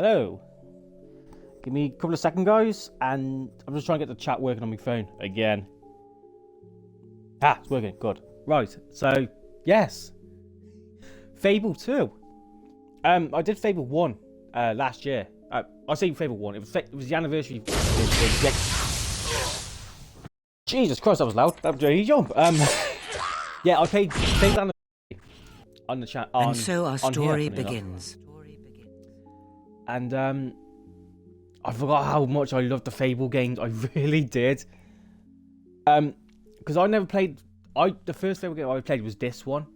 Hello. Give me a couple of seconds, guys, and I'm just trying to get the chat working on my phone again. It's working. Good. Right. So, yes. Fable 2. I did Fable 1 last year. I say Fable 1. It was the anniversary. Jesus Christ, that was loud. That was a jump. Yeah, I played Fable on the chat. And so our story begins. And I forgot how much I loved the Fable games. I really did. Because I never played. The first Fable game I played was this one,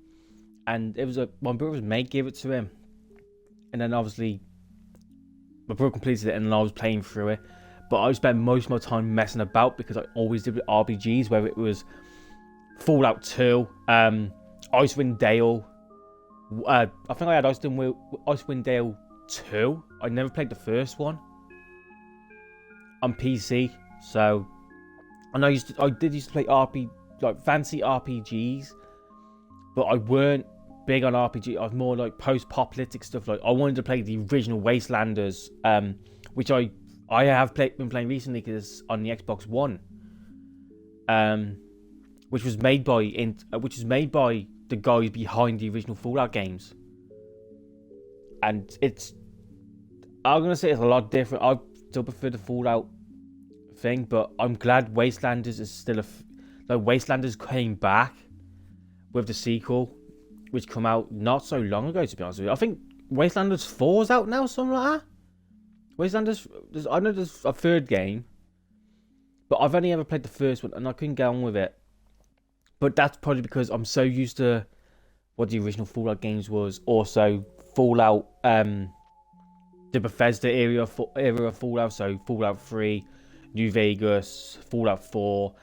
and it was my brother's mate gave it to him, and then obviously my brother completed it, and then I was playing through it. But I spent most of my time messing about because I always did with RPGs, whether it was Fallout 2, Icewind Dale. I think I had Icewind Dale 2. I never played the first one on PC, so and I did used to play fancy RPGs, but I weren't big on RPG. I was more like post-apocalyptic stuff. Like I wanted to play the original Wastelanders, which I have been playing recently because on the Xbox One, which was made by the guys behind the original Fallout games, and I'm gonna say it's a lot different. I still prefer the Fallout thing, but I'm glad Wastelanders is still Wastelanders came back with the sequel, which come out not so long ago. To be honest with you, I think Wastelanders 4 is out now, something like that. Wastelanders, I know there's a third game, but I've only ever played the first one, and I couldn't get on with it. But that's probably because I'm so used to what the original Fallout games was. Also, Fallout, the Bethesda era of Fallout, so Fallout 3, New Vegas, Fallout 4.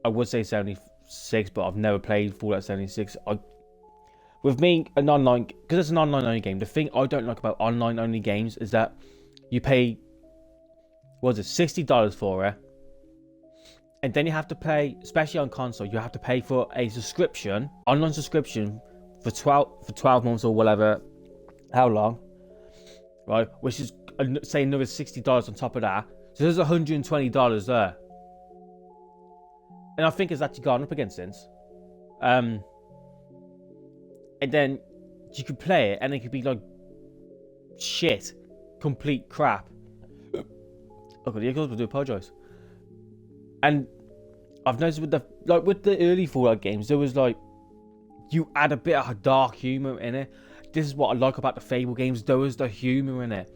I would say 76, but I've never played Fallout 76. With me, because it's an online only game, the thing I don't like about online only games is that you pay, $60 for it, and then you have to pay, especially on console, you have to pay for a subscription, online subscription, for 12 months or whatever, how long, right? Which is, say, another $60 on top of that. So there's $120 there. And I think it's actually gone up again since. And then you could play it, and it could be like shit, complete crap. Okay, I do apologise. And I've noticed with the early Fallout games, there was you add a bit of dark humour in it. This is what I like about the Fable games. There was the humour in it.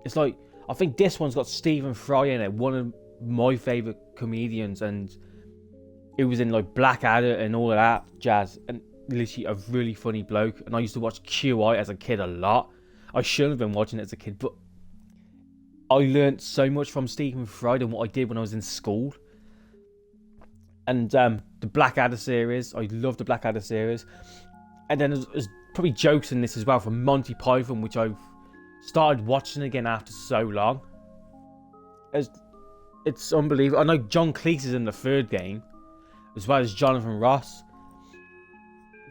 It's I think this one's got Stephen Fry in it, one of my favourite comedians, and it was in Blackadder and all of that jazz, and literally a really funny bloke. And I used to watch QI as a kid a lot. I shouldn't have been watching it as a kid, but I learnt so much from Stephen Fry than what I did when I was in school. And the Blackadder series, I love the Blackadder series. And then there's probably jokes in this as well from Monty Python, which I've started watching again after so long. It's unbelievable. I know John Cleese is in the third game, as well as Jonathan Ross.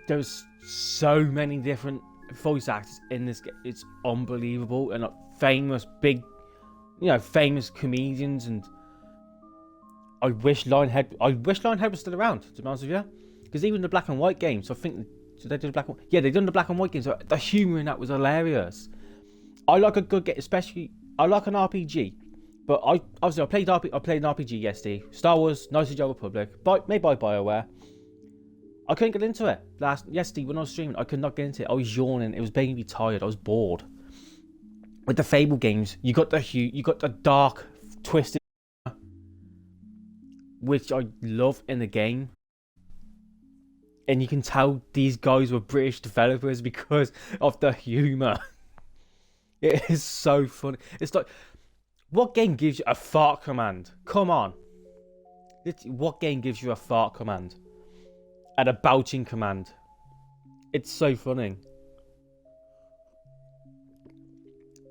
There's so many different voice actors in this game. It's unbelievable, and famous comedians. And I wish Lionhead was still around, to be honest with you, because even the black and white games, I think, so they did the black and white. Yeah, they done the black and white games. So the humor in that was hilarious. I like a good game, especially I like an RPG. But I played an RPG yesterday. Star Wars: Knights of the Old Republic, made by BioWare. I couldn't get into it yesterday when I was streaming. I could not get into it. I was yawning. It was making me tired. I was bored. With the Fable games, you got the dark, twisted, which I love in the game. And you can tell these guys were British developers because of the humor. It is so funny. It's what game gives you a fart command? Come on. What game gives you a fart command? And a belching command? It's so funny.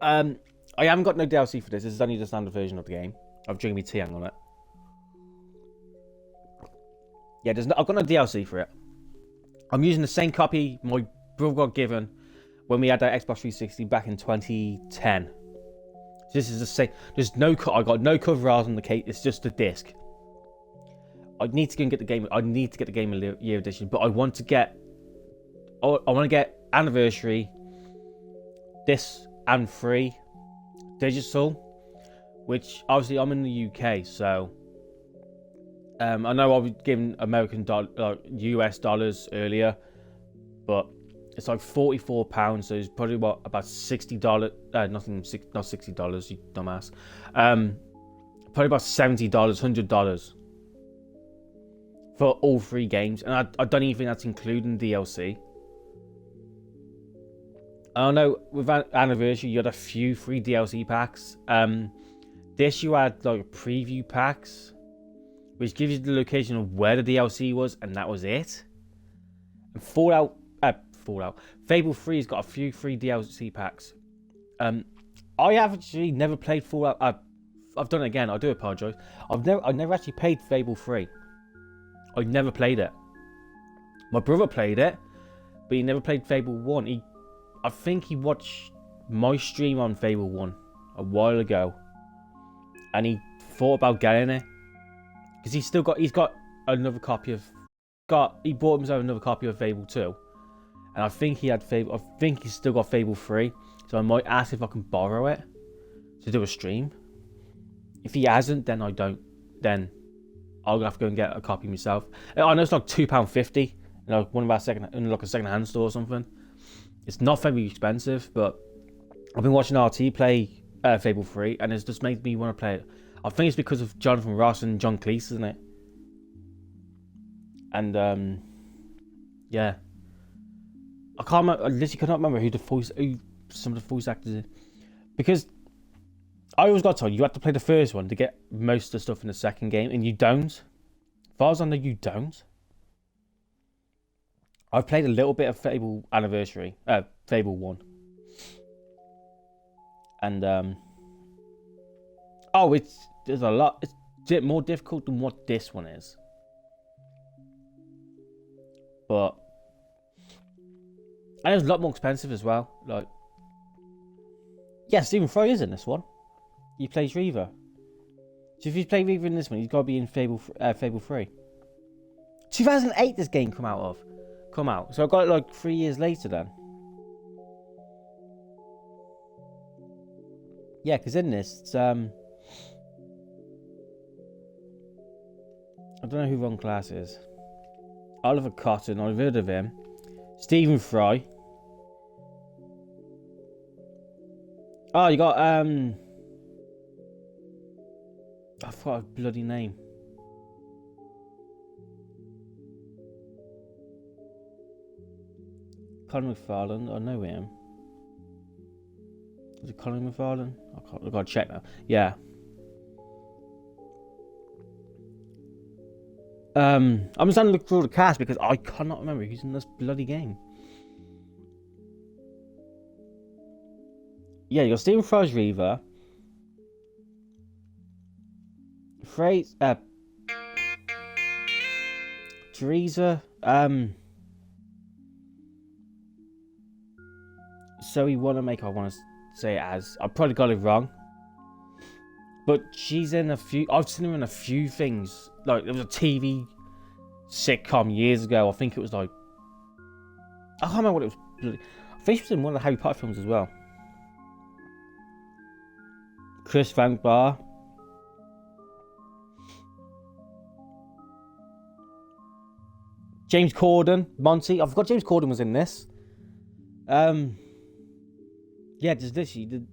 I haven't got no DLC for this. This is only the standard version of the game. I've drinking me tea on it. Yeah, I've got no DLC for it. I'm using the same copy my brother got given when we had our Xbox 360 back in 2010. This is the same. There's no. I got no cover art on the case. It's just a disc. I need to go and get the game. I need to get the Game of the Year edition, but I want to get. I want to get Anniversary, this and free digital, which obviously I'm in the UK, so I know I was given US dollars earlier, but it's like £44, so it's probably about $60. Not $60, you dumbass. Probably about $70, $100 for all 3 games, and I don't even think that's including DLC. I don't know, with Anniversary, you had a few free DLC packs. This you had like preview packs, which gives you the location of where the DLC was, and that was it. And Fable 3 has got a few free DLC packs. I have actually never played Fallout. I've done it again. I do apologise. I've never actually played Fable 3. I never played it. My brother played it, but he never played Fable 1. I think he watched my stream on Fable 1 a while ago, and he thought about getting it because he's got another copy of he bought himself another copy of Fable 2, and I think he had Fable. I think he's still got Fable 3, so I might ask if I can borrow it to do a stream. If he hasn't, then I don't. Then I'll have to go and get a copy myself. I know it's like £2.50, one of our a second-hand store or something. It's not very expensive, but I've been watching RT play Fable 3, and it's just made me want to play it. I think it's because of Jonathan Ross and John Cleese, isn't it? And yeah, I can't remember. I literally cannot remember who some of the voice actors are, because I always got told you have to play the first one to get most of the stuff in the second game, and you don't. As far as I know, you don't. I've played a little bit of Fable Anniversary, Fable 1. And, there's a lot, it's more difficult than what this one is. But, and it's a lot more expensive as well. Like, yeah, Stephen Fry is in this one. He plays Reaver. So if you play Reaver in this one, he's got to be in Fable 3. 2008 this game come out. So I got it like 3 years later then. Yeah, because in this, it's, I don't know who Ron Glass is. Oliver Cotton, I've heard of him. Stephen Fry. Oh, you got, I forgot his bloody name. Colin McFarlane, I know him. Is it Colin McFarlane? I've got to check now. Yeah. I'm just having to look through the cast because I cannot remember who's in this bloody game. Yeah, you got Stephen Fry's Reaver. Teresa, Zoe Wanamaker, I want to say it as. I probably got it wrong. But she's in a few. I've seen her in a few things. Like, there was a TV sitcom years ago. I think it was like. I can't remember what it was. I think she was in one of the Harry Potter films as well. Chris Van Bar. James Corden, Monty. I forgot James Corden was in this. Yeah, just literally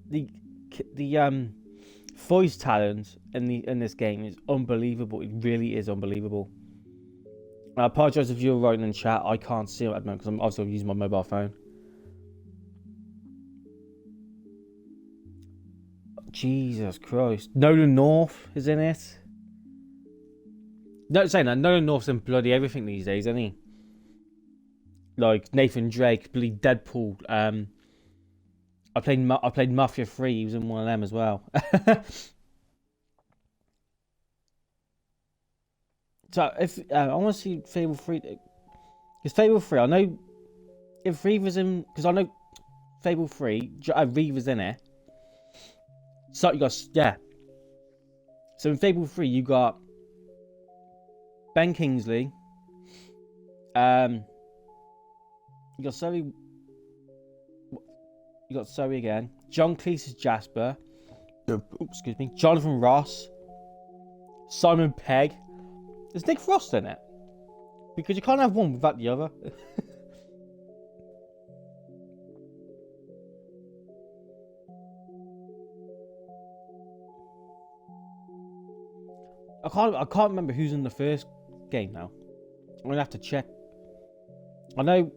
the voice talent in this game is unbelievable. It really is unbelievable. I apologise if you're writing in chat. I can't see it at the moment because I'm also using my mobile phone. Jesus Christ. Nolan North is in it. No, saying that, Nolan North's in bloody everything these days, isn't he? Like Nathan Drake, bloody Deadpool. I played Mafia 3. He was in one of them as well. So if I want to see Fable 3, because Fable 3, I know if Reaver's in, because I know Fable 3, Reaver's in it. So you got, yeah. So in Fable 3, you got Ben Kingsley. You got Zoe. You got Zoe again. John Cleese is Jasper. Excuse me. Jonathan Ross. Simon Pegg. There's Nick Frost in it. Because you can't have one without the other. I can't remember who's in the first game now. I'm gonna have to check. I know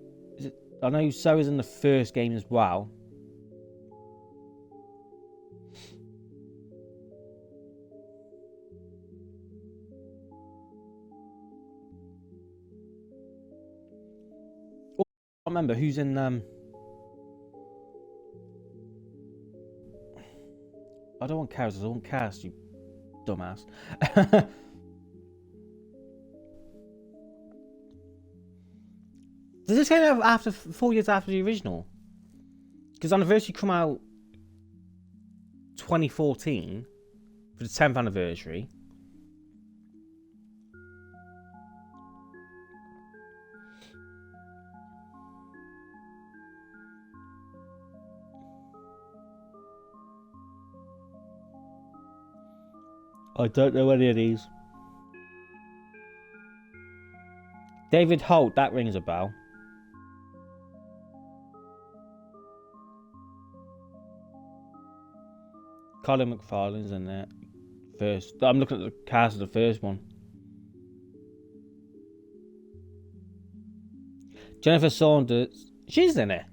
Zoe's in the first game as well. I can't remember who's in I don't want cows, I want cast, you dumbass. Does this game have after 4 years after the original? Because anniversary come out 2014 for the 10th anniversary. I don't know any of these. David Holt, that rings a bell. Colin McFarlane's in there first. I'm looking at the cast of the first one. Jennifer Saunders, she's in it.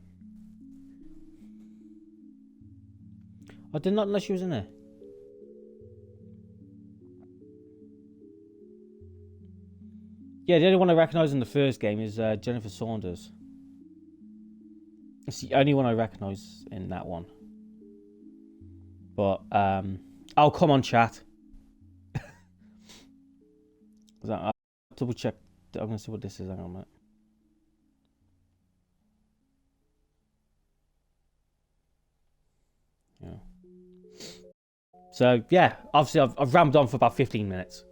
I did not know she was in there. Yeah, the only one I recognise in the first game is Jennifer Saunders. It's the only one I recognise in that one. But, oh, come on, chat. I'll double check. I'm going to see what this is. Hang on a minute. Yeah. So, yeah, obviously I've rammed on for about 15 minutes.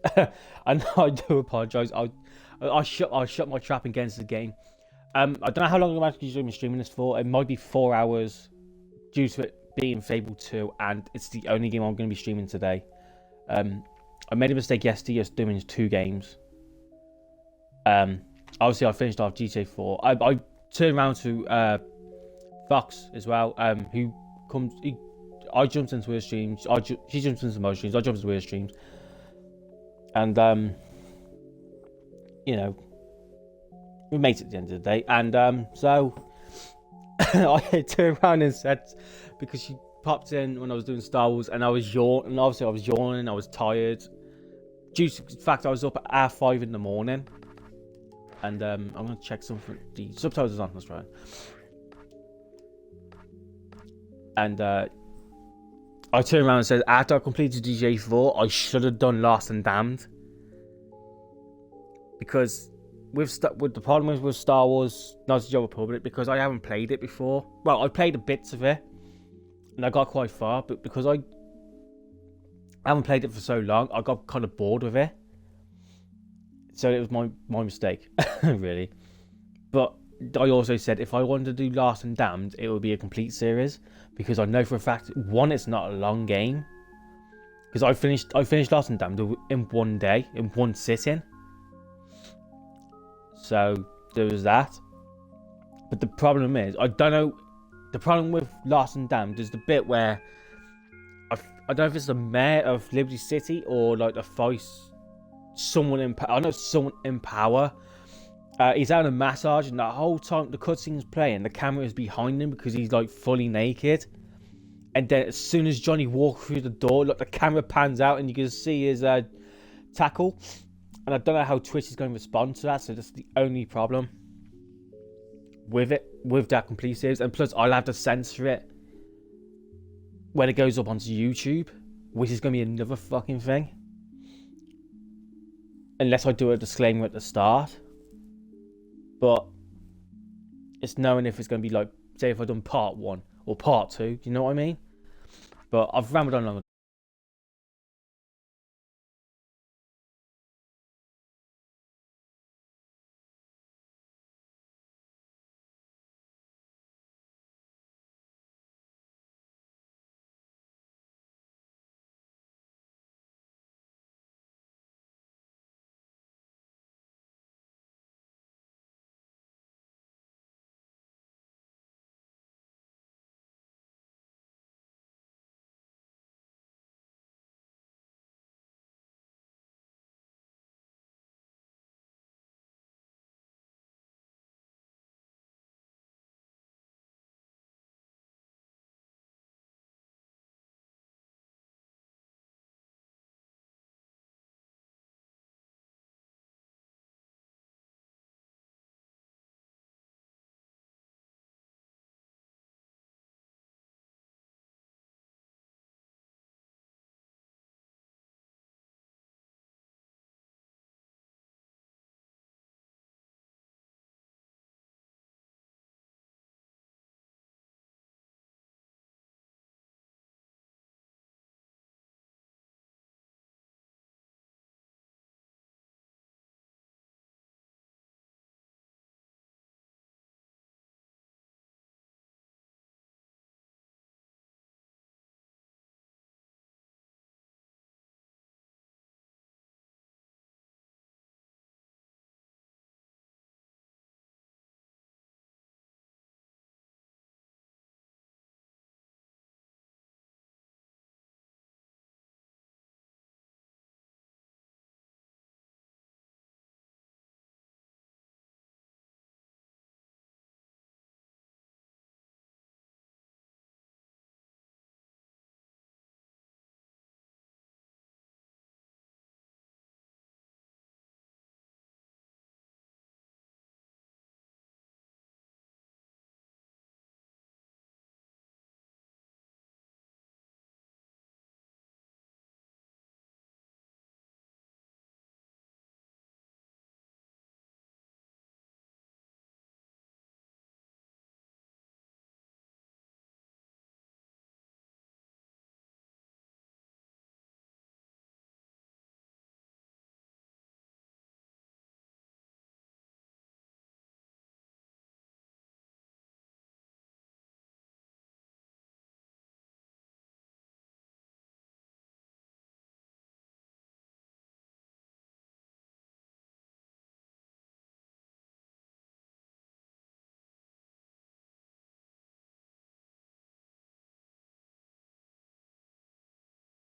And I do apologise. I shut my trap against the game. I don't know how long I'm actually doing streaming this for. It might be 4 hours due to it being Fable 2, and it's the only game I'm going to be streaming today. I made a mistake yesterday just doing 2 games. Obviously I finished off GTA 4. I turned around to Fox as well, who comes... I jumped into her streams. She jumps into my streams. I jumped into her streams. And, you know, we made it at the end of the day. And so I turned around and said, because she popped in when I was doing Star Wars, and I was yawning. And obviously I was yawning. I was tired. Due to the fact I was up at 5 in the morning. And I'm going to check something. The subtitles are on, that's right. And I turned around and said, after I completed DJ 4, I should have done Lost and Damned. Because with the problem with Star Wars Knights of the Old Republic, because I haven't played it before. Well, I played a bits of it, and I got quite far, but because I haven't played it for so long, I got kind of bored with it. So it was my mistake, really. But I also said if I wanted to do Lost and Damned, it would be a complete series, because I know for a fact, one, it's not a long game. Because I finished Lost and Damned in one day, in one sitting. So there was that. But the problem is, I don't know. The problem with Lost and Damned is the bit where I don't know if it's the mayor of Liberty City or like the vice. Someone in power. I know someone in power. He's having a massage, and the whole time the cutscene's playing, the camera is behind him because he's like fully naked. And then as soon as Johnny walks through the door, look, the camera pans out and you can see his tackle. And I don't know how Twitch is going to respond to that, so that's the only problem with it, with that complete series. And plus, I'll have to censor it when it goes up onto YouTube, which is going to be another fucking thing. Unless I do a disclaimer at the start. But it's knowing if it's going to be like, say if I've done part 1, or part 2. Do you know what I mean? But I've rambled on long.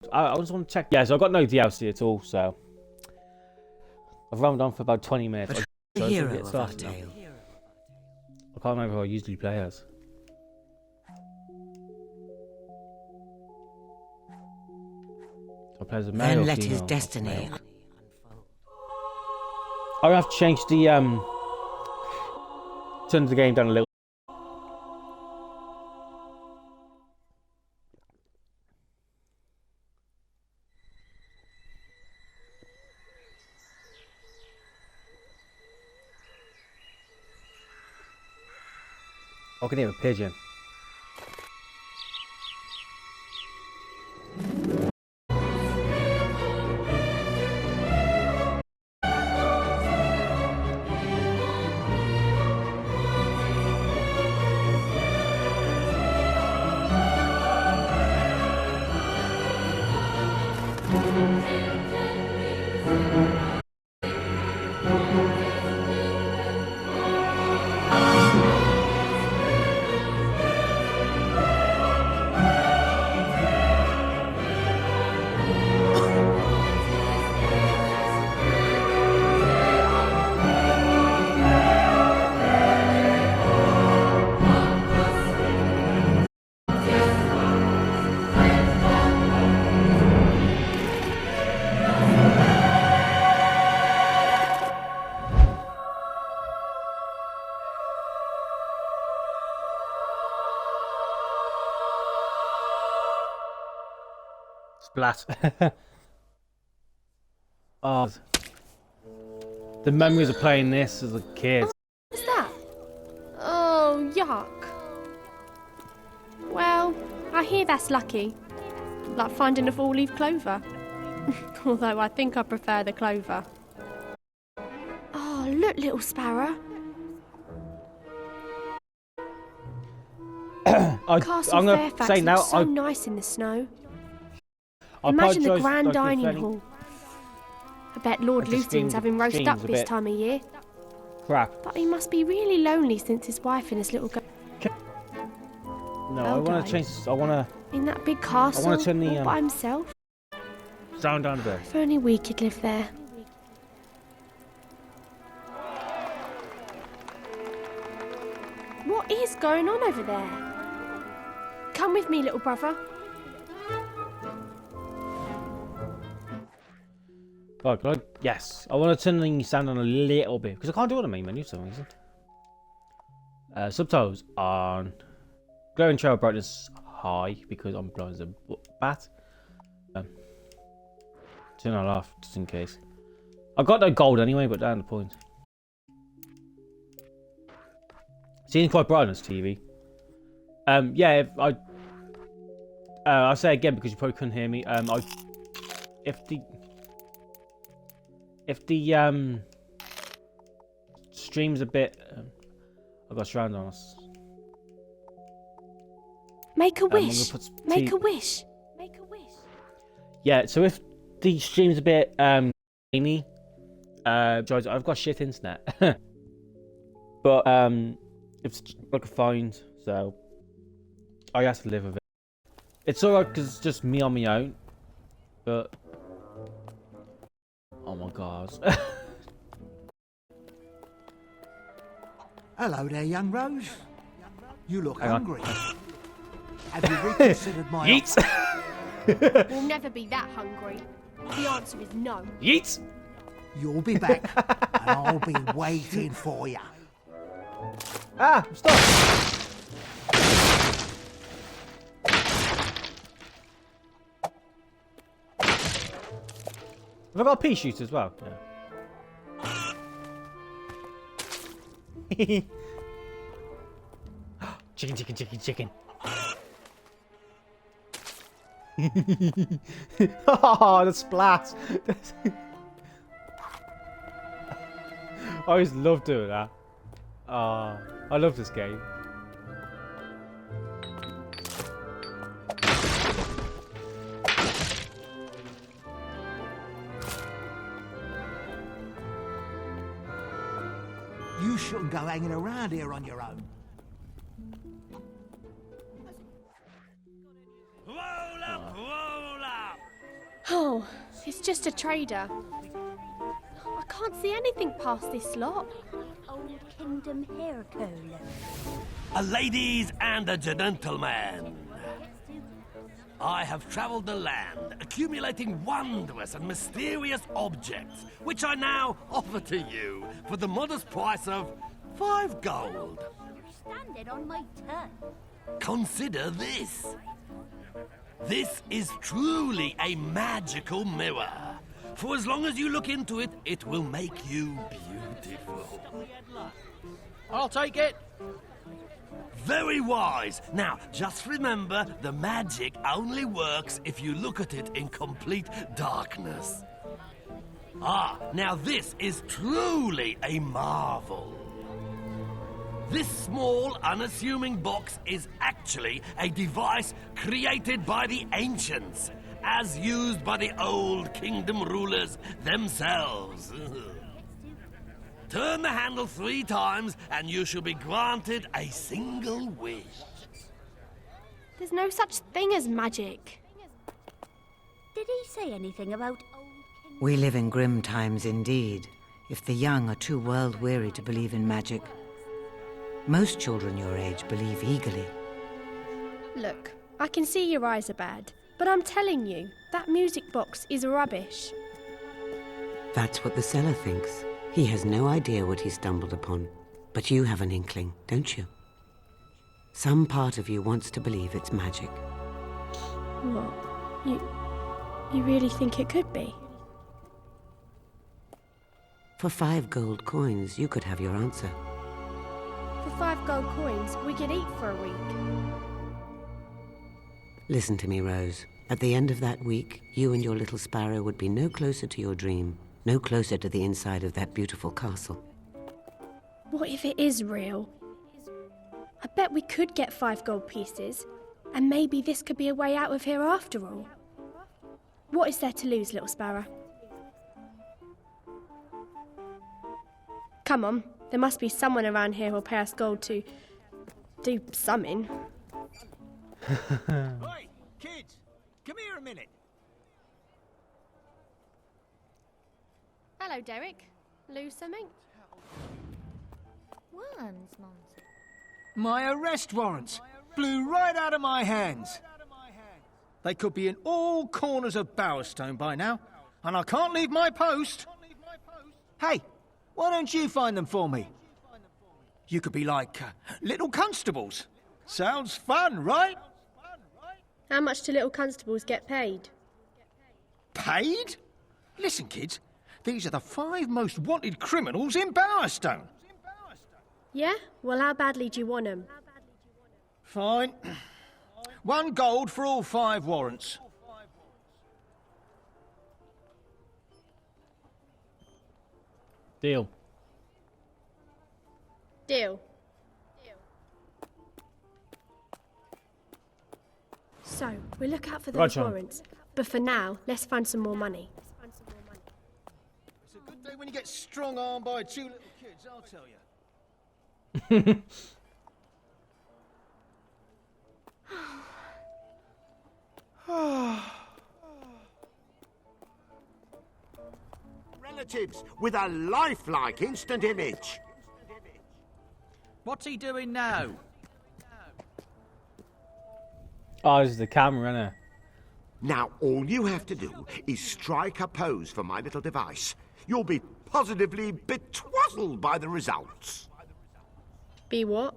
I just want to check. Yeah, so I've got no DLC at all, so I've rambled on for about 20 minutes. The hero of our tale. I can't remember who I usually play as. I play as a male Then or let female? his destiny unfold. I have to change the turn the game down a little. I can hear a pigeon. Splat. Oh, the memories of playing this as a kid. What's that? Oh, yuck. I hear that's lucky. Like finding a four-leaf clover. Although I think I prefer the clover. Oh, look, little sparrow. Castle Fairfax looks so nice in the snow. Imagine the grand dining hall. I bet Lord Luton's having roast duck this time of year. Crap. But he must be really lonely since his wife and his little girl. No, I want to change. I want to. In that big castle, I want to turn the all by himself. Sound down a bit. If only we could live there. What is going on over there? Come with me, little brother. Oh, God. Yes. I want to turn the sound on a little bit because I can't do it on the main menu for some reason. Subtitles on. Glowing trail brightness high because I'm blind as a bat. Turn that off just in case. I got no gold anyway, but down the point. Seems quite bright on this TV. Yeah, I'll say again because you probably couldn't hear me. If the stream's a bit, I've got surround on us. Make a wish. Make a wish. Make a wish. Yeah, so if the stream's a bit grainy, George, I've got shit internet. But it's like a find, so I have to live with it. It's alright because it's just me on my own. But oh my god. Hello there, young Rose. You look hungry. Have you reconsidered my Yeet! We'll never be that hungry. The answer is no. Yeet! You'll be back, and I'll be waiting for you. Ah! Stop! Have I got a pea shooter as well? Yeah. Chicken, chicken, chicken, chicken. Oh, the splat! I always love doing that. Oh, I love this game. You shouldn't go hanging around here on your own. Oh, it's just a trader. I can't see anything past this lot. Old Kingdom hair cone. Ladies and gentlemen, I have travelled the land, accumulating wondrous and mysterious objects, which I now offer to you for the modest price of 5 gold. You're standing on my tongue. Consider this. This is truly a magical mirror. For as long as you look into it, it will make you beautiful. I'll take it. Very wise. Now, just remember, the magic only works if you look at it in complete darkness. Ah, now this is truly a marvel. This small, unassuming box is actually a device created by the ancients, as used by the old kingdom rulers themselves. Turn the handle 3 times and you shall be granted a single wish. There's no such thing as magic. Did he say anything about old King? We live in grim times indeed, if the young are too world-weary to believe in magic. Most children your age believe eagerly. Look, I can see your eyes are bad, but I'm telling you, that music box is rubbish. That's what the seller thinks. He has no idea what he stumbled upon. But you have an inkling, don't you? Some part of you wants to believe it's magic. What? You really think it could be? For 5 gold coins, you could have your answer. For 5 gold coins, we could eat for a week. Listen to me, Rose. At the end of that week, you and your little sparrow would be no closer to your dream, no closer to the inside of that beautiful castle. What if it is real? I bet we could get 5 gold pieces, and maybe this could be a way out of here after all. What is there to lose, little sparrow? Come on, there must be someone around here who'll pay us gold to do something. Oi, kids, come here a minute. Hello, Derek. Lose something? Worms, Mumsy. My arrest warrants flew right out of my hands. They could be in all corners of Bowerstone by now, and I can't leave my post. Hey, why don't you find them for me? You could be like little constables. Sounds fun, right? How much do little constables get paid? Paid? Listen, kids, these are the 5 most wanted criminals in Bowerstone. Yeah? Well, how badly do you want them? Fine. 1 gold for all 5 warrants. Deal. Deal. So, we'll look out for those Roger. warrants. But for now, let's find some more money. It's a good day when you get strong-armed by 2 little kids, I'll tell you. Relatives with a lifelike instant image. What's he doing now? Oh, this is the camera, isn't it? Now, all you have to do is strike a pose for my little device. You'll be positively betwazzled by the results. Be what?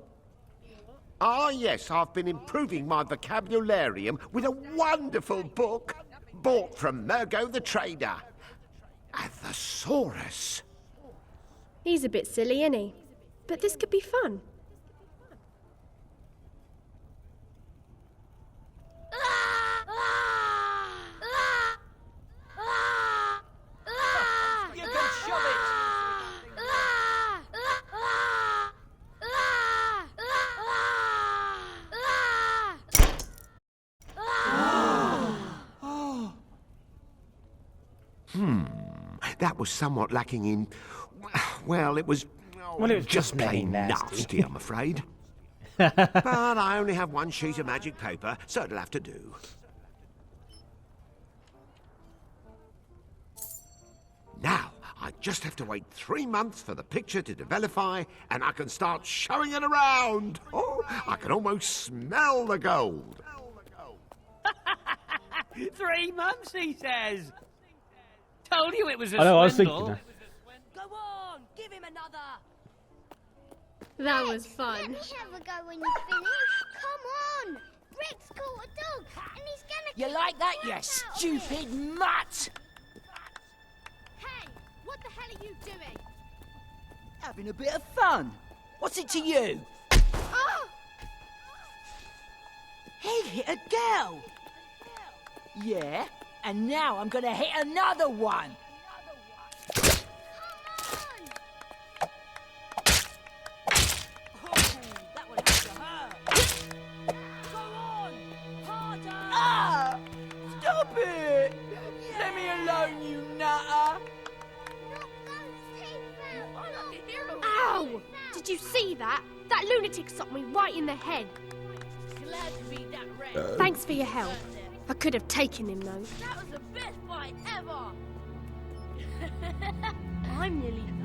Ah, yes, I've been improving my vocabularium with a wonderful book bought from Mergo the Trader. A thesaurus. He's a bit silly, isn't he? But this could be fun. You can shove it! That was somewhat lacking in... Well, it was... Well, it was just plain nasty, I'm afraid. But I only have 1 sheet of magic paper, so it'll have to do. Now, I just have to wait 3 months for the picture to developify, and I can start showing it around. Oh, I can almost smell the gold. 3 months, he says. Told you it was a I know, I was swindle. thinking Go on, give him another. That was fun. Let me have a go when you finish. Come on. Rick's caught a dog, and he's gonna... You like that, you stupid mutt? Hey, what the hell are you doing? Having a bit of fun. What's it to you? Oh! He hit a girl. Yeah, and now I'm gonna hit another one. Stop it! Let me alone, you nutter! Ow! Did you see that? That lunatic socked me right in the head. Glad to be that red. Thanks for your help. I could have taken him, though. That was the best fight ever! I'm nearly done.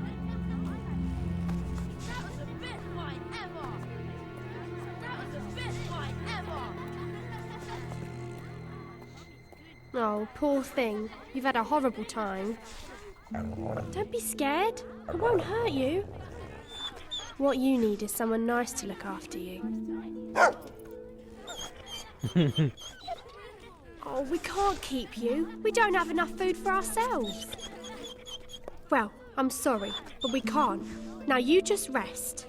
That was the best fight ever! That was the best fight ever! Oh, poor thing. You've had a horrible time. Don't be scared. It won't hurt you. What you need is someone nice to look after you. Oh, we can't keep you. We don't have enough food for ourselves. Well, I'm sorry, but we can't. Now you just rest.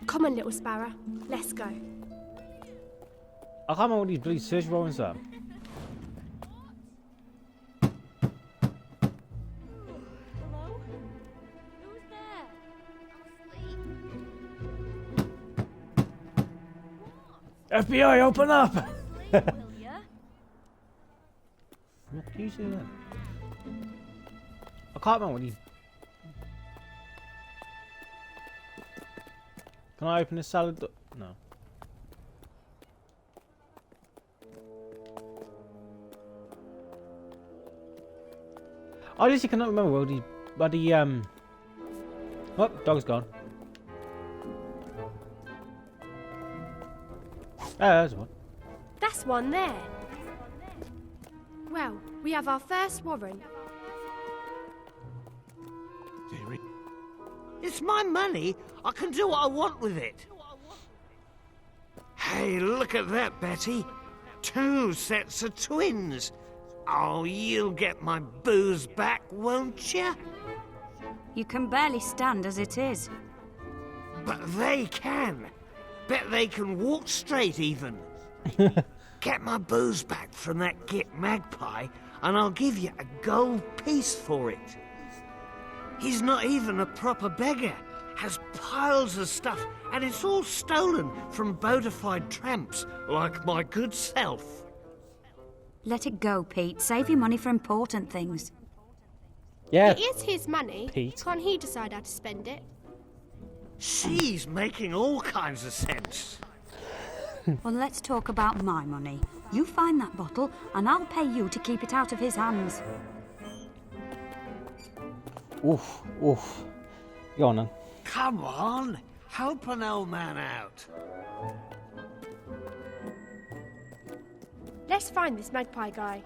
Come on, little sparrow. Let's go. I can't remember what these bloody search warrants are. Hello? Who's there? I'm asleep. FBI, open up! Sleep, will ya? What do you say then? I can't remember what these. Can I open this salad? No. I just cannot remember where the bloody Oh, dog's gone. Oh, there's one. That's one there. Well, we have our first warrant. It's my money. I can do what I want with it. Hey, look at that, Betty. 2 sets of twins. Oh, you'll get my booze back, won't you? You can barely stand as it is. But they can. Bet they can walk straight, even. Get my booze back from that git magpie, and I'll give you a gold piece for it. He's not even a proper beggar. Has piles of stuff, and it's all stolen from bona fide tramps like my good self. Let it go, Pete. Save your money for important things. Yeah. It is his money. Pete. Can't he decide how to spend it? She's making all kinds of sense. Well, let's talk about my money. You find that bottle, and I'll pay you to keep it out of his hands. Oof, oof. Go on then. Come on, help an old man out. Let's find this magpie guy.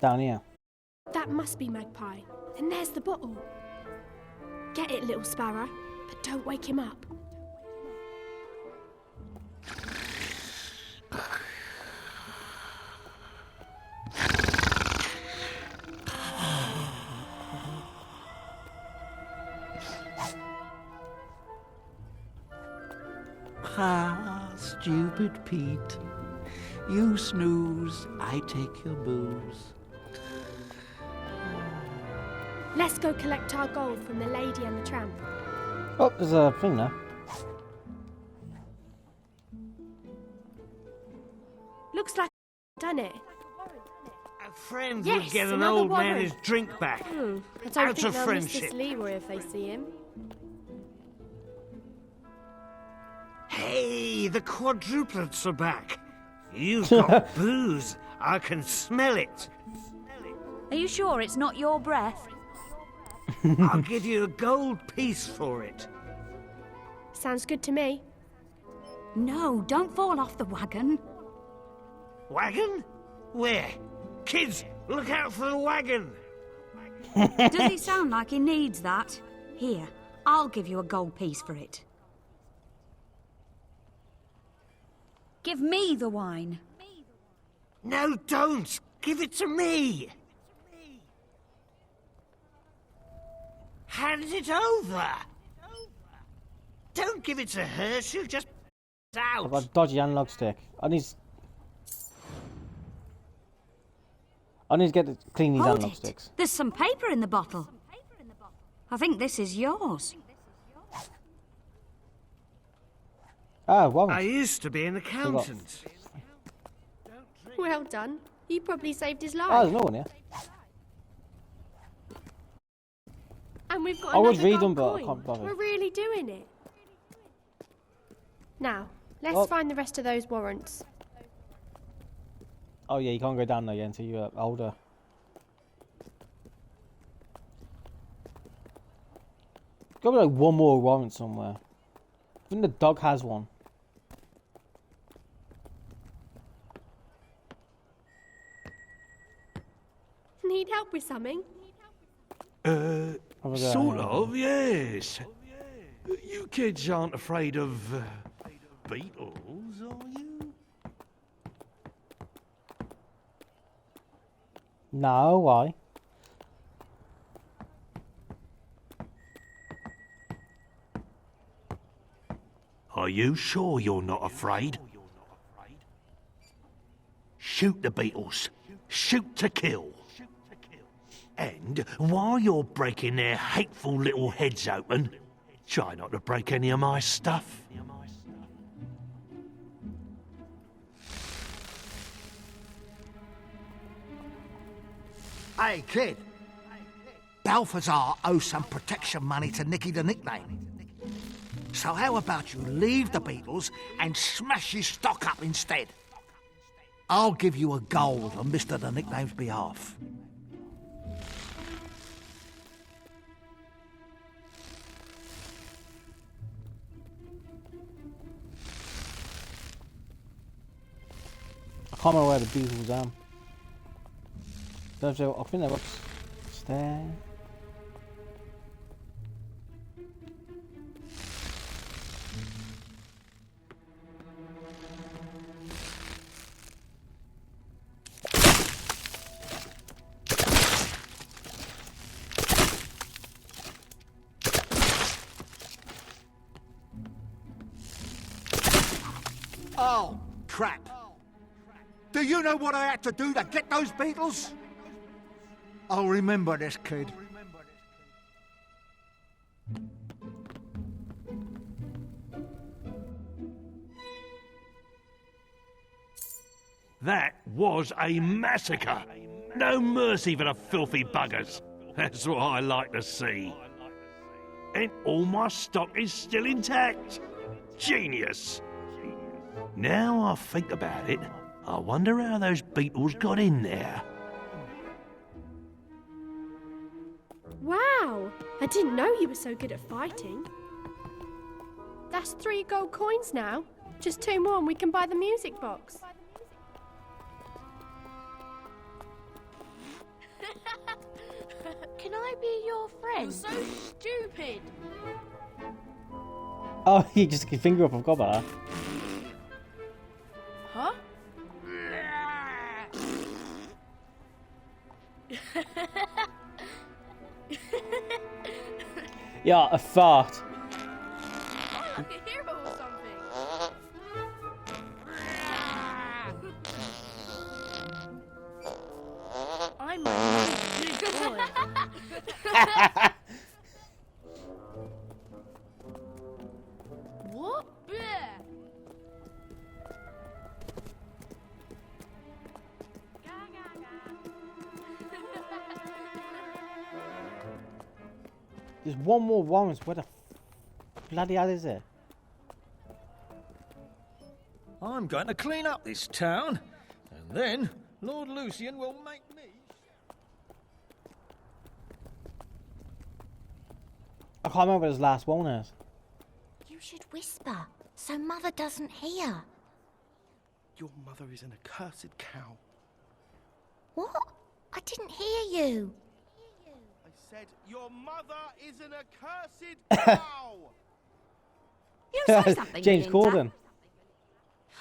Down here. That must be Magpie. And there's the bottle. Get it, little sparrow, but don't wake him up. Ah, stupid Pete. You snooze, I take your booze. Let's go collect our gold from the lady and the tramp. Oh, there's a thing there. Looks like done it. A friend Yes, would get an another old man warrant. his drink back. I don't Out think of they'll miss friendship. this Leroy if they see him. Hey, the quadruplets are back. You've got booze. I can smell it. Are you sure it's not your breath? I'll give you a gold piece for it. Sounds good to me. No, don't fall off the wagon. Wagon? Where? Kids, look out for the wagon. Does he sound like he needs that? Here, I'll give you a gold piece for it. Give me the wine. No, don't. Give it to me. Hand it over. Don't give it to her. She'll just I've out. got a dodgy analog stick. I need to get clean these Hold analog it. sticks. There's some paper in the bottle. I think this is yours. Ah, well. I used to be an accountant. Well done. You probably saved his life. Oh, there's no one here. And we've got I would another read them, gold but I coin. can't bother. We're really doing it. Now, let's Well- find the rest of those warrants. Oh yeah, you can't go down there yet until you're older. Got to be like one more warrant somewhere. I think the dog has one. Need help with something? Have a go. Sort of, yes. You kids aren't afraid of beetles, are you? No, why? Are you sure you're not afraid? Shoot the beetles. Shoot to kill. And while you're breaking their hateful little heads open, try not to break any of my stuff. Hey, kid. Balthazar owes some protection money to Nicky the Nickname. So how about you leave the Beatles and smash his stock up instead? I'll give you a gold on Mr. the Nickname's behalf. I can't remember where the Beatles are. I think they're upstairs. Oh, crap. Do you know what I had to do to get those beetles? I'll remember this, kid. That was a massacre. No mercy for the filthy buggers. That's what I like to see. And all my stock is still intact. Genius. Now I think about it, I wonder how those beetles got in there. Wow! I didn't know you were so good at fighting. That's 3 gold coins now. Just 2 more and we can buy the music box. Can I be your friend? You're so stupid. Oh, you just get your finger up, I've got that. Huh? Yeah, a fart. I'm like a hero or something. I'm a big boy. What? Bear. There's one more warrant. Where the bloody hell is it? I'm going to clean up this town, and then Lord Lucian will make me... I can't remember what his last one is. You should whisper, so Mother doesn't hear. Your mother is an accursed cow. What? I didn't hear you. I said, your mother is an accursed cow! You say something, James Corden.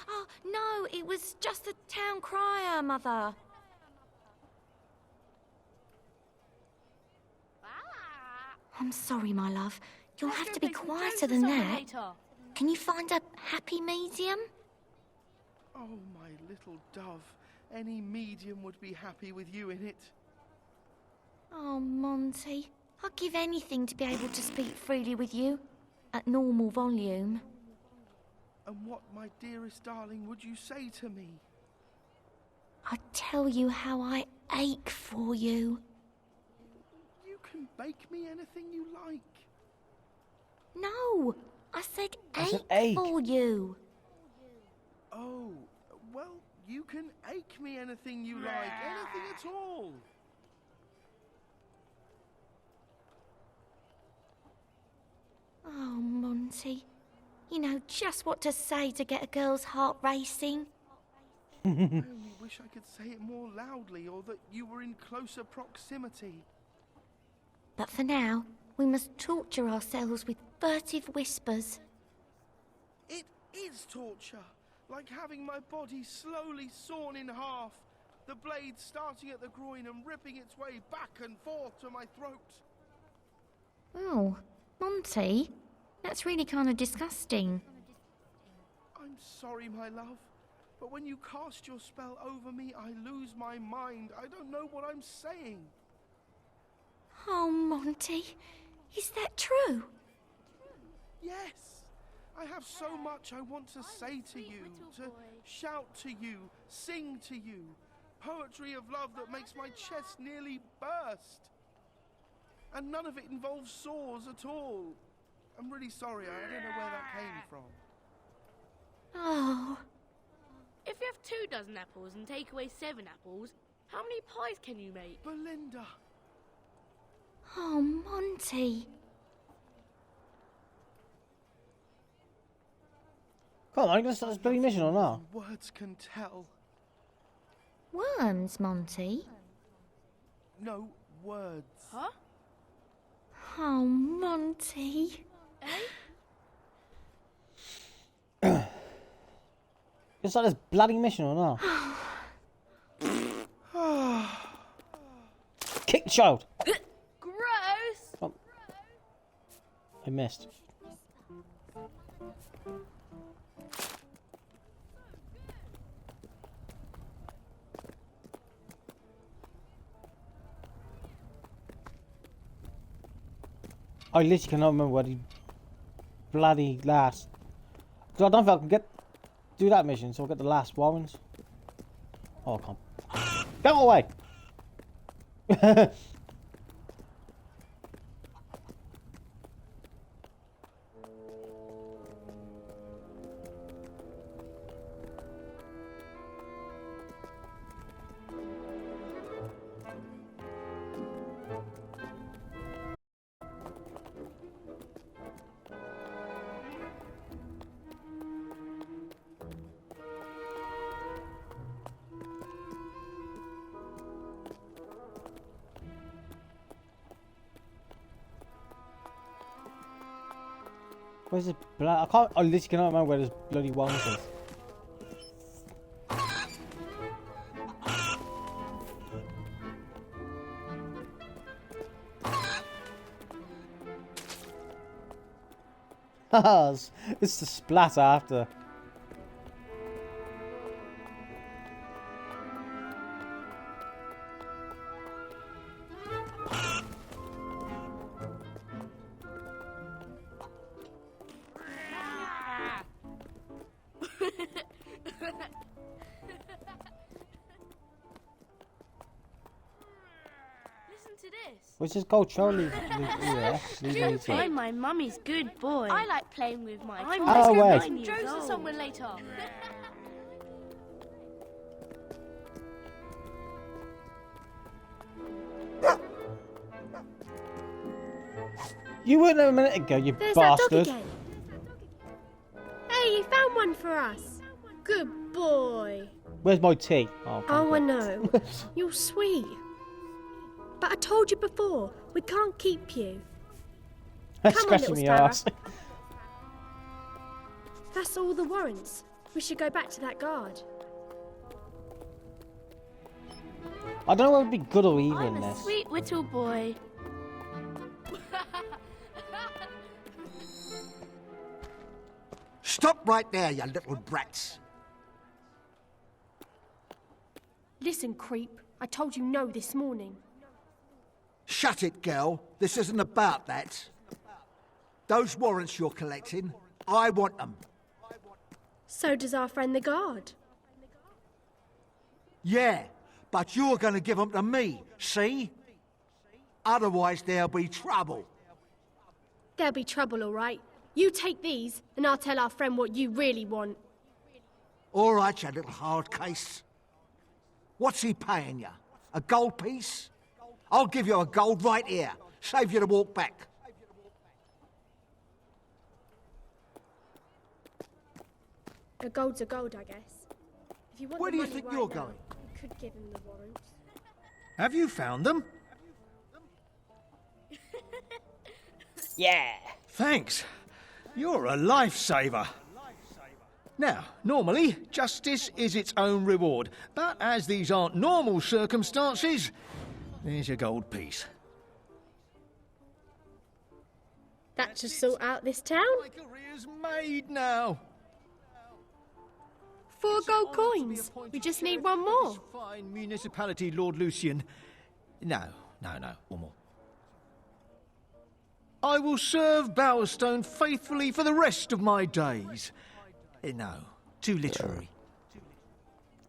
Oh, no, it was just the town crier, Mother. I'm sorry, my love. You'll have to be quieter than that. Can you find a happy medium? Oh, my little dove. Any medium would be happy with you in it. Oh, Monty. I'd give anything to be able to speak freely with you. At normal volume. And what, my dearest darling, would you say to me? I'd tell you how I ache for you. You can bake me anything you like. No, I said ache for you. Oh, well, you can ache me anything you like, anything at all. Oh, Monty. You know just what to say to get a girl's heart racing. I only wish I could say it more loudly, or that you were in closer proximity. But for now, we must torture ourselves with furtive whispers. It is torture, like having my body slowly sawn in half, the blade starting at the groin and ripping its way back and forth to my throat. Oh, Monty, that's really kind of disgusting. sorry, my love. But when you cast your spell over me, I lose my mind. I don't know what I'm saying. Oh, Monty, is that true? Yes. I have so much I want to say to you, to shout to you, sing to you. Poetry of love that makes my chest nearly burst. And none of it involves saws at all. I'm really sorry, I don't know where that came from. Oh. If you have 2 dozen apples and take away 7 apples, how many pies can you make? Belinda. Oh, Monty. Come on, are you going to start this bloody mission or not? Words can tell. Worms, Monty? No words. Huh? Oh, Monty. Eh? You start this bloody mission or not? Kick the child! Gross! Oh. I missed. I literally cannot remember what the bloody last. Because I don't think I can do that mission, so I'll get the last warrants. Oh, I can't. Go away! Where's this I literally cannot remember where this bloody warrant is. It's the splat after. Where's this gold Charlie? I'm my mummy's good boy. I like playing with my toys. Oh, wait. I'm Joe's or someone later. You weren't there a minute ago, you There's bastard. that dog again. Hey, you found one for us. Good boy. Where's my tea? Oh, I know. You're sweet. But I told you before, we can't keep you. Come on, Scratching little me sparrow. ass. That's all the warrants. We should go back to that guard. I don't know whether it'd be good or evil I'm in a this. sweet little boy. Stop right there, you little brats. Listen, creep. I told you no this morning. Shut it, girl. This isn't about that. Those warrants you're collecting, I want them. So does our friend the guard. Yeah, but you're going to give them to me, see? Otherwise there'll be trouble. There'll be trouble, all right. You take these, and I'll tell our friend what you really want. All right, you little hard case. What's he paying you? A gold piece? I'll give you a gold right here. Save you to walk back. A gold's a gold, I guess. If you want Where the do you money think right you're now, going? you could give him the warrants. Have you found them? Yeah. Thanks. You're a lifesaver. Now, normally, justice is its own reward, but as these aren't normal circumstances, there's your gold piece. That should sort out this town. My career's made now. 4 gold coins. We just need one more. Fine municipality, Lord Lucian. No, one more. I will serve Bowerstone faithfully for the rest of my days. No, too literary.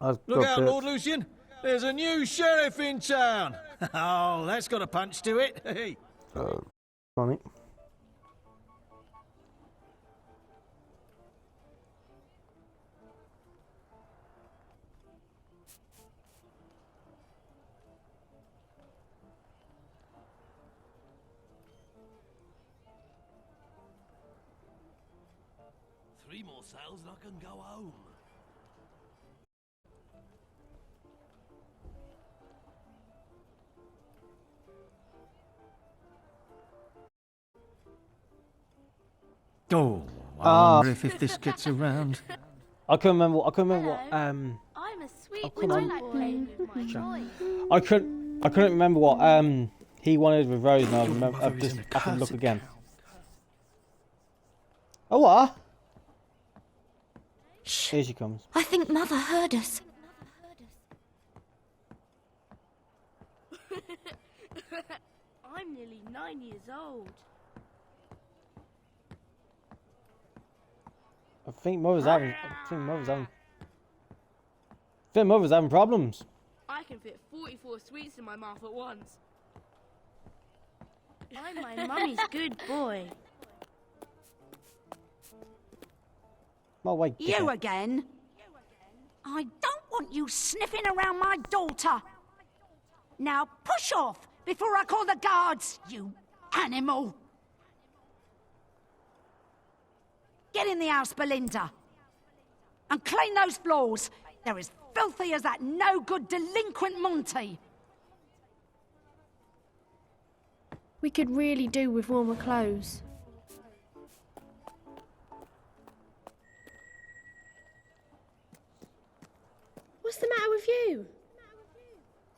Look out, Lord Lucian. There's a new sheriff in town. Oh, that's got a punch to it. Funny. Three more sales and I can go home. Oh, I wonder if this gets around. I couldn't remember what. I'm a sweet boy. I like playing with my toys. I couldn't remember what he wanted with Rose. Now I've just I can look again. Oh what? Shh. Here she comes. I think Mother heard us. I'm nearly 9 years old. I think Mother's having problems. I can fit 44 sweets in my mouth at once. I'm my mummy's good boy. Oh wait. You again? I don't want you sniffing around my daughter. Now push off before I call the guards, you animal. Get in the house, Belinda. And clean those floors. They're as filthy as that no-good delinquent Monty. We could really do with warmer clothes. What's the matter with you?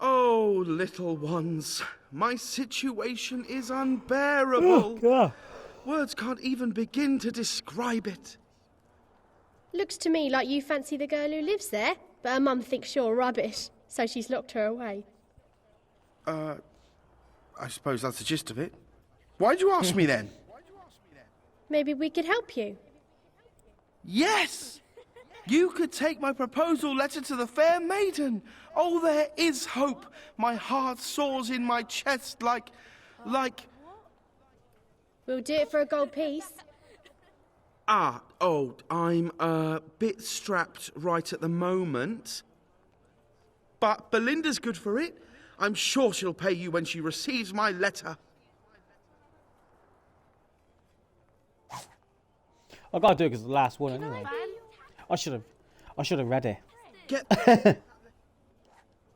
Oh, little ones, my situation is unbearable. Oh, Words can't even begin to describe it. Looks to me like you fancy the girl who lives there, but her mum thinks you're rubbish, so she's locked her away. I suppose that's the gist of it. Why'd you ask me then? Maybe we could help you. Yes! You could take my proposal letter to the fair maiden. Oh, there is hope. My heart soars in my chest like... We'll do it for a gold piece. I'm a bit strapped right at the moment. But Belinda's good for it. I'm sure she'll pay you when she receives my letter. I gotta do it because it's the last one anyway. I should have read it. Get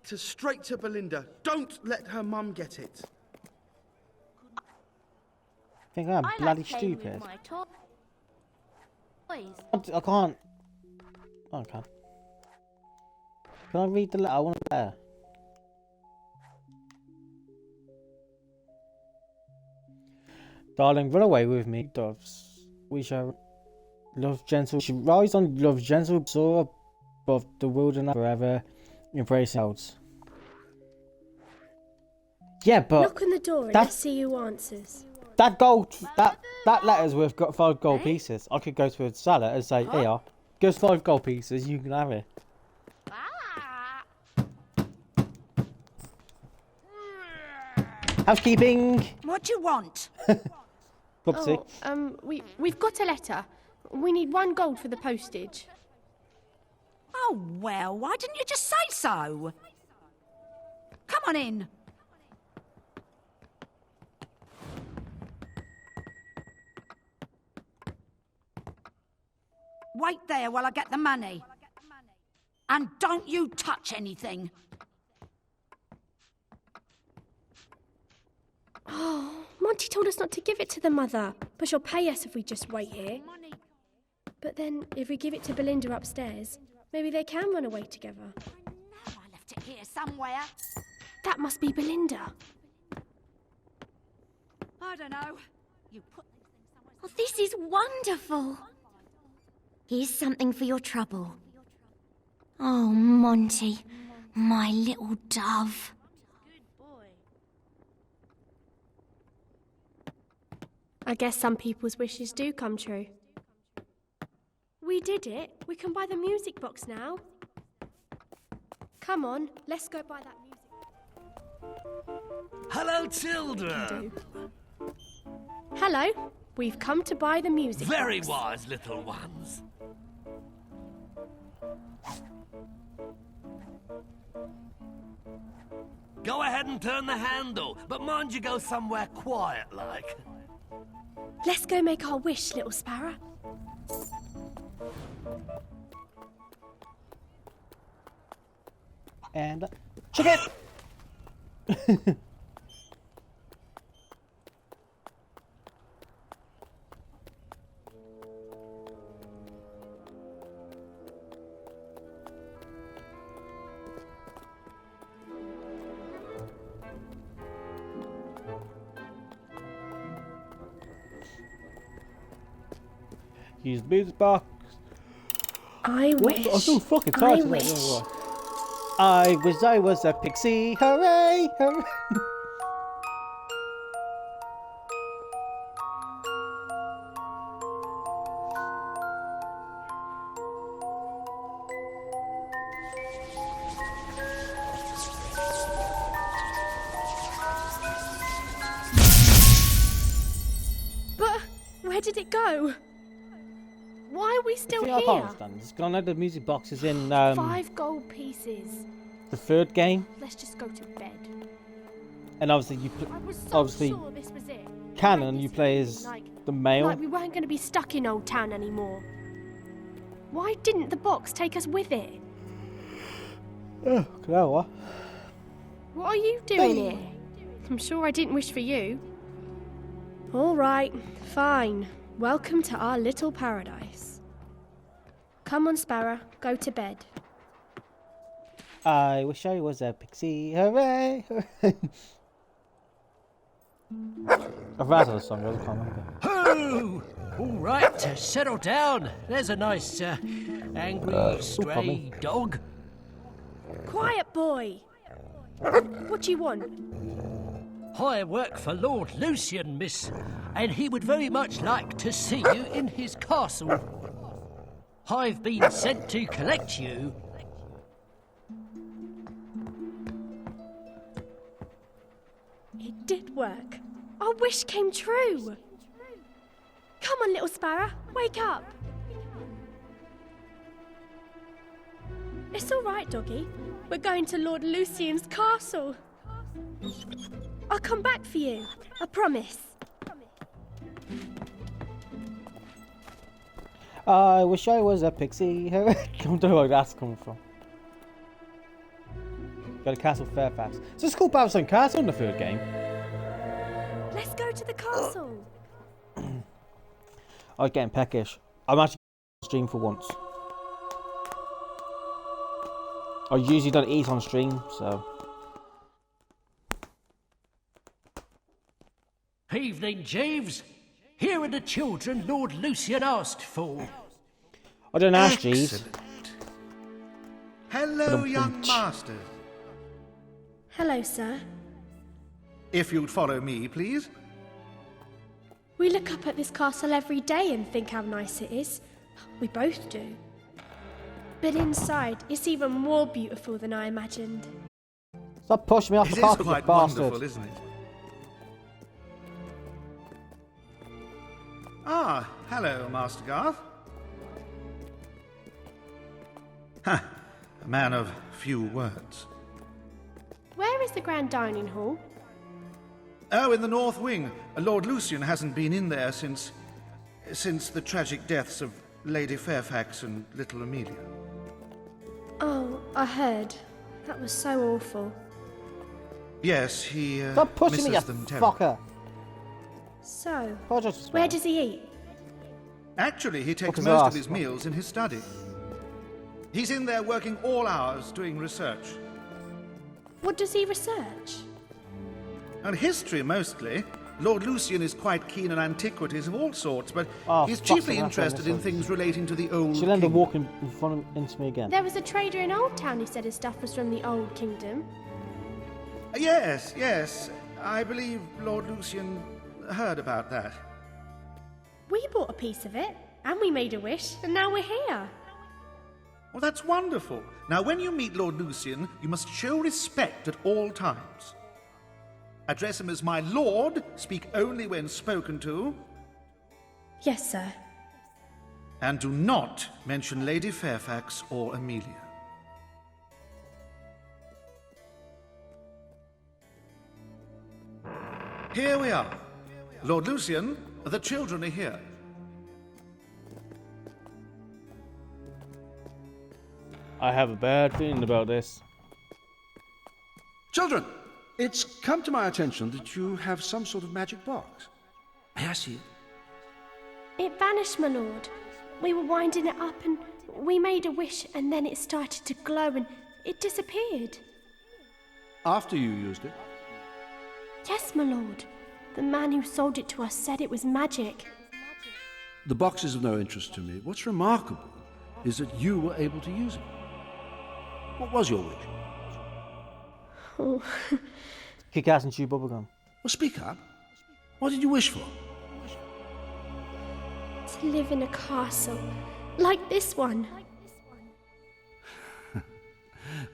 straight to Belinda. Don't let her mum get it. I think I'm bloody like playing stupid. with my toys. I can't. Oh, I can. Can I read the letter? I want a letter. Darling, run away with me, doves. We shall love gentle. She rise on love gentle, soar above the wilderness forever, embrace clouds. Yeah, but knock on the door and let's see who answers. That letter's worth 5 gold pieces. I could go to a seller and say, here, give us 5 gold pieces, you can have it. Housekeeping! What do you want? Whoopsie. We've got a letter. We need 1 gold for the postage. Oh, well, why didn't you just say so? Come on in. Wait there while I get the money. And don't you touch anything. Oh, Monty told us not to give it to the mother, but she'll pay us if we just wait here. But then, if we give it to Belinda upstairs, maybe they can run away together. I know I left it here somewhere. That must be Belinda. I don't know. You put these things somewhere. Oh, this is wonderful. Here's something for your trouble. Oh, Monty, my little dove. I guess some people's wishes do come true. We did it. We can buy the music box now. Come on, let's go buy that music. Hello, children. Hello, we've come to buy the music Very box. wise little ones. Go ahead and turn the handle, but mind you go somewhere quiet like. Let's go make our wish, little sparrow. And check it. Use music box. I wish. I'm so fucking tired today. I wish I was a pixie. Hooray! Hooray! But where did it go? Why are we still I here? can't understand this. I know the music box is in 5 gold pieces. the third game, Let's just go to bed. and obviously you I was so sure this was it. canon you play as the male. Like we weren't going to be stuck in Old Town anymore. Why didn't the box take us with it? Oh, what? What are you doing here? I'm sure I didn't wish for you. All right, fine. Welcome to our little paradise. Come on, Sparrow, go to bed. I wish I was a pixie. Hooray! Hooray. I've heard the song, I can't remember. Ho! All right, settle down. There's a nice, angry, stray dog. Quiet, boy! What do you want? I work for Lord Lucian, miss, and he would very much like to see you in his castle. I've been sent to collect you. It did work. Our wish came true. Come on, little Sparrow, wake up. It's all right, doggy. We're going to Lord Lucian's castle. I'll come back for you. I promise. I wish I was a pixie. I don't know where that's coming from. Go to Castle Fairfax. So it's called Battlestone Castle in the third game. Let's go to the castle. I was getting peckish. I'm actually on stream for once. I usually don't eat on stream, so. Evening, Jeeves. Here are the children Lord Lucian asked for. I don't ask, Jeeves. Hello, young masters. Hello, sir. If you'd follow me, please. We look up at this castle every day and think how nice it is. We both do. But inside, it's even more beautiful than I imagined. Stop pushing me off the carpet, you quite bastard. wonderful, isn't it? Ah, hello, Master Garth. Ha, a man of few words. Where is the grand dining hall? Oh, in the North Wing. Lord Lucian hasn't been in there since the tragic deaths of Lady Fairfax and little Amelia. Oh, I heard. That was so awful. Yes, he Stop pushing misses me, you them terribly. fucker. So, Apologize for where swearing. does he eat? Actually, he takes his most ass. of his meals in his study. He's in there working all hours doing research. What does he research? On history, mostly. Lord Lucian is quite keen on antiquities of all sorts, but he's fuck chiefly it, that's interested in things relating to the old She'll end up kingdom. walking in front of, into me again. There was a trader in Old Town who said his stuff was from the Old Kingdom. Yes, yes. I believe Lord Lucian heard about that. We bought a piece of it, and we made a wish, and now we're here. Well, that's wonderful. Now, when you meet Lord Lucian, you must show respect at all times. Address him as my lord, speak only when spoken to, Yes, sir. and do not mention Lady Fairfax or Amelia. Here we are. Lord Lucian, the children are here. I have a bad feeling about this. Children, it's come to my attention that you have some sort of magic box. May I see it? It vanished, my lord. We were winding it up and we made a wish and then it started to glow and it disappeared. After you used it? Yes, my lord. The man who sold it to us said it was magic. The box is of no interest to me. What's remarkable is that you were able to use it. What was your wish? Oh. Kick ass and chew bubblegum. Well, speak up. What did you wish for? To live in a castle, like this one.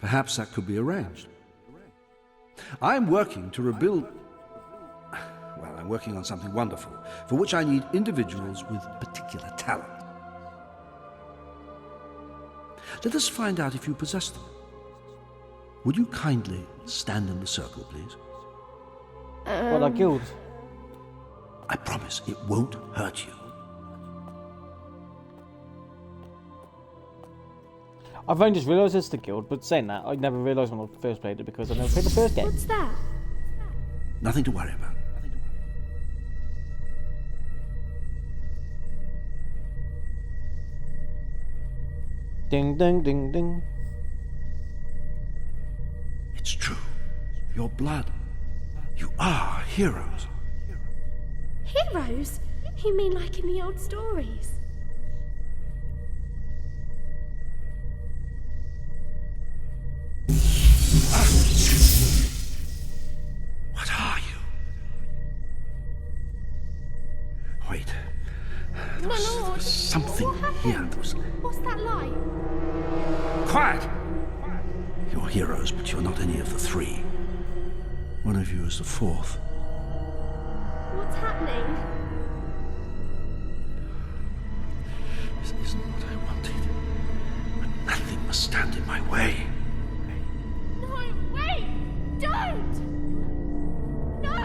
Perhaps that could be arranged. I'm working to rebuild... Well, I'm working on something wonderful, for which I need individuals with particular talent. Let us find out if you possess them. Would you kindly stand in the circle, please? What, like guild? I promise it won't hurt you. I've only just realised it's the guild, but saying that, I never realised when I first played it because I never played the first game. What's that? Nothing to worry about. Ding, ding, ding, ding. It's true. Your blood. You are heroes. Heroes? You mean like in the old stories? What are you? Wait. There My was lord, something what happened? here. There was... What's that like? Quiet! You're heroes, but you're not any of the three. One of you is the fourth. What's happening? This isn't what I wanted. But nothing must stand in my way. No, wait! Don't! No!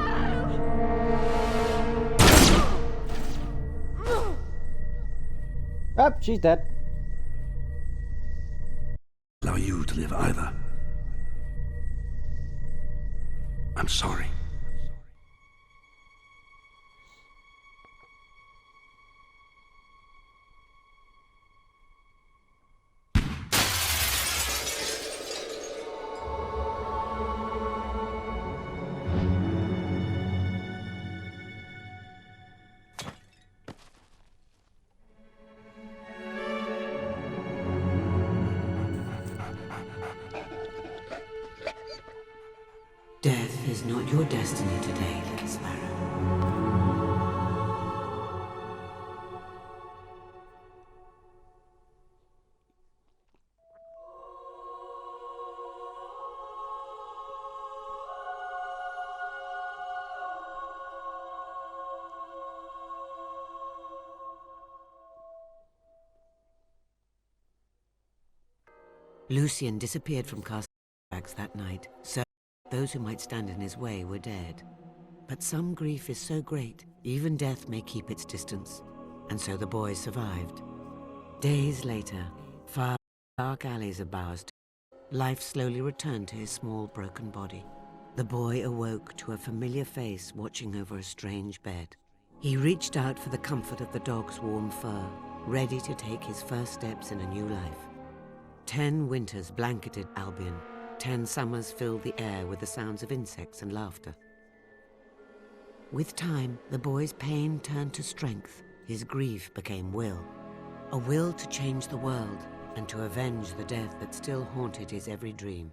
Oh, she's dead. Allow you to live either. I'm sorry. Death is not your destiny today, little sparrow. Lucian disappeared from Castle that night, so those who might stand in his way were dead. But some grief is so great, even death may keep its distance. And so the boy survived. Days later, far dark alleys of Bower's, life slowly returned to his small broken body. The boy awoke to a familiar face watching over a strange bed. He reached out for the comfort of the dog's warm fur, ready to take his first steps in a new life. 10 winters blanketed Albion. 10 summers filled the air with the sounds of insects and laughter. With time, the boy's pain turned to strength. His grief became will. A will to change the world and to avenge the death that still haunted his every dream.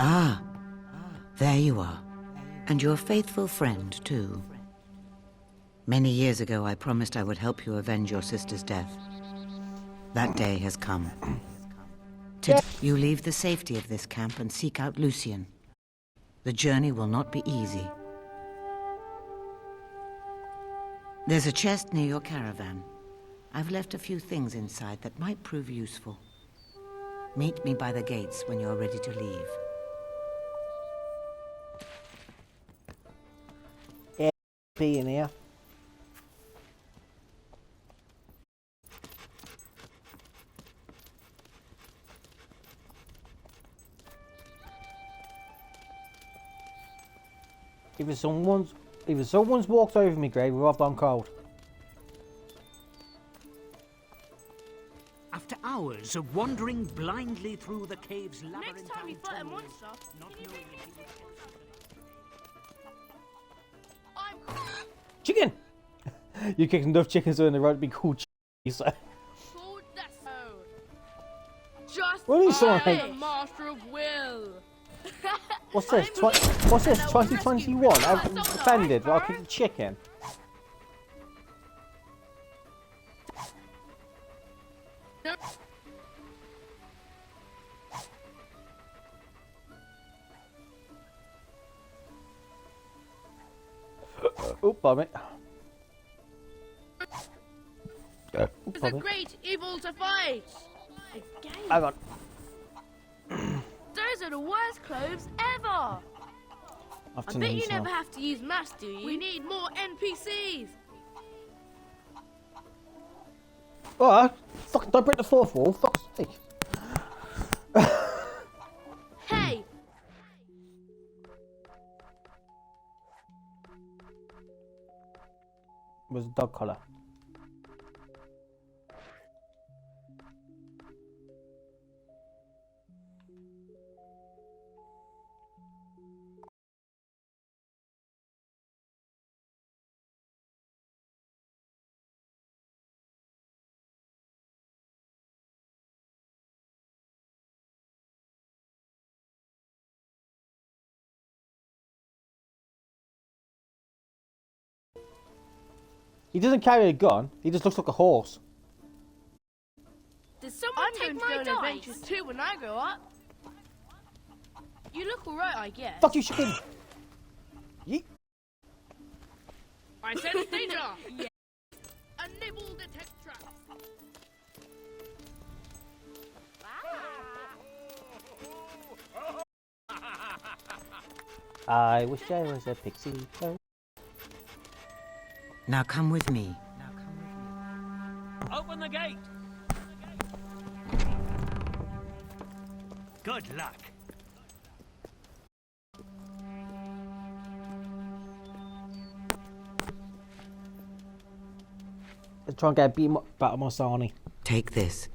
Ah, there you are. And your faithful friend, too. Many years ago, I promised I would help you avenge your sister's death. That day has come. Today, you leave the safety of this camp and seek out Lucien. The journey will not be easy. There's a chest near your caravan. I've left a few things inside that might prove useful. Meet me by the gates when you're ready to leave. Yeah, be in here. If someone's walked over me grave, or I've gone cold. After hours of wandering blindly through the cave's labyrinth, Next time you fight a monster, Chicken! You kicked enough chickens in the road to be called so. just What are you saying? I am the master of will. What's this? What's this? 2021? I'm offended. I'll kick the chicken. Oh, bummy. It's a great evil to fight. Hang on. Those are the worst clothes ever. I bet you never have to use maths, do you? We need more NPCs. Oh, fucking don't break the fourth wall. Fuck's sake. Hey. Where's the dog collar? He doesn't carry a gun. He just looks like a horse. Did someone take my dice? Adventures too when I grow up. You look alright, I guess. Fuck you, chicken. Yeet. I sense danger. Yeah. A nibble detect trap. I wish I was a pixie. Now come with me. Open the gate. Good luck. Let's try and get a beat back on my Sani. Take this.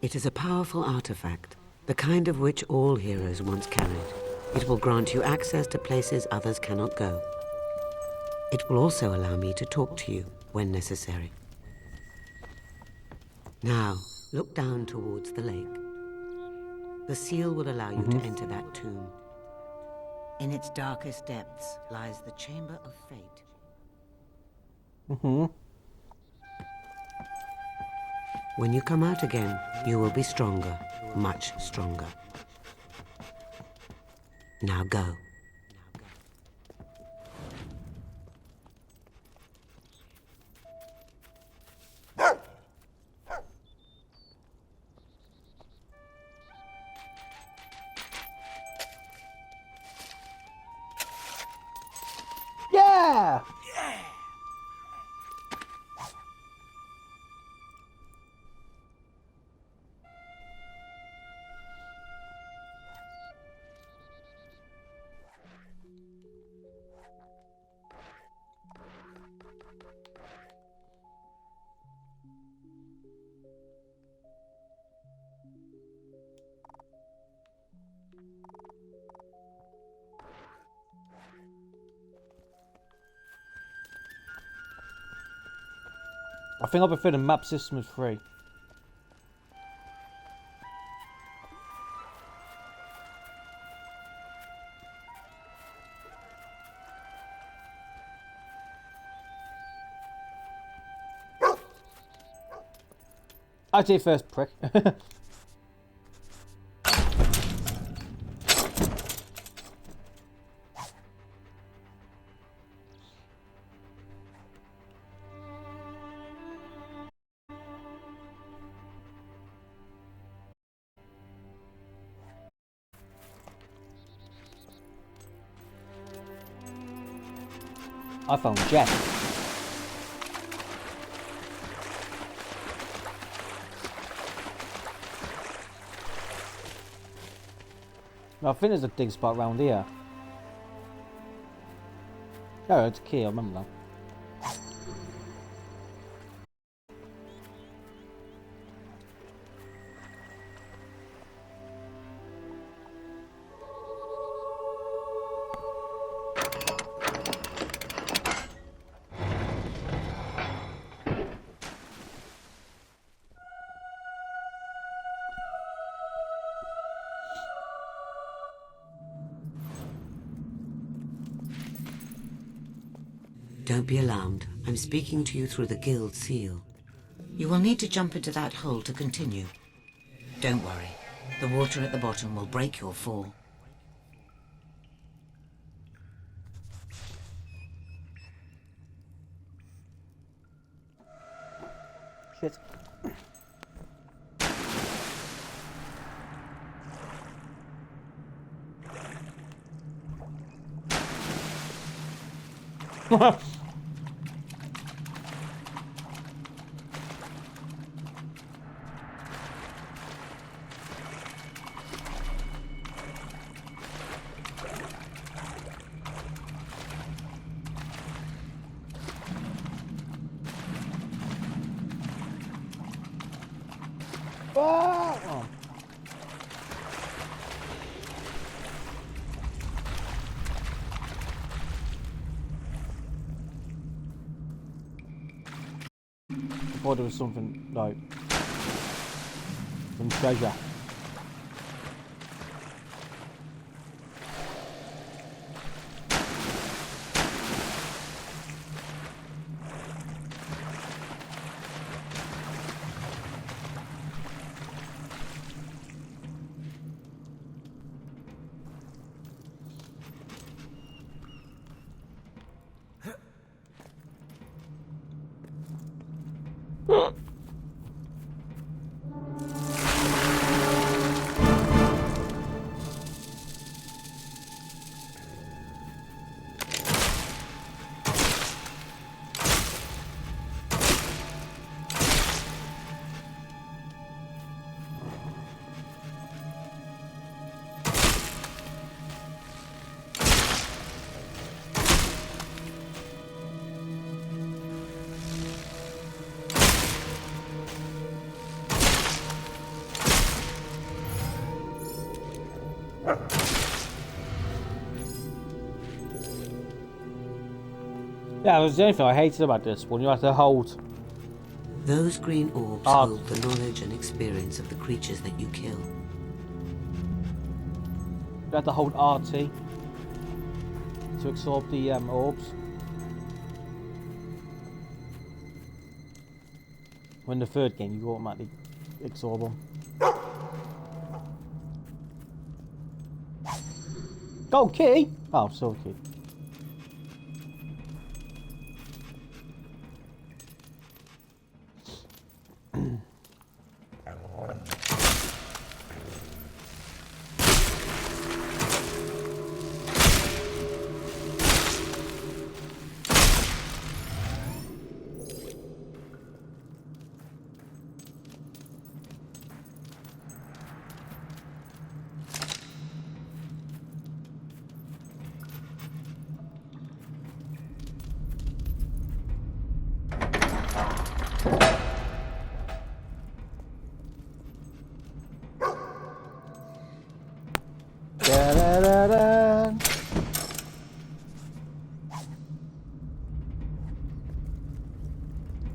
It is a powerful artifact, the kind of which all heroes once carried. It will grant you access to places others cannot go. It will also allow me to talk to you when necessary. Now, look down towards the lake. The seal will allow you to enter that tomb. In its darkest depths lies the Chamber of Fate. When you come out again, you will be stronger, much stronger. Now go. Yeah! I think I prefer the map system with 3. I did first, prick. I found Jet. I think there's a dig spot around here. Oh, it's a key, I remember that. Don't be alarmed. I'm speaking to you through the guild seal. You will need to jump into that hole to continue. Don't worry. The water at the bottom will break your fall. Shit. Oh. I thought there was something like some treasure. Yeah, that was the only thing I hated about this one. You have to hold. Those green orbs hold the knowledge and experience of the creatures that you kill. You have to hold RT to absorb the orbs. When the third game, you automatically absorb them. Gold key? Oh, silver key.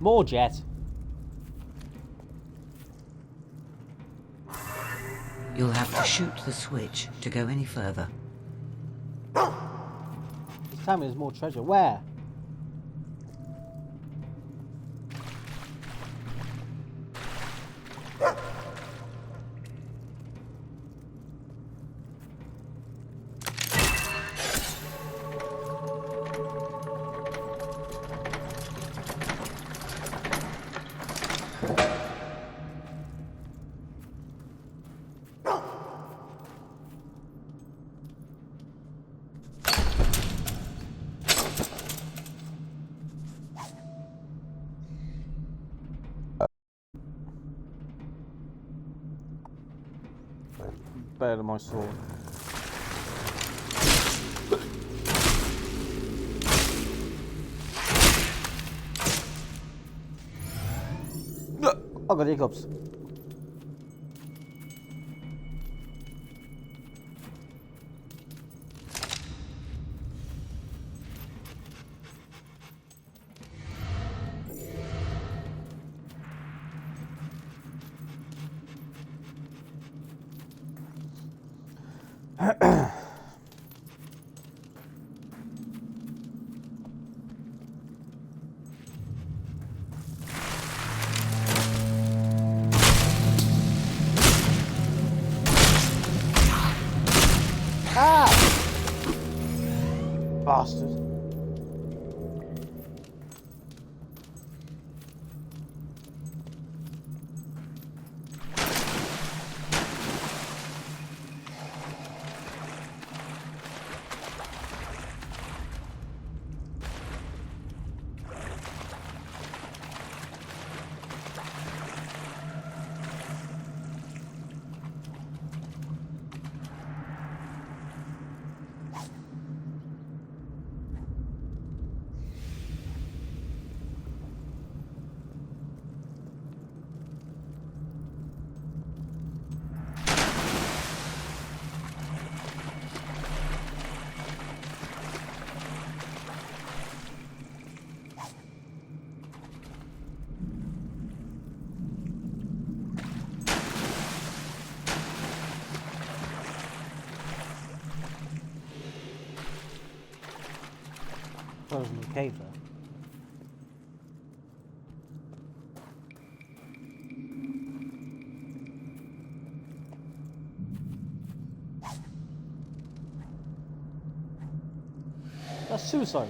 More jet. to shoot the switch to go any further. Just tell me there's more treasure. Where? Better than my sword. I got hiccups. Bastard. Close in the cave there. That's suicide.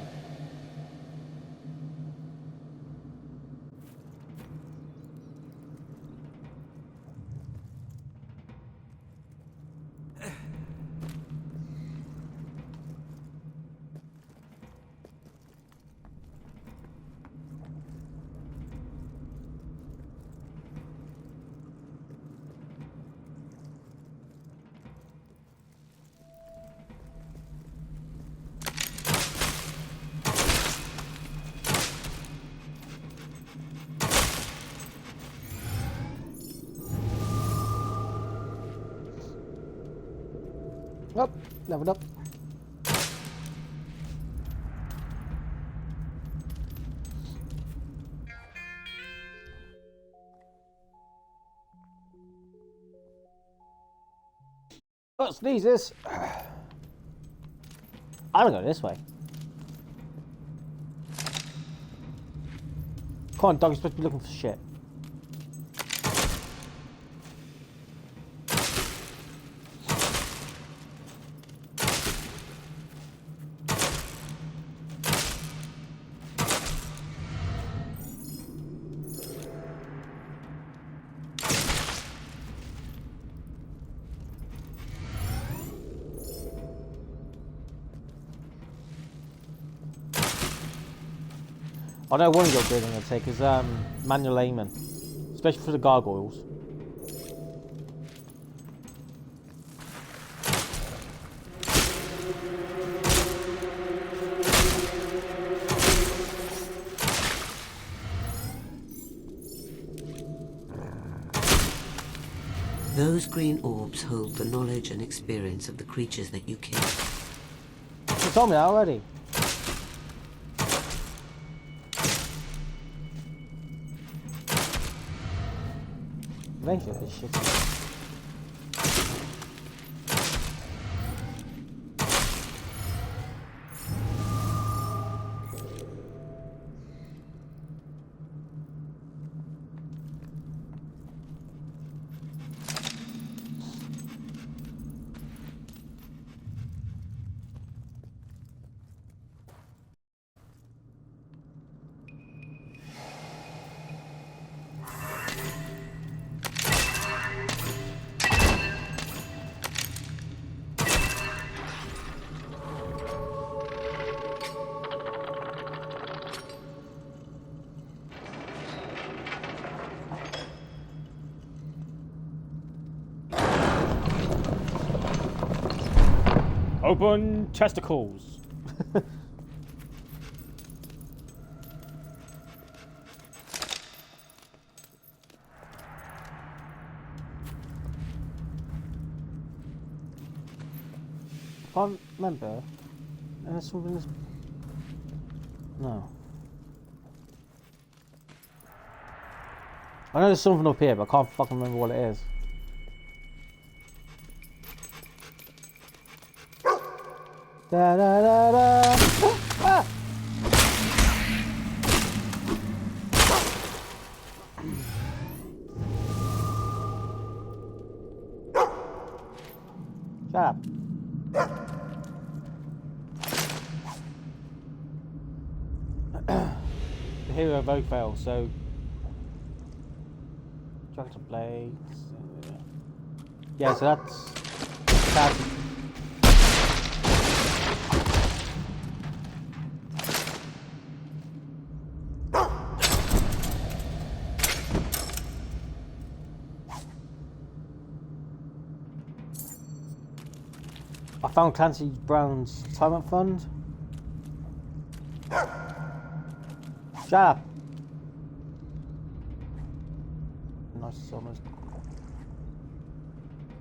Up, leveled up. Oh, sneezes. I'm gonna go this way. Come on, dog, you're supposed to be looking for shit. I know one of your build I'm going to take is manual aiming, especially for the gargoyles. Those green orbs hold the knowledge and experience of the creatures that you kill. You told me that already. Eventually, this shit. Stubborn testicles. I can't remember. And there's something that's... No. I know there's something up here, but I can't fucking remember what it is. Da da da da. Ah! Shut up. The hero of Oakvale, so Dragon Blades. Yeah, so that's I found Clancy Brown's retirement fund. Shut up. Nice summers.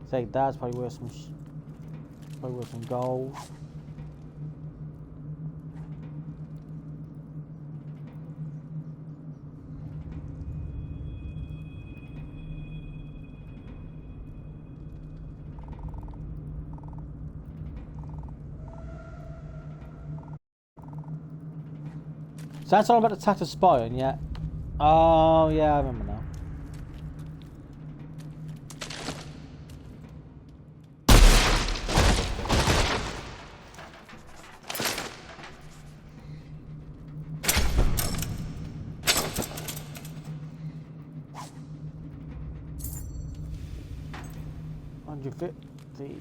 Say that's probably worth some gold. So that's all about the attack of spying, yeah? Oh, yeah, I remember now. $150.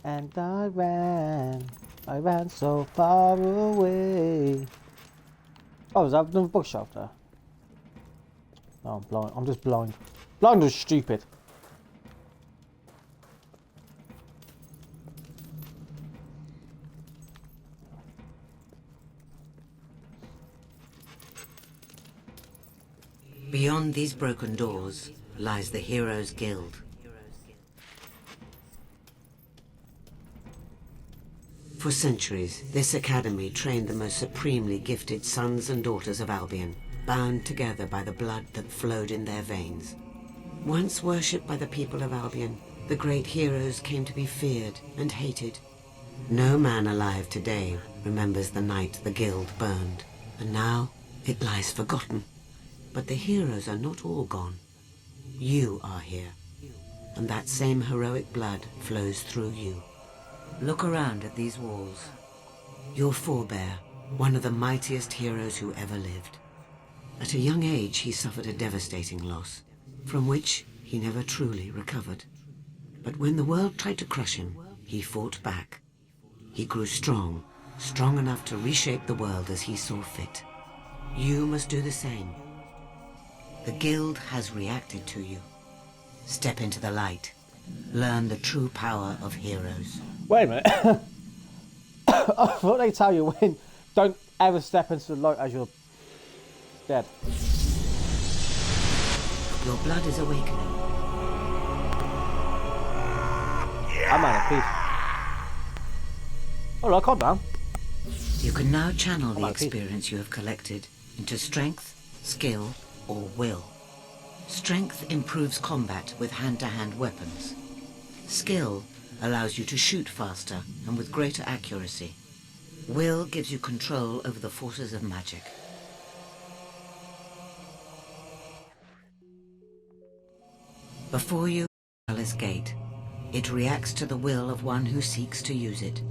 And I ran so far away. Oh, is that another bookshelf there? No, I'm blind. I'm just blind. Blind or stupid. Beyond these broken doors lies the Heroes Guild. For centuries, this academy trained the most supremely gifted sons and daughters of Albion, bound together by the blood that flowed in their veins. Once worshipped by the people of Albion, the great heroes came to be feared and hated. No man alive today remembers the night the guild burned, and now it lies forgotten. But the heroes are not all gone. You are here, and that same heroic blood flows through you. Look around at these walls. Your forebear, one of the mightiest heroes who ever lived. At a young age, he suffered a devastating loss, from which he never truly recovered. But when the world tried to crush him, he fought back. He grew strong, strong enough to reshape the world as he saw fit. You must do the same. The guild has reacted to you. Step into the light. Learn the true power of heroes. Wait a minute. I thought they tell you when don't ever step into the light as you're dead. Your blood is awakening. I'm out of peace. Oh, look, calm down. You can now channel the experience you have collected into strength, skill, or will. Strength improves combat with hand-to-hand weapons. Skill allows you to shoot faster and with greater accuracy. Will gives you control over the forces of magic. Before you, Palace Gate. It reacts to the will of one who seeks to use it.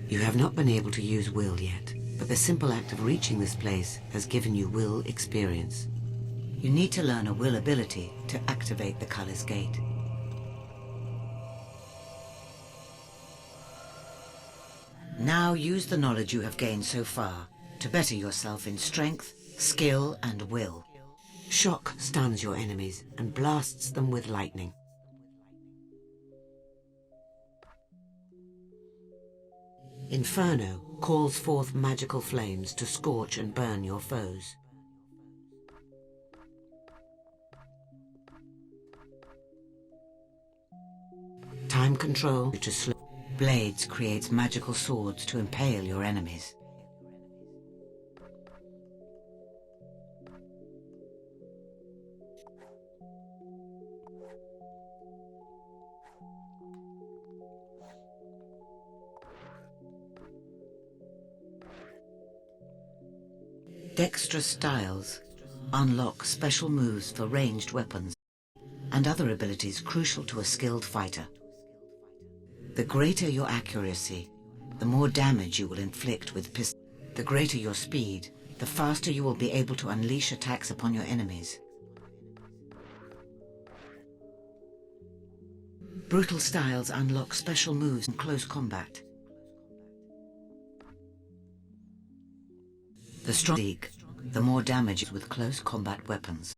You have not been able to use will yet, but the simple act of reaching this place has given you will experience. You need to learn a will ability to activate the Culler's Gate. Now use the knowledge you have gained so far to better yourself in strength, skill, and will. Shock stuns your enemies and blasts them with lightning. Inferno calls forth magical flames to scorch and burn your foes. Time control to slow. Blades creates magical swords to impale your enemies. Dexterous styles unlock special moves for ranged weapons and other abilities crucial to a skilled fighter. The greater your accuracy, the more damage you will inflict with pistols. The greater your speed, the faster you will be able to unleash attacks upon your enemies. Brutal styles unlock special moves in close combat. The stronger, the more damage with close combat weapons.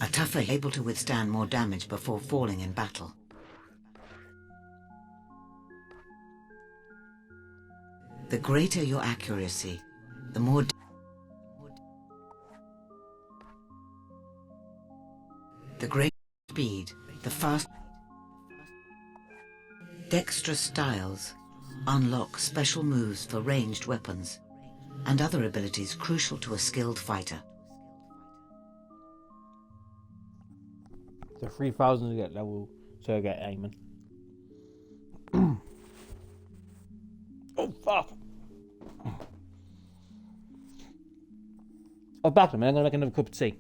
A tougher able to withstand more damage before falling in battle. The greater your accuracy, the more the greater speed, the faster. Dexterous styles unlock special moves for ranged weapons and other abilities crucial to a skilled fighter. So 3,000 to get level, so I get aiming. Oh fuck! Oh, back a minute, I'm gonna make another cup of tea.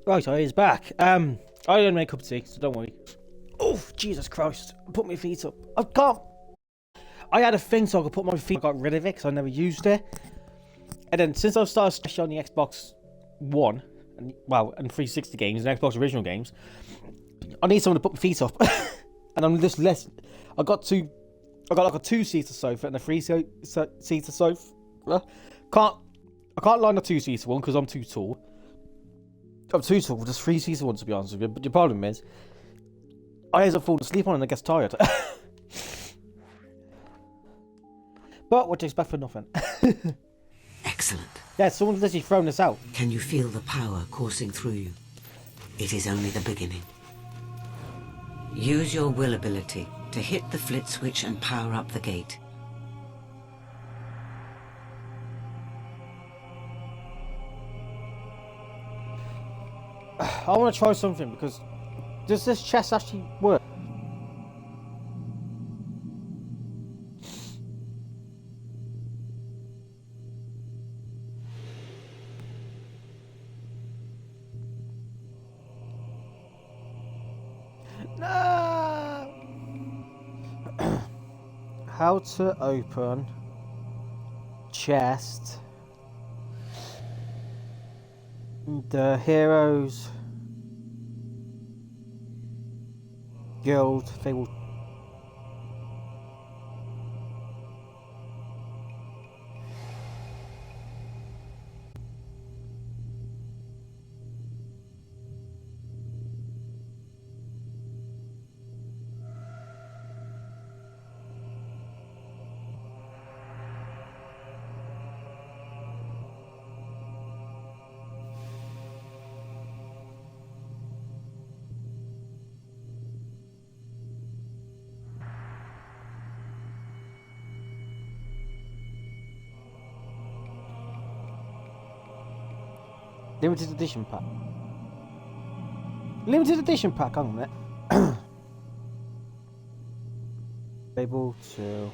Right, so he's back. I didn't make a cup of tea, so don't worry. Oh, Jesus Christ. Put my feet up. I can't. I had a thing so I could put my feet. I got rid of it because I never used it. And then since I've started especially on the Xbox One, and 360 games and Xbox original games, I need someone to put my feet up. And I'm just less. I got like a 2-seater sofa and a 3-seater sofa. I can't line a 2-seater one because I'm too tall. I'm too tall for this 3-seater one, to be honest with you. But the problem is, I end up falling asleep on it and I get tired. But what do you expect for nothing? Excellent. Yeah, someone's literally thrown this out. Can you feel the power coursing through you? It is only the beginning. Use your will ability to hit the flit switch and power up the gate. I want to try something because does this chest actually work? No! How to open chest. The Heroes Guild Fable. Limited edition pack. Limited edition pack, hang on a minute. Fable to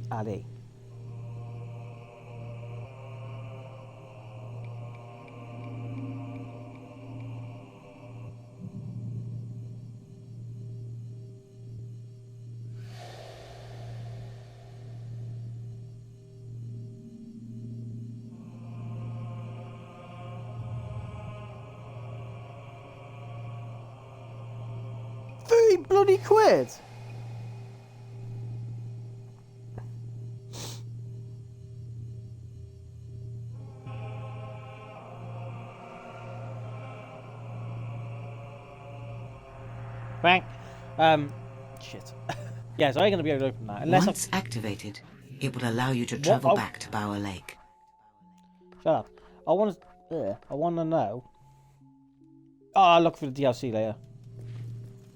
Ali. Bloody quid! Bang. Shit. Yeah, so I ain't gonna be able to open that unless Once activated, it will allow you to travel back to Bower Lake. Shut up. I want to know. Oh, I'll look for the DLC later.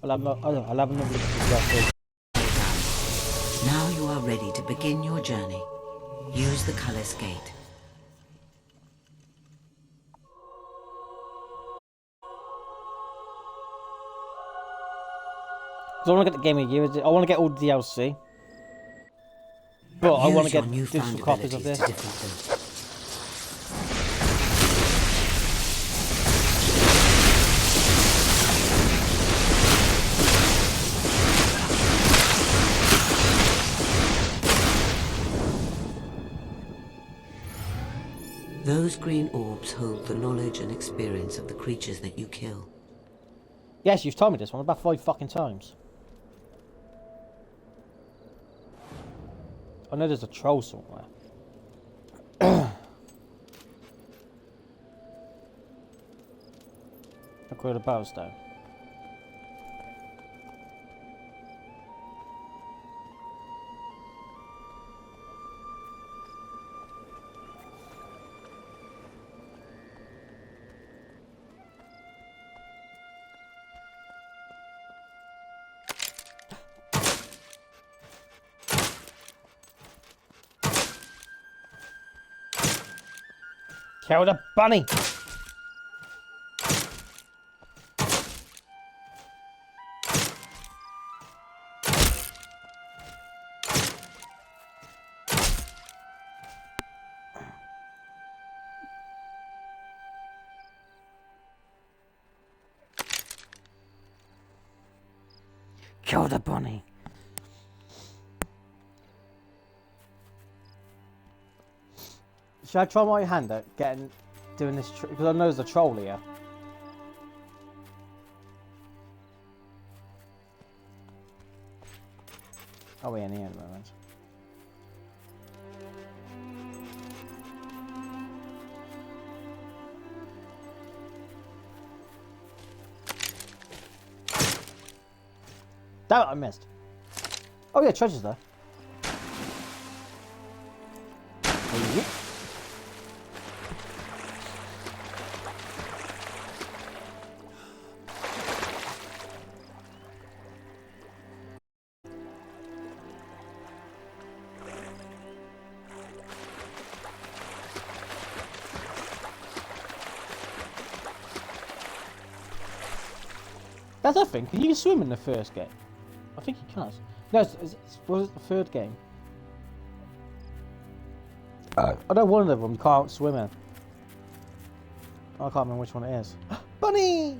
I'll have another look at the DLC. Now you are ready to begin your journey. Use the Cullis Gate. I want to get the Game of the Year. I want to get all the DLC. But I want to get digital copies of this. Those green orbs hold the knowledge and experience of the creatures that you kill. Yes, you've told me this one about 5 fucking times. I know there's a troll somewhere. Look where the barrel's down. Kill the bunny! Kill the bunny. Should I try my hand at doing this? Because I know there's a troll here. Oh, we're in here at the moment. Damn it, I missed. Oh yeah, treasure's there. Yep. That's the thing. Can you swim in the first game? I think you can. No, was it the third game? I know one of them you can't swim in. I can't remember which one it is. Bunny!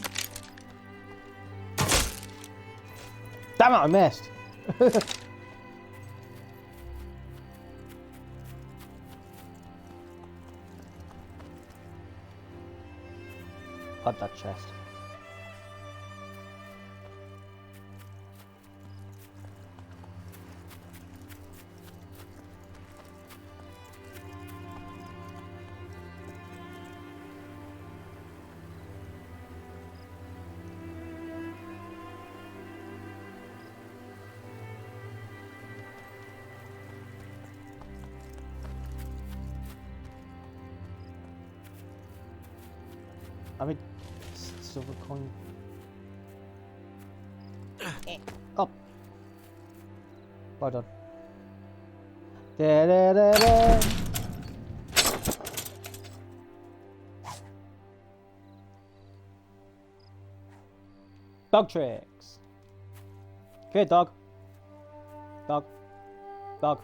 Damn it, I missed. Got that chest. I mean, silver coin. Oh. Well done. Da, da, da, da. Dog tricks. Come here, dog. Dog. Dog.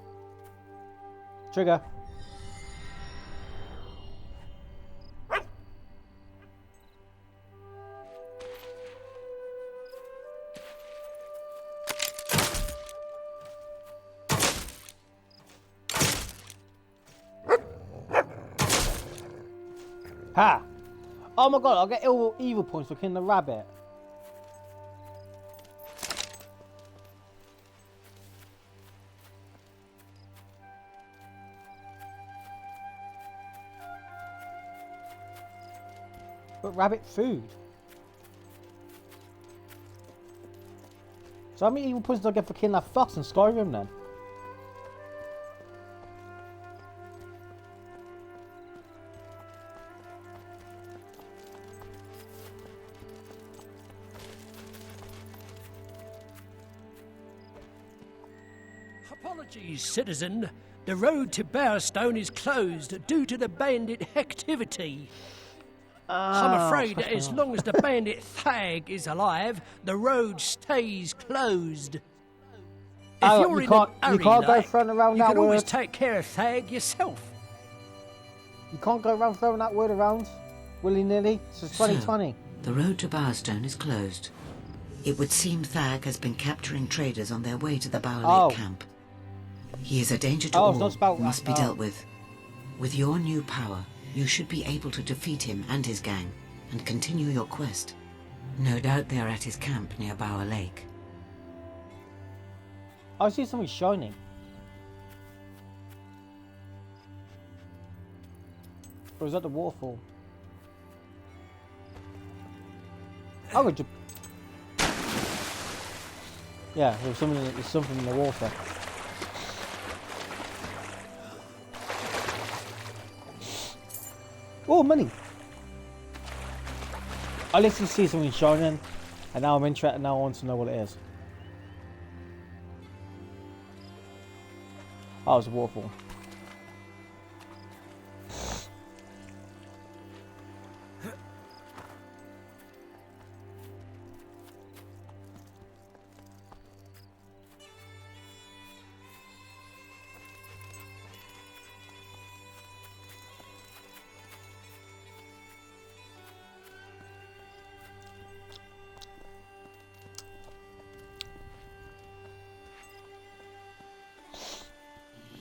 Trigger. Ha! Oh my god, I'll get evil points for killing the rabbit. But rabbit food. So how many evil points do I get for killing that fox in Skyrim then? Apologies, citizen. The road to Bowerstone is closed due to the bandit activity. I'm afraid that as long as the bandit Thag is alive, the road stays closed. If you're in a hurry, you can't go throwing around you that can always word. take care of Thag yourself. You can't go around throwing that word around willy-nilly. This is 2020. The road to Bowerstone is closed. It would seem Thag has been capturing traders on their way to the Bower Lake camp. He is a danger to all and must be dealt with. With your new power, you should be able to defeat him and his gang and continue your quest. No doubt they are at his camp near Bower Lake. I see something shining. Or is that the waterfall? I would just... Yeah, there's something in the water. Oh, money! I literally see something shining, and now I'm interested. Now I want to know what it is. Oh, it's a waterfall.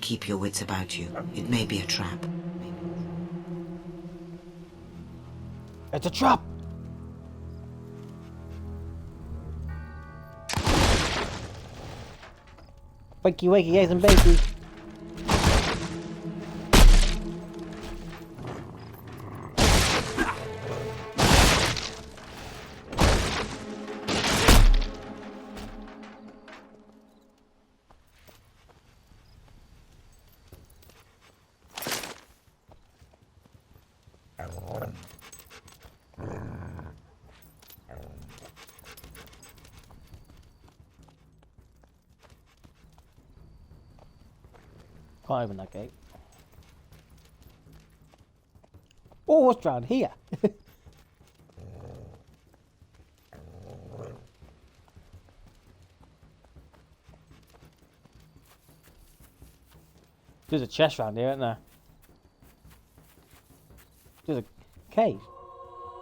Keep your wits about you. It may be a trap. It's a trap! Wakey, wakey, eggs and bacon. Can't open that gate. Oh, what's round here? There's a chest round here, isn't there? There's a cave.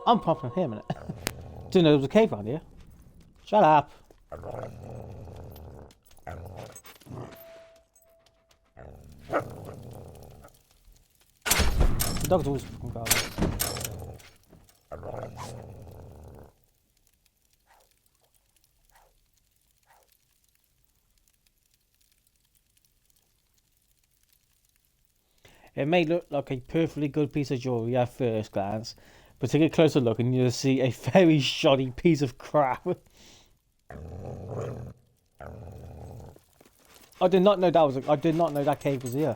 I'm popping here a minute. Didn't know there was a cave round here. Shut up. The dog's always fucking garbage. It may look like a perfectly good piece of jewellery at first glance, but take a closer look and you'll see a very shoddy piece of crap. I did not know that was. I did not know that cave was here.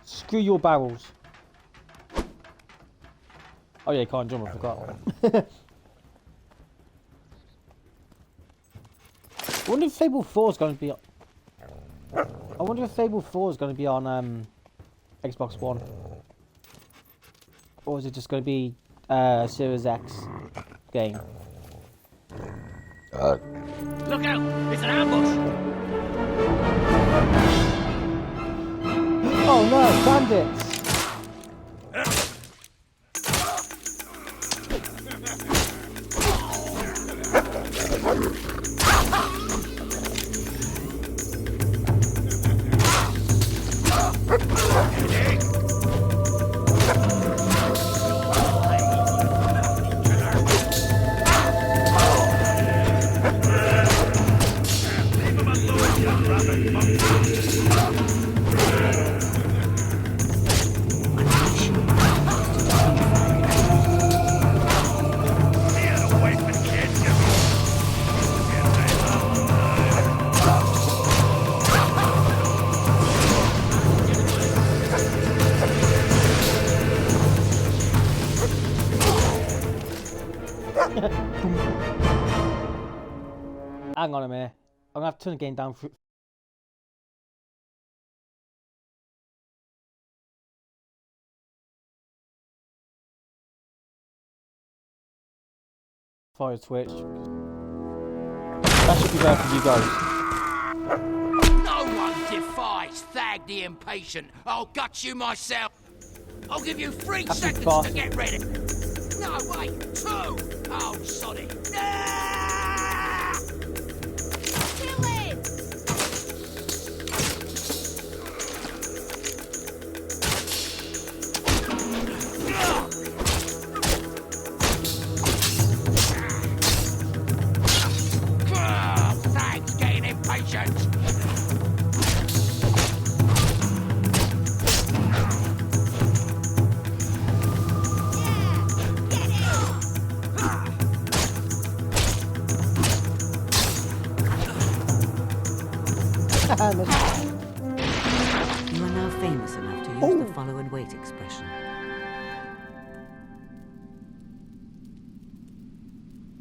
Screw your barrels. Oh yeah, you can't jump, I forgot. I wonder if Fable 4 is going to be on... I wonder if Fable 4 is going to be on Xbox One. Or is it just going to be Series X game? Look out! It's an ambush! Oh no, bandits! Hang on a minute. I'm gonna have to turn the game down for... Fire Twitch. That should be better for you guys. No one defies Thag the Impatient. I'll gut you myself. I'll give you 3 seconds to get ready. No, wait, 2. Oh, sod it. Kill him! Thag's getting impatient. You are now famous enough to use the follow and wait expression.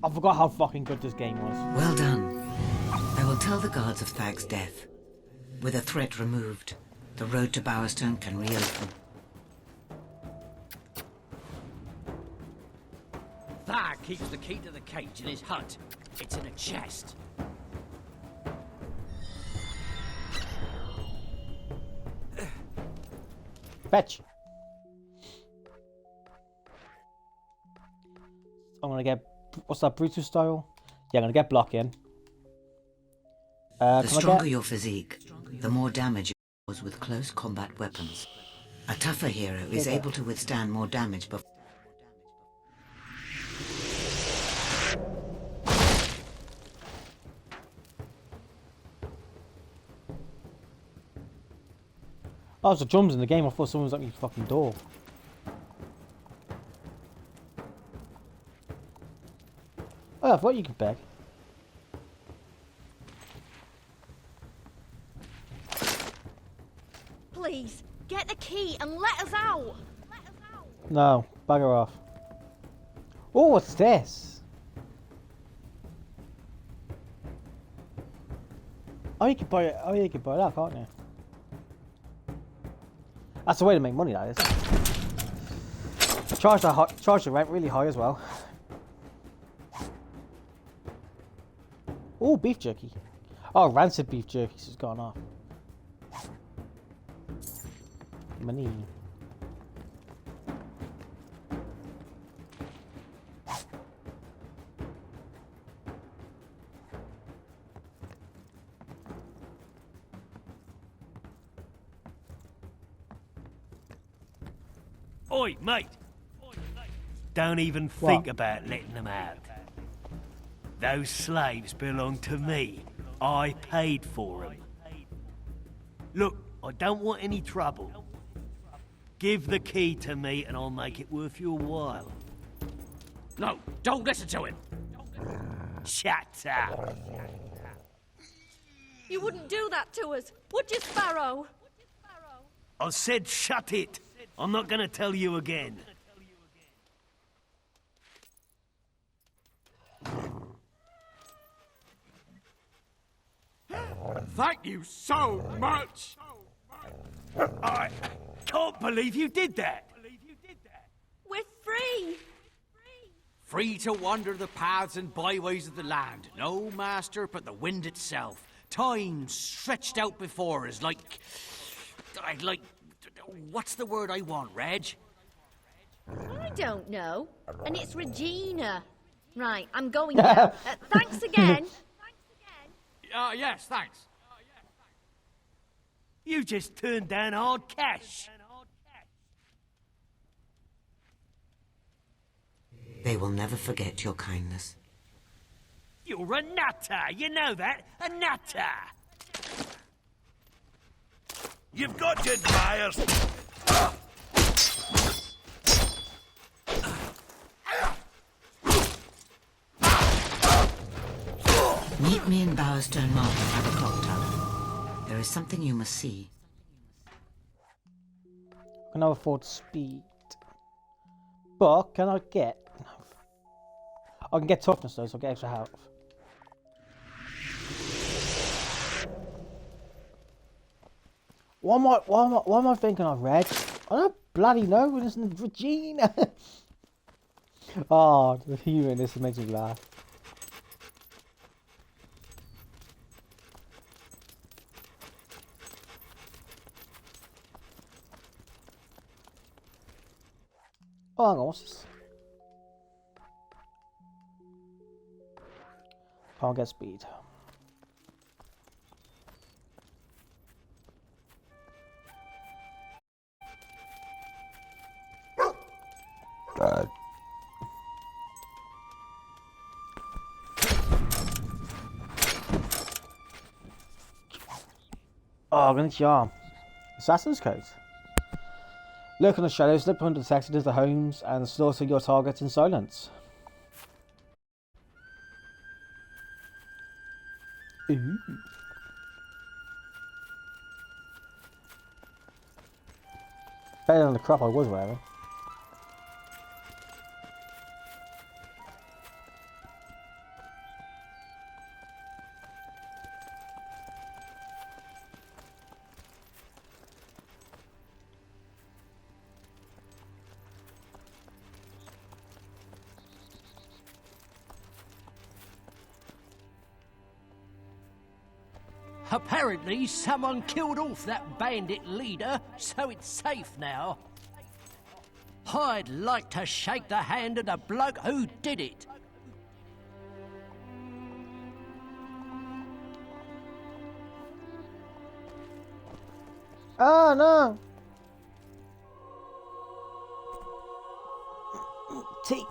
I forgot how fucking good this game was. Well done. I will tell the guards of Thag's death. With a threat removed, the road to Bowerstone can reopen. Thag keeps the key to the cage in his hut. It's in a chest. Fetch. I'm gonna get, what's that, Brutus style? Yeah, I'm gonna get block in. The stronger your physique, the more damage it causes with close combat weapons. A tougher hero is able to withstand more damage before. Oh, there's a drums in the game. I thought someone was at my fucking door. Oh, I thought you could beg. Please, get the key and let us out. No, bugger off. Oh, what's this? Oh, you can buy it. Oh, yeah, you can buy that, can't you? That's the way to make money, that is. Charge the rent really high as well. Oh, beef jerky. Oh, rancid beef jerky has gone off. Money. Oi, mate! Don't even think about letting them out. Those slaves belong to me. I paid for them. Look, I don't want any trouble. Give the key to me and I'll make it worth your while. No, don't listen to him. Shut up. You wouldn't do that to us, would you, Sparrow? I said shut it. I'm not gonna tell you again. Thank you so much! I can't believe you did that! We're free! Free to wander the paths and byways of the land. No master but the wind itself. Time stretched out before us like... What's the word I want, Reg? I don't know. And it's Regina. Right, I'm going now. Thanks again. Yes, thanks. You just turned down hard cash. They will never forget your kindness. You're a nutter, you know that? A nutter! You've got your dryers. Meet me in Bowerstone Market at the clock tower. There is something you must see. I can afford speed. But can I get... I can get toughness though, so I'll get extra health. What am I thinking of, Reg? I don't bloody know. It isn't Regina. Oh, the humor in this makes me laugh. Oh, hang on, what's this? Can't get speed. Oh, I'm gonna charm. Assassin's Code. Lurk in the shadows, slip undetected into the homes, and slaughter your targets in silence. Ooh. Better than the crap I was wearing. Apparently, someone killed off that bandit leader, so it's safe now. I'd like to shake the hand of the bloke who did it. Oh no! T.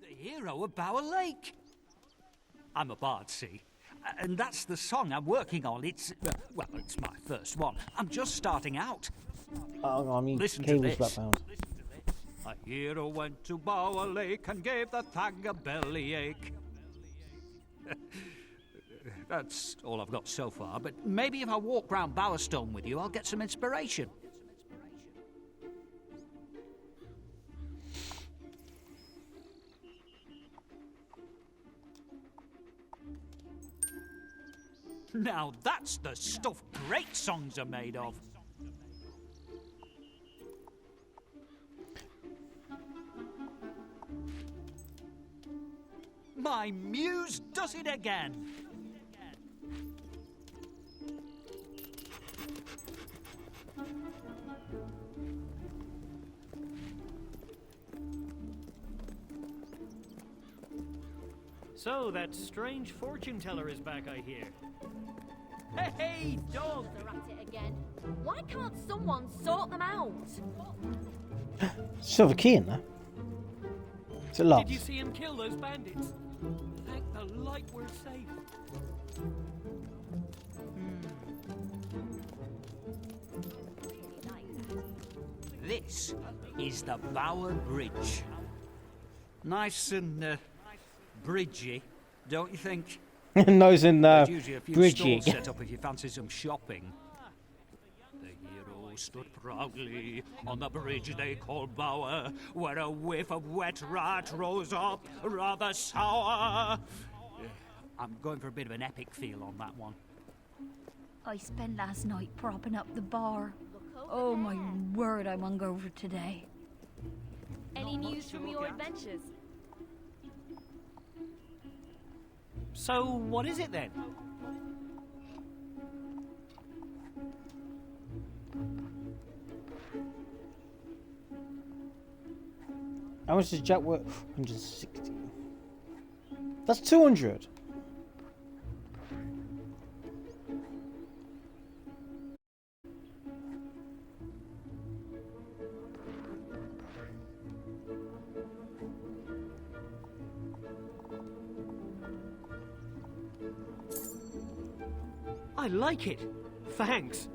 The hero of Bower Lake. I'm a bard, see? And that's the song I'm working on. It's, well, it's my first one. I'm just starting out. Oh, I mean, Listen to cable's this. background. A hero went to Bower Lake and gave the thang a bellyache. That's all I've got so far, but maybe if I walk round Bowerstone with you, I'll get some inspiration. Now that's the stuff great songs are made of. My muse does it again. So that strange fortune teller is back, I hear. Hey, dog! They're at it again. Why can't someone sort them out? Still have a key in there. Is it locked? Did you see him kill those bandits? Thank the light we're safe. This is the Bower Bridge. Nice and bridgy, don't you think? Nose in There's usually a few bridgy. stalls set up if you fancy some shopping. The hero stood proudly on the bridge they call Bower, where a whiff of wet rat rose up, rather sour. I'm going for a bit of an epic feel on that one. I spent last night propping up the bar. Oh my word, I'm hungover today. Any news from your adventures? So, what is it then? How much does Jack work? 160. That's 200. I like it. Thanks.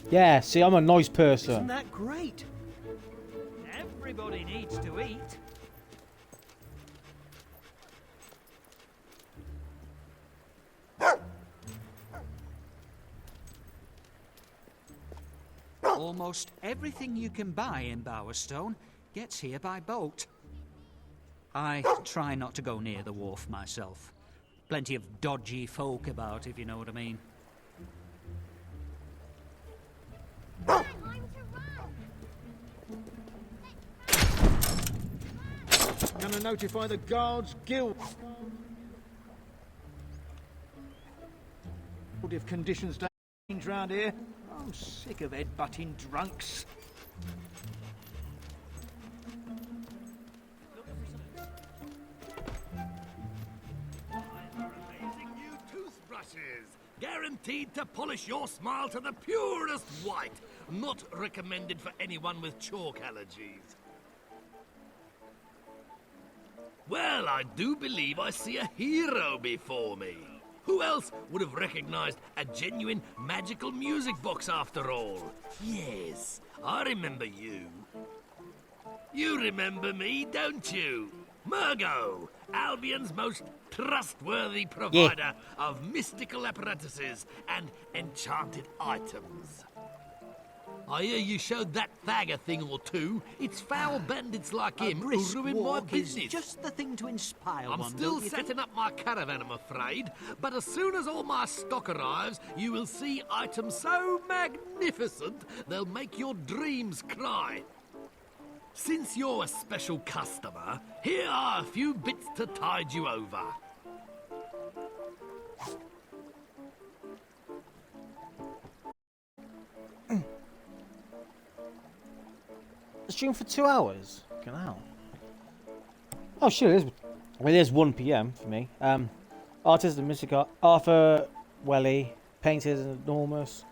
Yeah, see, I'm a nice person. Isn't that great? Everybody needs to eat. Almost everything you can buy in Bowerstone gets here by boat. I try not to go near the wharf myself. Plenty of dodgy folk about, if you know what I mean. Gonna notify the Guards Guild. If conditions don't change round here, I'm sick of headbutting drunks. Guaranteed to polish your smile to the purest white. Not recommended for anyone with chalk allergies. Well, I do believe I see a hero before me. Who else would have recognized a genuine magical music box after all? Yes, I remember you. You remember me, don't you? Murgo, Albion's most trustworthy provider of mystical apparatuses and enchanted items. I hear you showed that thag a thing or two. It's foul bandits like him who ruin my business. Just the thing to inspire I'm one. still setting up my caravan, I'm afraid. But as soon as all my stock arrives, you will see items so magnificent they'll make your dreams cry. Since you're a special customer, here are a few bits to tide you over. Stream for 2 hours? Fucking hell. Oh shit, it is 1 PM for me. Artist and music art, Arthur Welly, painted and enormous.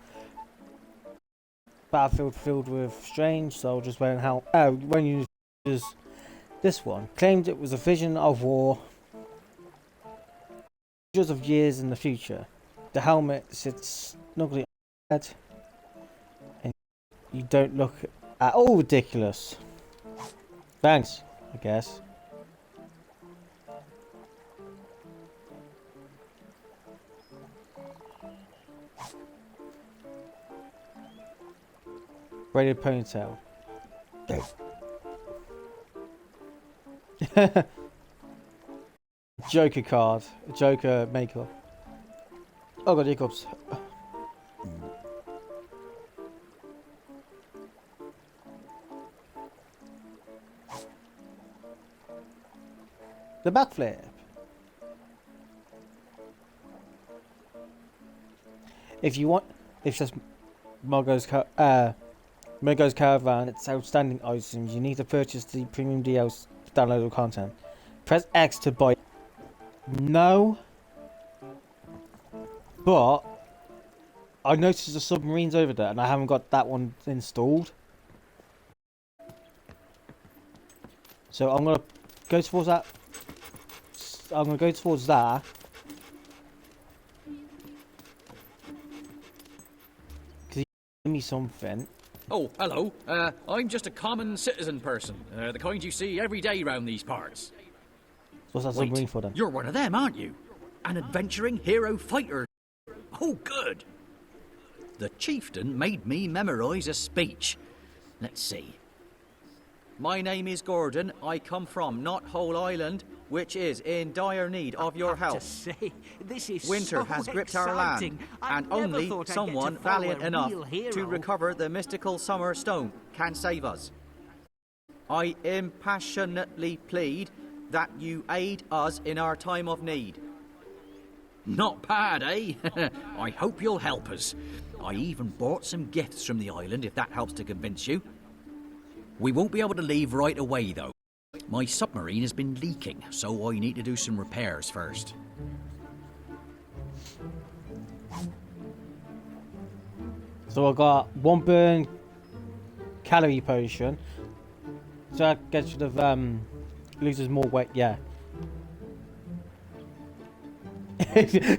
Battlefield filled with strange soldiers wearing when you use this one. Claimed it was a vision of war. Hundreds of years in the future. The helmet sits snugly on the head. And you don't look at all ridiculous. Thanks, I guess. Braided ponytail. Joker card. Joker makeup. Oh god, hiccups. The backflip. If you want, it's just Margot's Caravan. It's outstanding items. You need to purchase the premium DLC downloadable content. Press X to buy. No, but I noticed the submarines over there, and I haven't got that one installed. So I'm gonna go towards that. I'm gonna go towards that. Cause you give me something. Oh, hello. I'm just a common citizen person. The kind you see every day round these parts. What's that submarine for then? You're one of them, aren't you? An adventuring hero fighter. Oh, good. The chieftain made me memorise a speech. Let's see. My name is Gordon. I come from Knot Hole Island, which is in dire need of your help. This is Winter so has gripped our land, exciting. and I never only thought I'd get someone to follow valiant a enough real to hero. recover the mystical summer stone can save us. I impassionately plead that you aid us in our time of need. Not bad, eh? I hope you'll help us. I even bought some gifts from the island, if that helps to convince you. We won't be able to leave right away, though. My submarine has been leaking, so I need to do some repairs first. So I got 1 burn calorie potion. So I get rid of loses more weight. Yeah.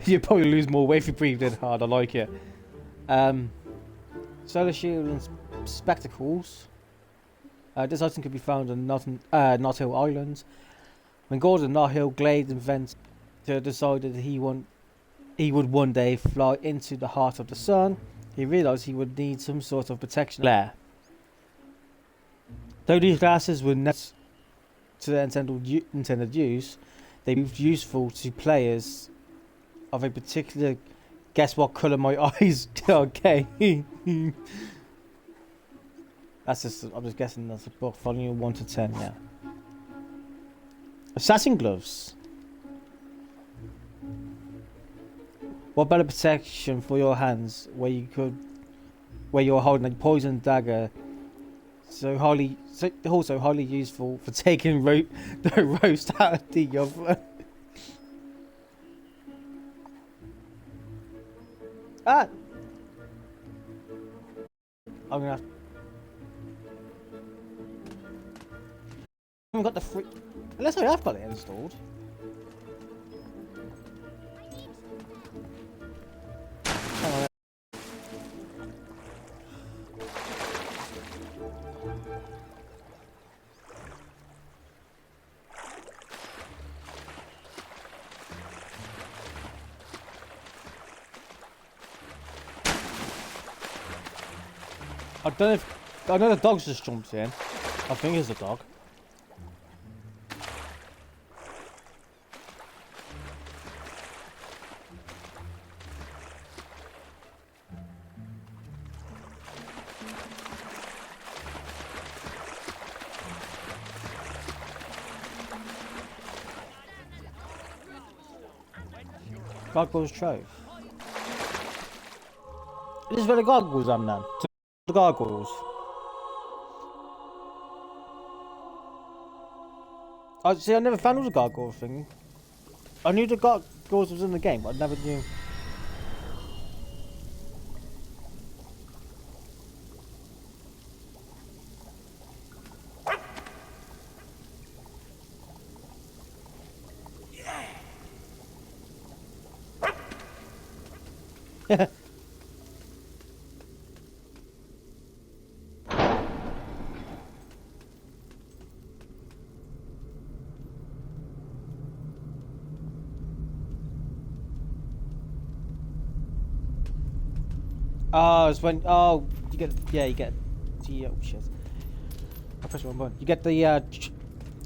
You probably lose more weight if you breathe in hard. I like it. Solar shield and spectacles. This item could be found on Knot Hill Islands. When Gordon Knot Hill Glade inventor decided he would one day fly into the heart of the sun, he realised he would need some sort of protection layer. Though these glasses were not to their intended use, they proved useful to players of a particular. Guess what colour my eyes? Okay. That's just. I'm just guessing that's a book. Volume 1 to 10. Yeah. Assassin gloves. What better protection for your hands, where you're holding a poison dagger, also highly useful for taking the roast out of the oven. Ah! I'm gonna have. I haven't got the free. Unless I have got it installed. I don't know if... I know the dog's just jumped in. I think it's a dog. Gargoyle's Trove. This is where the gargoyles are, man. The gargoyles. See, I never found all the gargoyle thing. I knew the gargoyles was in the game, but I never knew. Yeah. Oh, it's when you get oh shit. I pressed the wrong button. You get the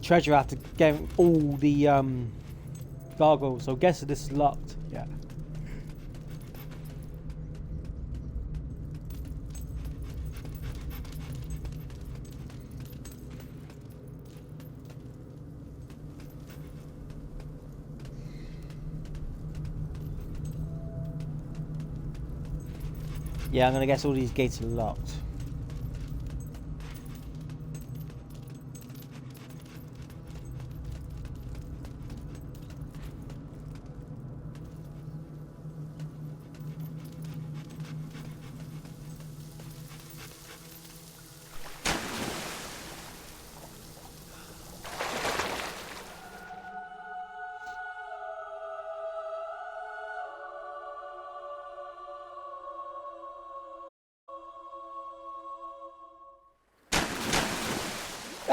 treasure after getting all the gargoyles. So I guess this is locked. Yeah. Yeah, I'm gonna guess all these gates are locked.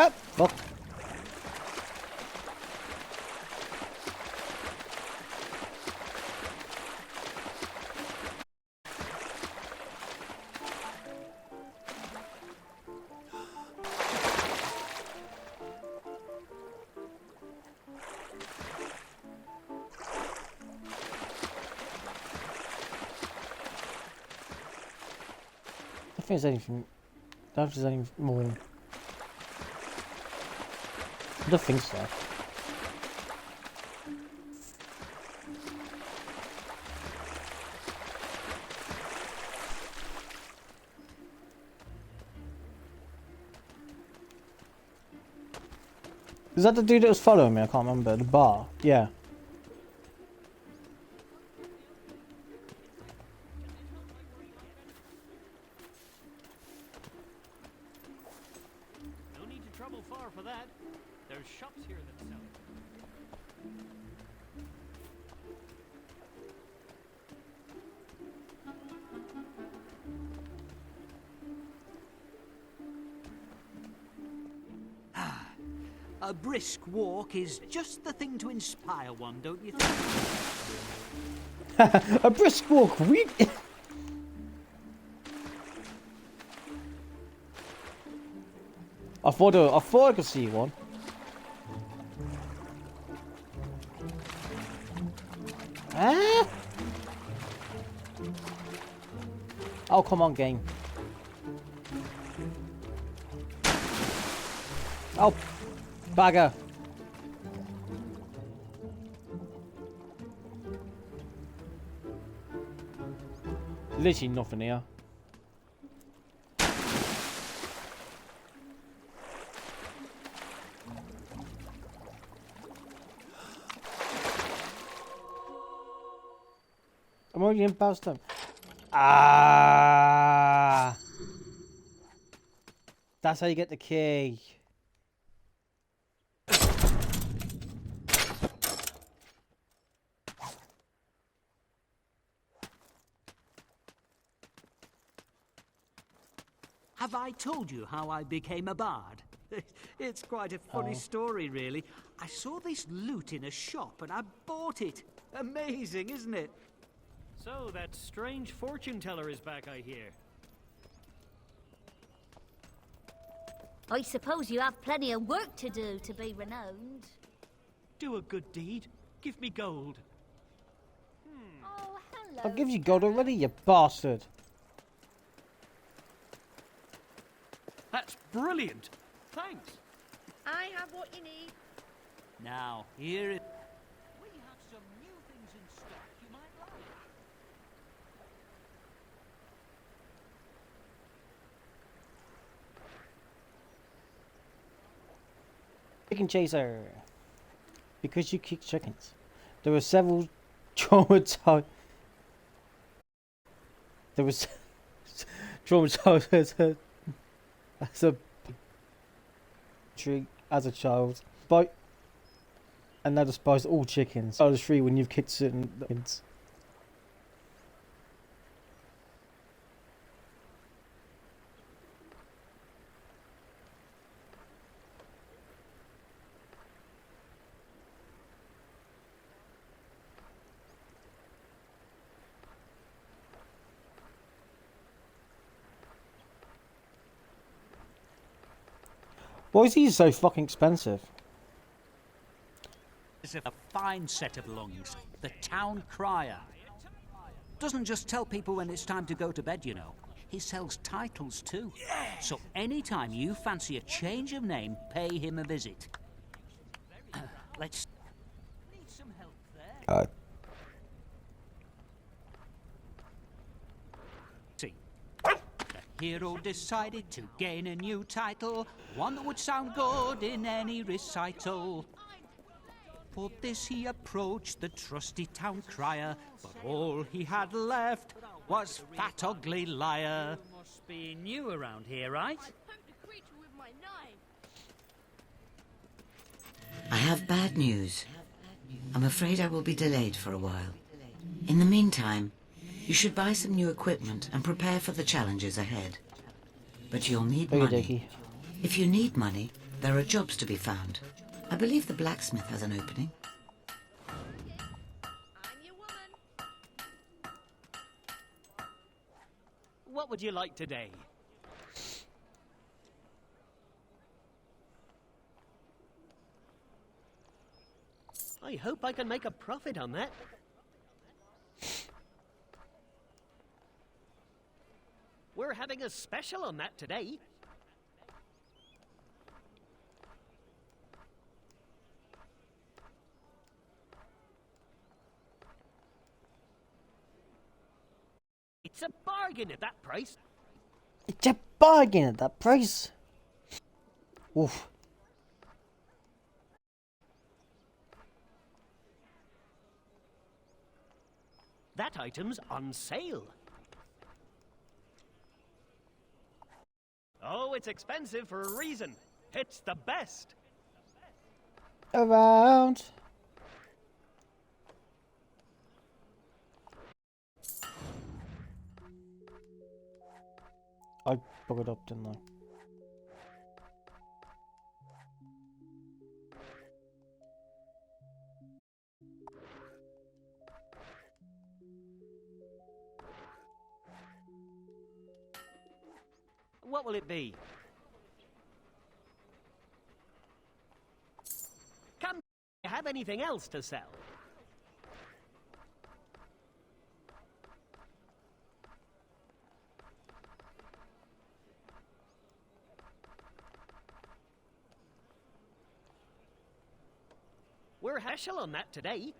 Ah, fuck. I think there's anything. I don't know if there's any more. I don't think so. Is that the dude that was following me? I can't remember. The bar. Yeah. No need to travel far for that. There's shops here that sell it. A brisk walk is just the thing to inspire one, don't you think? A brisk walk. I thought I could see one. Ah! Oh, come on, game. Oh, bagger. Literally nothing here. I'm already in Boston. Ah, that's how you get the key. Have I told you how I became a bard? It's quite a funny story, really. I saw this loot in a shop and I bought it. Amazing, isn't it? So that strange fortune teller is back, I hear. I suppose you have plenty of work to do to be renowned. Do a good deed. Give me gold. Oh, hello. I'll give you gold already, you bastard. That's brilliant. Thanks. I have what you need. Now, here it... We have some new things in stock you might like. Chicken chaser. Because you kick chickens. There were several traumatized... There was... traumatized as a child. But... And now despise all chickens. I was free when you've kicked certain chickens. Why is he so fucking expensive? It's a fine set of belongings. The town crier. Doesn't just tell people when it's time to go to bed, you know. He sells titles too. Yeah. So anytime you fancy a change of name, pay him a visit. Let's... Need some help there. See. The hero decided to gain a new title, one that would sound good in any recital. For this he approached the trusty town crier, but all he had left was fat ugly liar. You must be new around here, right? I poked a creature with my knife. I have bad news. I'm afraid I will be delayed for a while. In the meantime, you should buy some new equipment and prepare for the challenges ahead. But you'll need money. If you need money, there are jobs to be found. I believe the blacksmith has an opening. I'm your woman. What would you like today? I hope I can make a profit on that. We're having a special on that today. It's a bargain at that price. It's a bargain at that price. Oof. That item's on sale. Oh, it's expensive for a reason. It's the best. Around. I buggered up, didn't I? What will it be? Come, do you have anything else to sell? We're hashel on that today.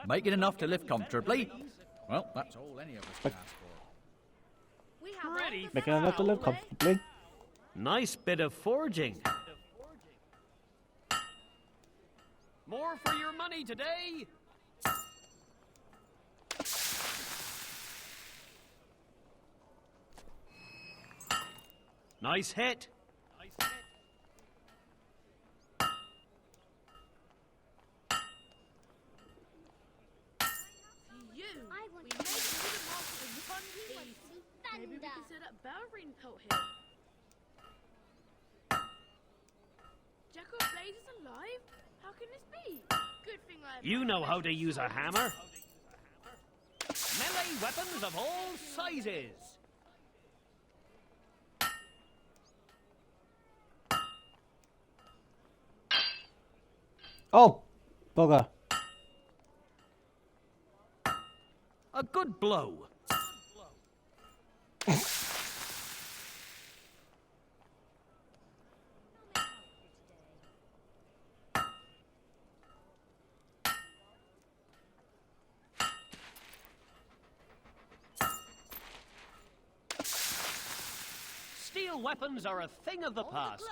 Making enough to live comfortably? Well, that's all any of us can ask for. We have Ready? Making enough to live comfortably. Nice bit of forging. More for your money today. Nice hit. Maybe we can set up ballerine pelt here. Jacko Blaze is alive? How can this be? Good thing I have... You know how to use a hammer. Melee Melee weapons of all sizes. Oh, bugger. A good blow. Steel weapons are a thing of the past.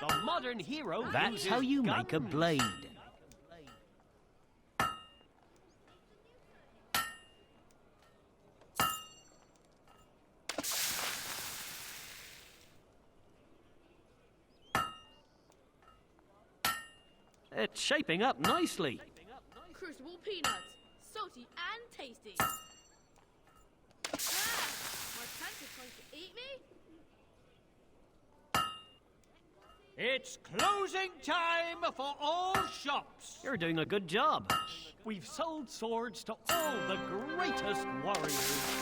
The modern hero. That's how you make a blade. It's shaping up nicely. Crucible peanuts, salty and tasty. My pants are trying to eat me. It's closing time for all shops. You're doing a good job. We've sold swords to all the greatest warriors.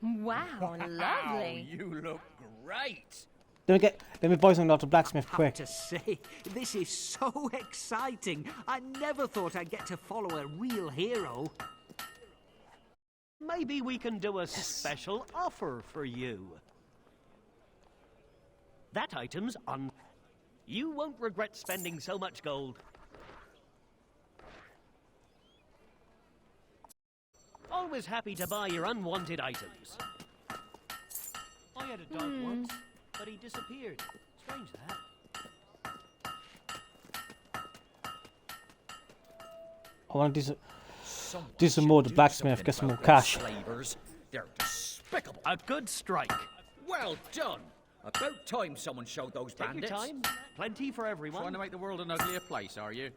Wow, lovely. You look great. Let me buy something off the blacksmith quick. To say, this is so exciting. I never thought I'd get to follow a real hero. Maybe we can do a special offer for you. That item's on. You won't regret spending so much gold. Always happy to buy your unwanted items. I had a dog once, but he disappeared. Strange that. I want to do some more to the blacksmith, get some more cash. They're despicable. A good strike. Well done. About time someone showed those Take bandits. your time. Plenty for everyone. Trying to make the world an uglier place, are you?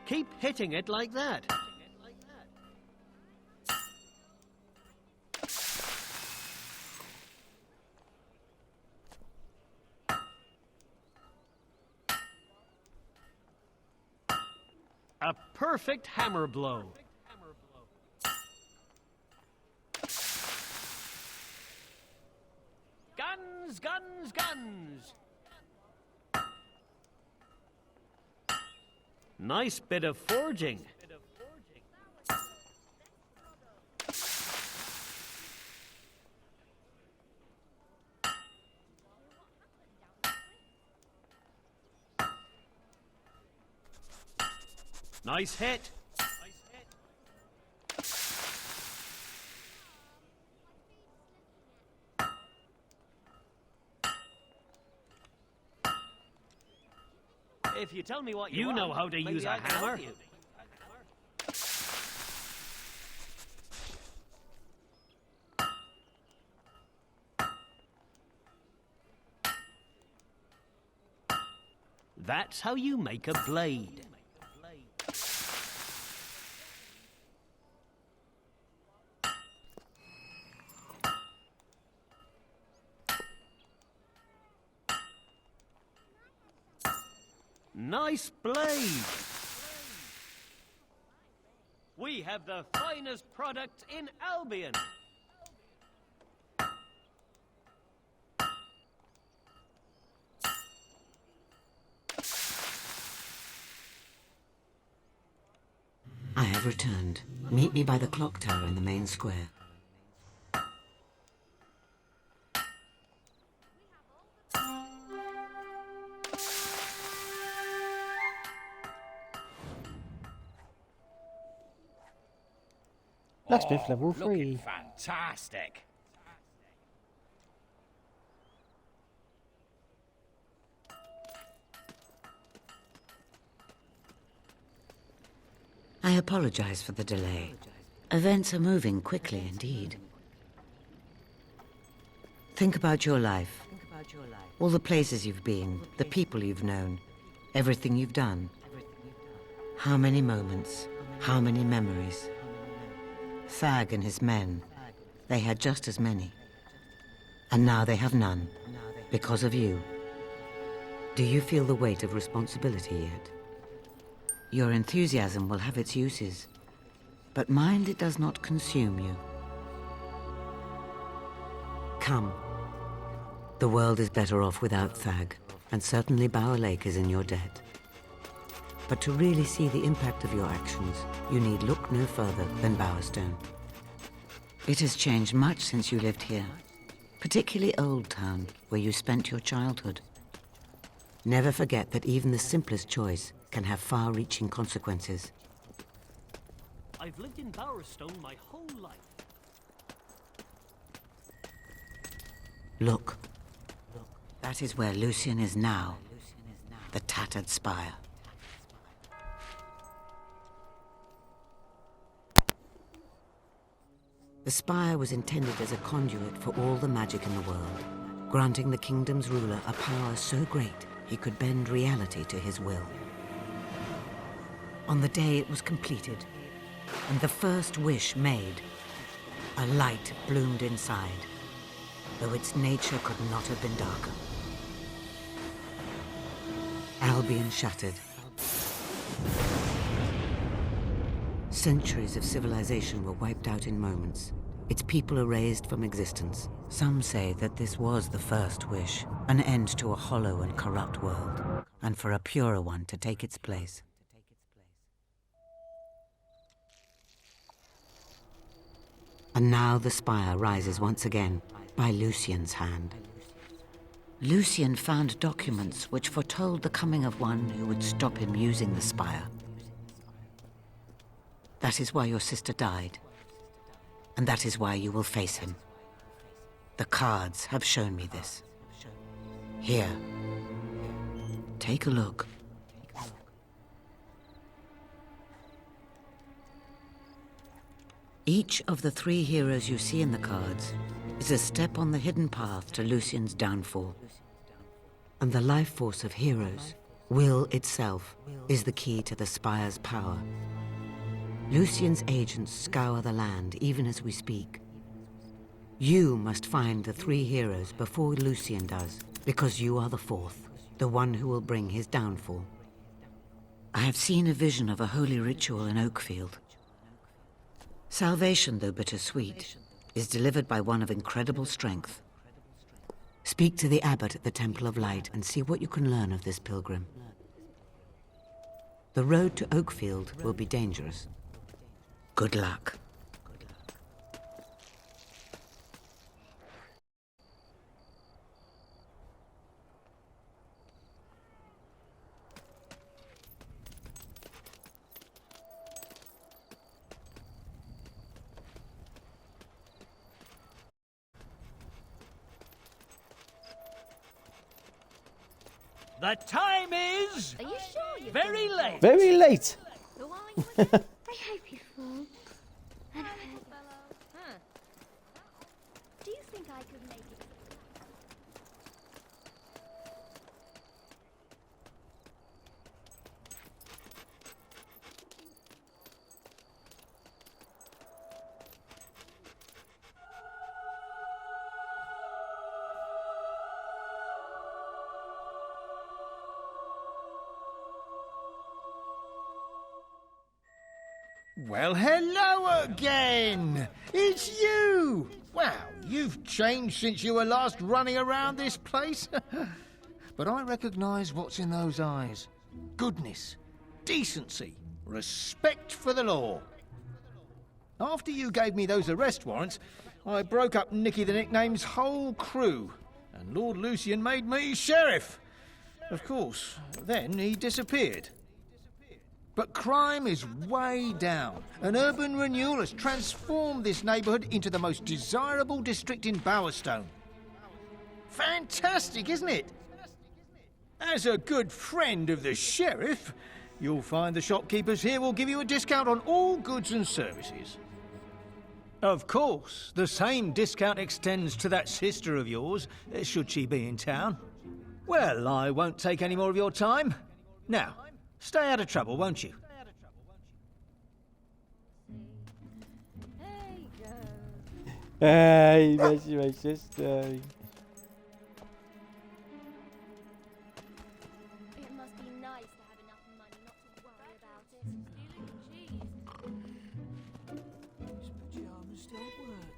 Keep hitting it like that. A perfect hammer blow. Guns, guns, guns. Nice bit of forging. Nice hit. If you tell me what you know how to use a hammer. That's how you make a blade. Nice blade! We have the finest product in Albion. I have returned. Meet me by the clock tower in the main square. Blacksmith level 3. Looking fantastic. I apologize for the delay. Events are moving quickly indeed. Think about your life. All the places you've been, the people you've known, everything you've done. How many moments, how many memories. Thag and his men, they had just as many. And now they have none, because of you. Do you feel the weight of responsibility yet? Your enthusiasm will have its uses, but mind it does not consume you. Come. The world is better off without Thag, and certainly Bower Lake is in your debt. But to really see the impact of your actions, you need look no further than Bowerstone. It has changed much since you lived here, particularly Old Town, where you spent your childhood. Never forget that even the simplest choice can have far-reaching consequences. I've lived in Bowerstone my whole life. Look. That is where Lucian is now. The tattered spire. The spire was intended as a conduit for all the magic in the world, granting the kingdom's ruler a power so great he could bend reality to his will. On the day it was completed, and the first wish made, a light bloomed inside, though its nature could not have been darker. Albion shattered. Centuries of civilization were wiped out in moments. Its people erased from existence. Some say that this was the first wish, an end to a hollow and corrupt world, and for a purer one to take its place. And now the spire rises once again, by Lucian's hand. Lucian found documents which foretold the coming of one who would stop him using the spire. That is why your sister died. And that is why you will face him. The cards have shown me this. Here. Take a look. Each of the 3 heroes you see in the cards is a step on the hidden path to Lucian's downfall. And the life force of heroes, will itself, is the key to the spire's power. Lucian's agents scour the land even as we speak. You must find the 3 heroes before Lucian does, because you are the 4th, the one who will bring his downfall. I have seen a vision of a holy ritual in Oakfield. Salvation, though bittersweet, is delivered by one of incredible strength. Speak to the abbot at the Temple of Light and see what you can learn of this pilgrim. The road to Oakfield will be dangerous. Good luck. The time is... Are you sure you're very late. Very late. Who are you? I hope you fall. Huh. Do you think I could make it? Well, hello again! It's you! Wow, you've changed since you were last running around this place. But I recognise what's in those eyes. Goodness, decency, respect for the law. After you gave me those arrest warrants, I broke up Nicky the Nickname's whole crew, and Lord Lucian made me sheriff. Of course, then he disappeared. But crime is way down, and urban renewal has transformed this neighbourhood into the most desirable district in Bowerstone. Fantastic, isn't it? As a good friend of the sheriff, you'll find the shopkeepers here will give you a discount on all goods and services. Of course, the same discount extends to that sister of yours, should she be in town. Well, I won't take any more of your time. Now, stay out of trouble, won't you? Hey, that's my sister. It must be nice to have enough money not to worry about it. Stealing the cheese. His pajamas don't work.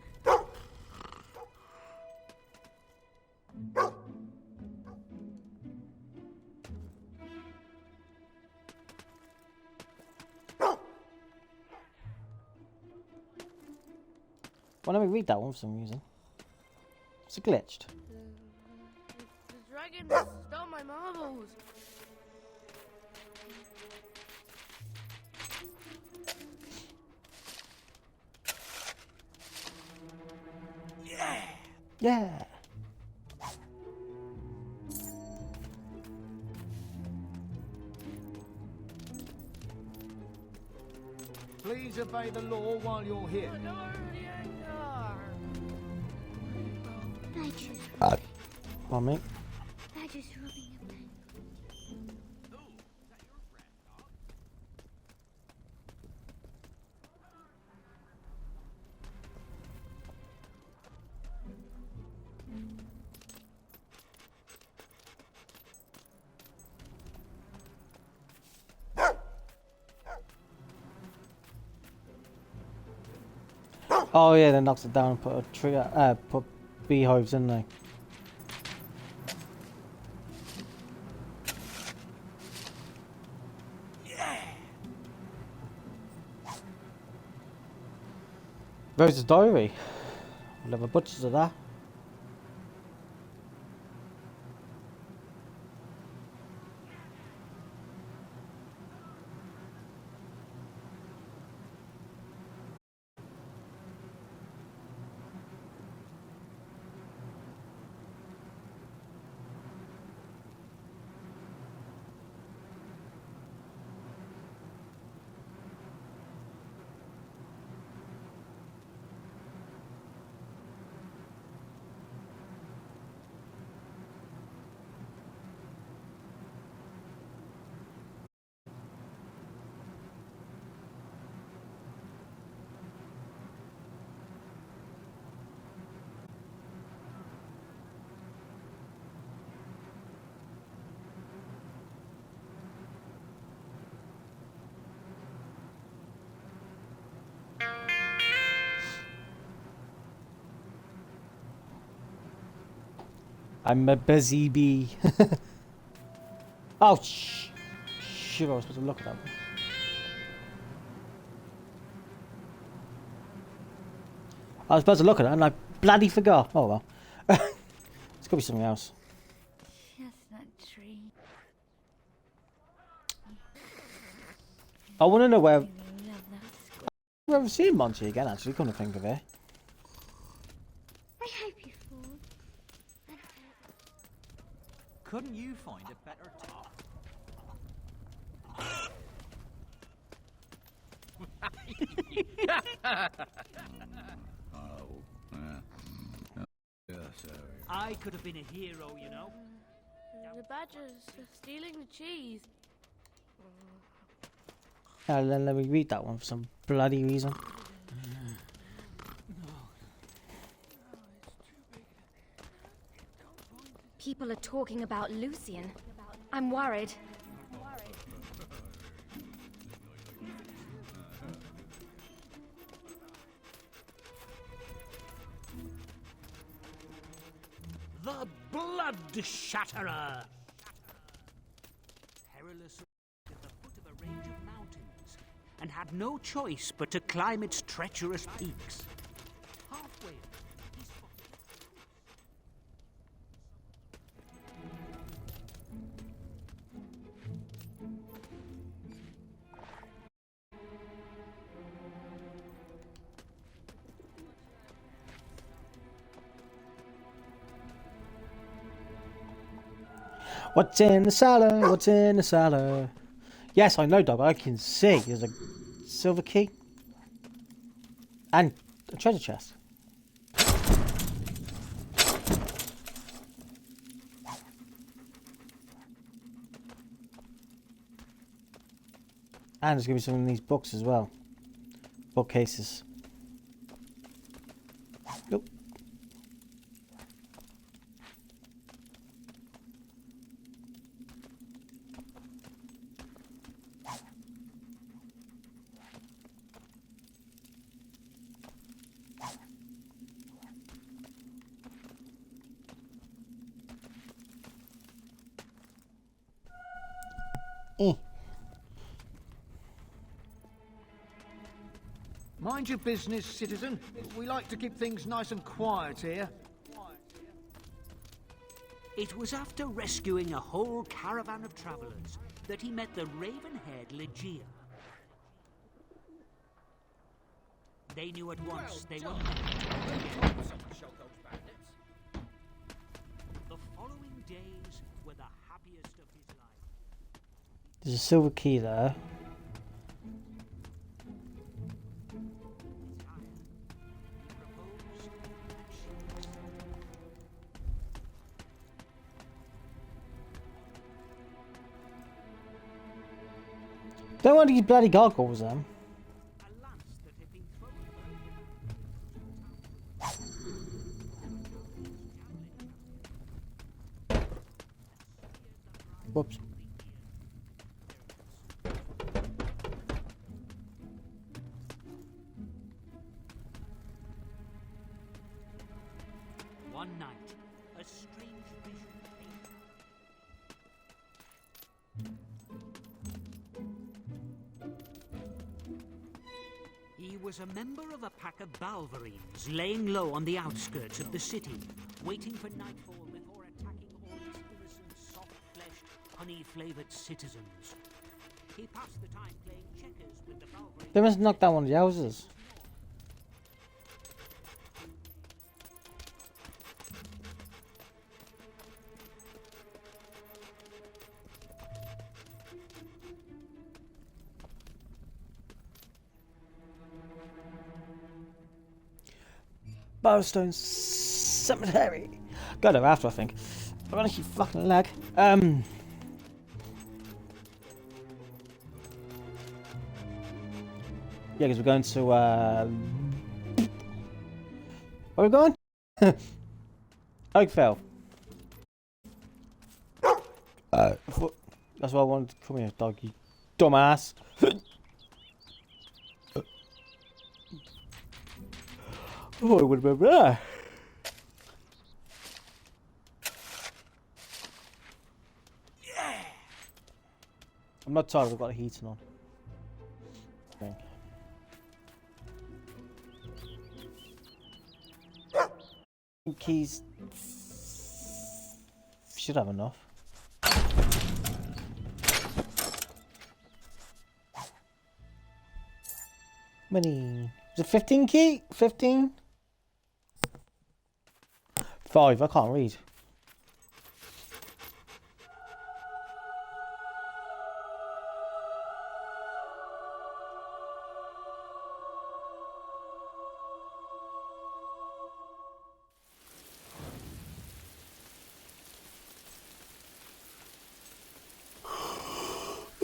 Why don't we read that one for some reason? It's glitched. The dragon stole my marbles. Yeah. Please obey the law while you're here. Come on, mate. They're just rubbing your back. Oh yeah, they knocked it down and put a tree, put beehives in there. Rose's diary. We'll have a butcher's of that. I'm a busy bee. Oh, shit, I was supposed to look at that. I was supposed to look at it and I bloody forgot. Oh well. It's gotta be something else. Chestnut tree. I want to know where... I've never seen Monty again, actually, come to think of it. I hope you fall. Couldn't you find a better top? I could have been a hero, you know. The badgers are stealing the cheese. Then let me read that one for some bloody reason. People are talking about Lucian. I'm worried. The Blood Shatterer! Perilous at the foot of a range of mountains, and had no choice but to climb its treacherous peaks. Halfway, he's What's in the cellar? What's in the cellar? Yes, I know, dog. I can see. There's a silver key. And a treasure chest. And there's going to be some in these books as well. Bookcases. Nope. Mind your business, citizen. We like to keep things nice and quiet here. It was after rescuing a whole caravan of travelers that he met the raven-haired Ligeia. They knew at once they were meant together. The following days were the happiest of his life. There's a silver key there. Don't want these bloody goggles, then. Whoops. One night, a strange vision came. He was a member of a pack of Balverines laying low on the outskirts of the city, waiting for nightfall before attacking all its innocent, soft-fleshed, honey-flavored citizens. He passed the time playing checkers with the Balverines. They must knock down one of the houses. Bowstone Cemetery. Go there after, I think. I'm gonna keep fucking lag. Yeah, because we're going to where are we going? Oakville. That's why I wanted to come here, dog, you dumbass. Oh, it would have been there. Yeah. I'm not tired, I've got the heating on. Keys should have enough. Many? Is it 15 key? 15? 5, I can't read.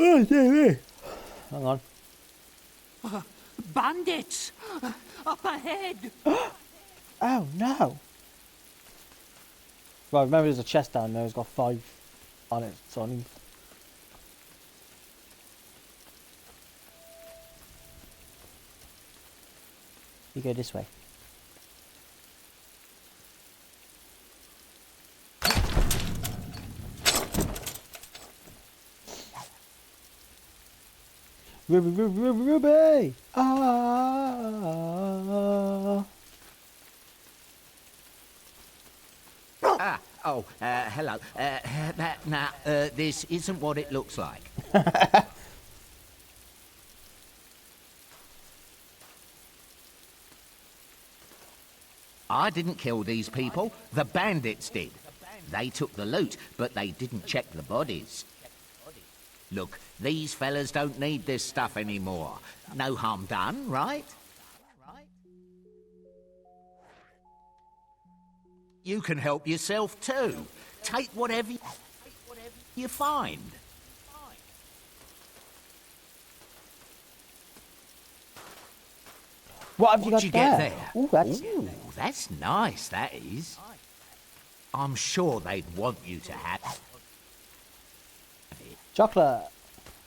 Oh, dear. Hang on. Bandits! Up ahead! Oh no! Right, remember there's a chest down there, it's got 5 on it, so I need... You go this way. Ruby! Ah! Hello. This isn't what it looks like. I didn't kill these people. The bandits did. They took the loot, but they didn't check the bodies. Look, these fellas don't need this stuff anymore. No harm done, right? You can help yourself too. Take whatever you find. What have you got get there? there? Ooh, that's... Ooh, that's nice, that is. I'm sure they'd want you to have it. Chocolate.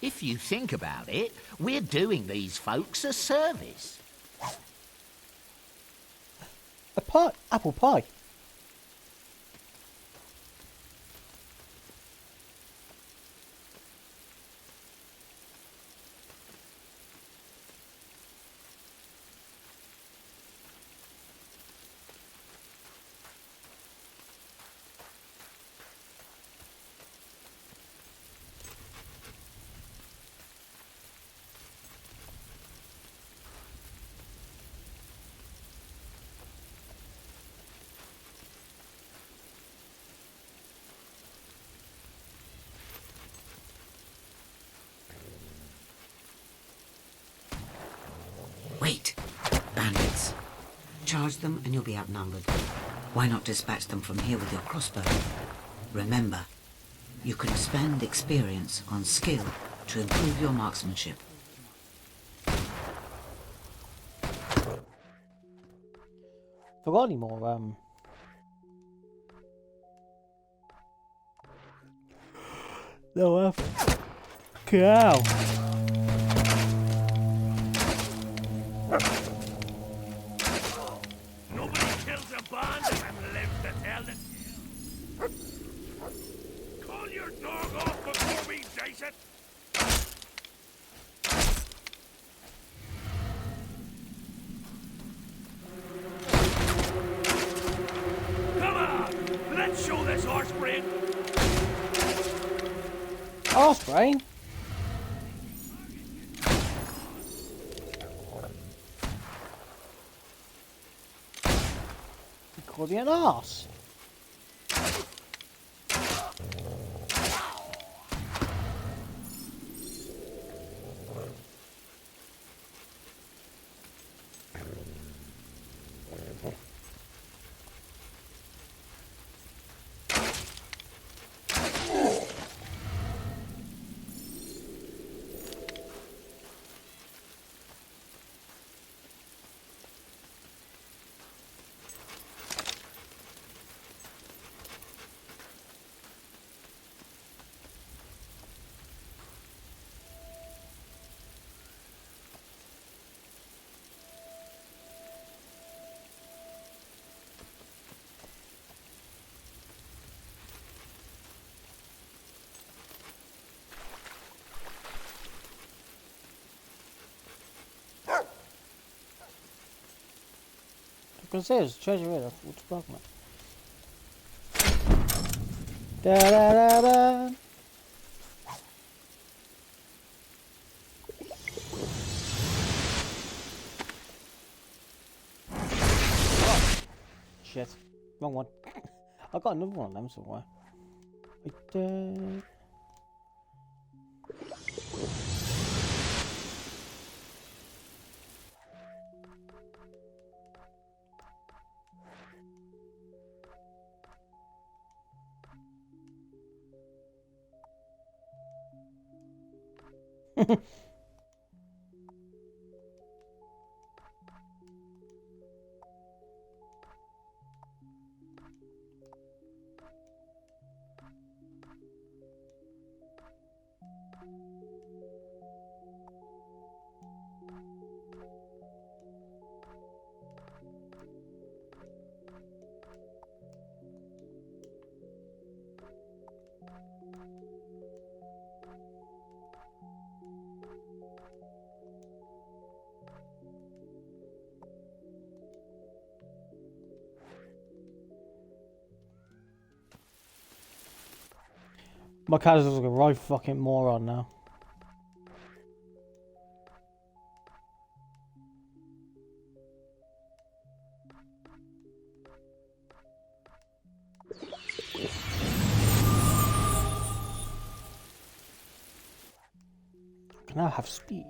If you think about it, we're doing these folks a service. A pie? Apple pie? Charge them and you'll be outnumbered. Why not dispatch them from here with your crossbow? Remember, you can spend experience on skill to improve your marksmanship. Forgot any more, No, cow. Nobody kills a band and lives to tell it. Call your dog off before we dice it. Come on, let's show this horse brain. Horse brain? You called it an arse? Because there's treasure here, that's what's talking about. Da da da da. Shit, wrong one. I got another one of them somewhere. My cat is like a right fucking moron now. I now have speed.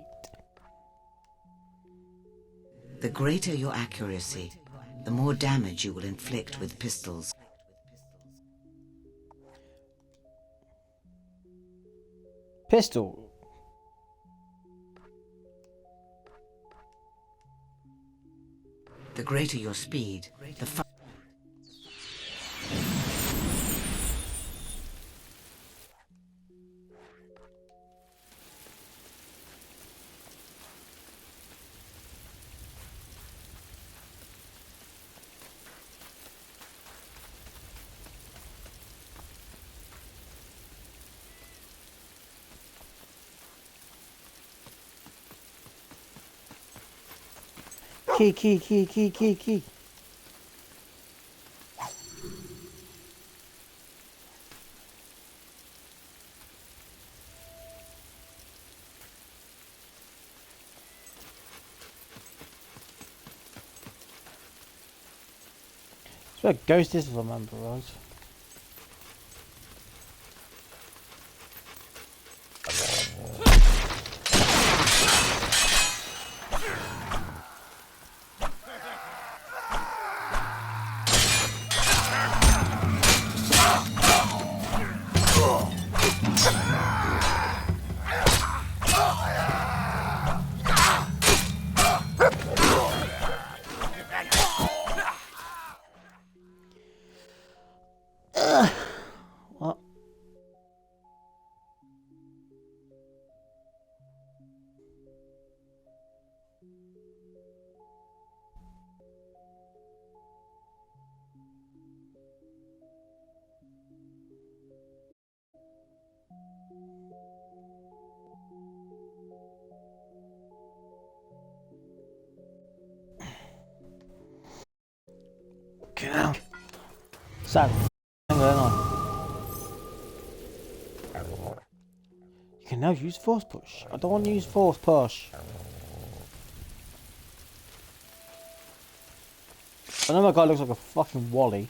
The greater your accuracy, the more damage you will inflict with pistols. Pistol. The greater your speed, the Key. It's where Ghost is, if I remember right. What? Get out. Sam, what's going on? You can now use force push. I don't want to use force push. I know my guy looks like a fucking Wally.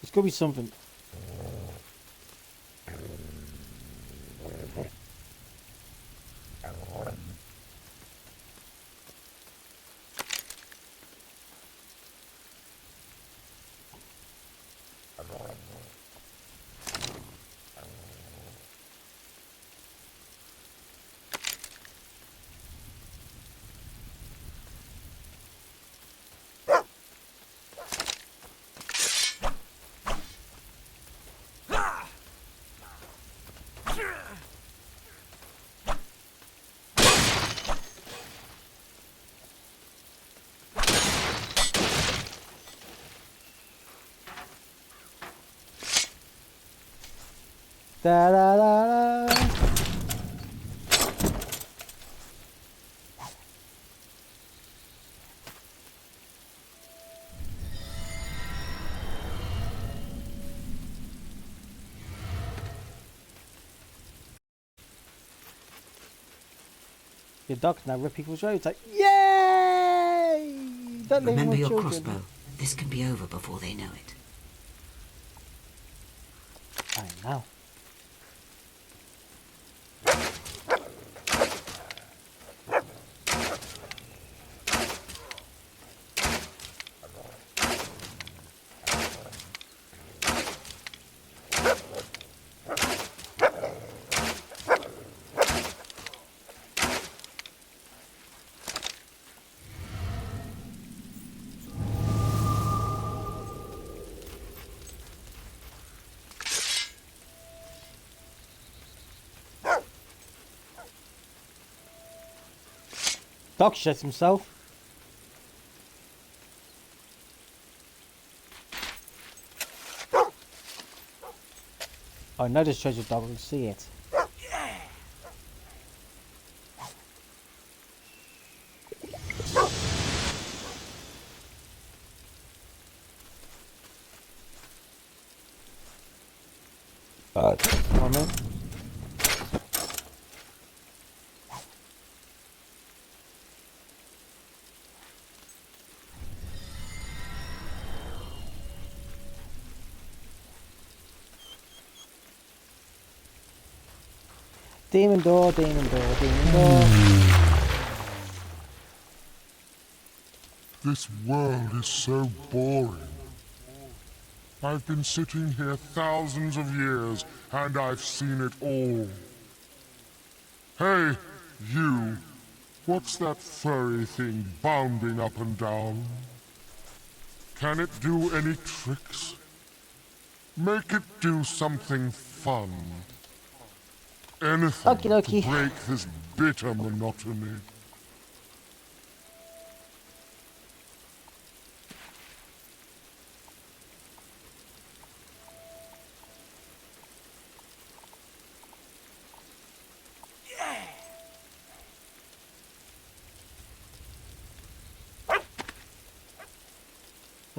It's gonna be something. Da da da da. Your dog can now rip people's roads. Like, yay! Don't leave Remember with your children. crossbow. This can be over before they know it. I know. Doc shot himself. I know this treasure dog will see it. Come on, man. Demon door, demon door, demon door. This world is so boring. I've been sitting here thousands of years, and I've seen it all. Hey, you! What's that furry thing bounding up and down? Can it do any tricks? Make it do something fun. Anything to break this bitter monotony.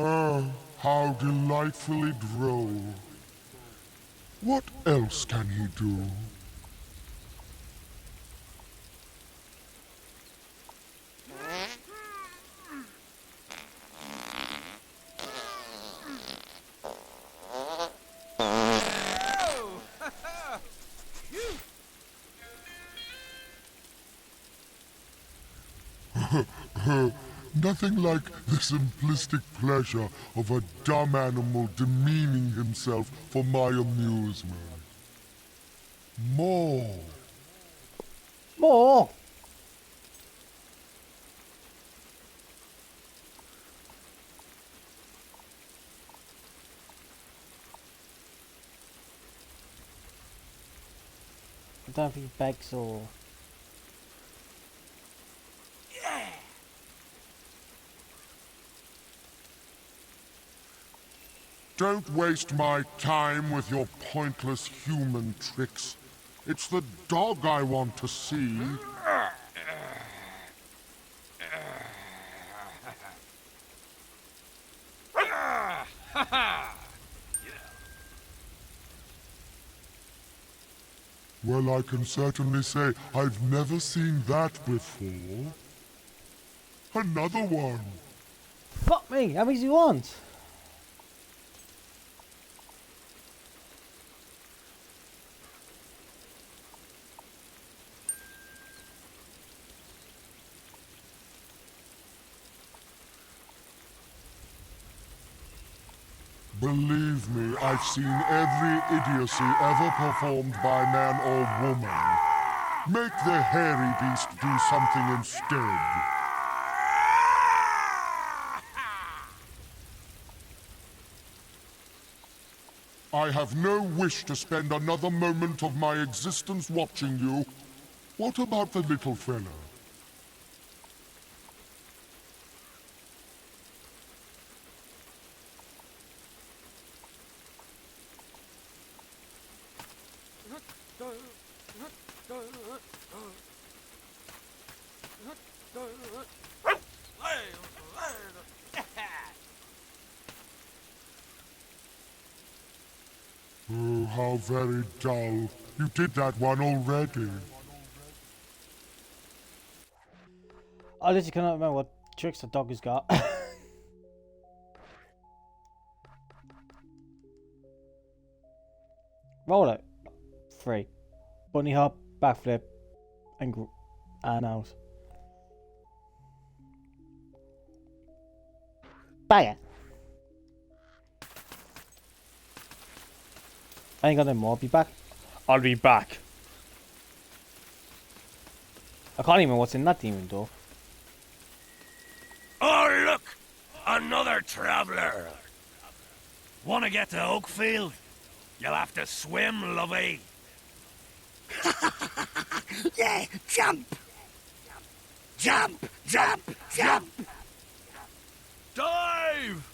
Ah, how delightfully droll. What else can he do? Nothing like the simplistic pleasure of a dumb animal demeaning himself for my amusement. More. More? I don't think he begs or... Don't waste my time with your pointless human tricks. It's the dog I want to see. Well, I can certainly say I've never seen that before. Another one. Fuck me, how many does he want? Believe me, I've seen every idiocy ever performed by man or woman. Make the hairy beast do something instead. I have no wish to spend another moment of my existence watching you. What about the little fellow? Oh, how very dull. You did that one already. I literally cannot remember what tricks the dog has got. Roll it. 3. Bunny hop, backflip, and out. Bang it. I ain't got no more. I'll be back. I'll be back. I can't even know what's in that demon door. Oh, look! Another traveller! Want to get to Oakfield? You'll have to swim, lovey. Yeah, jump! Jump! Jump! Jump! Dive!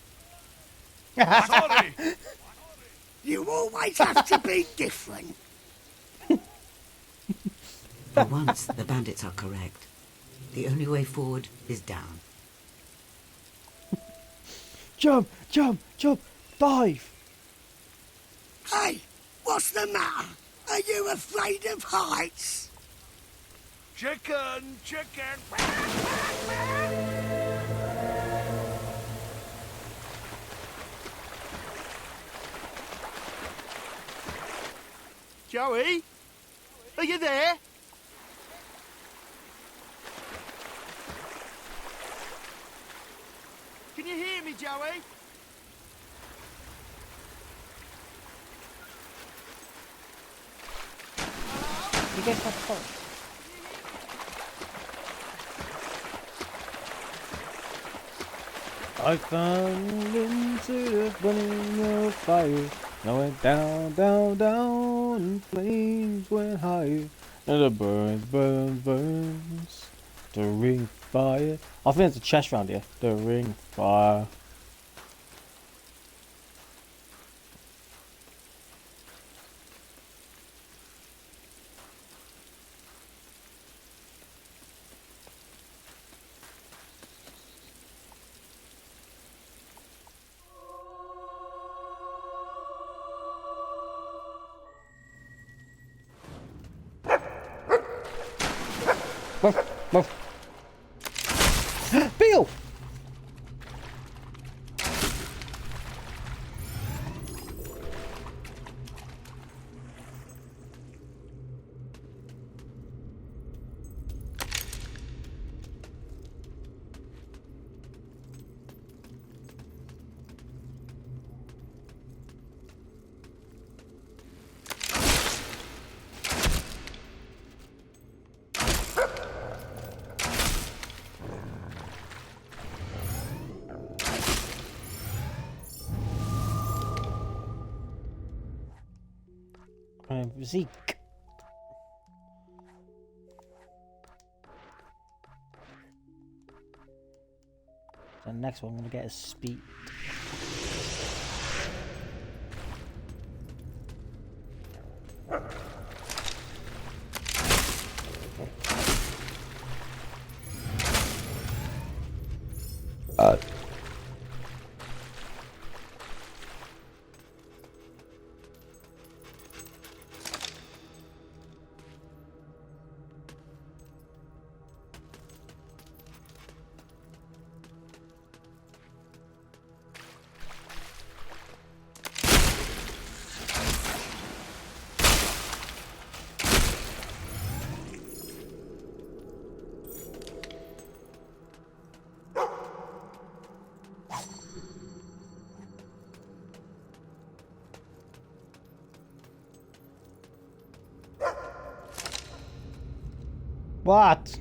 Sorry! You always have to be different. For once, the bandits are correct. The only way forward is down. Jump! Jump! Jump! Dive! Hey, what's the matter? Are you afraid of heights? Chicken! Chicken! Joey? Are you there? Can you hear me, Joey? You get that first. I fell into the burning of fire. I went down, down, down, and flames went higher. And the burns. The ring fire. I think it's a chest round here. The ring fire. Beal! Zeke. The next one I'm gonna get is speed. What?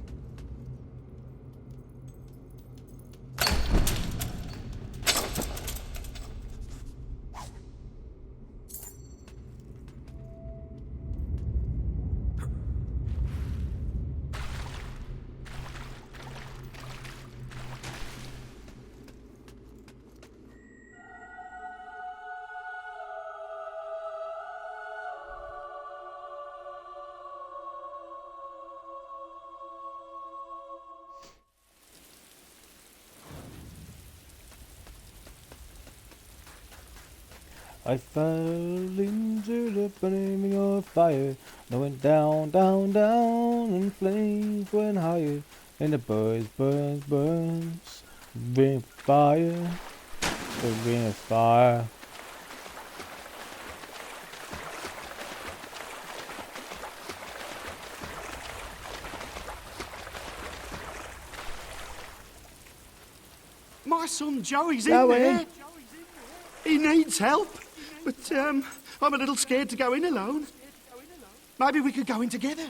I fell into the flaming of fire. I went down, down, down, and flames went higher. And the burns, burns, burns. Bring fire, bring fire. My son Joey's in there. He needs help. But, I'm a little scared to go in alone. Maybe we could go in together.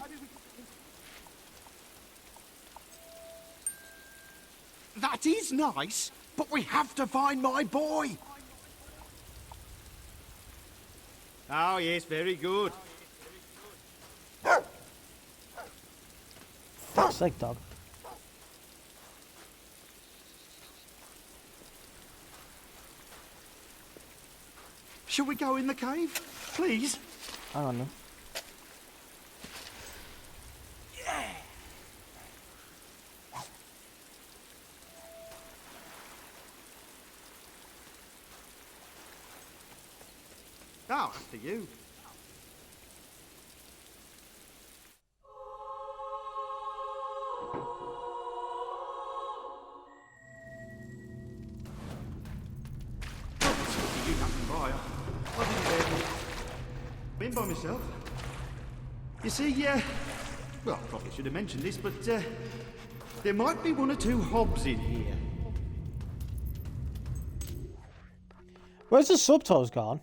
That is nice, but we have to find my boy. Oh, yes, very good. Fuck's sake, dog. Shall we go in the cave, please? I don't know. Yeah. Oh, after you. By myself. You see, well, I probably should have mentioned this, but there might be one or two hobs in here. Where's the subtitles gone?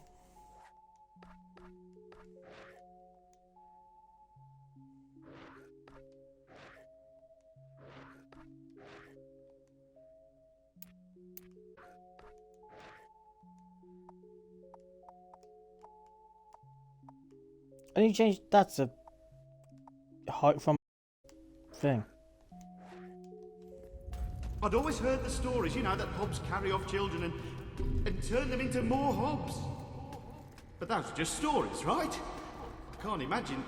And you changed that's a height from thing. I'd always heard the stories, you know, that hobs carry off children and turn them into more hobs. But those are just stories, right? I can't imagine.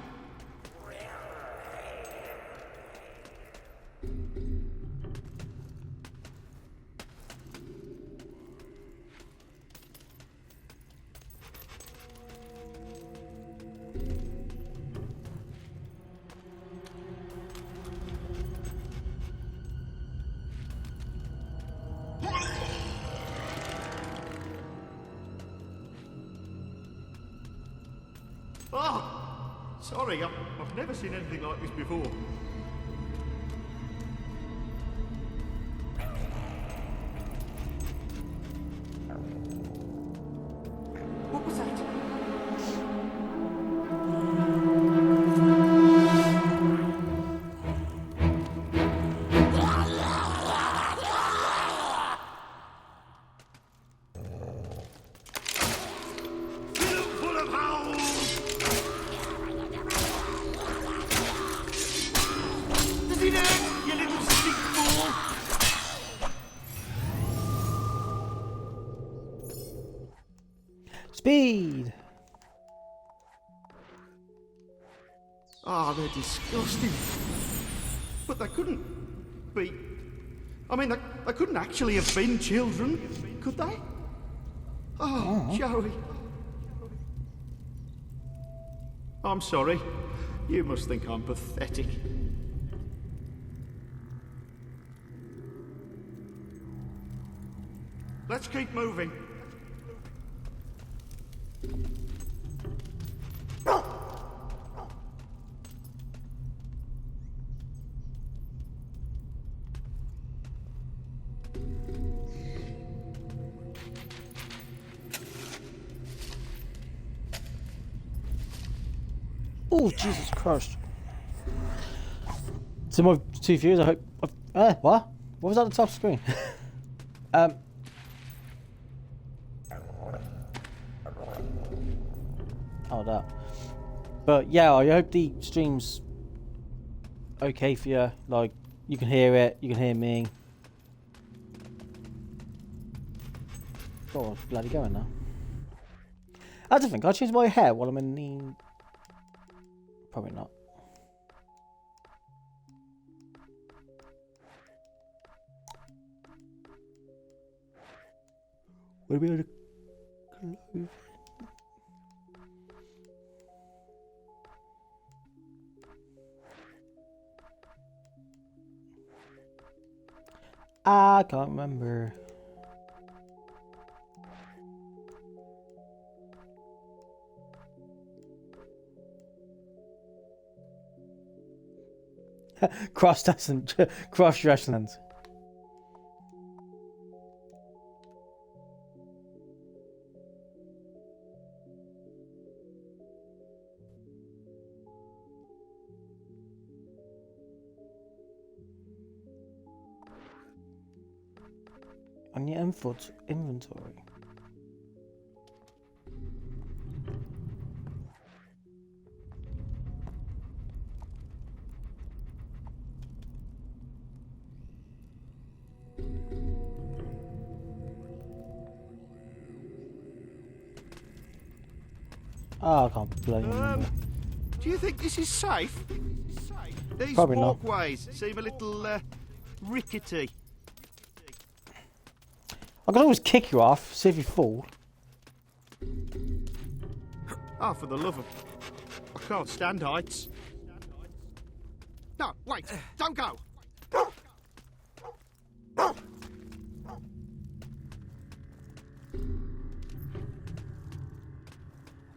Sorry, I've never seen anything like this before. What was that? Speed! Ah, they're disgusting. But they couldn't be... I mean, they couldn't actually have been children, could they? Oh, Joey. I'm sorry. You must think I'm pathetic. Let's keep moving. Oh, Jesus Christ. Some more 2 views, I hope. What? What was at the top screen? Oh, that. But yeah, I hope the stream's okay for you. Like, you can hear it, you can hear me. Oh, I'm bloody going now. I don't think I'll change my hair while I'm in the... Probably not. Will we be able to close? I can't remember. Cross wrestling. On your inventory. Oh, I can't blame you. Do you think this is safe? These Probably not. walkways seem a little rickety. I can always kick you off, see if you fall. Oh, for the love of... I can't stand heights. No, wait, don't go!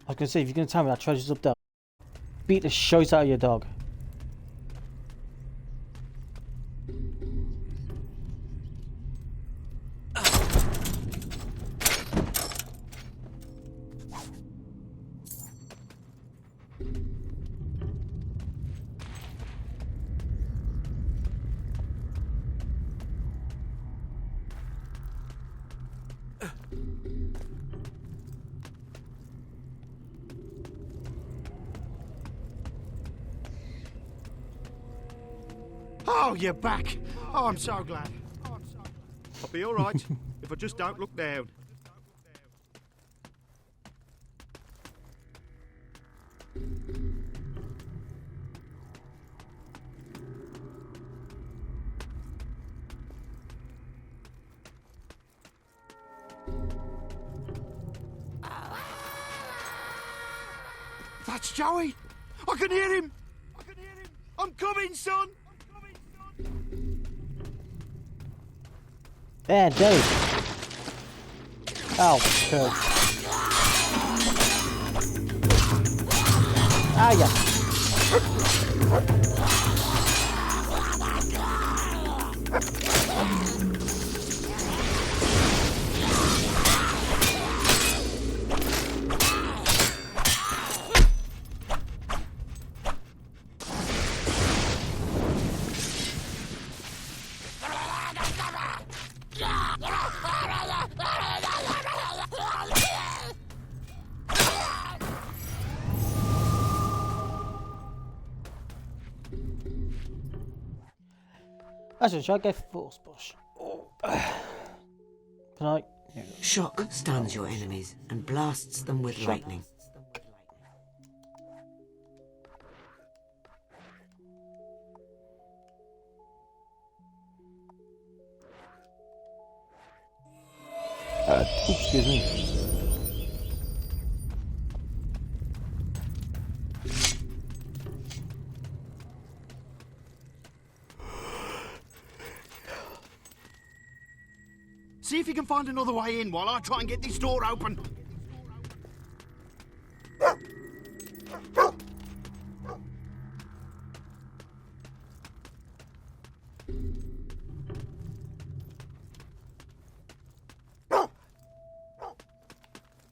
I was going to say, if you're going to tell me that treasure's up there, beat the shit out of your dog. Oh, you're back. Oh, I'm so glad. I'll be all right if I just don't look down. That's Joey. I can hear him. I'm coming, son. There, Dave. Oh, good. Ah, yeah. That's a shot. Go for force push. Oh. Can I? Shock stuns your enemies and blasts them with lightning. Excuse me. See if you can find another way in while I try and get this door open.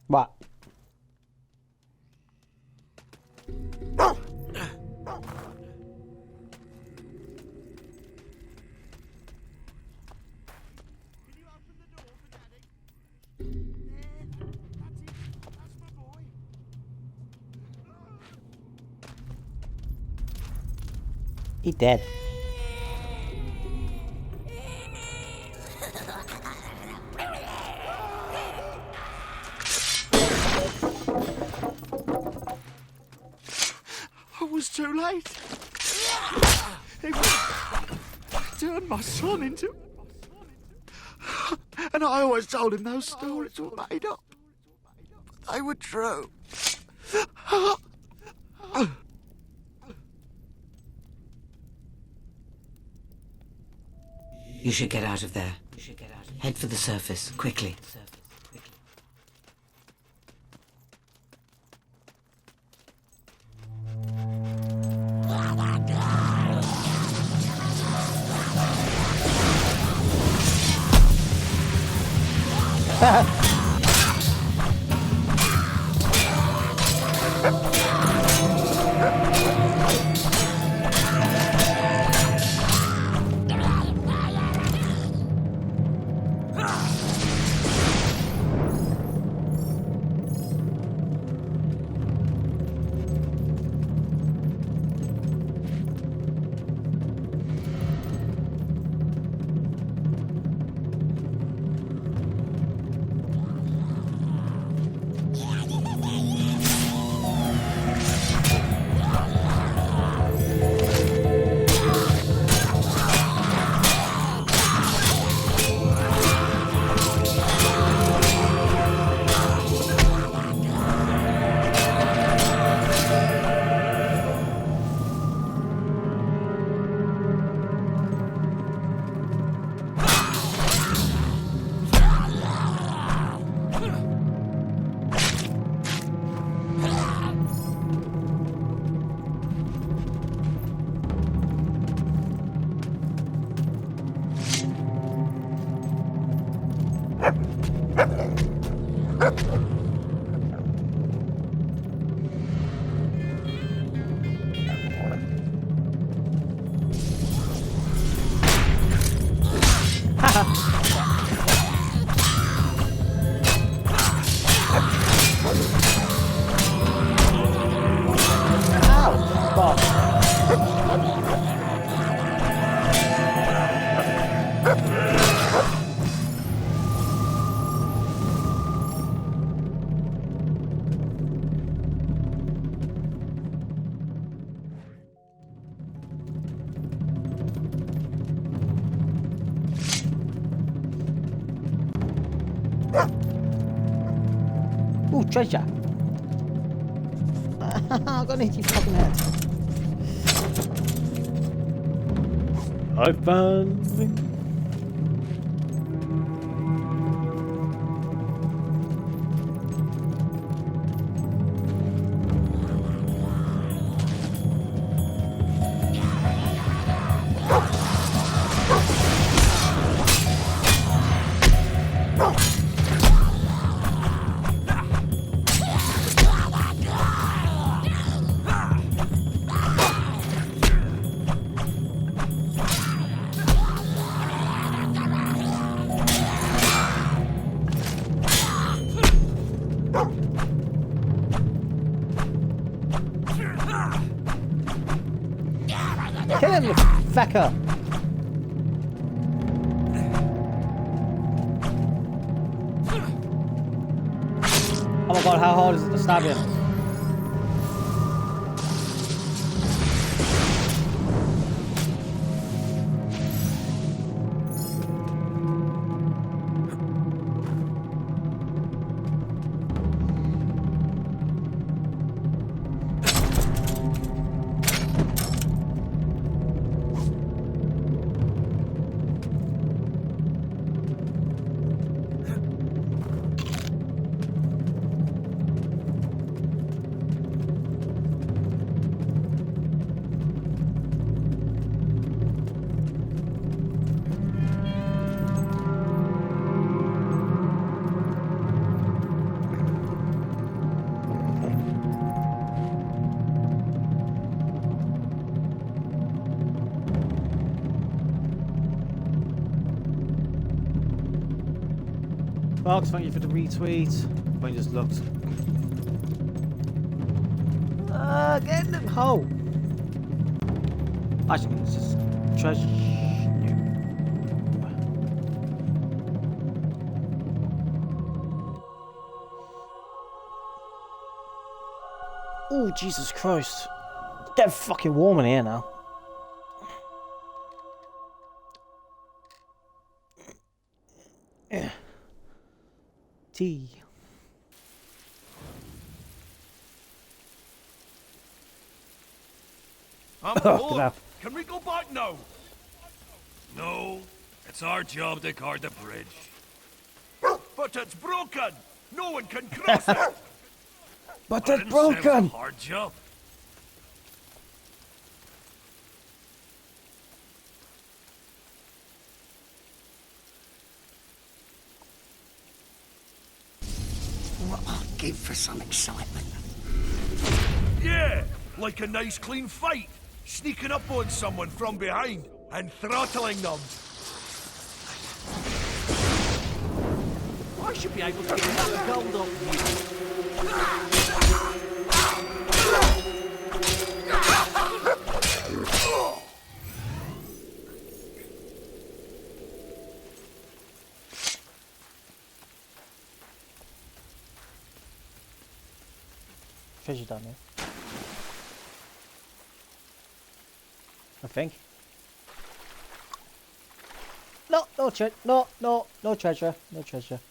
What? He dead. I was too late. It turned my son into... And I always told him those stories were made up. But they were true. You should get out of there. Head for the surface, quickly. Ooh, treasure. I got an itchy fucking head. I found something. Kill him, you fecker! Oh my god, how hard is it to stab him? Fox, thank you for the retweet. I just looked. Get in the hole. Actually, it's just treasure. Oh, Jesus Christ. It's getting fucking warm in here now. Tea. I'm bored. Can we go back now? No, it's our job to guard the bridge. But it's broken. No one can cross it. But I it's didn't say it was a broken. hard job. What I'd give for some excitement. Yeah, like a nice clean fight. Sneaking up on someone from behind and throttling them. I should be able to get that gold off Treasure down there. I think. No, no treasure. No, no, no treasure. No treasure.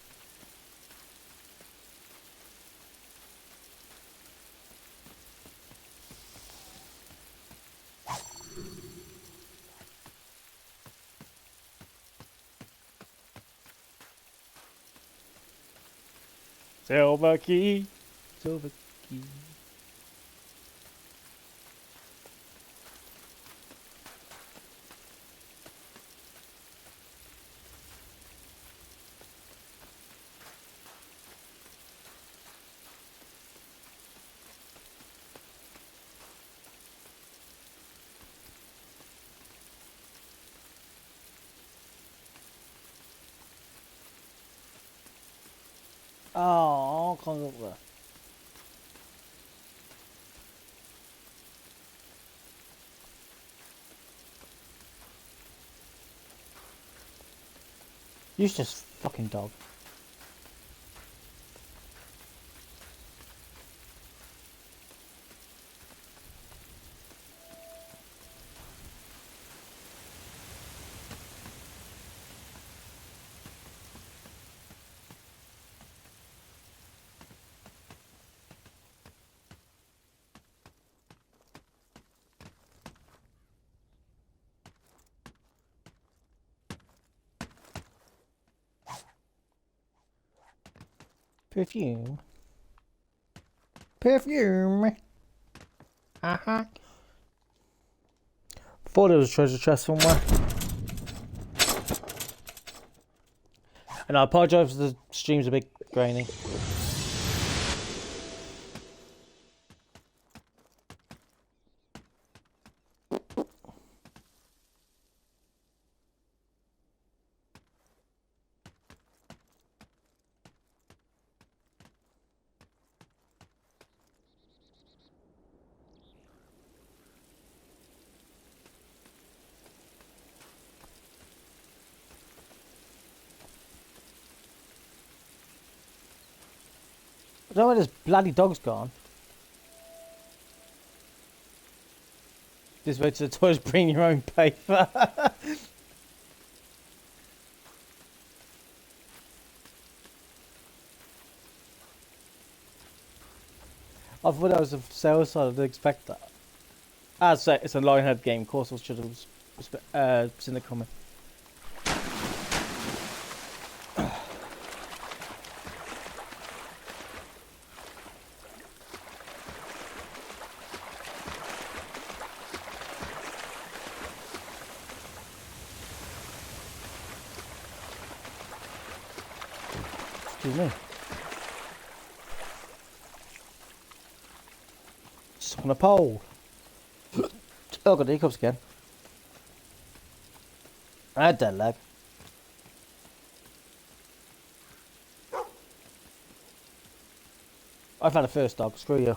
Silver key. Silver key. Oh, can't look there. Useless fucking dog. Perfume. Perfume. Uh-huh. Thought there was a treasure chest somewhere. And I apologise if the stream's a bit grainy. I don't know where this bloody dog's gone. This way to the toilet, bring your own paper. I thought that was a sales side, I didn't expect that. As I say, it's a Lionhead game, of course I should have seen the comment. Excuse me. It's on a pole. Oh, got the hiccups again. I had that lag. I found the first dog. Screw you.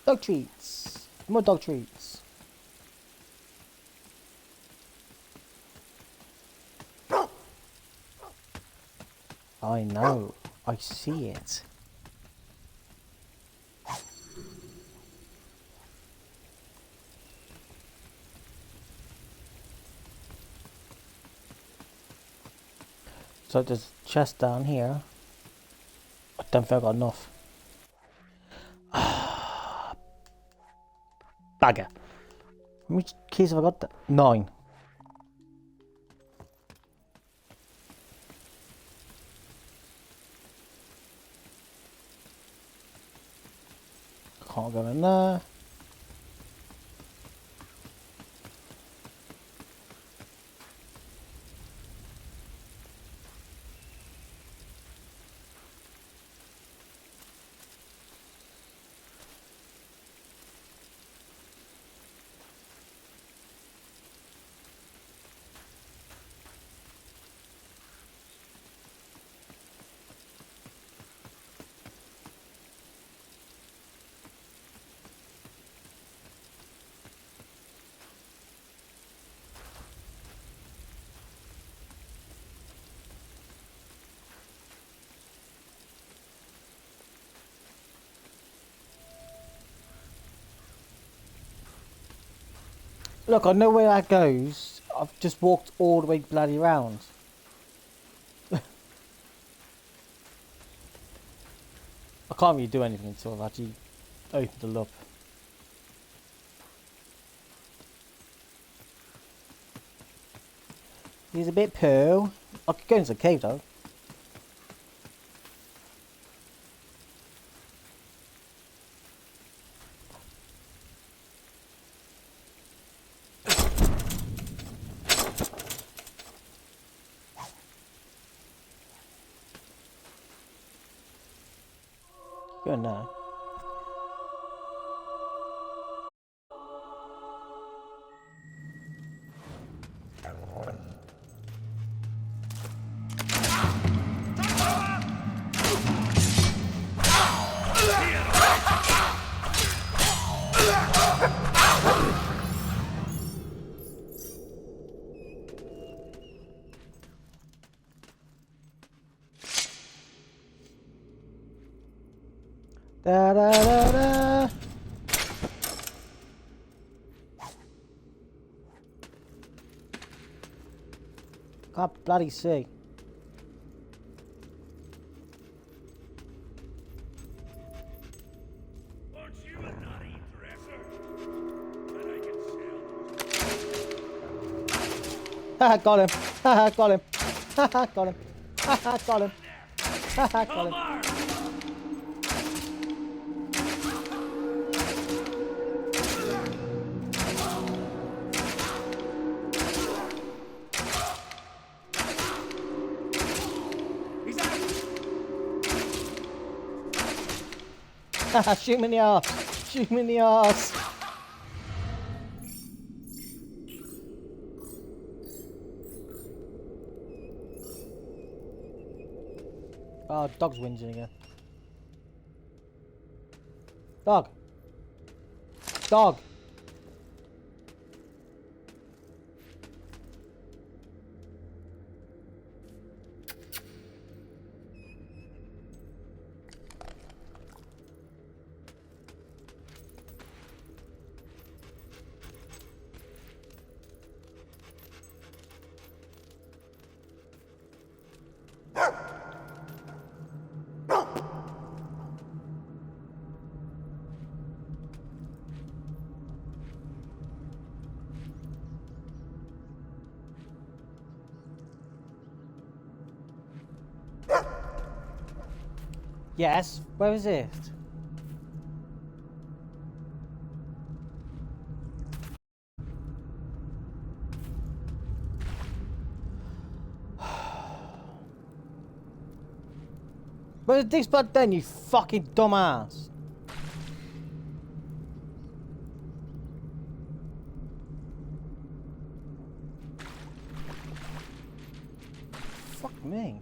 Dog treats. More dog treats. I know. I see it. So there's a chest down here. I don't think I got enough. Bagger. How many keys have I got there? 9. Can't go in there. Look, I know where that goes. I've just walked all the way bloody round. I can't really do anything until I've actually opened it up. He's a bit poo. I could go into the cave though. Go in there. Da da da da. Can't bloody see. Aren't you a naughty dresser? But I can sell. Haha, got him. Haha, got him. Haha, got him. Haha, got him. Haha, got him. Shoot him in the arse! Shoot him in the arse! Oh, dog's whinging again. Dog! Dog! Yes, where is it? Where's the dick's blood then, you fucking dumbass? Fuck me.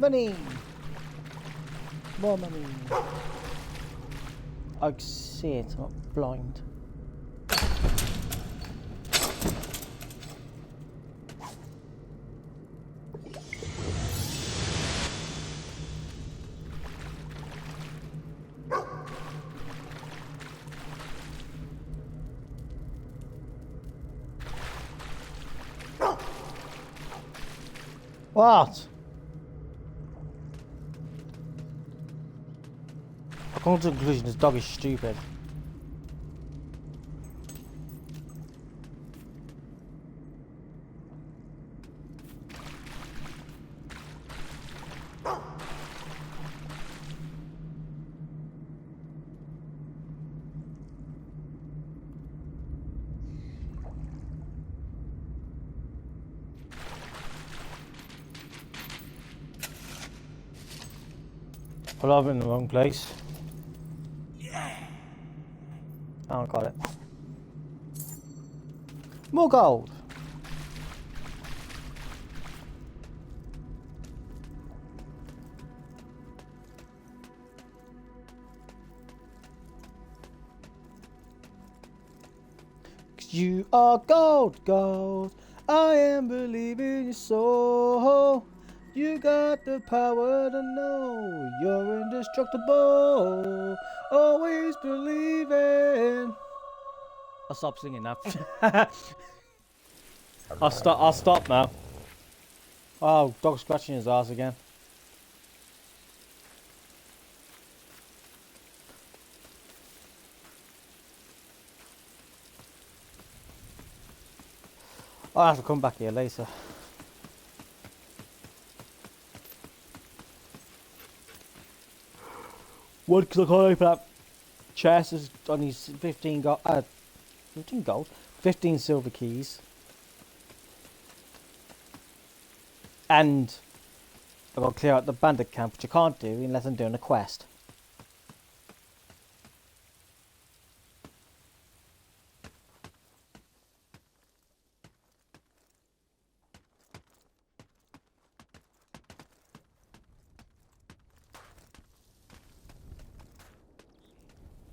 Money! More money. I can see it, I'm not blind. What? I've come to the conclusion this dog is stupid. Well, I'm in the wrong place. Oh, got it. More gold. You are gold, gold. I am believing your soul. You got the power to know you're indestructible. Always believing. I'll stop singing now. I'll stop now. Oh, dog scratching his ass again. I'll have to come back here later. One, because I can't open up chest is on these 15 gold, 15 gold, 15 silver keys, and I've got to clear out the bandit camp, which I can't do unless I'm doing a quest.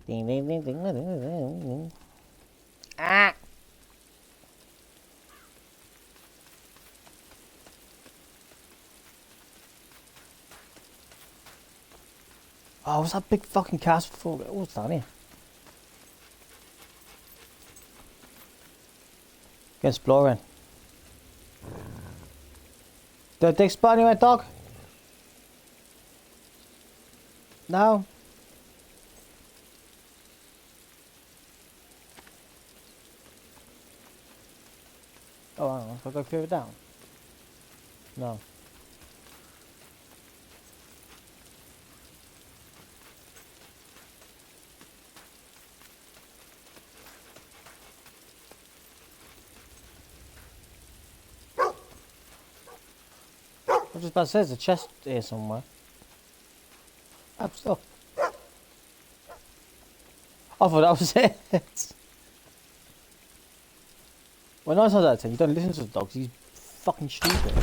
Ding ding ding ding ding ding ding. Ah! Oh, what's that big fucking castle for? What's that here? Go exploring. Did I dig spot anywhere, dog? No? Oh, I don't know. If I go further down? No. I was just about to say there's a chest here somewhere. Stop. I thought that was it. When I saw that, you don't listen to the dogs, he's fucking stupid.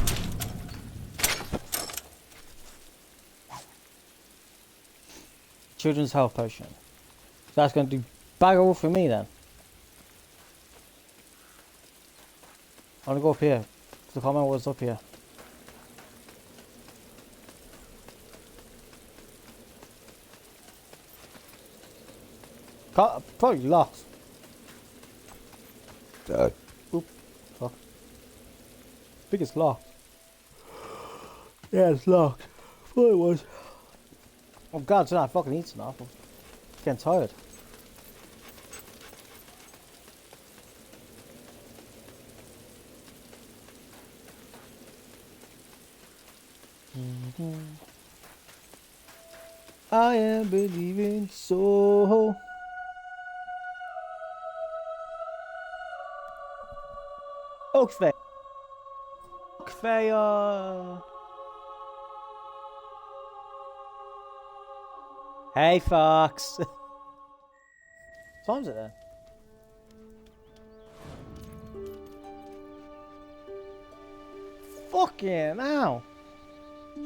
Children's health potion. So that's going to do bag all for me then. I'm going to go up here. The comment was up here. Probably lost. Oop. Fuck. I think it's locked. Yeah, it's locked. I thought it was. Oh god, tonight I fucking eat enough. I'm getting tired. I am believing so. Oakfay. Oakfay. Hey, Fox. What time is it then? Fucking hell.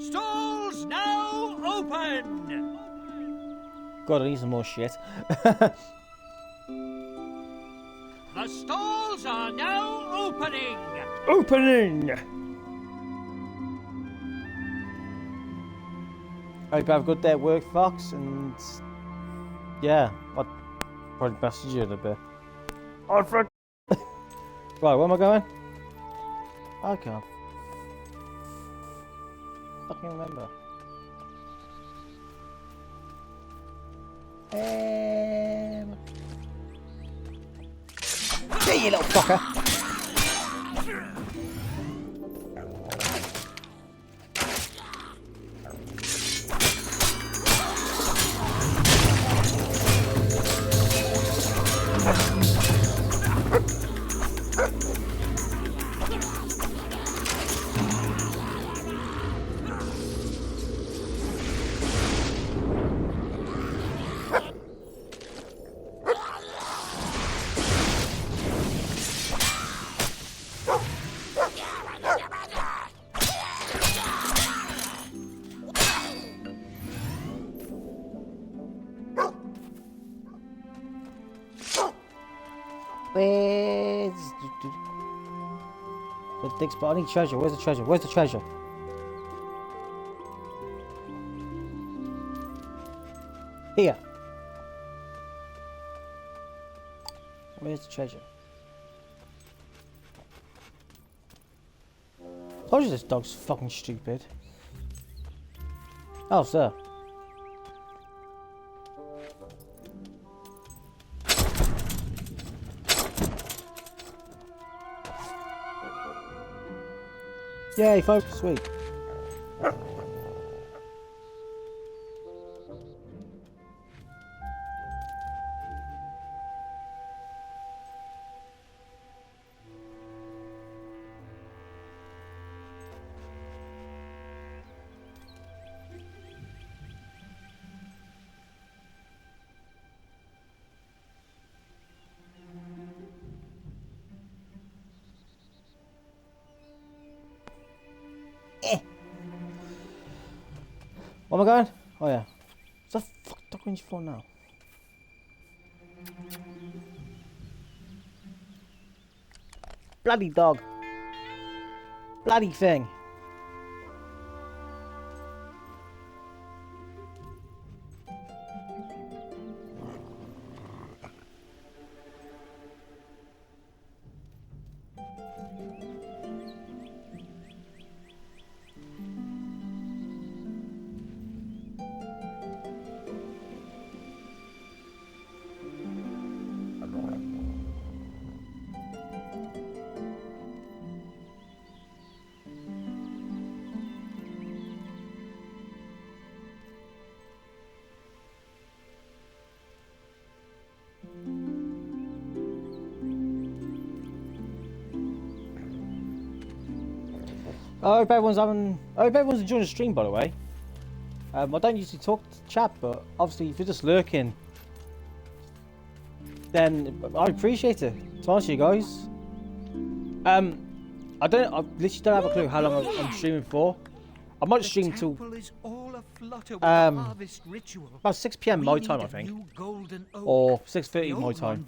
Stalls now open! God, I need some more shit. The stalls are now opening! Opening! I hope you have a good day at work, Fox, and yeah, I'll probably message you in a bit. Oh, friend. Right, where am I going? I can't fucking remember. Yeah, you little fucker. Where's the dick spot? I need treasure. Where's the treasure? Where's the treasure? Here. Where's the treasure? I told you this dog's fucking stupid. Oh, sir. Yay, folks, sweet. Where am I going? Oh yeah. What's that fuck dog range for now? Bloody dog. Bloody thing. I hope everyone's enjoying the stream, by the way. I don't usually talk to chat, but obviously if you're just lurking, then I appreciate it. To answer you guys, I literally don't have a clue how long I'm streaming for. I might stream till about 6 PM my time, I think, or 6:30 my time.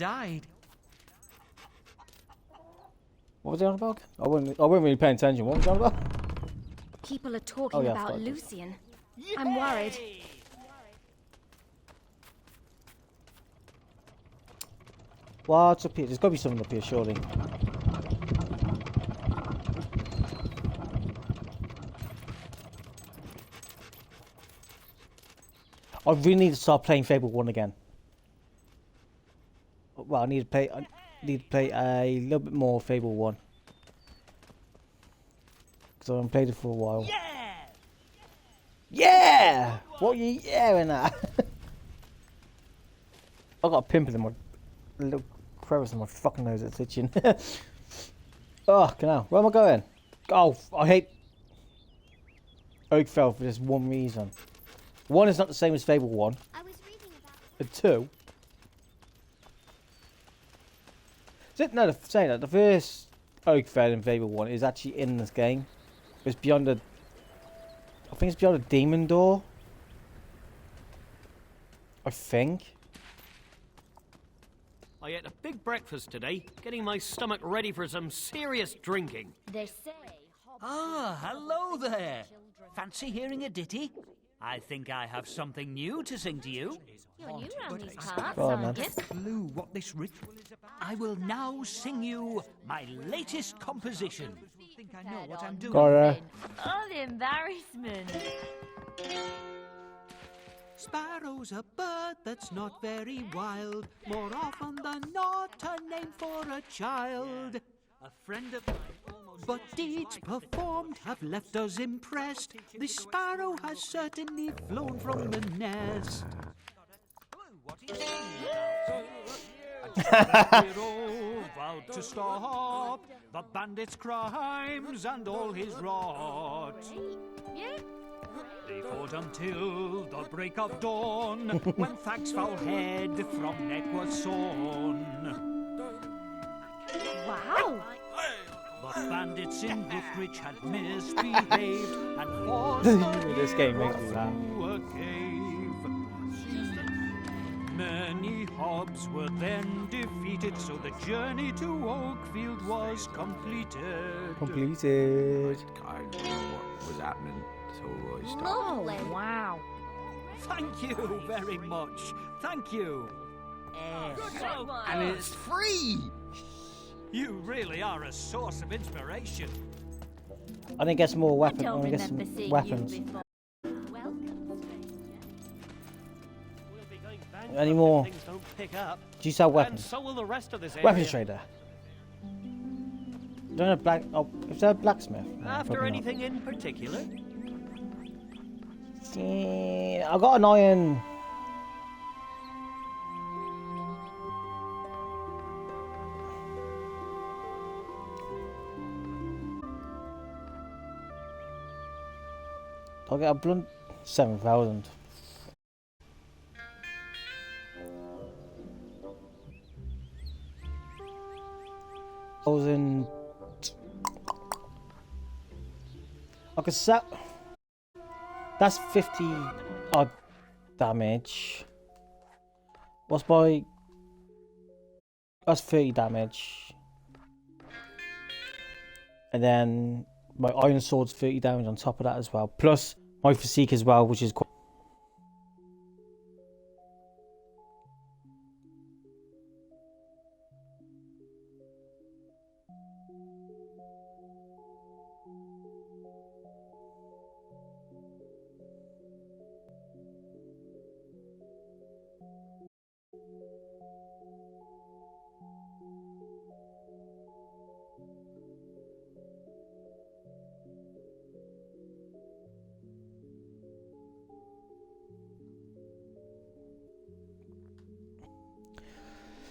What was he on about? I wasn't really paying attention. What was he on about? People are talking about Lucian. I'm worried. What's up here? There's got to be something up here, surely. I really need to start playing Fable 1 again. Well, I need to play a little bit more Fable 1. Because I haven't played it for a while. Yeah! Yeah! What are you yelling at? I got a pimple in my little crevice in my fucking nose that's itching. Oh, canal. Where am I going? Oh, I hate Oakfell for this one reason. 1 is not the same as Fable 1. And 2. No, saying that the first Oakfell in Fable 1 is actually in this game. It's beyond a. I think it's beyond a demon door. I think. I ate a big breakfast today, getting my stomach ready for some serious drinking. They say... Ah, hello there. Fancy hearing a ditty? I think I have something new to sing to you. You're new around these parts, Go on, aren't man. you? Clue what this ritual is about. I will now sing you my latest composition. I think I know what I'm doing. Got her. All the embarrassment. Sparrow's a bird that's not very wild. More often than not, a name for a child. A friend of mine almost. But deeds performed have left us impressed. The sparrow has certainly flown from the nest. A hero vowed to stop the bandit's crimes and all his rot. Yeah. They fought until the break of dawn, when Thag's foul head from neck was sawn. Wow. The bandits in Brookridge had misbehaved and forced the This game makes me hero laugh. through a cave. Many hobs were then defeated, so the journey to Oakfield was completed. Completed. I don't know what was happening, so I stopped. Lovely. Wow. Thank you very much. Thank you. And it's free! You really are a source of inspiration. I need to get some more weapons. I I don't need to get remember some seeing weapons. you before. Welcome, stranger. Any more? Things don't pick up. Do you sell And weapons? so will the rest of this area. Weapons trader. Don't have black. Oh, is there a blacksmith? No, After probably not. anything in particular? Yeah, I got an iron. I'll get a blunt 7,000. I could sell. That's 50 odd damage. What's my? That's 30 damage. And then my iron sword's 30 damage on top of that as well. Plus my physique as well, which is quite.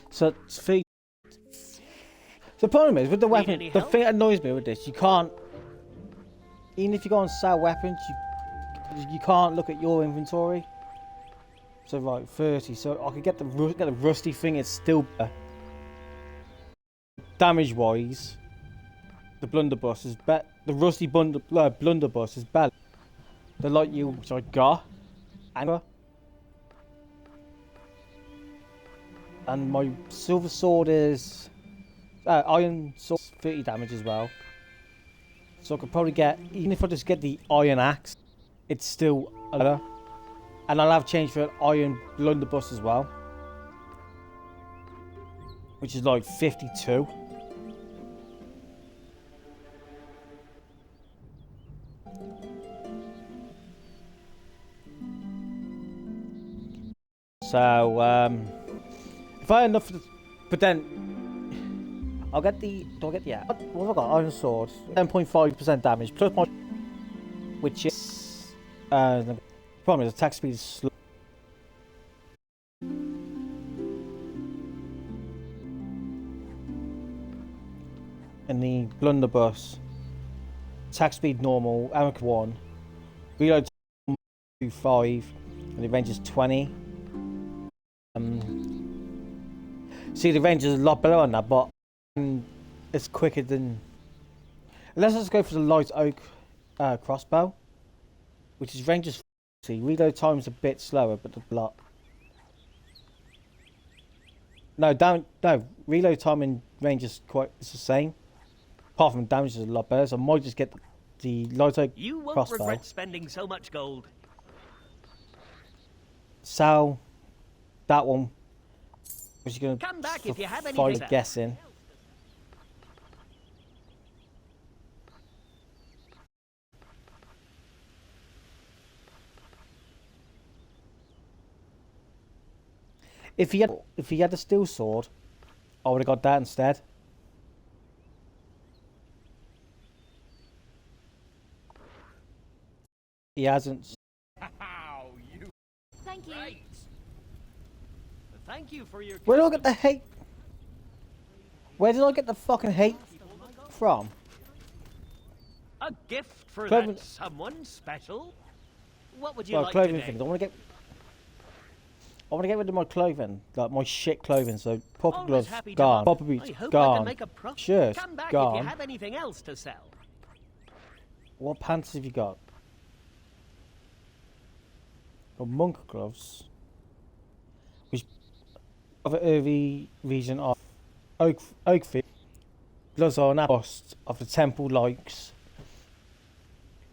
So it's free. The problem is with the weapon. The thing that annoys me with this, you can't. Even if you go on sell weapons, you can't look at your inventory. So right, 30. So I could get the rusty thing. It's still better. Damage wise, the blunderbuss is better. The rusty blunderbuss is better. The light you which I got, and my silver sword is iron sword 30 damage as well. So I could probably get, even if I just get the iron axe, it's still better. And I'll have change for an iron blunderbuss as well. which is like 52. So, if I had enough, but then I'll get the. Do I get the? Yeah. What have I got? Iron sword, 10.5% damage plus my, which is the problem is attack speed is slow. And the blunderbuss, attack speed normal, ammo 1, reload 5, and the range is 20. See, the range is a lot better on that, but it's quicker than. Let's just go for the light oak crossbow, which is range is 40. Reload time's a bit slower, but the block. No, reload time and range is it's the same. Apart from damage is a lot better, so I might just get the light oak You won't crossbow. regret spending so much gold. Sell that one, which is going to Come back if you have find anything. guessing. If he had a steel sword, I would have got that instead. He hasn't. Thank you. Thank you for your. Where did I get the hate? Where did I get the fucking hate from? A gift for Clothing- that someone special. What would you Well, like clothing today? things. I want to get rid of my clothing, like my shit clothing. So popper Always gloves happy to gone, help. popper boots I hope I gone, can make a profit. shirts Come back if gone. you have anything else to sell. What pants have you got? Got monk gloves, which of an early region of Oakfield. Gloves are an bust of the temple likes.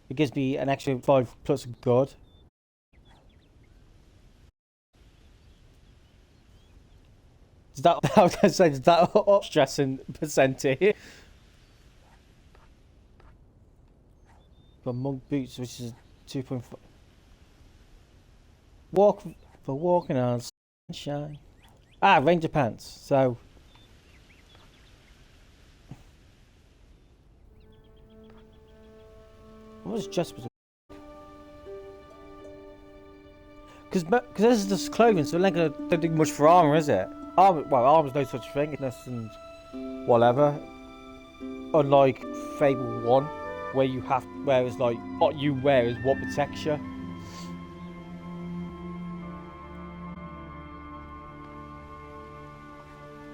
It gives me an extra 5 plus good. Is that I was gonna say? Is that up stressing percentage? Got monk boots, which is 2.5. Walk for walking on sunshine. Ah, ranger pants. So what was just because this is just clothing, so it ain't gonna don't do much for armor, is it? Armor's no such thing, it's and whatever. Unlike Fable 1, where it's like what you wear is what protects you.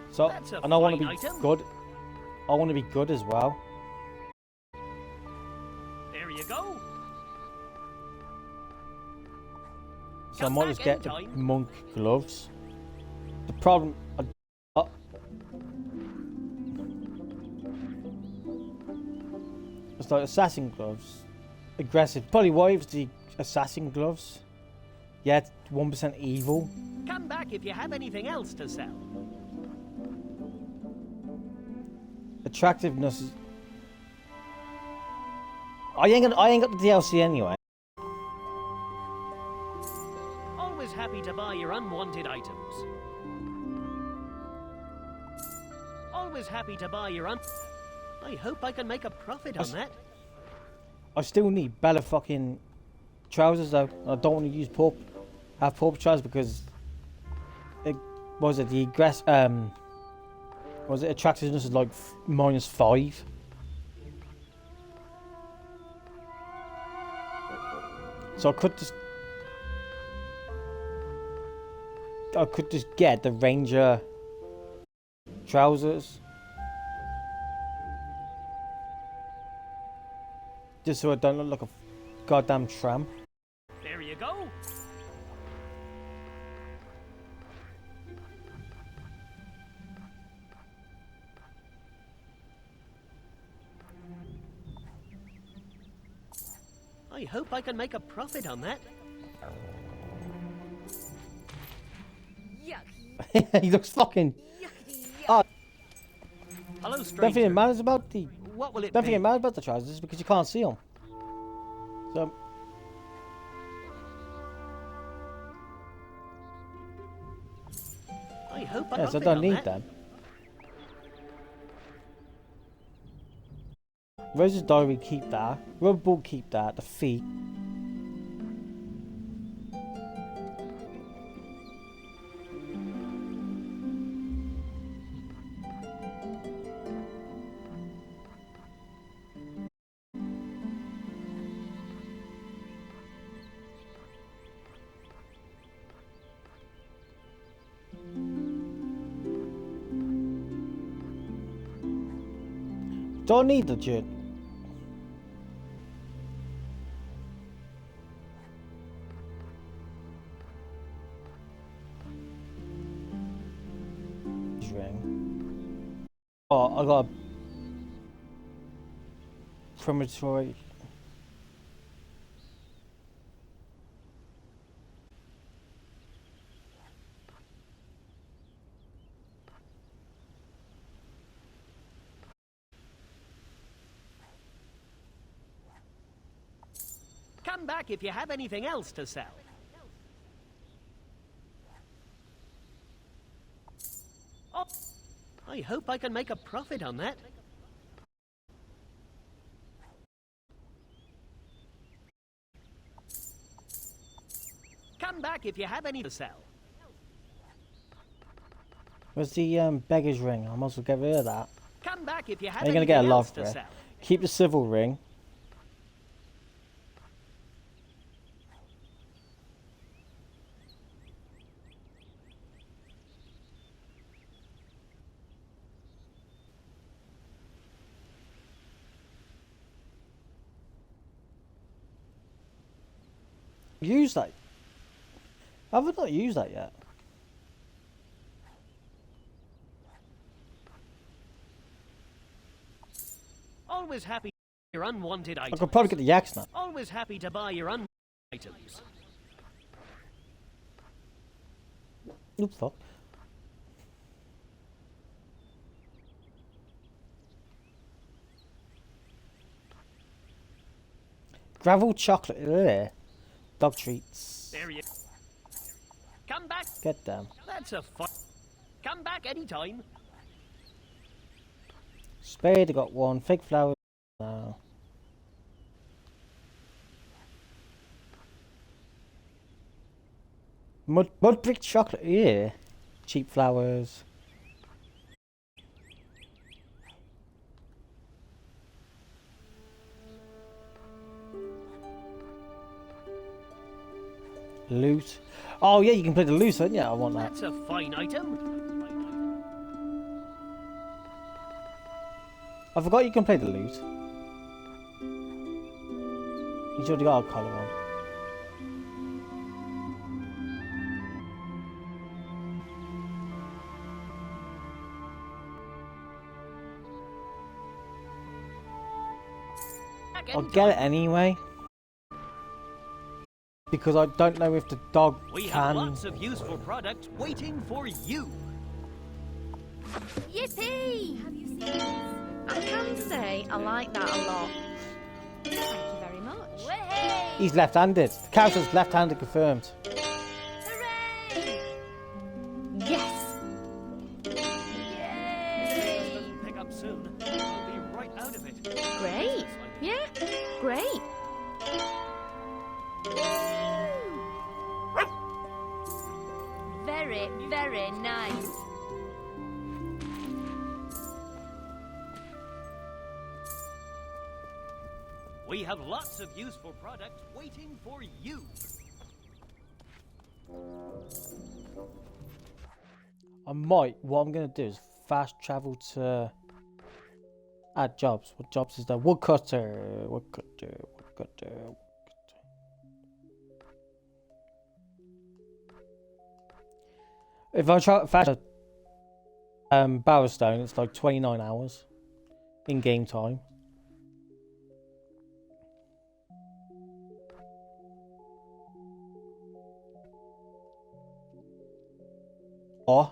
So, and I want to be good. I want to be good as well. There you go. So I might just get the monk gloves. The problem, it's like assassin gloves, aggressive. Probably why it's the assassin gloves. Yeah, 1% evil. Come back if you have anything else to sell. Attractiveness is. I ain't got the DLC anyway. Always happy to buy your unwanted items. Always happy to buy your I hope I can make a profit on that. I still need better fucking trousers though. I don't want to use have pauper trousers because it was it the was it attractiveness is like -5. So I could just get the ranger trousers. Just so I don't look like a goddamn tramp. There you go. I hope I can make a profit on that. He looks fucking. Oh, Hello, stranger. Don't think it matters about the. What will it Don't be? think it matters about the trousers because you can't see them. So. I hope Yes, I don't need them. Rose's diary, keep that. Rubber ball, keep that. The feet. Don't need the jet. Ring. Oh, I got a premonitory. Come back if you have anything else to sell. Oh, I hope I can make a profit on that. Come back if you have any to sell. Where's the beggar's ring? I might as well get rid of that. Come back if you have You're gonna get a anything lot else for to it. sell. Keep the civil ring. Use that. Have I not used that yet? Always happy to buy your unwanted I items. could probably get the yaks now. Always happy to buy your unwanted items. Oops, fuck. Gravel chocolate. Ugh. Dog treats. There you come back. Get them. That's a fun. Come back anytime. Spade, I got one. Fig flower. No. Mud brick chocolate. Yeah. Cheap flowers. Loot. Oh yeah, you can play the loot, don't you? I want that. That's a fine item. I forgot you can play the loot. He's already got a collar on. I'll get it anyway. Because I don't know if the dog We can. have lots of useful products waiting for you. Yippee! Have you seen this? I can say I like that a lot. Thank you very much. Way! He's left-handed. The character's left-handed confirmed. Hooray! Yes! Yay! Doesn't pick up soon. I'll be right out of it. Great. Yeah, great. Very, very nice. We have lots of useful products waiting for you. I might. What I'm going to do is fast travel to add jobs. What jobs is there? Woodcutter. Woodcutter. Woodcutter. If I try fast Barrowstone, it's like 29 hours in game time. Or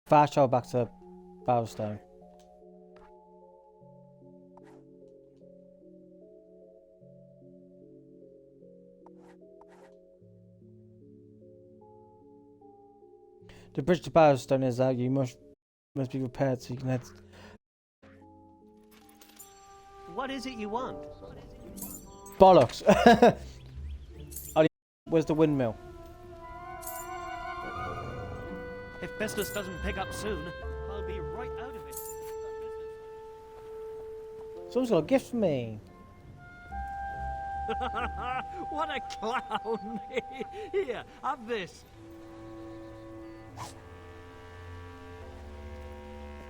Fast travel back to Bowerstone. The bridge to Bowerstone is out. You must be prepared so you can head. What is it you want? Bollocks! Oh, where's the windmill? If business doesn't pick up soon, I'll be right out of it. Someone's got a gift for me. What a clown! Here, have this.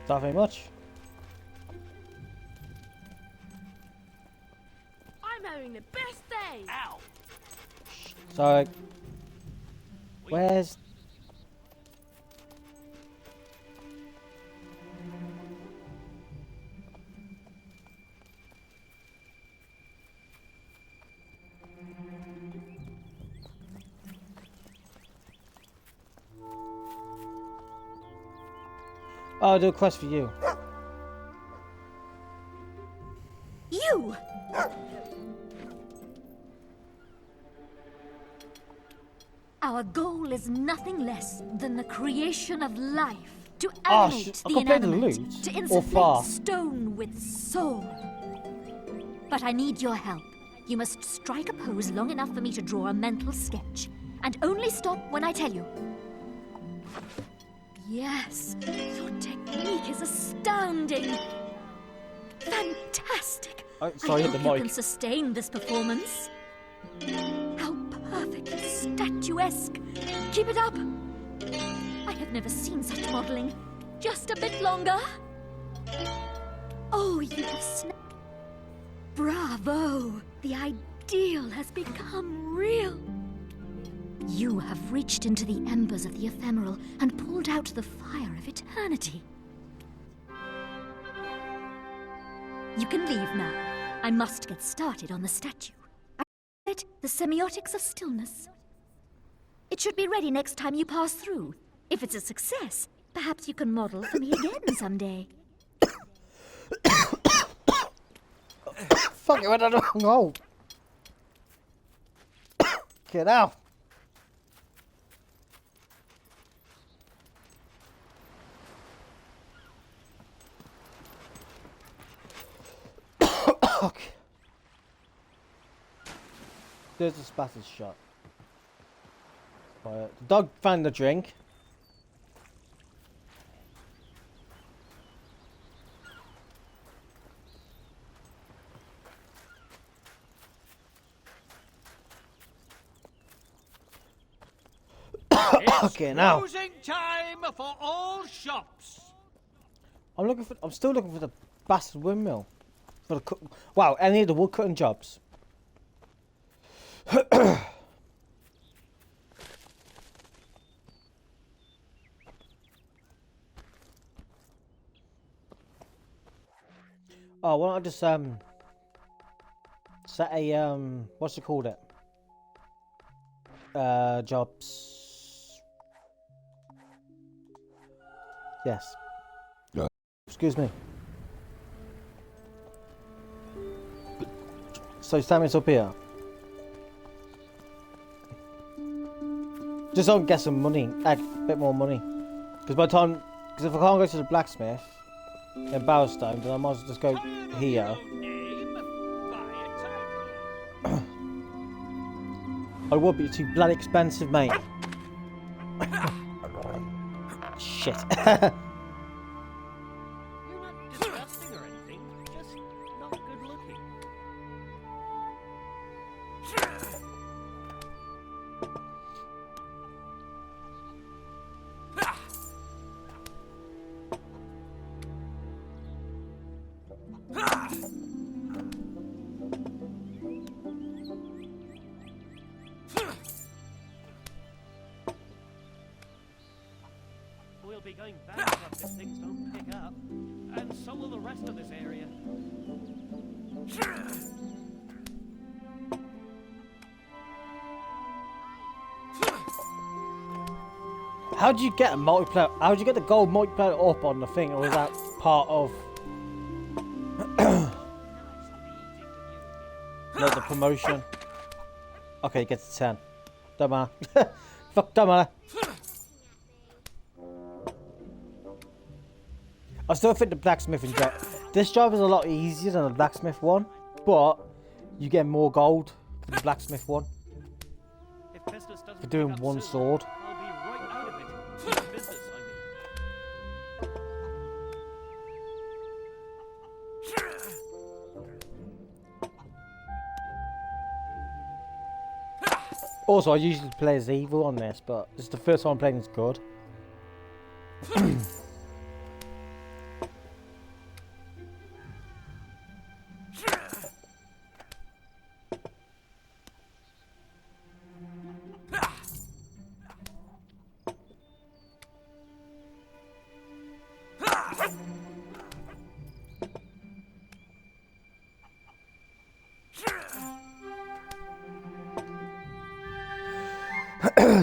Not very much. I'm having the best day. Ow! So, where's... Oh, I'll do a quest for you. You! Our goal is nothing less than the creation of life. To animate the inanimate, to insufflate stone with soul. But I need your help. You must strike a pose long enough for me to draw a mental sketch. And only stop when I tell you. Yes, your technique is astounding. Fantastic. Sorry, I hit the hope you mic. can sustain this performance. How perfectly statuesque. Keep it up. I have never seen such modeling. Just a bit longer. Oh, you have snapped. Bravo. The ideal has become real. You have reached into the embers of the ephemeral and pulled out the fire of eternity. You can leave now. I must get started on the statue. I call it the semiotics of stillness. It should be ready next time you pass through. If it's a success, perhaps you can model for me again someday. Fuck it, went down the wrong hole. Get out. Okay. There's a spattered shot. The dog found the drink. Okay, now. Closing time for all shops. I'm still looking for the bastard windmill. For the wow, any of the wood cutting jobs. Oh, why don't I just set a what's it called it? Jobs. Yes. Excuse me. So Sammy's up here. Just so I can get some money, a bit more money. Because if I can't go to the blacksmith in Bowerstone, then I might as well just go here. I would, but it's too bloody expensive, mate. Shit. You're not disgusting or anything, just not good looking. We'll be going bankrupt if things don't pick up, and so will the rest of this area. How do you get a multiplayer? How do you get the gold multiplayer up on the thing, or is that part of no, the promotion? Okay, get to 10. Don't matter. Fuck, don't matter. I still think the blacksmithing job. This job is a lot easier than the blacksmith one, but you get more gold for the blacksmith one for doing one sword. I'll be right out of it. Business, Also, I usually play as evil on this, but this is the first time I'm playing as good.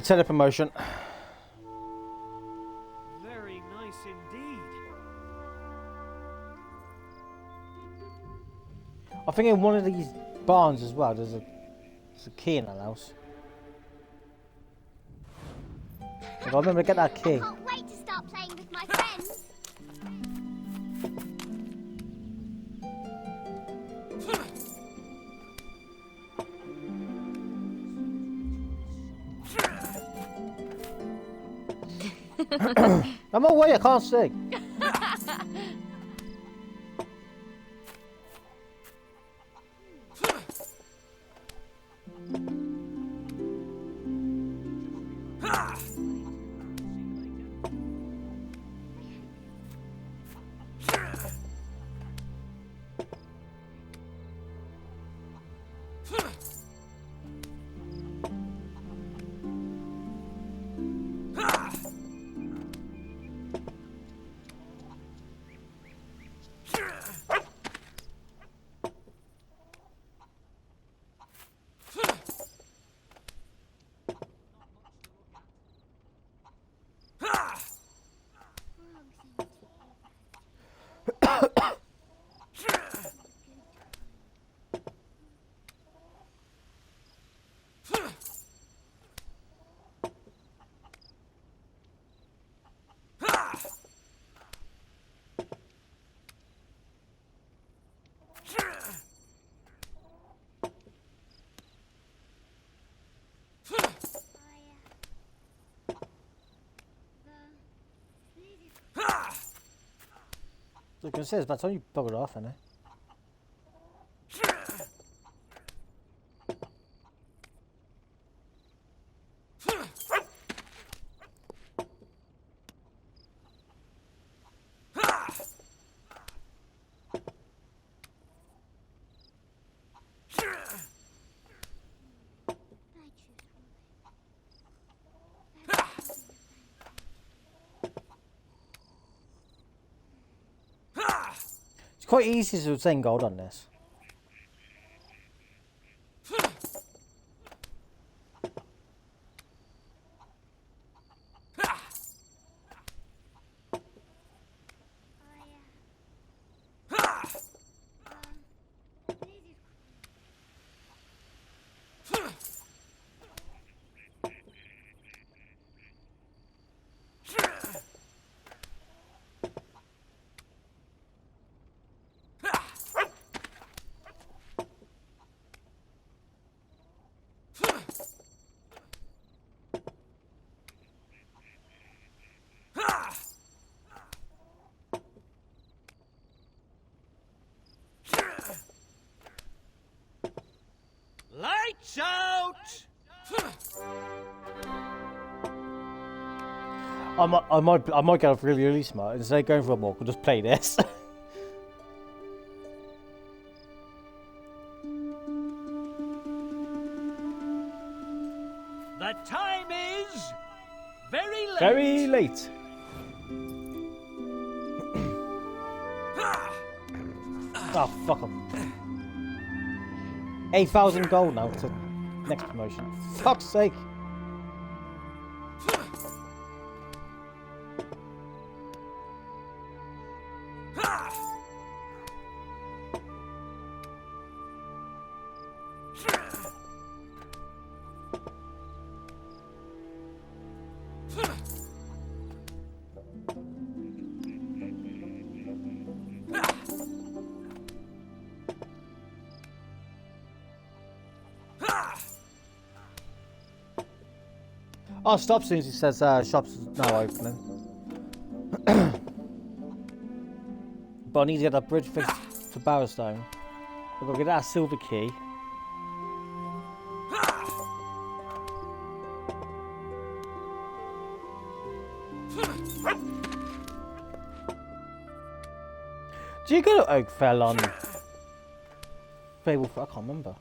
Telepromotion. Very nice indeed. I think in one of these barns as well, there's a key in that house. I remember to get that key. I can't wait to start playing with my friends. I'm away, I can't see. I was going to say, it's about time you buggered off, isn't it? It's quite easy to obtain gold on this. Lights out! I might get off really smart. Instead of going for a walk, I'll just play this. The time is very late. Very late. Oh, fuck 'em. 8,000 gold now to next promotion. Fuck's sake. I'll stop as soon as he says shop's now opening. But I need to get that bridge fixed for Barrowstone. I've got to get that silver key. Do you go to Oakfell on Fable? I can't remember.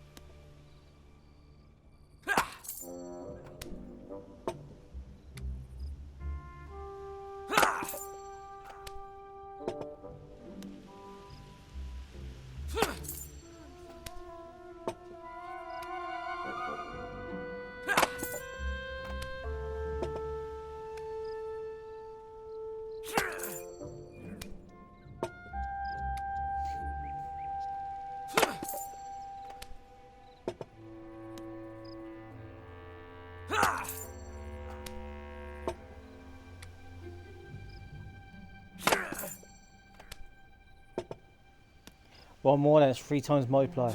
One more, then it's 3 times multiplier.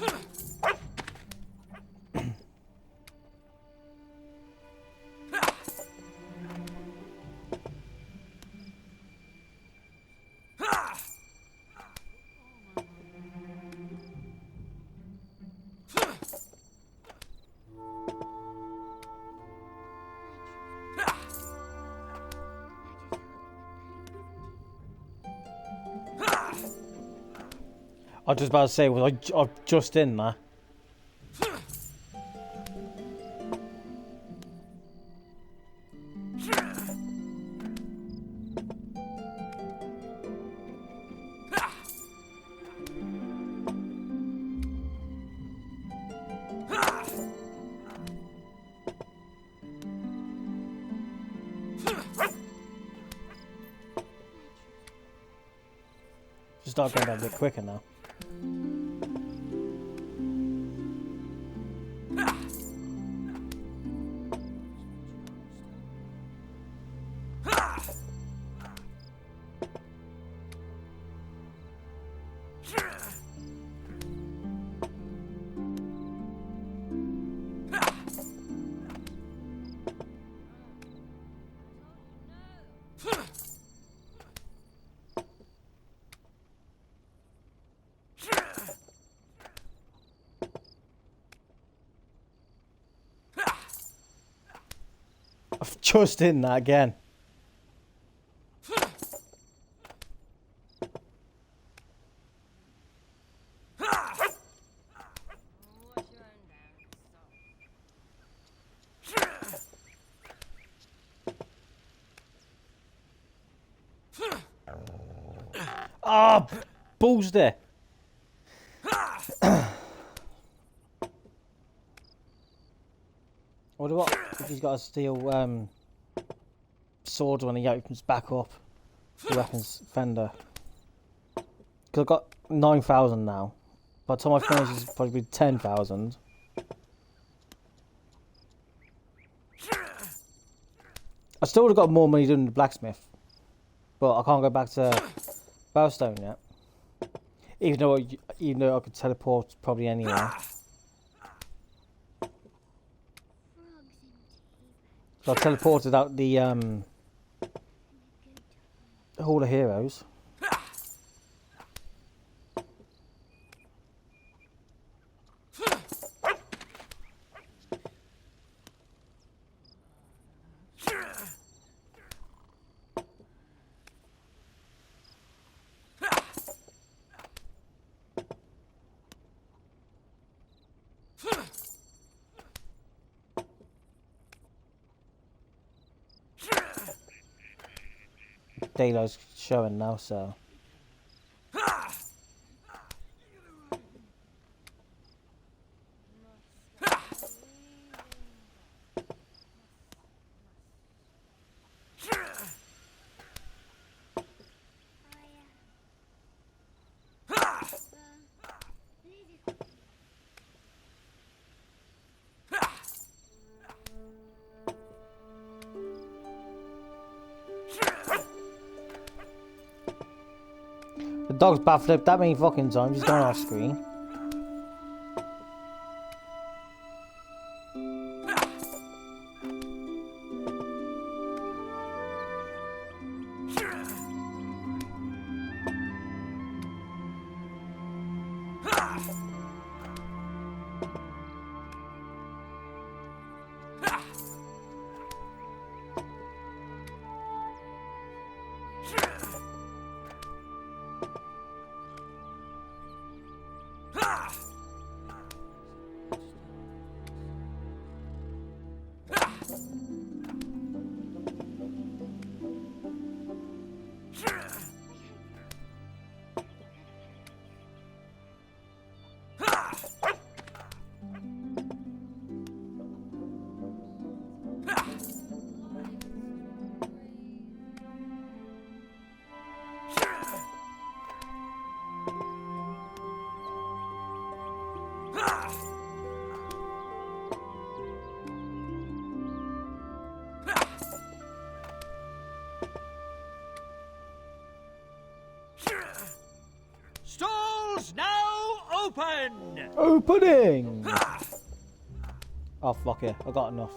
I was just about to say, was I just in there? Just start going down a bit quicker now. I've just in that again. Ah, oh, balls there. What if he's got a steel sword when he opens back up the weapons fender? Because I've got 9,000 now. By the time I finish, it's probably 10,000. I still would have got more money than the blacksmith, but I can't go back to Barrowstone yet. Even though I could teleport probably anywhere. So I teleported out the Hall of Heroes. Daylight's showing now, so. The dog's backflipped that many fucking times, he's gone off screen. Opening! Oh, fuck it. I got enough.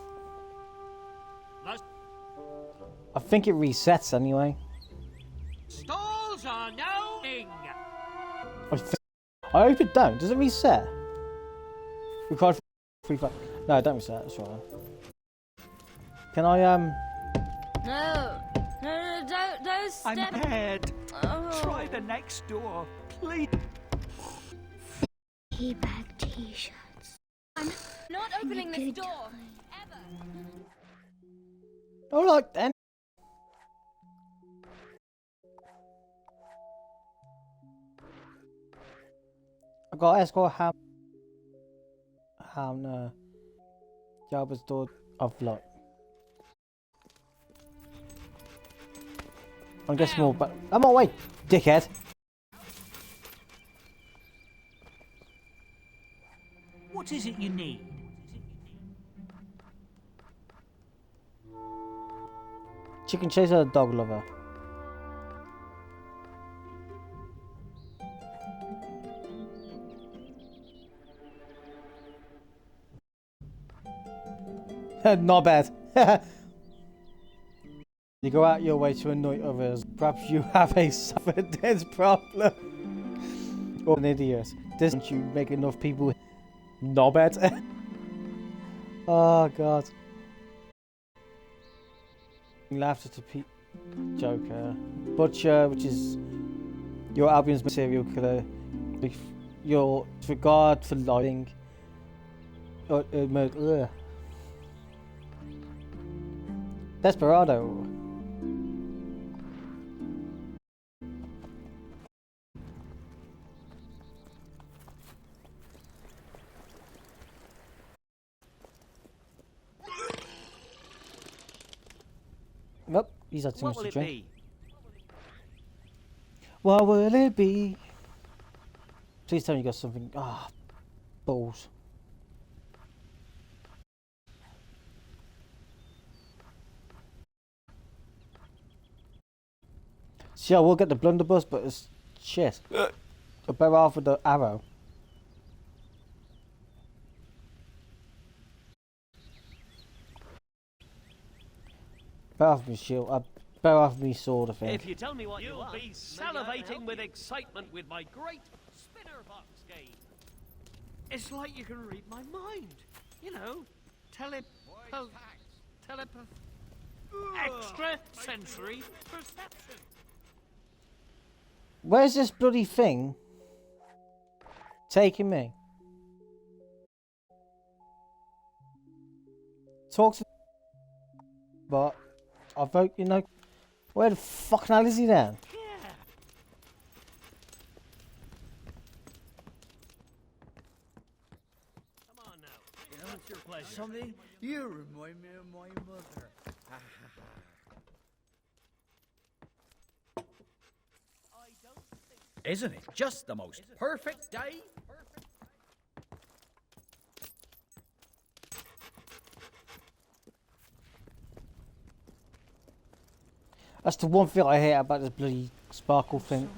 I think it resets anyway. Stalls are now ing. I hope it don't. Does it reset? Required 3 No, don't reset. That's right. Can I No, don't step. I'm dead. Oh. Try the next door, please. Teabag t-shirts. I'm not opening this door ever. All right then. I got escort ham. Jabba's door of luck. I guess more, but I'm on way, dickhead. What is it you need? Chicken chaser or dog lover? Not bad. You go out your way to annoy others. Perhaps you have a suffered problem. Or an idiot. Doesn't you make enough people not bad? Oh god. Laughter to Joker. Butcher, which is your Albion's serial killer. Your regard for lying. Desperado. Nope, he's had too much to drink. What will it be? Please tell me you got something. Ah, balls. See, I will get the blunderbuss, but it's shit. I better off with the arrow. Better off me shield. Better off me sword, I think. If you tell me what you'll be salivating with excitement with my great spinner box game. It's like you can read my mind. You know, extra sensory perception. Where's this bloody thing taking me? Talk to. But I vote, you know. Where the fucking hell is he then? Yeah. Come on now. You know, it's your pleasure. Something? You remind me of my mother. Isn't it just the most perfect day? That's the one thing I hate about this bloody sparkle thing.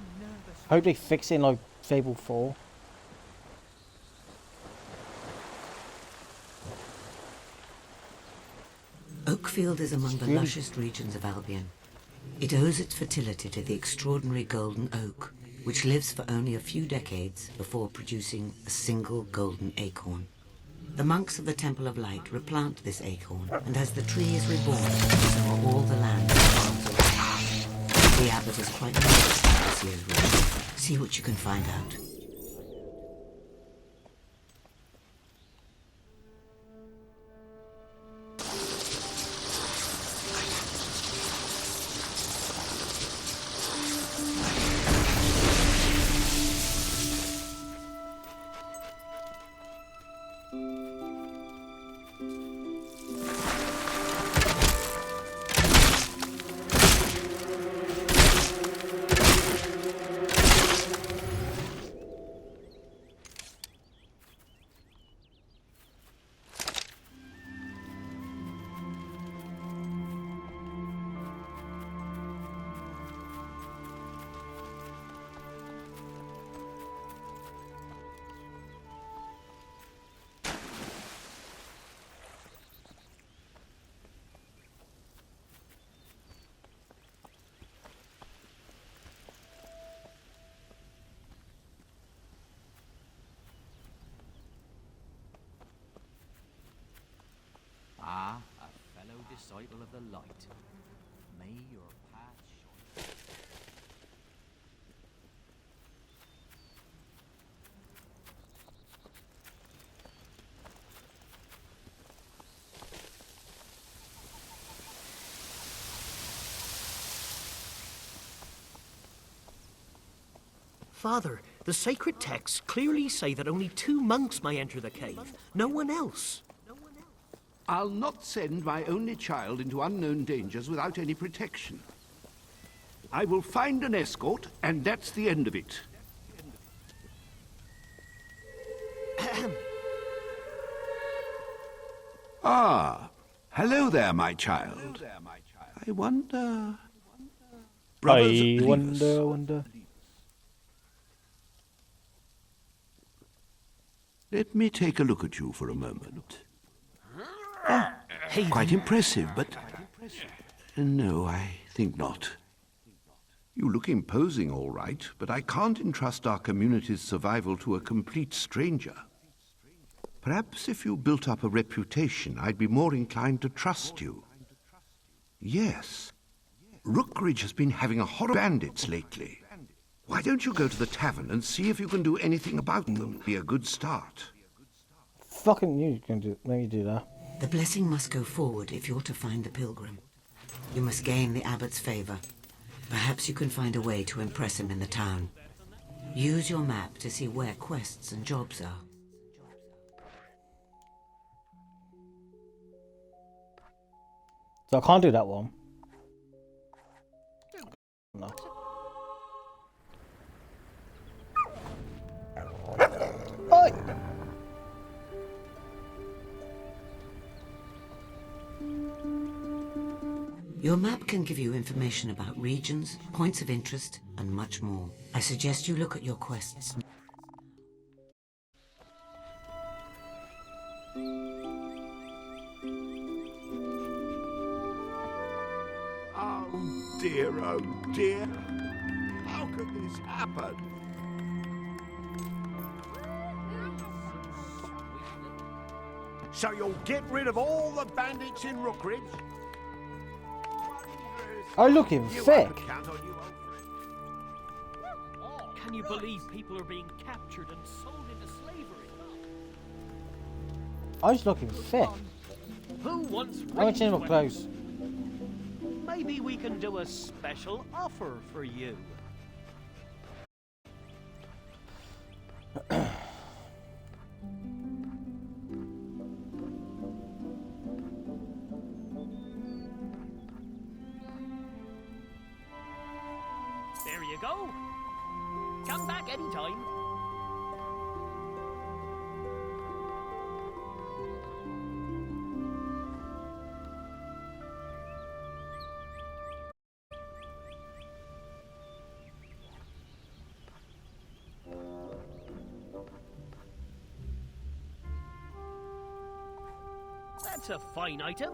I hope they fix it in like Fable 4. Oakfield is among the lushest regions of Albion. It owes its fertility to the extraordinary golden oak, which lives for only a few decades before producing a single golden acorn. The monks of the Temple of Light replant this acorn, and as the tree is reborn, so are all the land and farms around. The abbot is quite nervous about this year's work. See what you can find out. disciple of the light. May your path shine. Father, the sacred texts clearly say that only 2 monks may enter the cave, no one else. I'll not send my only child into unknown dangers without any protection. I will find an escort, and that's the end of it. Ah, hello there, my child. I wonder... I wonder. Let me take a look at you for a moment. Oh, quite impressive, but... No, I think not. You look imposing, all right, but I can't entrust our community's survival to a complete stranger. Perhaps if you built up a reputation, I'd be more inclined to trust you. Yes. Rookridge has been having a horror of bandits lately. Why don't you go to the tavern and see if you can do anything about them? Be a good start. Fucking you can do. Let me do that. The blessing must go forward if you're to find the pilgrim. You must gain the abbot's favor. Perhaps you can find a way to impress him in the town. Use your map to see where quests and jobs are. So I can't do that one. No. Oi! Your map can give you information about regions, points of interest, and much more. I suggest you look at your quests. Oh dear. How could this happen? So you'll get rid of all the bandits in Rookridge? Oh, looking thick. Can you believe people are being captured and sold into slavery? I was looking thick. Who wants I went in up close. Maybe we can do a special offer for you. There you go. Come back anytime. That's a fine item.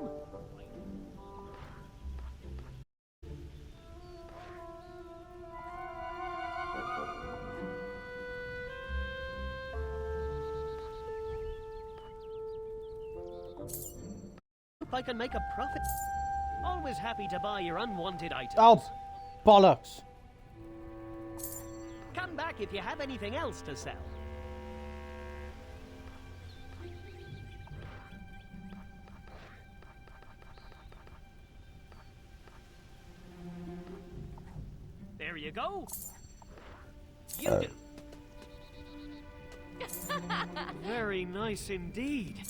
Hope I can make a profit. Always happy to buy your unwanted items. Oh, bollocks. Come back if you have anything else to sell. There you go. You do. Very nice indeed.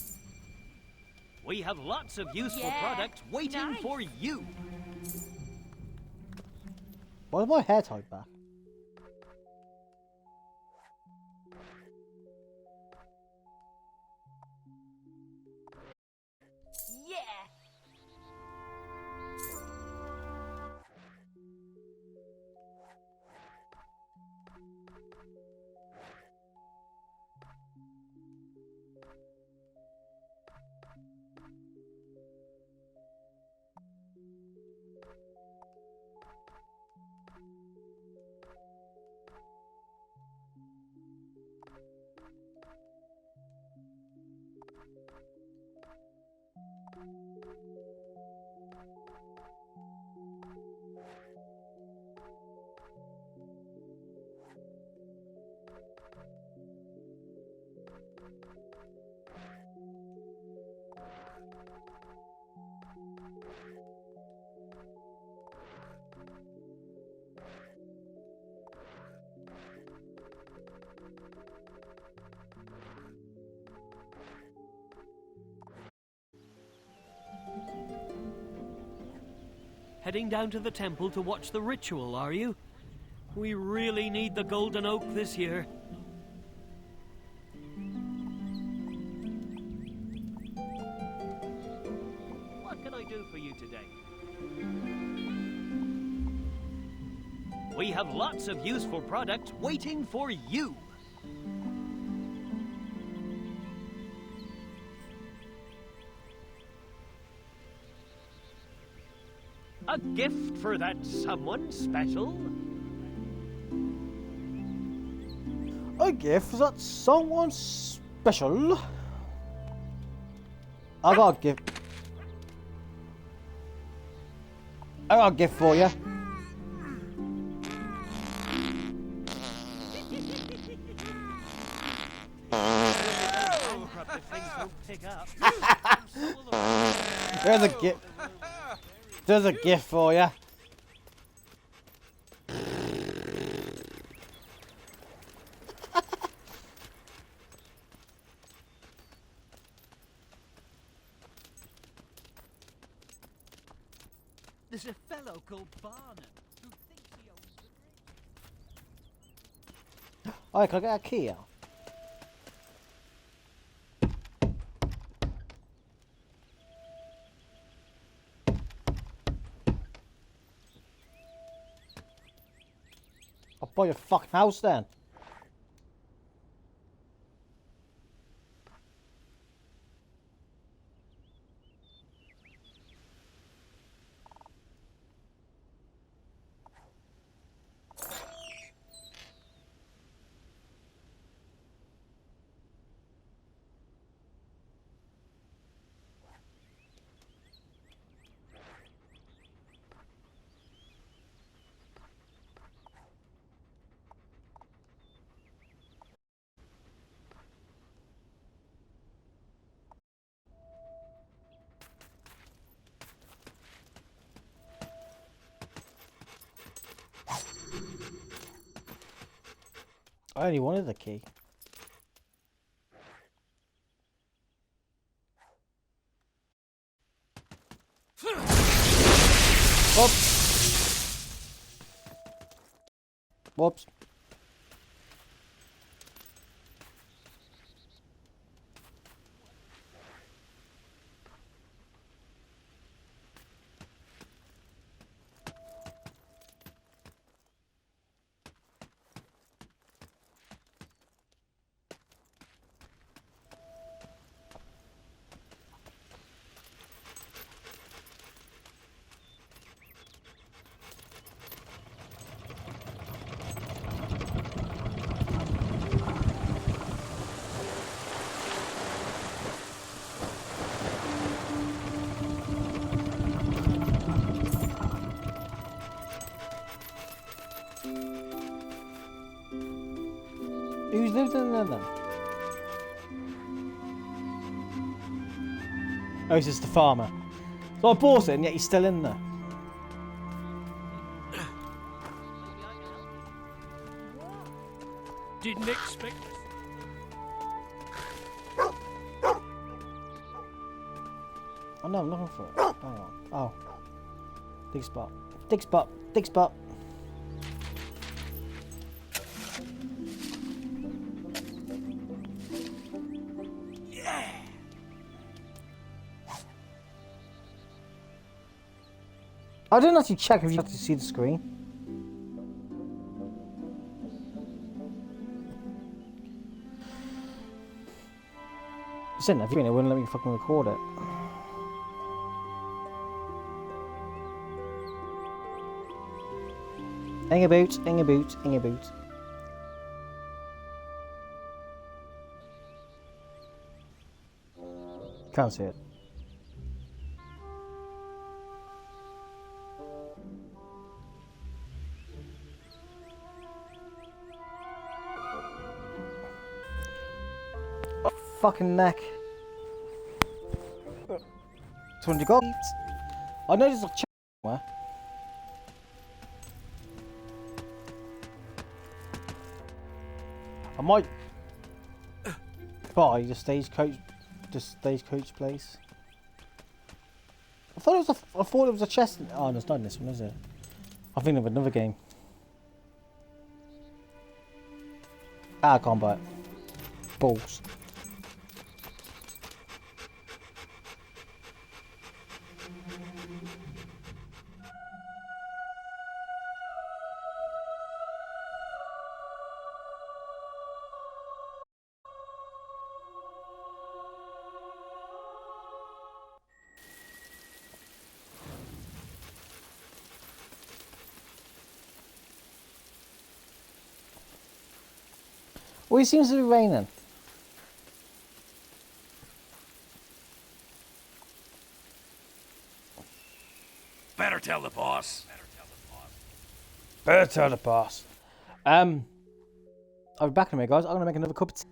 We have lots of useful products waiting for you. Why is my hair tied back? Heading down to the temple to watch the ritual, are you? We really need the golden oak this year. What can I do for you today? We have lots of useful products waiting for you. A gift for that someone special? A gift for that someone special? I got a gift. I got a gift for you. There's a gift. There's a gift for you. There's a fellow called Barnum who thinks he owns the ring. Alright, can I get a key out? I'll buy your fucking house then. I only wanted the key. Whoops. Whoops. Who's lived in there then? Oh, it's just the farmer. So I bought it and yet he's still in there. Didn't expect this. Oh no, I'm looking for it. Hang on. Oh. Dig spot. Dig spot. Dig spot. I didn't actually check if you could see the screen. It's in there. If you it wouldn't let me fucking record it. Hang a boot, hang a boot, hang a boot. Can't see it. Fucking neck. 200 gold. I know there's a ch somewhere. I might buy the stagecoach place. I thought it was a chest. Oh, no, it's not in this one, is it? I think of another game. Ah, I can't buy it. Balls. Well, it seems to be raining. Better tell the boss. Better tell the boss. I'll be back in a minute, guys. I'm gonna make another cup of tea.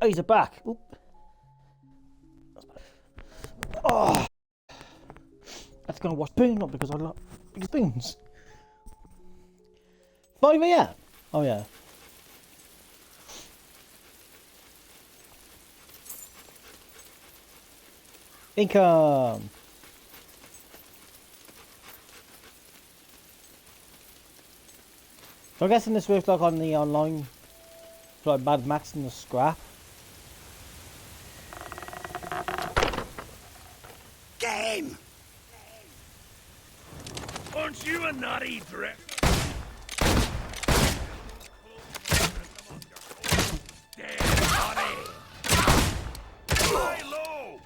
Oh, he's back. Oop. Oh. That's gonna watch Boone, not because I like big spoons. 5 AM? Oh yeah. Income. So I'm guessing this works like on the online, like Mad Max and the scrap. Get him! Aren't you a nutty drip? Lay low!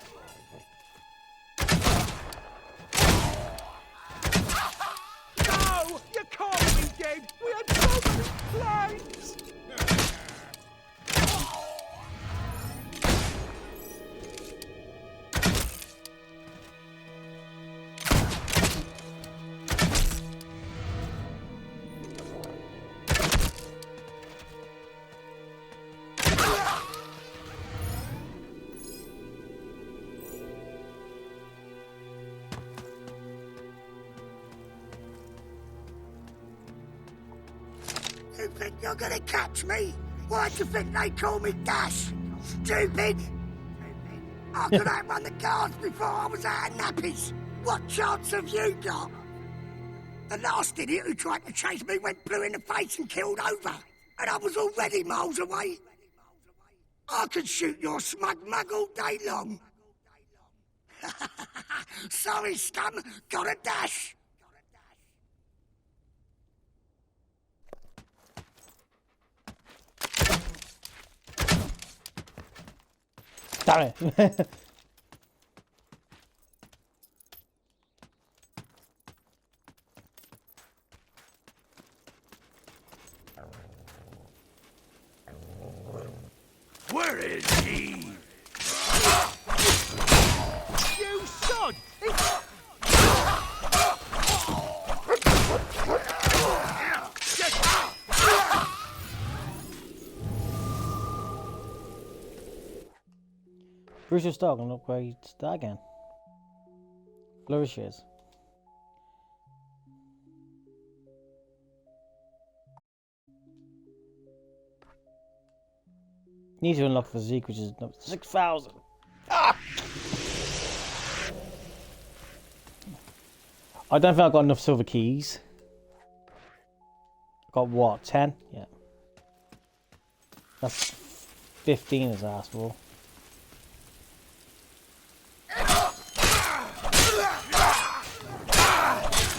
No! You can't be dead! We had so many planes! You think you're gonna catch me? Why do you think they call me Dash? Stupid! I could outrun the guards before I was out of nappies. What chance have you got? The last idiot who tried to chase me went blue in the face and killed over. And I was already miles away. I could shoot your smug mug all day long. Sorry, scum. Got a dash. Damn it. Where is he? You sod! Bruce's stock and upgrade that again. Flourishes. Need to unlock physique, which is 6,000. Ah! I don't think I've got enough silver keys. Got what? 10? Yeah. That's 15 as I asked for.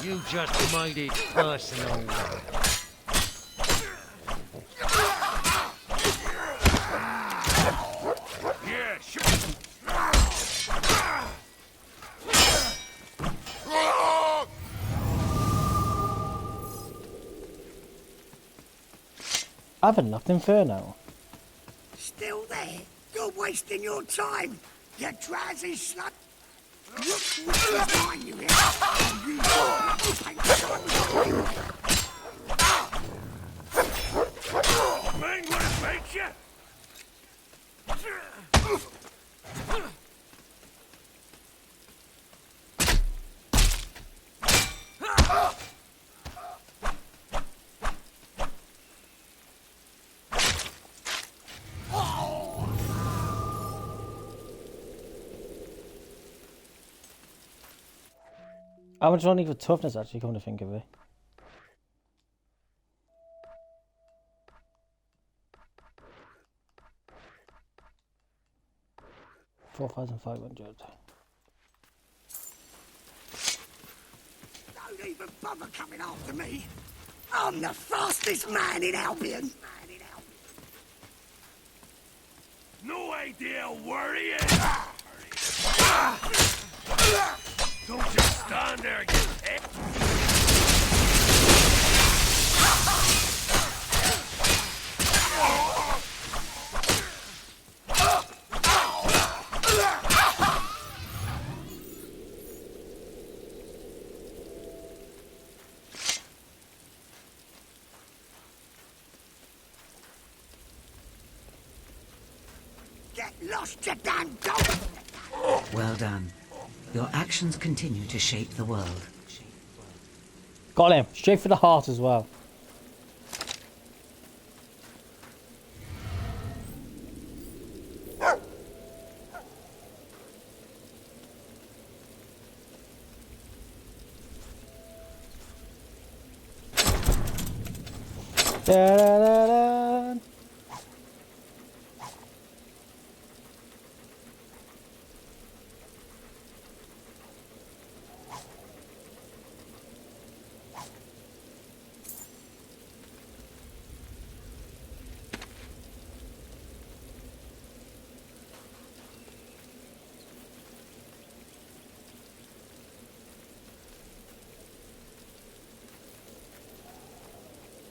You just made it personal. Yeah, sure. I haven't unlocked Inferno. Still there? You're wasting your time, you drowsy slut. Look what's behind you here. Man, what it makes you? How much do I need for toughness, actually, come to think of it? $4,500. Don't even bother coming after me. I'm the fastest man in Albion. No idea where he is. Don't just stand there, you head. lost your damn goat! Well done. Your actions continue to shape the world. Got him. Straight for the heart as well. Da-da-da-da.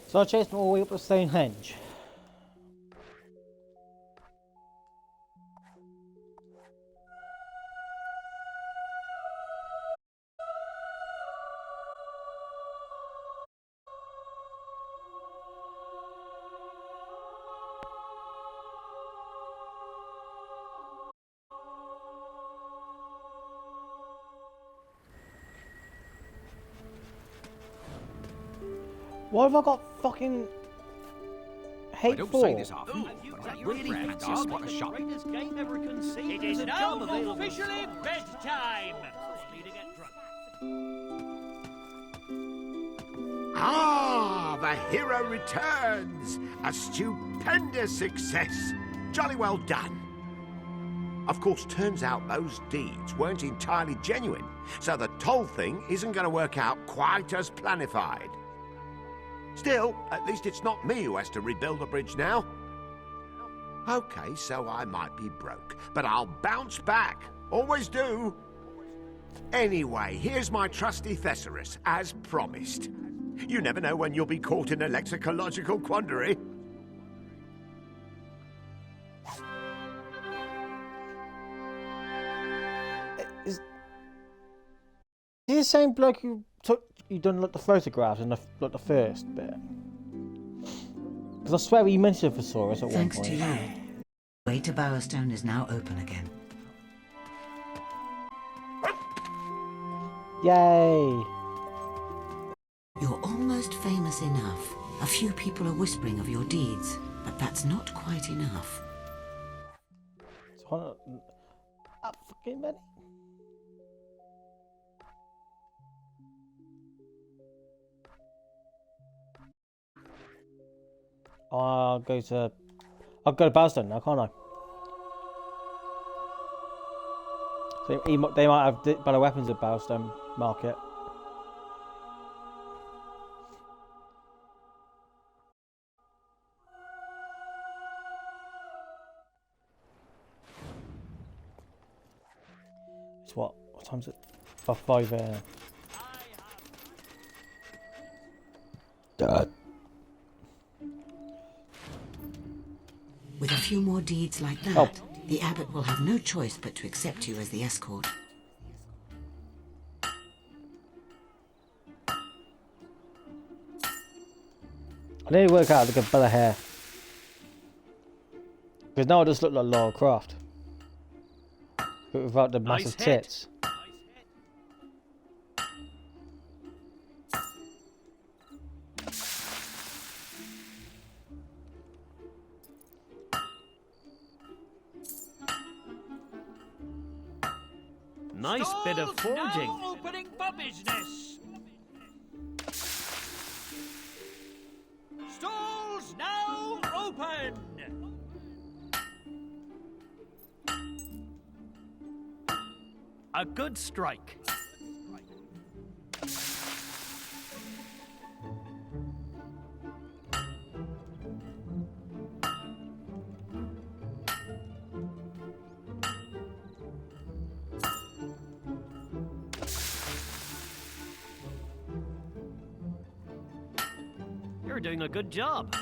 So I chased them all the way up to Stonehenge. Why have I got fucking hate I don't for? say this often, but I really fancy a spot of shopping. Game ever conceived. It is now officially bedtime. Need to get drunk. Ah, the hero returns! A stupendous success! Jolly well done. Of course, turns out those deeds weren't entirely genuine, so the toll thing isn't going to work out quite as planified. Still, at least it's not me who has to rebuild the bridge now. Okay, so I might be broke, but I'll bounce back. Always do. Anyway, here's my trusty thesaurus, as promised. You never know when you'll be caught in a lexicological quandary. Is he the same bloke who you done like the photographs and the first bit? Because I swear he mentioned a thesaurus at Thanks one to point. you, the way to Bowerstone is now open again. Yay! You're almost famous enough. A few people are whispering of your deeds, but that's not quite enough. Fucking many. I'll go to Bowerstone now, can't I? So they might have better weapons at Bowerstone Market. It's what time's it? 5 Dad. With a few more deeds like that, the abbot will have no choice but to accept you as the escort. I need to work out how to get better hair. Because now I just look like Laura Croft. But without the massive tits. Nice bit of forging. Now opening for business. Stalls now open. A good strike. You're doing a good job.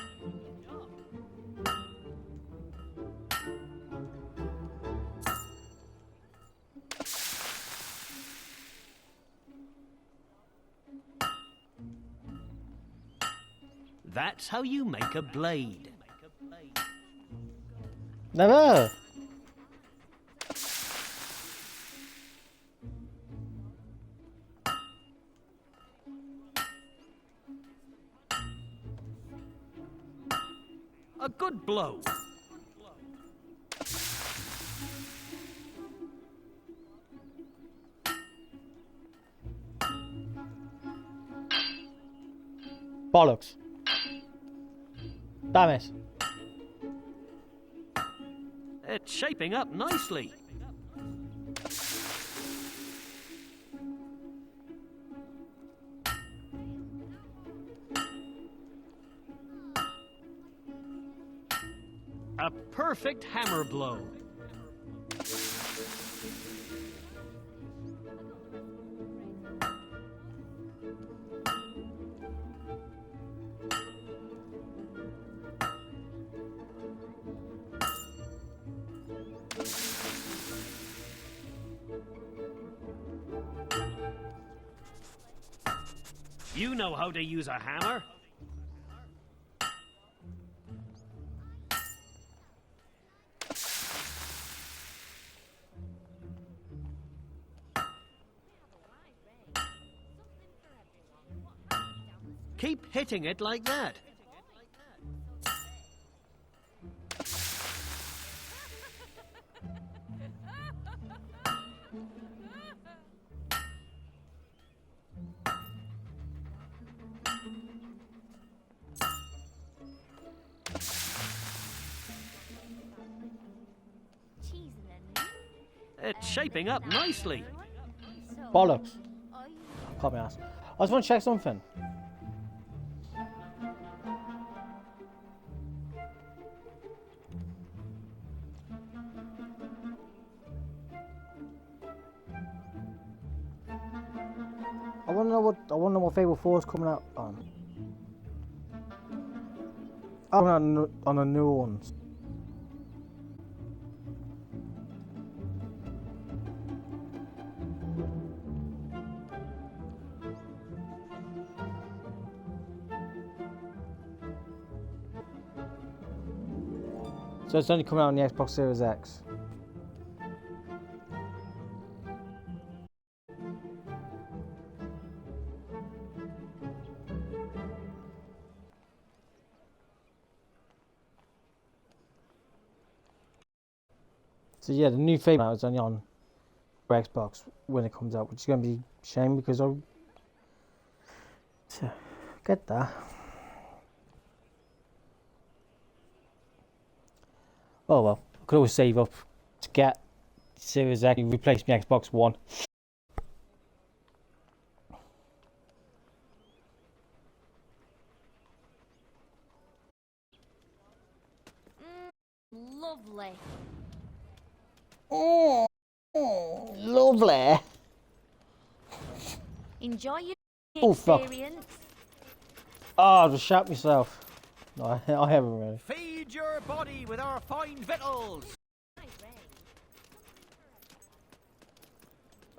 That's how you make a blade. Never. A good blow. Bollocks. Damn it. It's shaping up nicely. A perfect hammer blow. You know how to use a hammer. Keep hitting it like that. It's shaping up nicely. Bollocks. Can't be asked. I just want to check something. I want to know what Fable 4 is coming out on. Coming out on the new ones. So it's only coming out on the Xbox Series X. So yeah, the new Fable is only on Xbox when it comes out, which is going to be a shame because I'll get that. Oh well, I could always save up to get Series X and replace my Xbox One. Lovely. Lovely. Enjoy your Fuck. experience. Oh, I just shot myself. No, I haven't really. Feed your body with our fine victuals.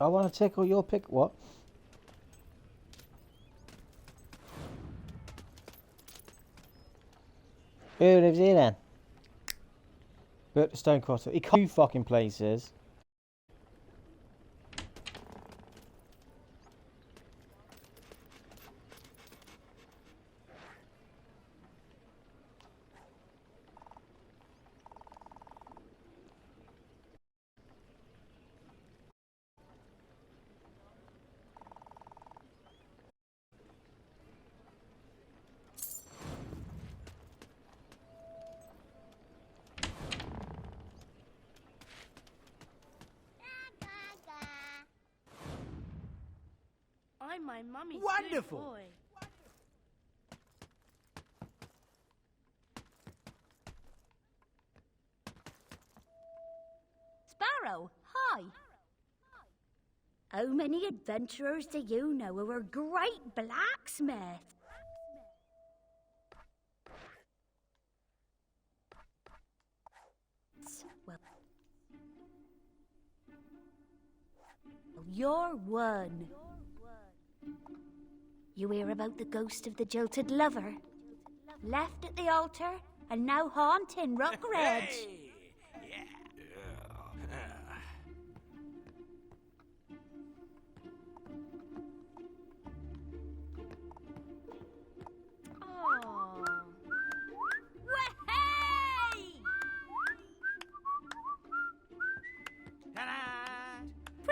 I want to tickle your pick. What? Who lives here then? Bert the Stonecutter. He can't 2 fucking places. I'm my mummy's Wonderful. good boy. Sparrow, hi. How many adventurers do you know who are great blacksmiths? Well, you're one. You hear about the ghost of the jilted lover? Left at the altar and now haunting Rockridge.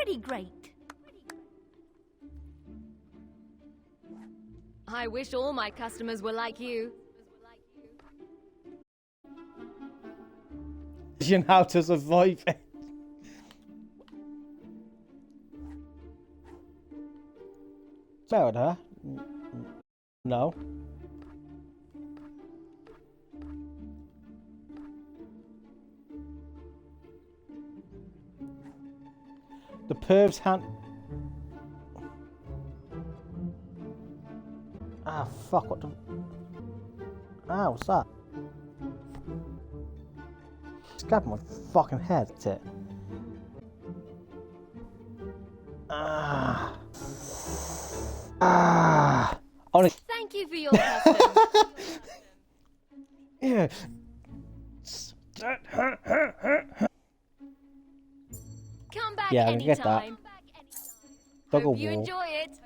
pretty great. I wish all my customers were like you. How to survive it. Married her? No. The perv's hand. Ah, fuck, what the. Ah, what's that? Scabbed my fucking head, that's it. Ah. Ah. Honest. Thank you for your custom. Yeah. Come back Yeah, I can get that. anytime. Dog Hope you war. enjoy it.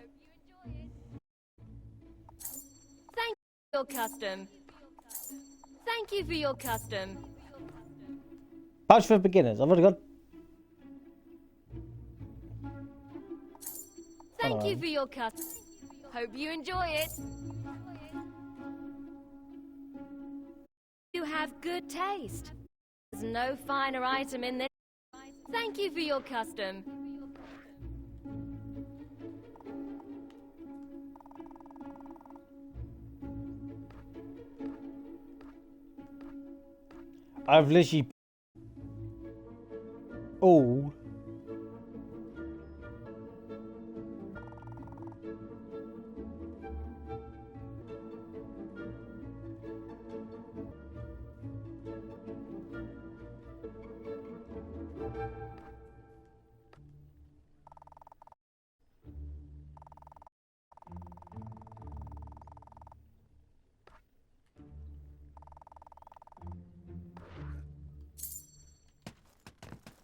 Thank you for your custom. Thank you for your custom. Pouch for beginners. I've already got. Thank you for your custom. Hope you enjoy it. You have good taste. There's no finer item in this. Thank you for your custom. I've literally. All.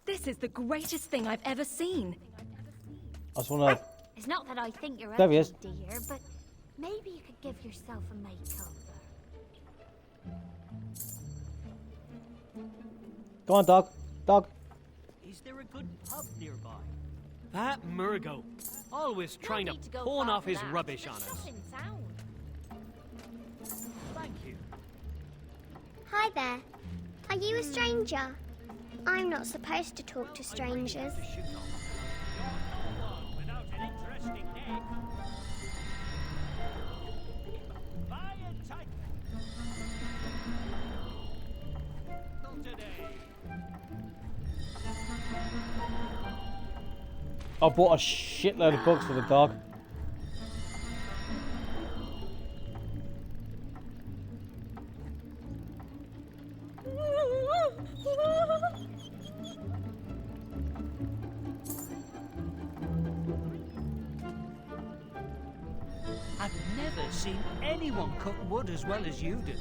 This is the greatest thing I've ever seen. I just wanna. It's not that I think you're There he ugly, is. dear, but maybe you could give yourself a makeover. Go on, dog. Dog. Is there a good pub nearby? That Murgo. Always trying to need to go pawn far off for his that. rubbish on There's us. stuff in town. Thank you. Hi there. Are you a stranger? I'm not supposed to talk to strangers. Without an interesting neck. Buy a tight. Today. I bought a shitload of books for the dog. I've never seen anyone cut wood as well as you do.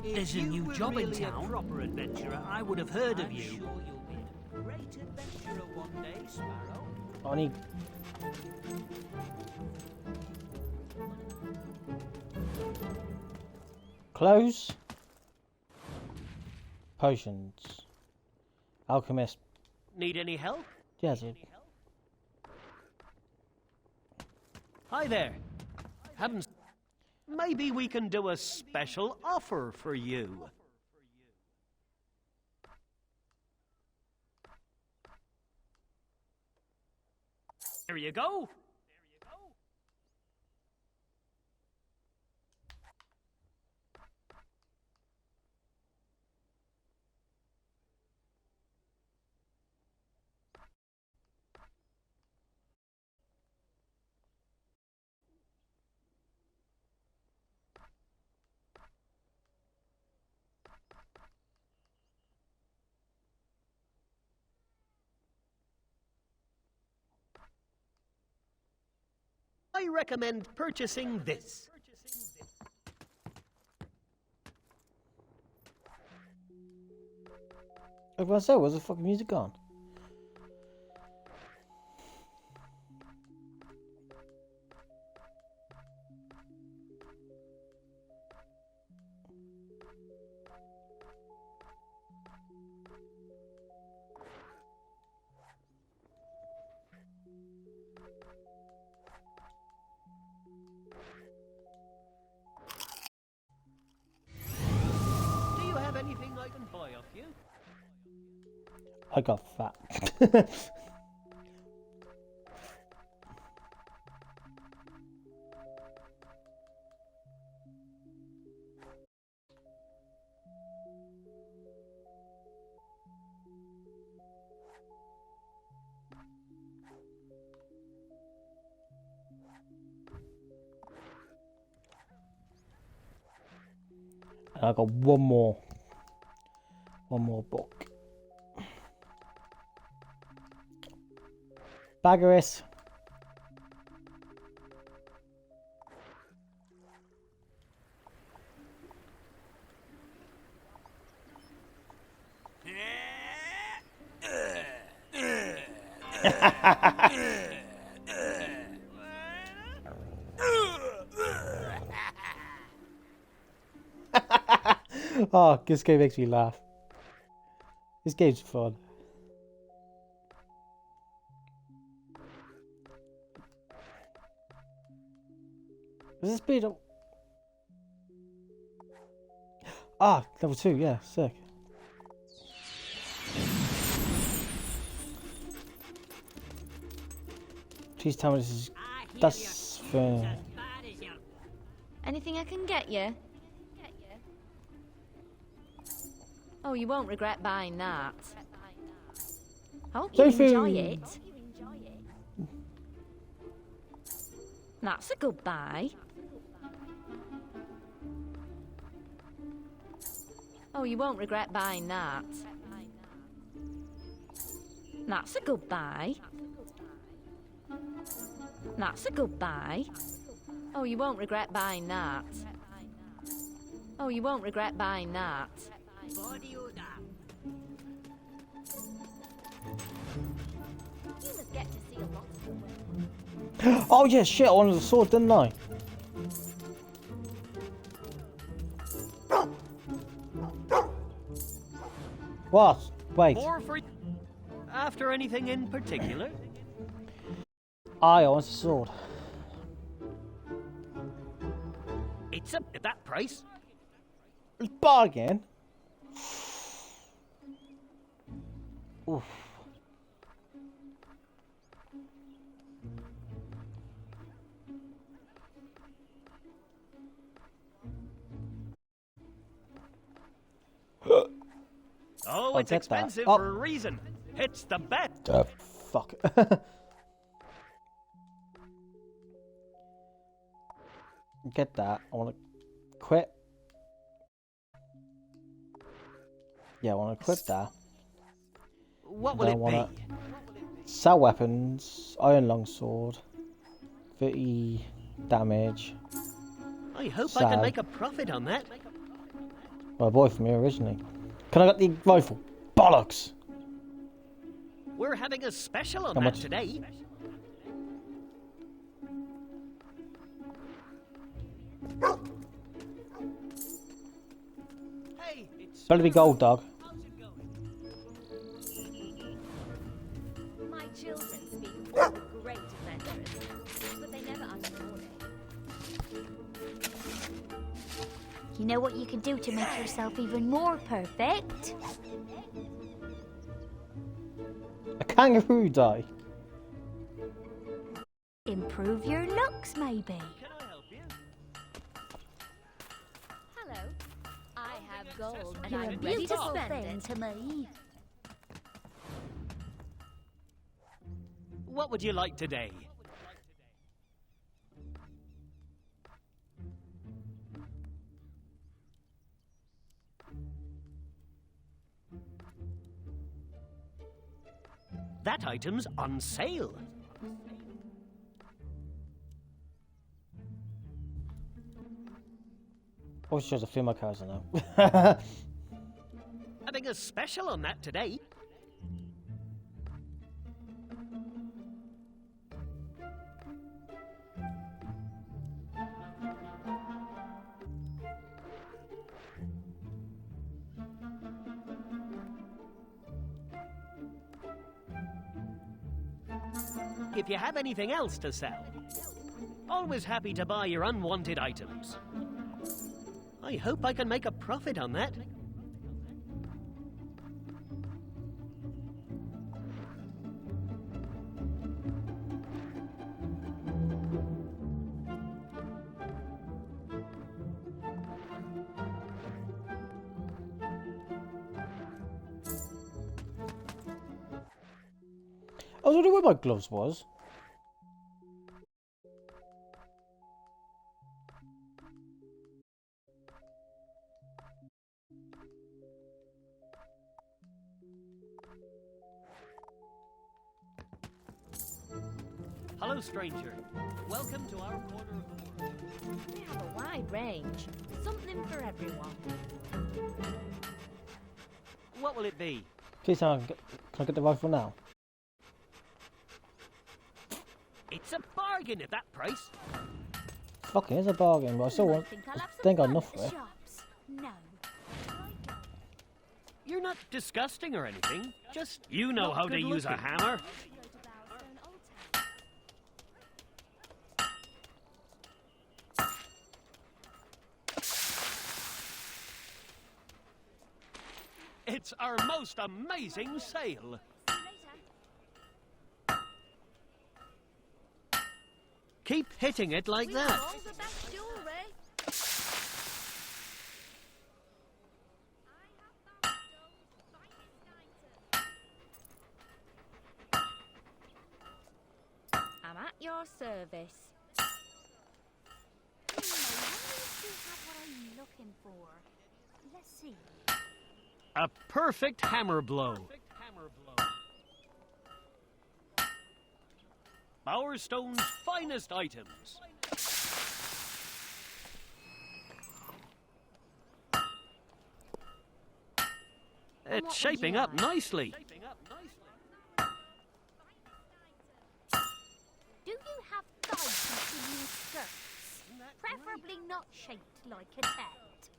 There's a new job in town. A proper adventurer, I would have heard of you. Sure you'll be a great adventurer one day, Sparrow. I need. Clothes. Potions. Alchemist. Need any help? Yes. Hi there. Haven't. Maybe we can do a special offer for you. There you go. I recommend purchasing this. I was gonna say, where's the fucking music gone? I got fat. And I got one more book. Baggeris. Oh, this game makes me laugh. This game's fun. Is this speed up? Ah, level 2, yeah, sick. Please tell me this is... That's fair. Anything I can get you? Oh, you won't regret buying that. Hope you enjoy it. That's a good buy. Oh, you won't regret buying that. That's a good buy. That's a good buy. Oh, you won't regret buying that. Oh, you won't regret buying that. You must get to see a lot of the world. Oh yeah, shit, I wanted the sword, didn't I? What? Wait. More for after anything in particular? I want the sword. It's up at that price. Bargain. Oof. Oh, it's expensive for a reason. It's the bet. Fuck. Get that. I want to quit. Yeah, I want to equip that. What will it be? Sell weapons, iron longsword, 30 damage. I hope I can make a profit on that. My boy from here originally. Can I get the rifle? Bollocks! We're having a special on How that much? today. Hey, it's Better be gold, dog. My children speak of great adventures, but they never ask for it. You know what you can do to make yourself even more perfect? A kangaroo die. Improve your looks, maybe. Can I help you? Hello. I have gold and You're a I'm ready to beautiful spend thing it. to me. What would you like today? That item's on sale. Oh, it's just a few more cards now. Having a special on that today. If you have anything else to sell, always happy to buy your unwanted items. I hope I can make a profit on that. was wondering where my gloves was. Hello, stranger. Welcome to our corner of the world. They have a wide range. Something for everyone. What will it be? Please, can I get the rifle now? It's a bargain at that price. Okay, it's a bargain, but I still want. I think got enough for it. No. You're not disgusting or anything. Just you know how to use a hammer. It's our most amazing sale. Keep hitting it like that. I'm at your service. What I'm looking for. Let's see. A perfect hammer blow. Bowerstone's finest items. It's shaping up nicely. Do you have thighs continuing skirts? Preferably not shaped like a tent.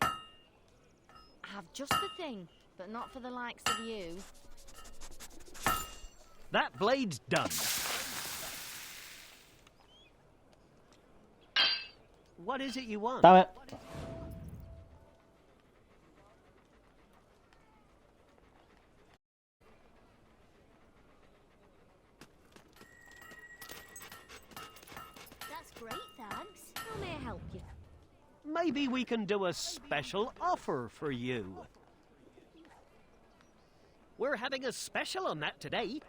I have just the thing, but not for the likes of you. That blade's done. What is it you want? Damn it. That's great, thanks. How may I help you? Maybe we can do a special offer for you. We're having a special on that today.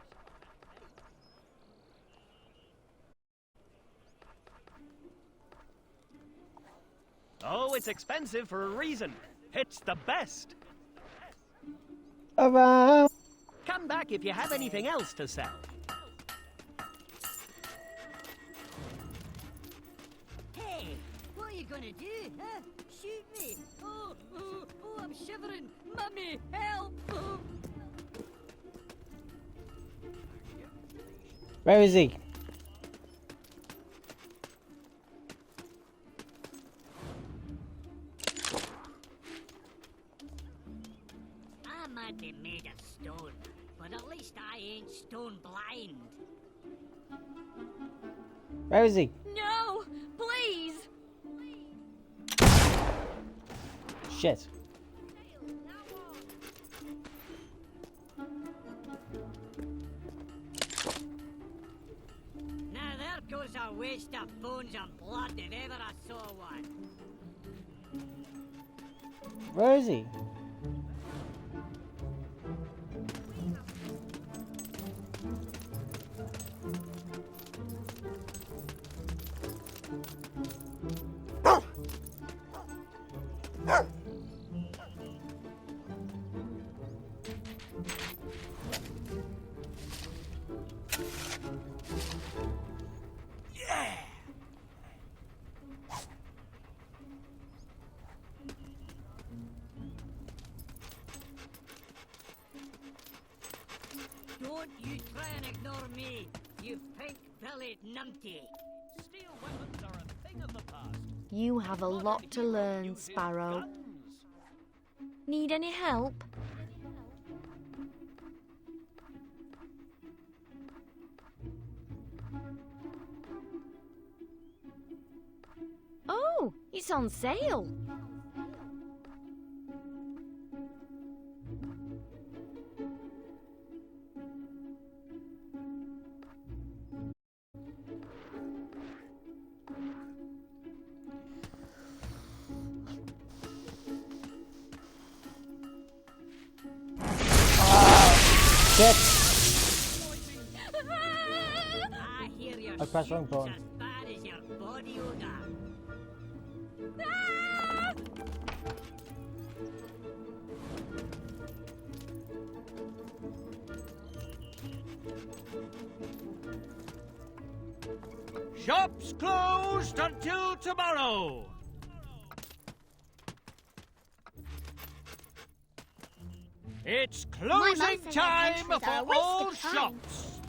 Oh, it's expensive for a reason. It's the best. Around. Come back if you have anything else to sell. Hey, what are you gonna do, huh? Shoot me? Oh, I'm shivering. Mummy, help! Where is he? I might be made of stone, but at least I ain't stone blind. Where is he? No! Please! Shit. Now there goes a waste of bones and blood if ever I saw one. Where is he? Don't you try and ignore me, you pink-bellied numpty. Steel weapons are a thing of the past. You have a lot to learn, Sparrow. Need any help? Oh, it's on sale. Shit. I pressed wrong button. As bad as your body odor. Shops closed until tomorrow. It's closing time for all shops.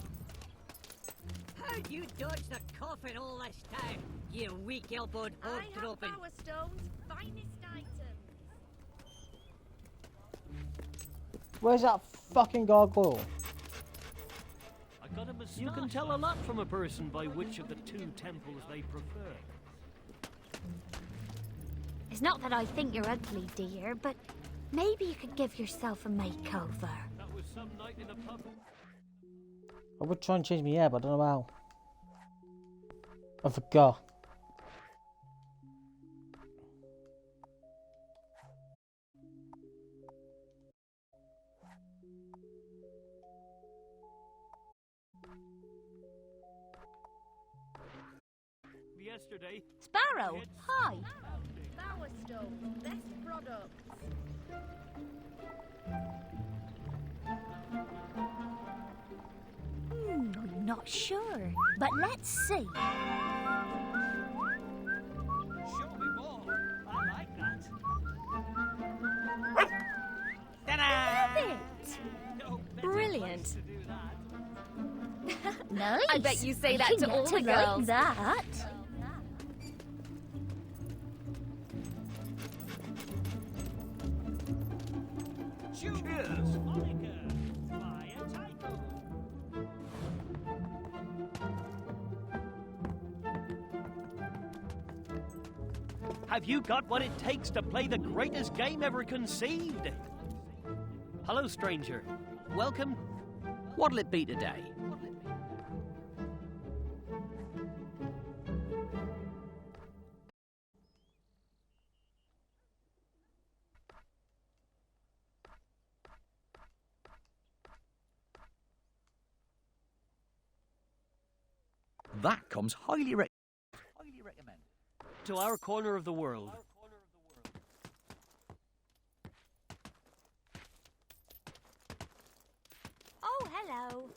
How'd you dodge the coffin all this time, you weak-elbowed hobgoblin? Stone's finest items. Where's that fucking gargoyle? I got a moustache. You can tell a lot from a person by which of the two temples they prefer. It's not that I think you're ugly, dear, but maybe you could give yourself a makeover. That was some night in the pub. I would try and change my hair, but I don't know how. I forgot. Yesterday. Sparrow, hi. Power Stone, best product. I'm not sure, but let's see. Show me more. I like that. Love it! Brilliant. Nice. I bet you say that to all the like girls. That. Cheers, Monica. Buy a typo. Have you got what it takes to play the greatest game ever conceived? Hello, stranger. Welcome. What'll it be today? That comes highly recommend. To our corner of the world. Oh, hello.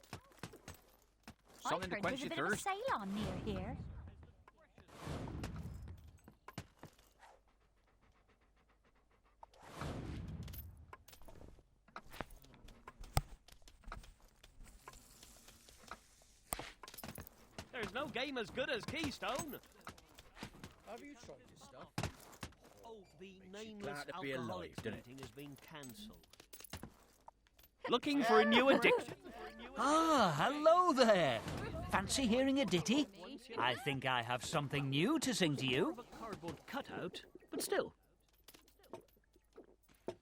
Something to I've heard quench there's a your bit of a thirst? sale on near here. There's no game as good as Keystone. Have you tried this stuff? Oh, the nameless glad to be alive, alcoholics didn't it? meeting has been cancelled. Looking for a new addiction. Ah, hello there. Fancy hearing a ditty? I think I have something new to sing to you. A cardboard cutout, but still.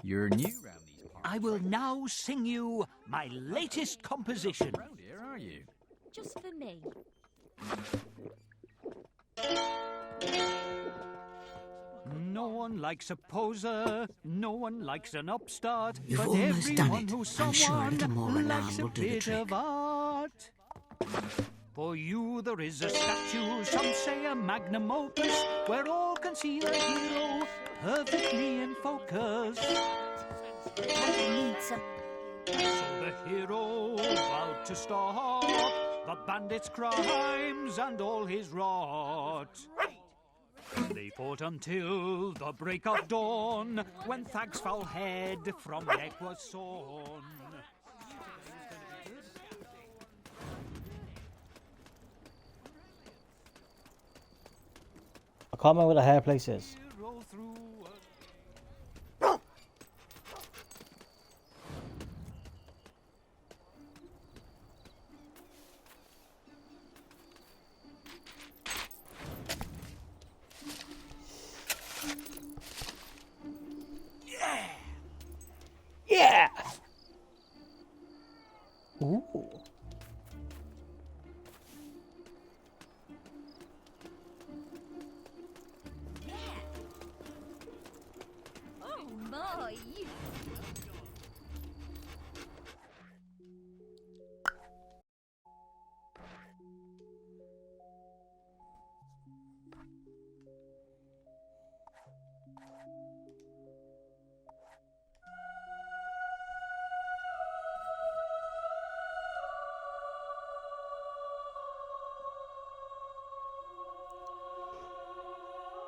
You're new round these parts. I will now sing you my latest composition. Round here, are you? Just for me. No one likes a poser, no one likes an upstart, You've but almost done everyone it. who's I'm sure a someone little more renown likes a will do the bit trick. of art. For you there is a statue, some say a magnum opus, where all can see the hero perfectly in focus. I need some. So the hero vowed to stop the bandit's crimes and all his rot. They fought until the break of dawn, when Thag's foul head from neck was sawn. I can't remember where the hair place is. Yeah! Ooh.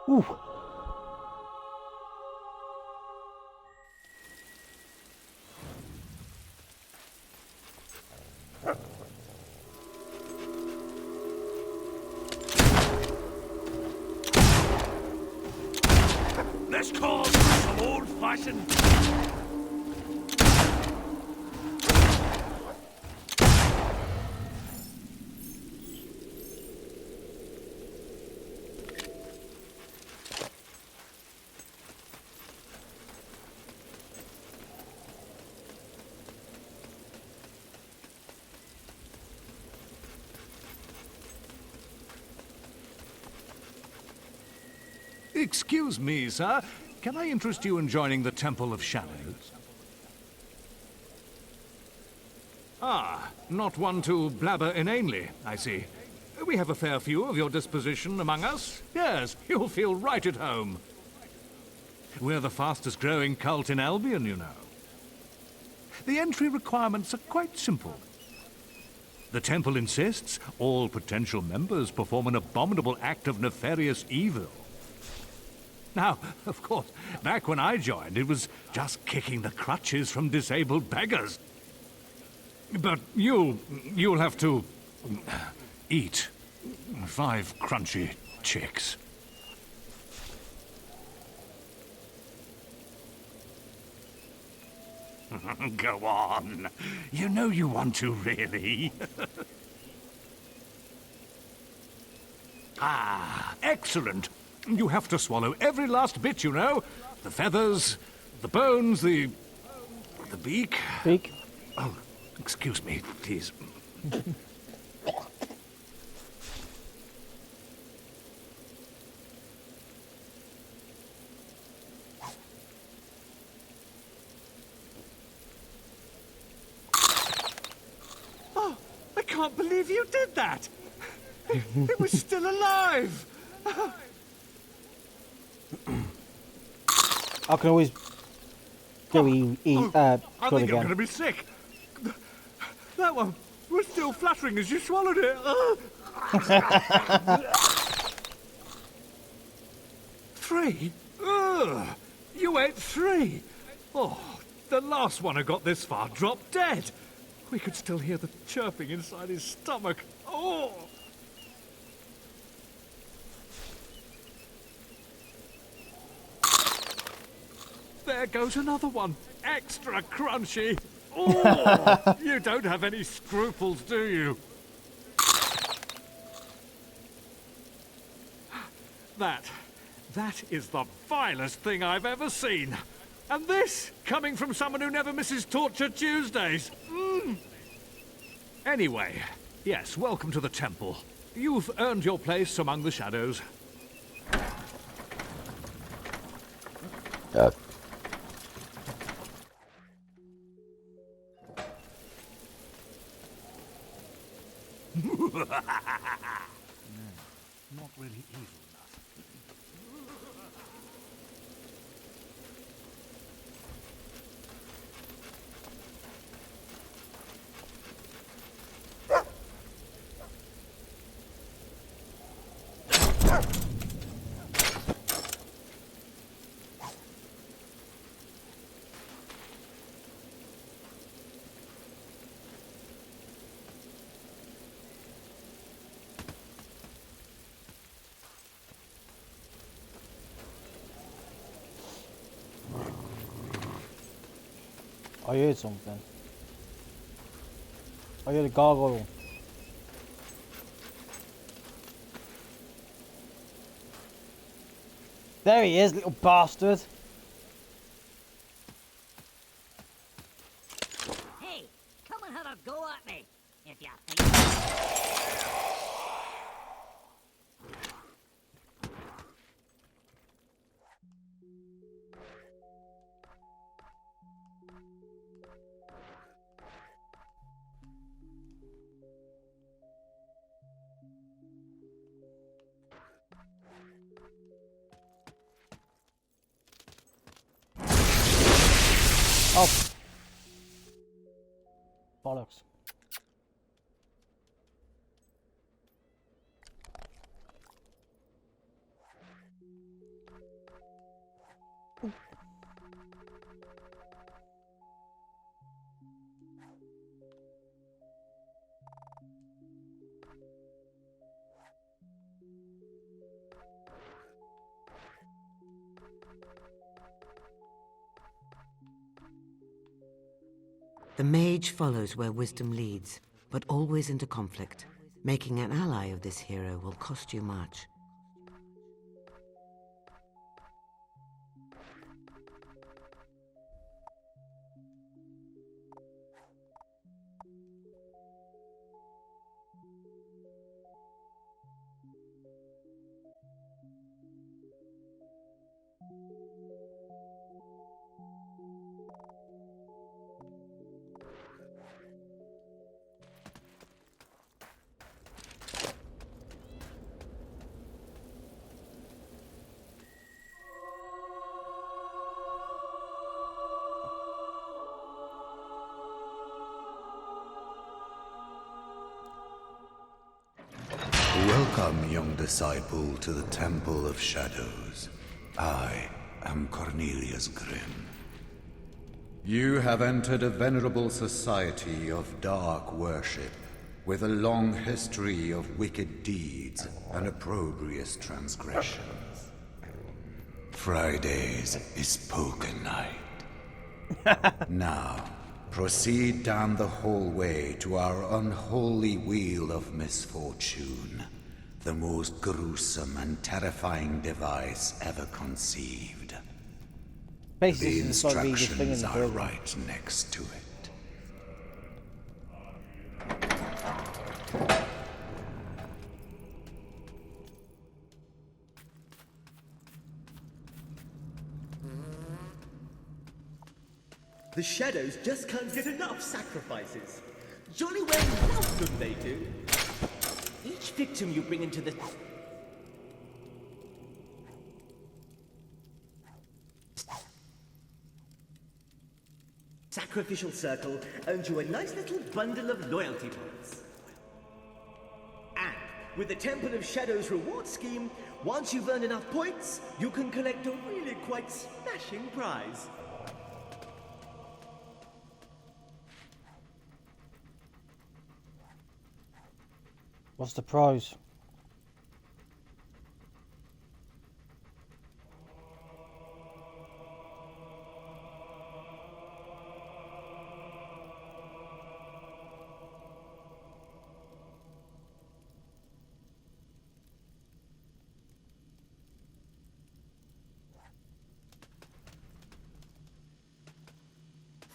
Ooh. Let's call some old-fashioned... Excuse me, sir. Can I interest you in joining the Temple of Shadows? Ah, not one to blabber inanely, I see. We have a fair few of your disposition among us. Yes, you'll feel right at home. We're the fastest growing cult in Albion, you know. The entry requirements are quite simple. The temple insists all potential members perform an abominable act of nefarious evil. Now, of course, back when I joined, it was just kicking the crutches from disabled beggars. But you'll have to eat 5 crunchy chicks. Go on. You know you want to, really. Ah, excellent. You have to swallow every last bit, you know. The feathers, the bones, the beak. Beak? Oh, excuse me, please. Oh, I can't believe you did that. It was still alive. I can always go eat I think again. I'm going to be sick. That one was still fluttering as you swallowed it. 3? Ugh, you ate 3. Oh, the last one who got this far dropped dead. We could still hear the chirping inside his stomach. Oh! There goes another one. Extra crunchy. Oh, you don't have any scruples, do you? That is the vilest thing I've ever seen. And this, coming from someone who never misses Torture Tuesdays. Anyway, yes, welcome to the temple. You've earned your place among the shadows. No, not really evil enough. I heard something. I heard a gargoyle. There he is, little bastard. Hey, come and have a go at me, if you think. Oh. Bollocks. The mage follows where wisdom leads, but always into conflict. Making an ally of this hero will cost you much. Welcome, young disciple, to the Temple of Shadows. I am Cornelius Grimm. You have entered a venerable society of dark worship, with a long history of wicked deeds and opprobrious transgressions. Fridays is poker night. Now, proceed down the hallway to our unholy wheel of misfortune, the most gruesome and terrifying device ever conceived. Basically, The it's like reading the thing in instructions the are program. right next to it. The Shadows just can't get enough sacrifices. Jolly well love them, they do. Each victim you bring into the... sacrificial circle earns you a nice little bundle of loyalty points. And with the Temple of Shadows reward scheme, once you've earned enough points, you can collect a really quite smashing prize. What's the prize?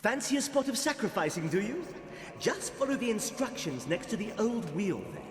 Fancy a spot of sacrificing, do you? Just follow the instructions next to the old wheel there.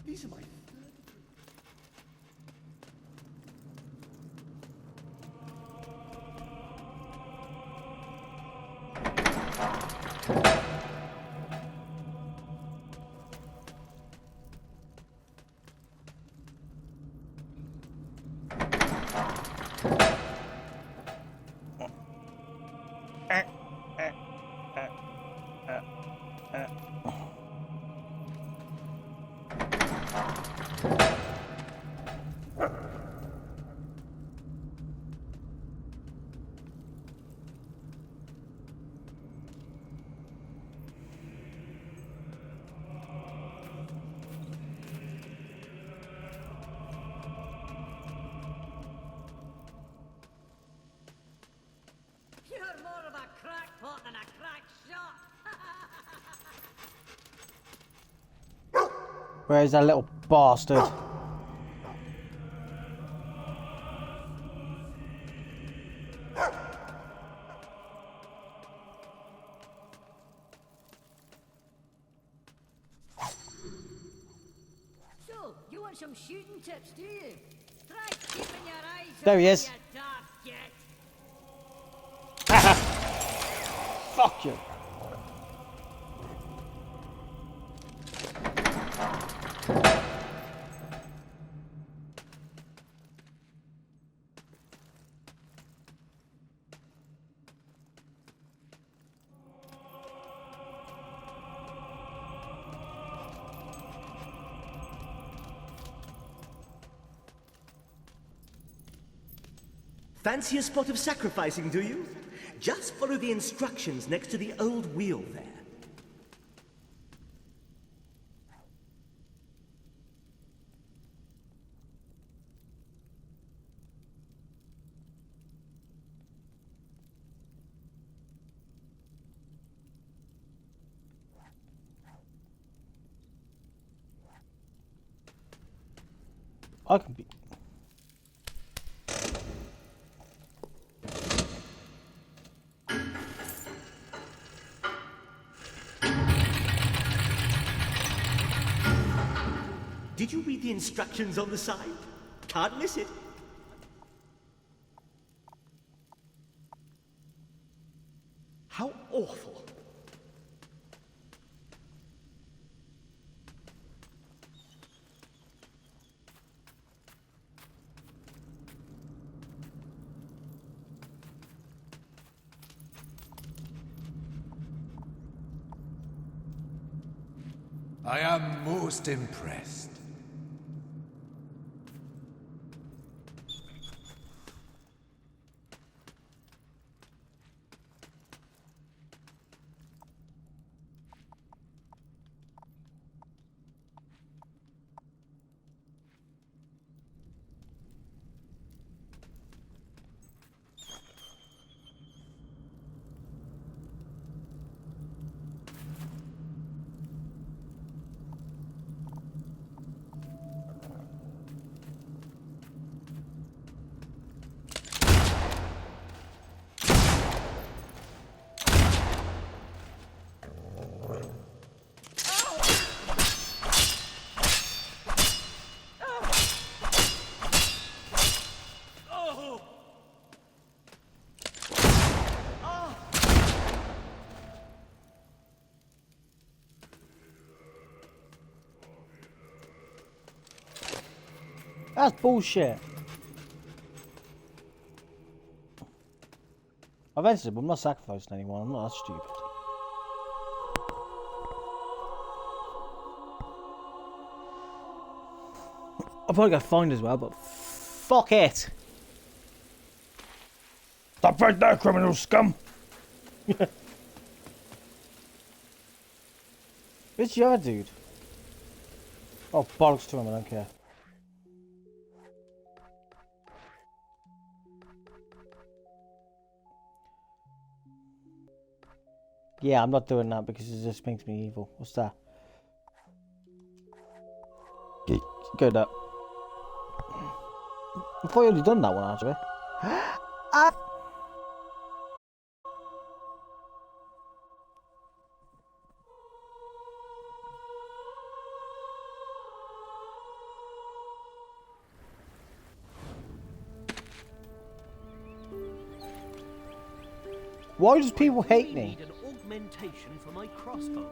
These are my Where is that little bastard? So, you want some shooting tips, do you? Try keeping your eyes There he open, is. you daft git. Fuck you. Fancy a spot of sacrificing, do you? Just follow the instructions next to the old wheel there. I can be. Did you read the instructions on the side? Can't miss it. How awful. I am most impressed. That's bullshit. I've entered it, but I'm not sacrificing anyone. I'm not that stupid. I'll probably get fined as well, but fuck it. Stop right there, criminal scum. It's your dude. Oh, bollocks to him, I don't care. Yeah, I'm not doing that because it just makes me evil. What's that? Good up. I thought you already done that one, actually. Why does people hate me? I need an augmentation for my crossbow.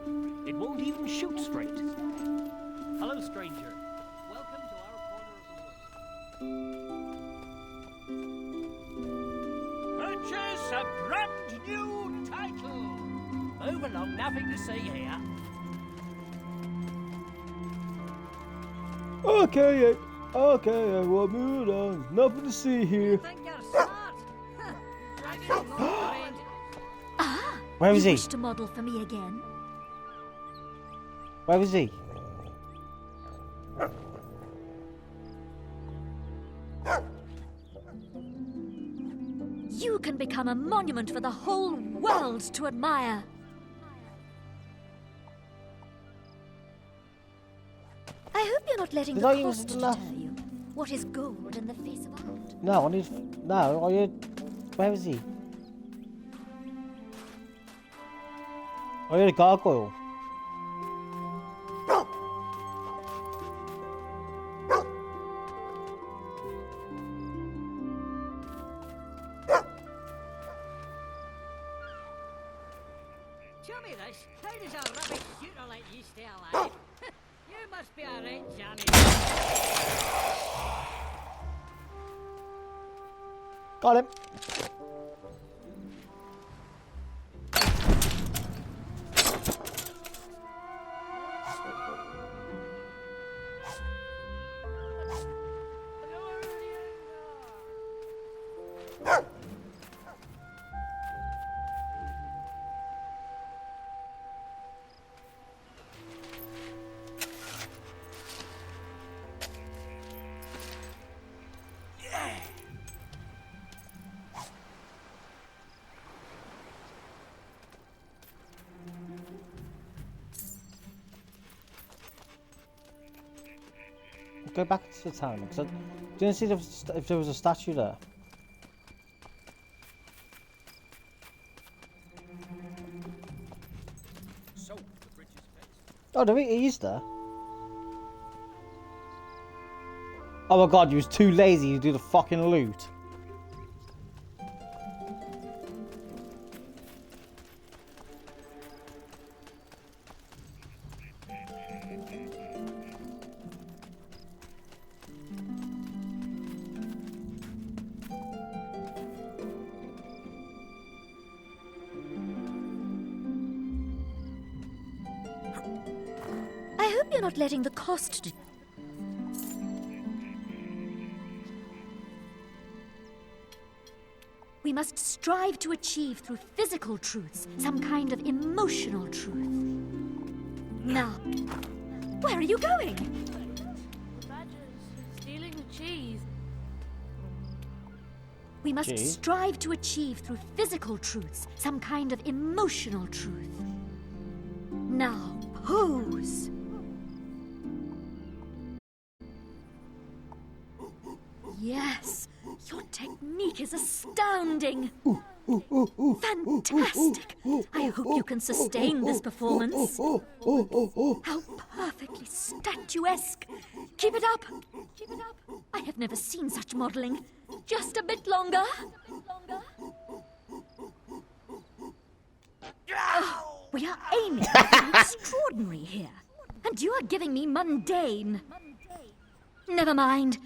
It won't even shoot straight. Hello, stranger. Welcome to our corner of the woods. Purchase a brand new title. Move along, nothing to see here. Okay, well, move on. Nothing to see here. Where is he? You wish to model for me again? Where is he? You can become a monument for the whole world to admire. I hope you're not letting Did the I cost use deter enough? you. What is gold in the face of art? No, I need. No, I heard. Where is he? I heard a gargoyle. Tell me this, how does a rubbish shooter like you stay alive? You must be a right jammy. Got him. Go back to the town because I didn't see if there was a statue there. Oh, he is there. Oh my god, you was too lazy to do the fucking loot. I hope you're not letting the cost deter. We must strive to achieve through physical truths some kind of emotional truth. Now, where are you going? Stealing the cheese. We must strive to achieve through physical truths some kind of emotional truth. Now, pose. Yes, your technique is astounding. Fantastic. I hope you can sustain this performance. How perfectly statuesque. Keep it up. Keep it up. I have never seen such modeling. Just a bit longer. Oh, we are aiming for extraordinary here. And you are giving me mundane. Never mind.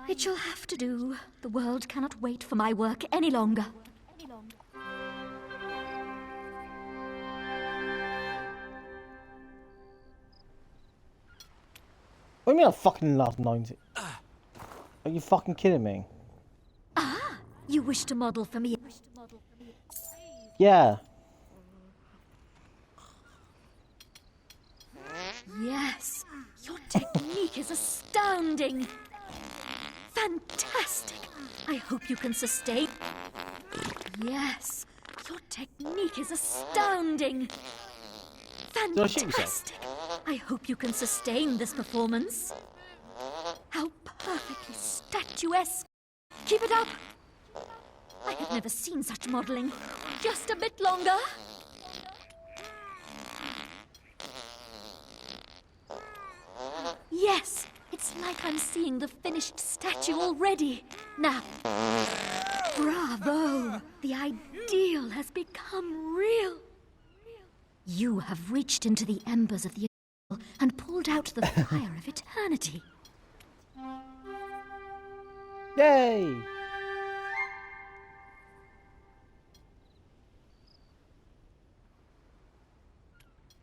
It shall have to do. The world cannot wait for my work any longer. What do you mean I fucking last 90? Are you fucking kidding me? Ah, you wish to model for me? Yeah. Yes, your technique is astounding. Fantastic. I hope you can sustain. Yes, your technique is astounding. Fantastic. I hope you can sustain this performance. How perfectly statuesque. Keep it up. I have never seen such modeling. Just a bit longer. Yes, it's like I'm seeing the finished statue already. Now, bravo! The ideal has become real. You have reached into the embers of the eternal and pulled out the fire of eternity. Yay!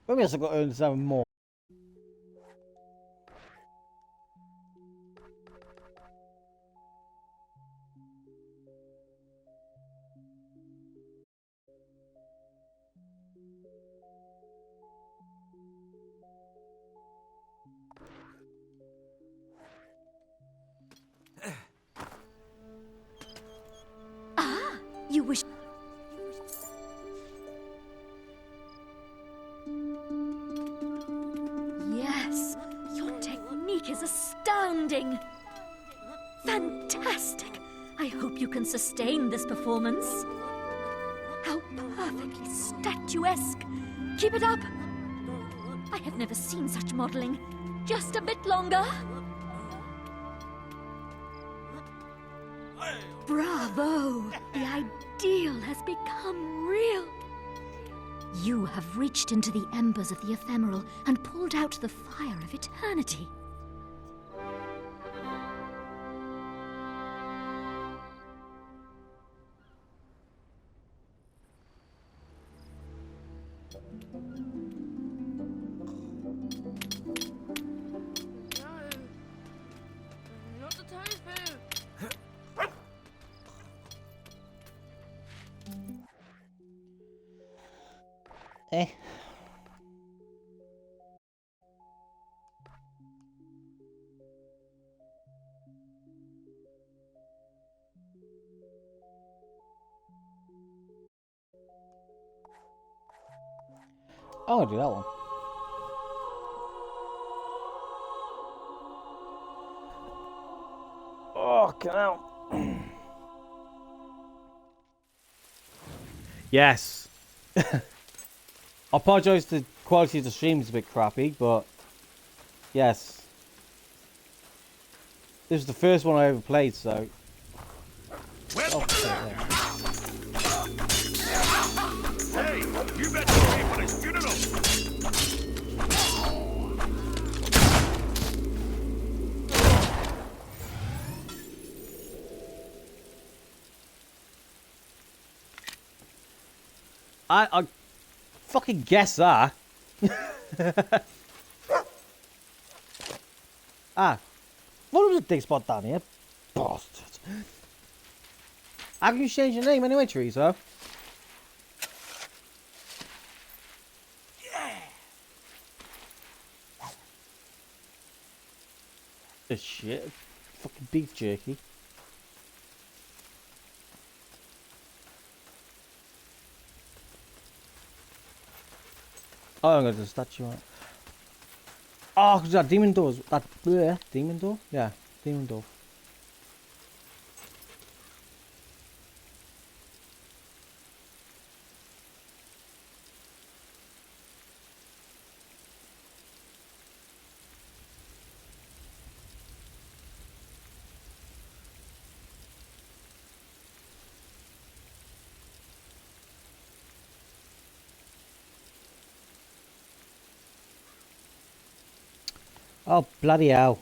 Maybe I've got to earn 7 more. You wish... is astounding. Fantastic. I hope you can sustain this performance. How perfectly statuesque. Keep it up. I have never seen such modelling. Just a bit longer. Bravo! The ideal has become real. You have reached into the embers of the ephemeral and pulled out the fire of eternity. Not the tofu. I'll do that one. Oh, come out. Yes. I apologise, the quality of the stream is a bit crappy, but yes. This is the first one I ever played, so. Oh, hey, you better pay for this funeral. I fucking guess that. Ah, what was a dig spot down here? Bastard. How can you change your name anyway, Teresa? This shit. Fucking beef jerky. Oh, I'm gonna do the statue on it. Oh, because that demon door. That demon door? Yeah, demon door. Oh, bloody hell.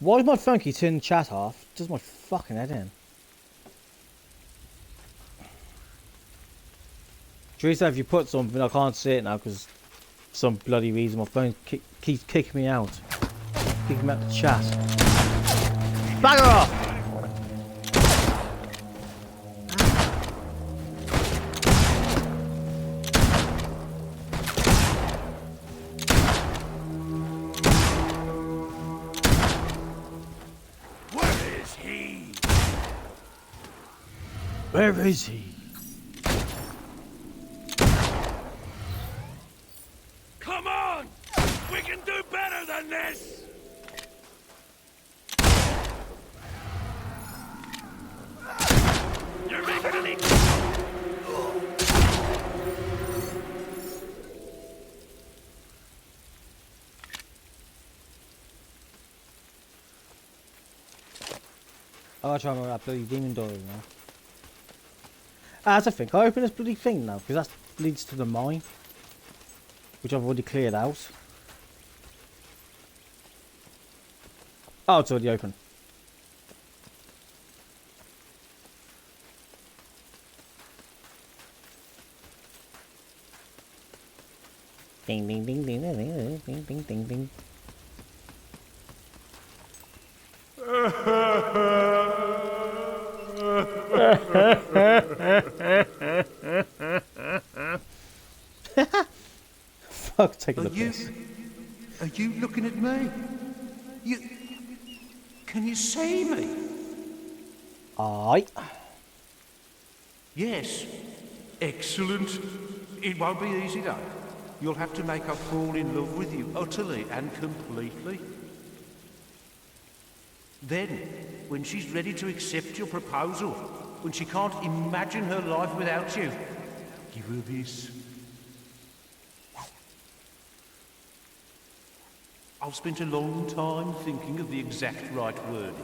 Why is my funky turn the chat off? Does my fucking head in. Teresa, if you put something, I can't see it now because some bloody reason my phone keeps kicking me out. Kicking me out the chat. Bagger off! Where is he? Come on! We can do better than this! You're making me... Oh, I'll try and remember that bloody demon door now. That's a thing. Can I open this bloody thing now? Because that leads to the mine. Which I've already cleared out. Oh, it's already open. Ding ding ding ding ding ding ding ding ding ding. Fuck, take a look at this. Are you looking at me? Can you see me? Aye. Yes. Excellent. It won't be easy though. you'll have to make her fall in love with you utterly and completely. Then, when she's ready to accept your proposal, when she can't imagine her life without you, give her this. I've spent a long time thinking of the exact right wording.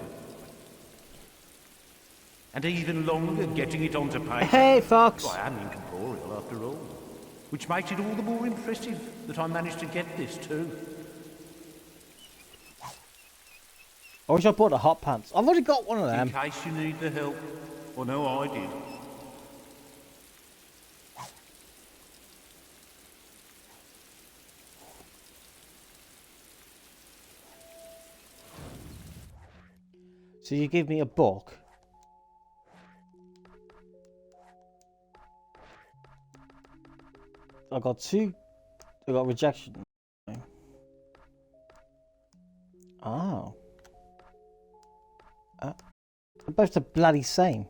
And even longer getting it onto paper. Hey, Fox! I am incorporeal after all. Which makes it all the more impressive that I managed to get this too. I wish I bought the hot pants. I've already got one of them. In case you need the help. Well, no, I did. So you give me a book. I got two. I got rejection. Oh. They're both the bloody same.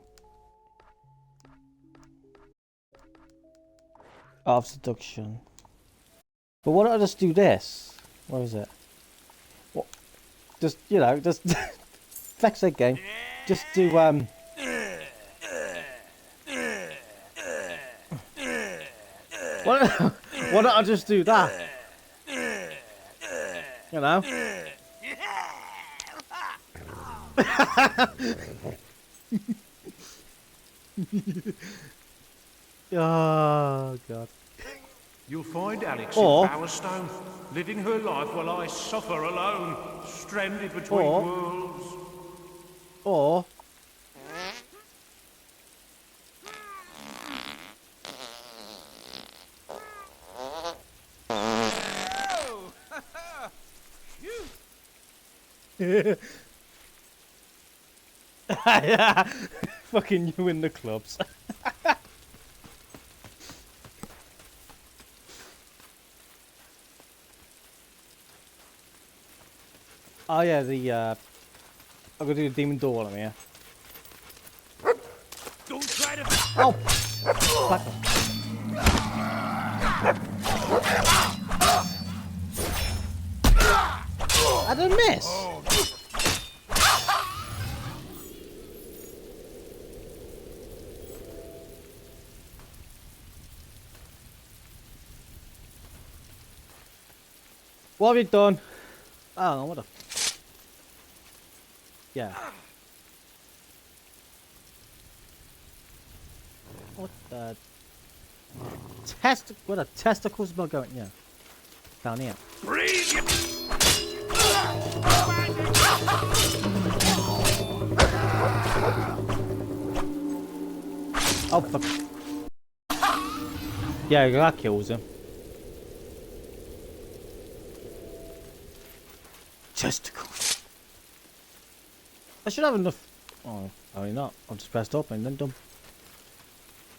Art of seduction. But why don't I just do this? Where is it? What? Just, you know, just flex that game. Just do why don't I just do that? You know? Oh God. You'll find Alex in Bowerstone, living her life while I suffer alone, stranded between worlds. Or yeah, fucking you in the clubs. Oh yeah, I'm gonna do the demon door while I'm here. Don't try to. Oh! Fuck. I didn't miss. What have you done? Oh, what a... Yeah. What the... Where the testicles am I going? Yeah. Down here. Oh, fuck. Yeah, that kills him. Testicles. I should have enough. Oh, probably not. I'll just press open and then done.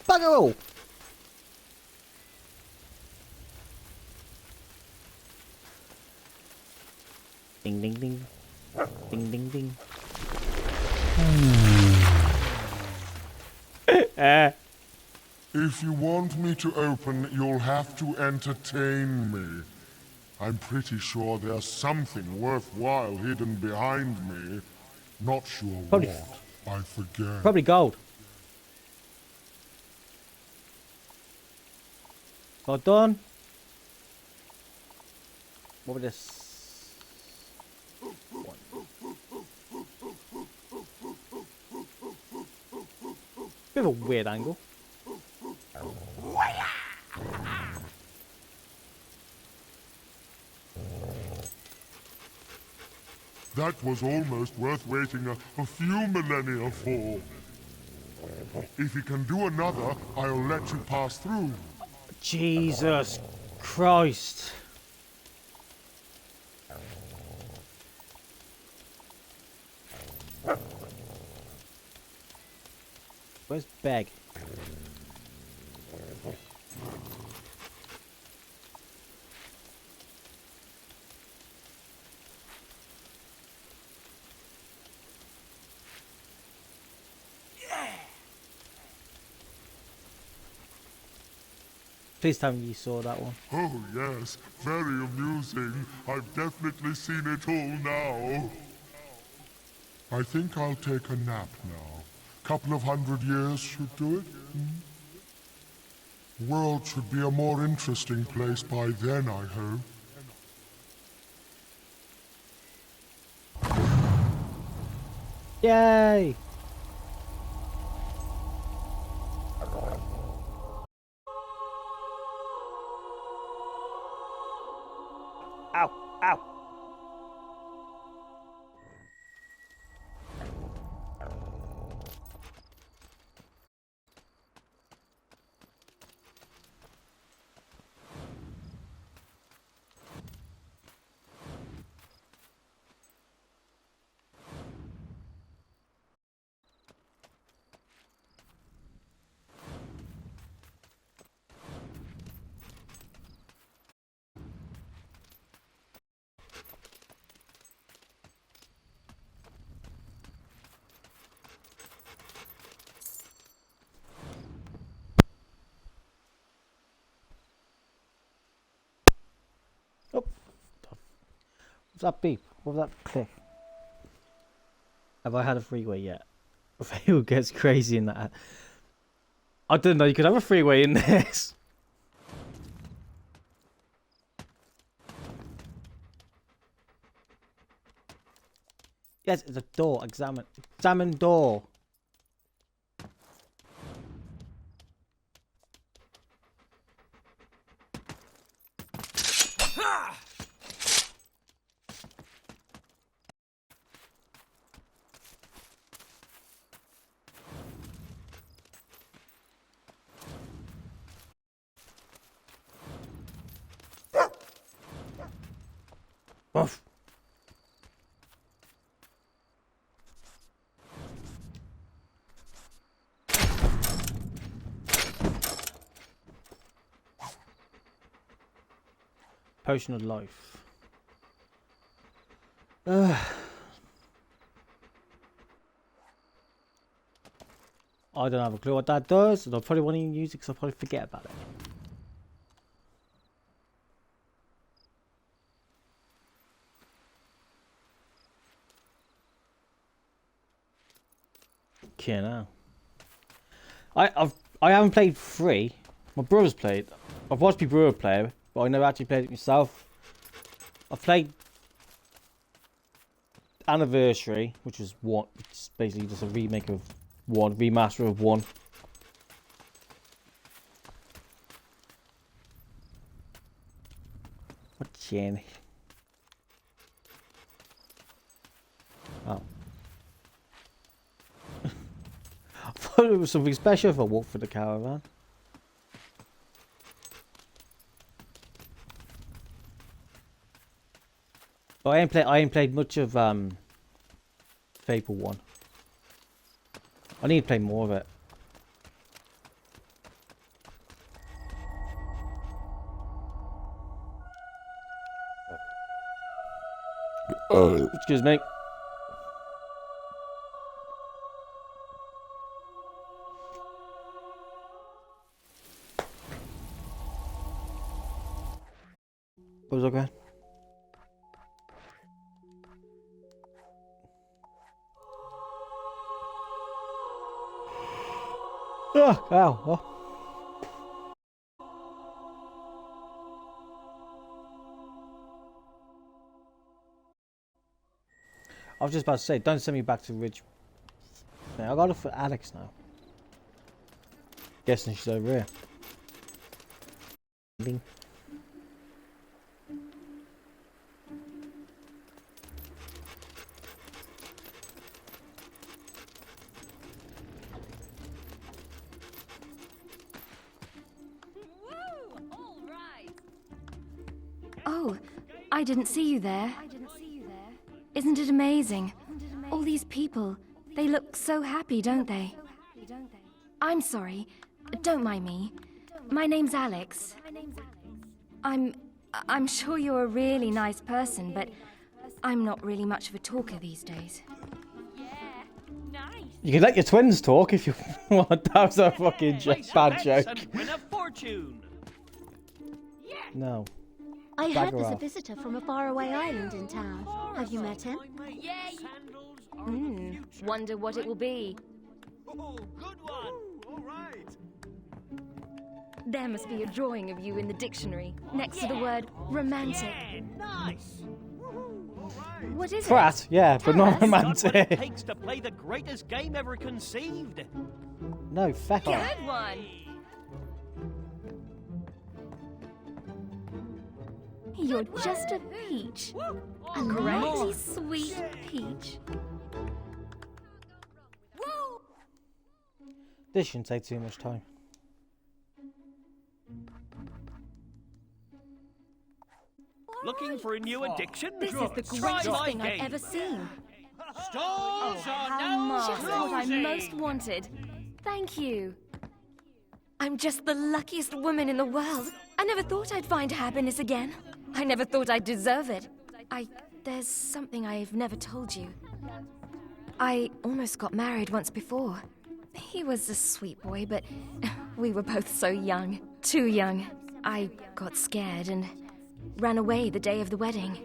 Bugger all! Ding ding ding. Ding ding ding. If you want me to open, you'll have to entertain me. I'm pretty sure there's something worthwhile hidden behind me. Not sure Probably, what. I forget. Probably gold. Well done. What with this? Bit of a weird angle. That was almost worth waiting a few millennia for. If you can do another, I'll let you pass through. Jesus Christ. Where's Beg? Please tell me you saw that one. Oh yes, very amusing. I've definitely seen it all now. I think I'll take a nap now. Couple of 100 years should do it. The world should be a more interesting place by then, I hope. Yay! Ow! Ow! Oh. What's that beep? What was that click? Have I had a freeway yet? Fable gets crazy in that. I didn't know you could have a freeway in this. Yes, it's a door. Examine door. Oof. Potion of life. I don't have a clue what that does, and I probably won't even use it because I'll probably forget about it. Okay, now. I haven't played 3. My brother's played. I've watched my brother play it, but I never actually played it myself. I've played Anniversary, which is what it's basically just a remake of 1, remaster of 1. What Jenny? Oh. I thought it was something special if I walked for the caravan. But I ain't played much of Fable 1. I need to play more of it. Excuse me. Was okay. Oh, ow. Oh. I was just about to say, don't send me back to Ridge. I gotta look for Alex now. Guessing she's over here. Bing. Oh, I didn't see you there. Isn't it amazing? All these people, they look so happy, don't they? I'm sorry. Don't mind me. My name's Alex. I'm sure you're a really nice person, but I'm not really much of a talker these days. You can let your twins talk if you want. That was a fucking bad joke. And win a fortune. No. I heard there's a off. visitor from a faraway island in town. Have you met him? Wonder what it will be. Oh, good one. All right. There must be a drawing of you in the dictionary, next to the word romantic. Yeah, nice. What is Frat, it? yeah, but not Got what it romantic. takes to play the greatest game ever conceived. No, feck off. Good one. You're just a peach. A lovely, sweet peach. This shouldn't take too much time. Looking for a new addiction? This is the Try greatest my thing I've game. ever seen. Stores are How now just what I closing. most wanted. Thank you. I'm just the luckiest woman in the world. I never thought I'd find happiness again. I never thought I'd deserve it. There's something I've never told you. I almost got married once before. He was a sweet boy, but we were both so young. Too young. I got scared and ran away the day of the wedding.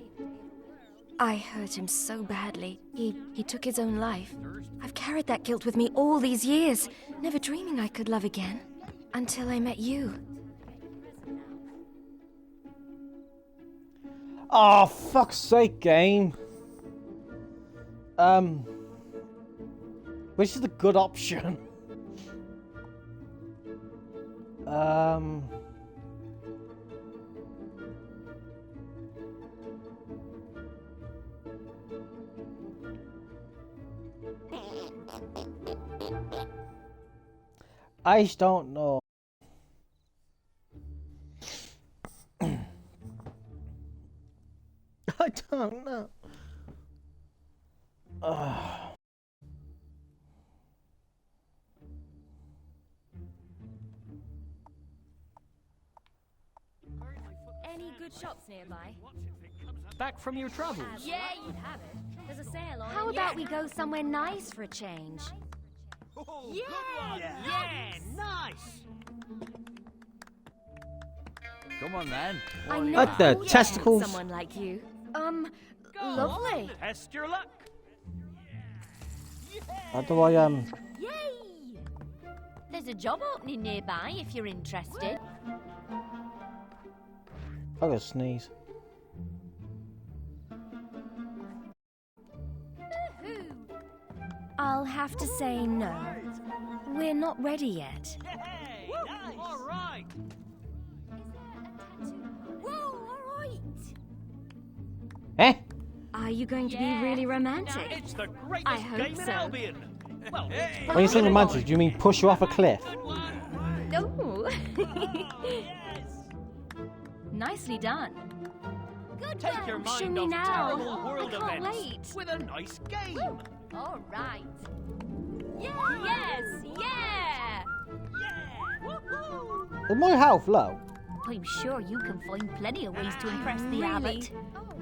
I hurt him so badly. He took his own life. I've carried that guilt with me all these years, never dreaming I could love again. Until I met you. Oh, fuck's sake, game. Which is the good option? I just don't know. I don't know. Any good shops nearby? Back from your travels? Yeah, you'd have it. There's a sale on. How about we go somewhere nice for a change? Yeah, nice. Come on then. I Like never the thought I'd testicles. meet someone like you. Lovely. Test your luck. How do I Yay! There's a job opening nearby if you're interested. I gotta sneeze. I'll have to say no. We're not ready yet. Hey, nice. All right. Eh? Are you going to be really romantic? It's the greatest I hope game in so. Albion. Well, When you say romantic, do you mean push you off a cliff? Oh. Nicely done. Take your Show mind me off now. terrible world I can't events wait. with a nice game. All right. Yes, yeah. Is my health low? I'm sure you can find plenty of ways to impress the Really? abbot.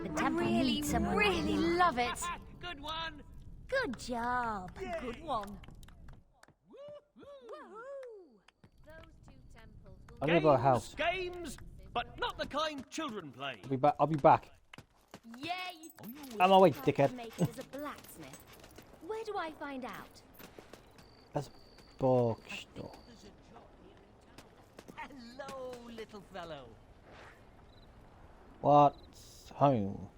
The temple needs someone. Really love it. Good one. Good job. Good one. I need about a house. Games, but not the kind children play. I'll be back. I'll be back. Yay. I'm on my way, dickhead. As a blacksmith. Where do I find out? That's a bookstore. Hello, little fellow. What's home?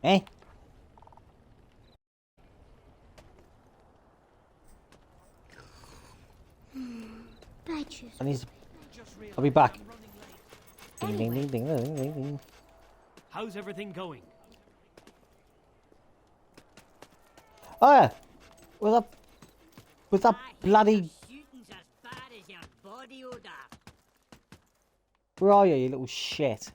Eh? I need to... I'll be back. Ding, ding, ding, ding, ding, ding, ding. How's everything going? Oh yeah! Was that bloody... Shooting's as bad as your body odor. Where are you little shit?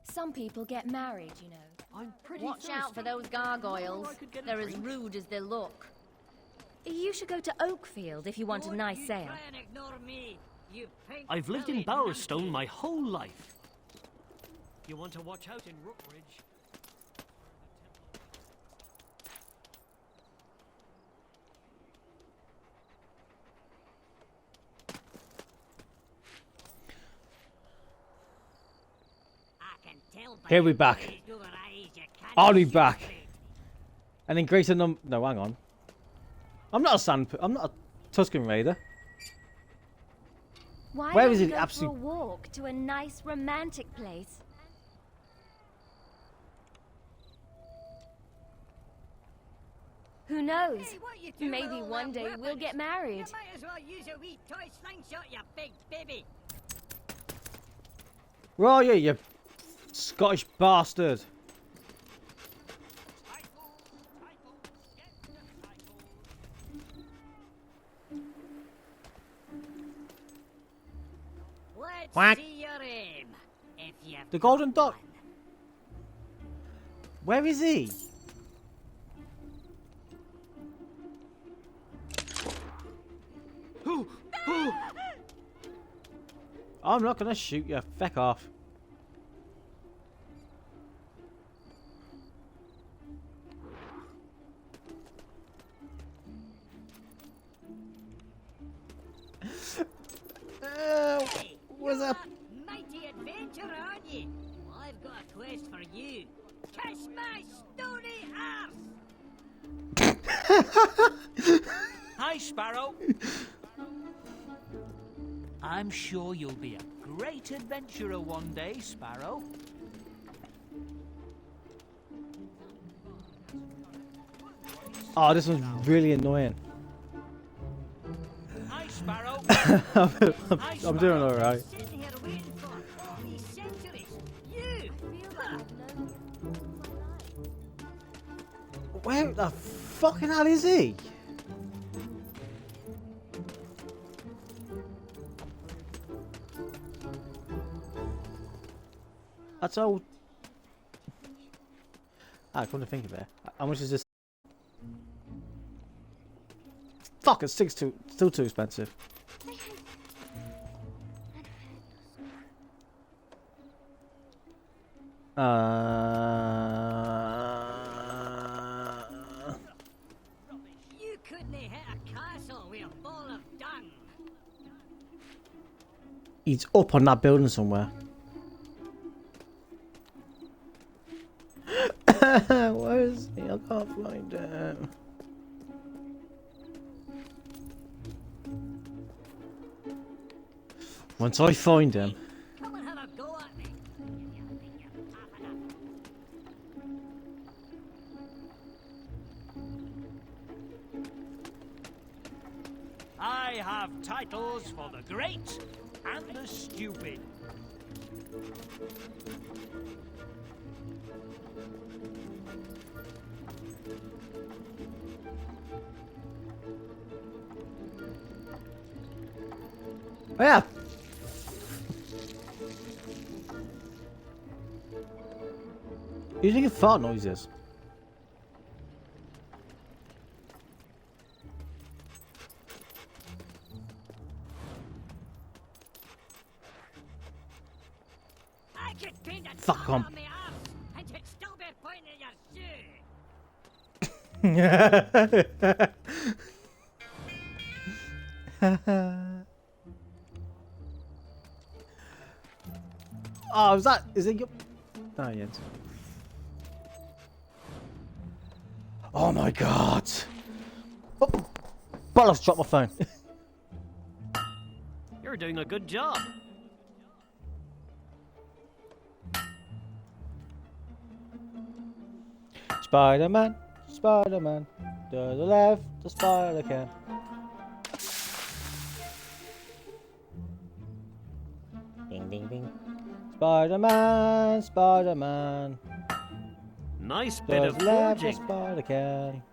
Some people get married, you know. I'm pretty Watch out for those gargoyles. They're as rude as they look. You should go to Oakfield if you want a nice sale. Try and ignore me, you pink I've lived in bellied Bowerstone my whole life. You want to watch out in Rookridge. Here we back. I'll be back. And then greater no, hang on. I'm not a Tuscan Raider. Why Where don't is we it? go Absolute. for a walk to a nice romantic place? Who knows? Hey, Maybe one day we'll get married. You might as well use a wee toy slingshot, you big baby. Where are you, you Scottish bastard? Let's Quack. see your aim. If you The golden dot. Where is he? I'm not gonna shoot you. Feck off. What's up? Mighty adventurer, aren't you? Well, I've got a quest for you. Kiss my stony arse! Hi, Sparrow. I'm sure you'll be a great adventurer one day, Sparrow. Oh, this one's really annoying. Hi, Sparrow. I'm doing alright. Sitting here waiting for all these centuries. You! Where the fucking hell is he? That's all. Ah, come to think of it, how much is this? Fuck, it's still too expensive. You couldn't hit a castle with a ball of dung. He's up on that building somewhere. Where is he? I can't find him. Once I find him. Come and have a go at me. I have titles for the great and the stupid. Oh, yeah. You're making fart noises. I could paint a Fuck dot on. on my arse, and you'd still be pointing at your shoe. Oh, is it your... Oh, yes. Oh my god. Oh, bollocks, dropped my phone. You're doing a good job. Spider-Man, Spider-Man, to the left, the spider can. Ding, ding, ding. Spider-Man, Spider-Man. Nice bit of to the left, the forging. spider can.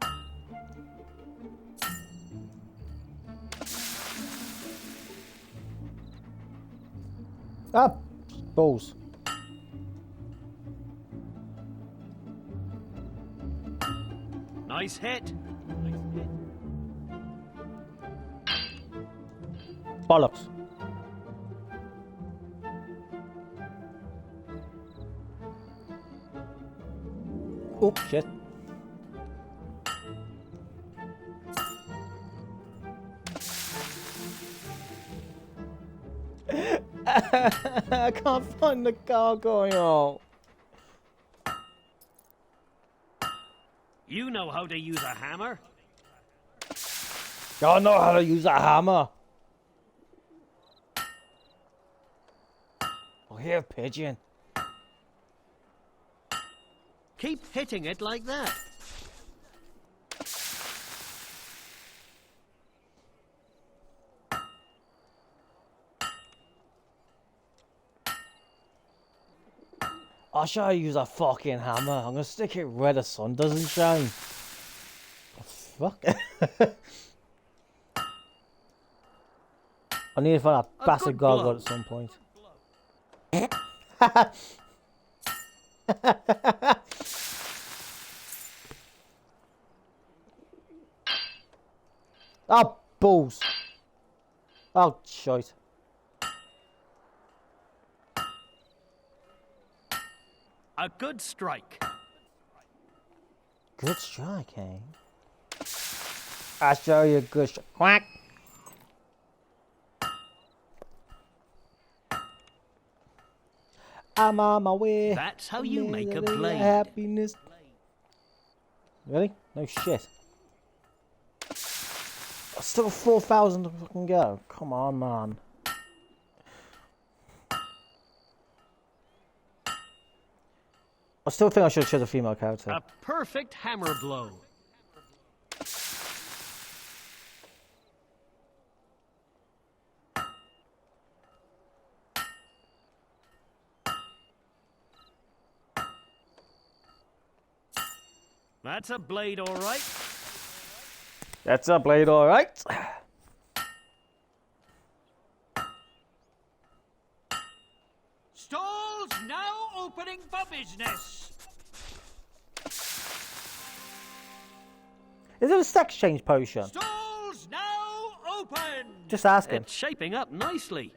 Ah, balls. Nice hit. Bollocks. Oh, shit. I can't find the gargoyle. You know how to use a hammer? I know how to use a hammer. Oh, here, pigeon. Keep hitting it like that. I'll show you use a fucking hammer. I'm gonna stick it where the sun doesn't shine. Oh, fuck. I need to find that bastard gargoyle at some point. Oh, balls. Oh, shite. A good strike. Good strike, eh? I'll show you a good strike. Quack. I'm on my way. That's how you make a blade. Happiness. Really? No shit. I still got 4,000 to fucking go. Come on, man. I still think I should choose a female character. A perfect hammer blow. That's a blade, all right. That's a blade, all right. Stalls now opening for business. Is it a sex change potion? Stalls now open. Just asking. It's shaping up nicely.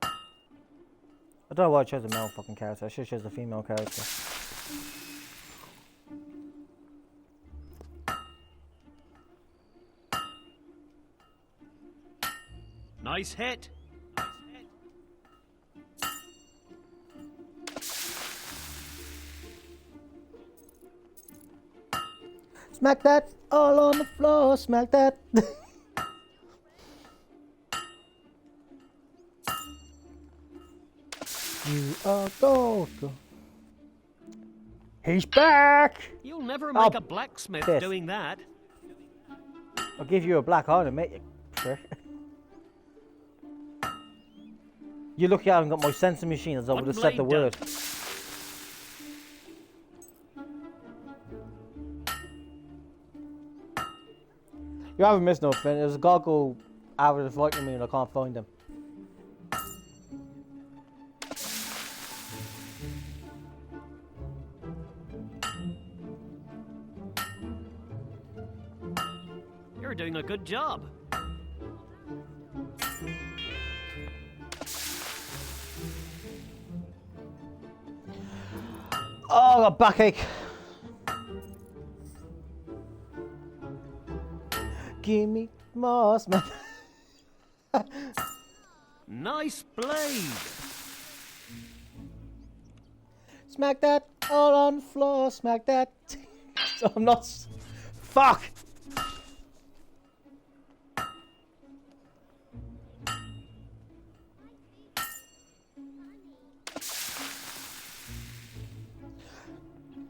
I don't know why I chose a male fucking character. I should have chose a female character. Nice hit. Smack that all on the floor. Smack that. You are gold. He's back. You'll never make a blacksmith doing that. I'll give you a black iron, mate. You prick. You're lucky I haven't got my sensor machine, as I would have said the word. You haven't missed nothing. There's a gargoyle out of the vitamin and I can't find him. You're doing a good job. Oh, I got backache. Give me more smack. Nice blade. Smack that all on the floor. Smack that. So I'm not. Fuck.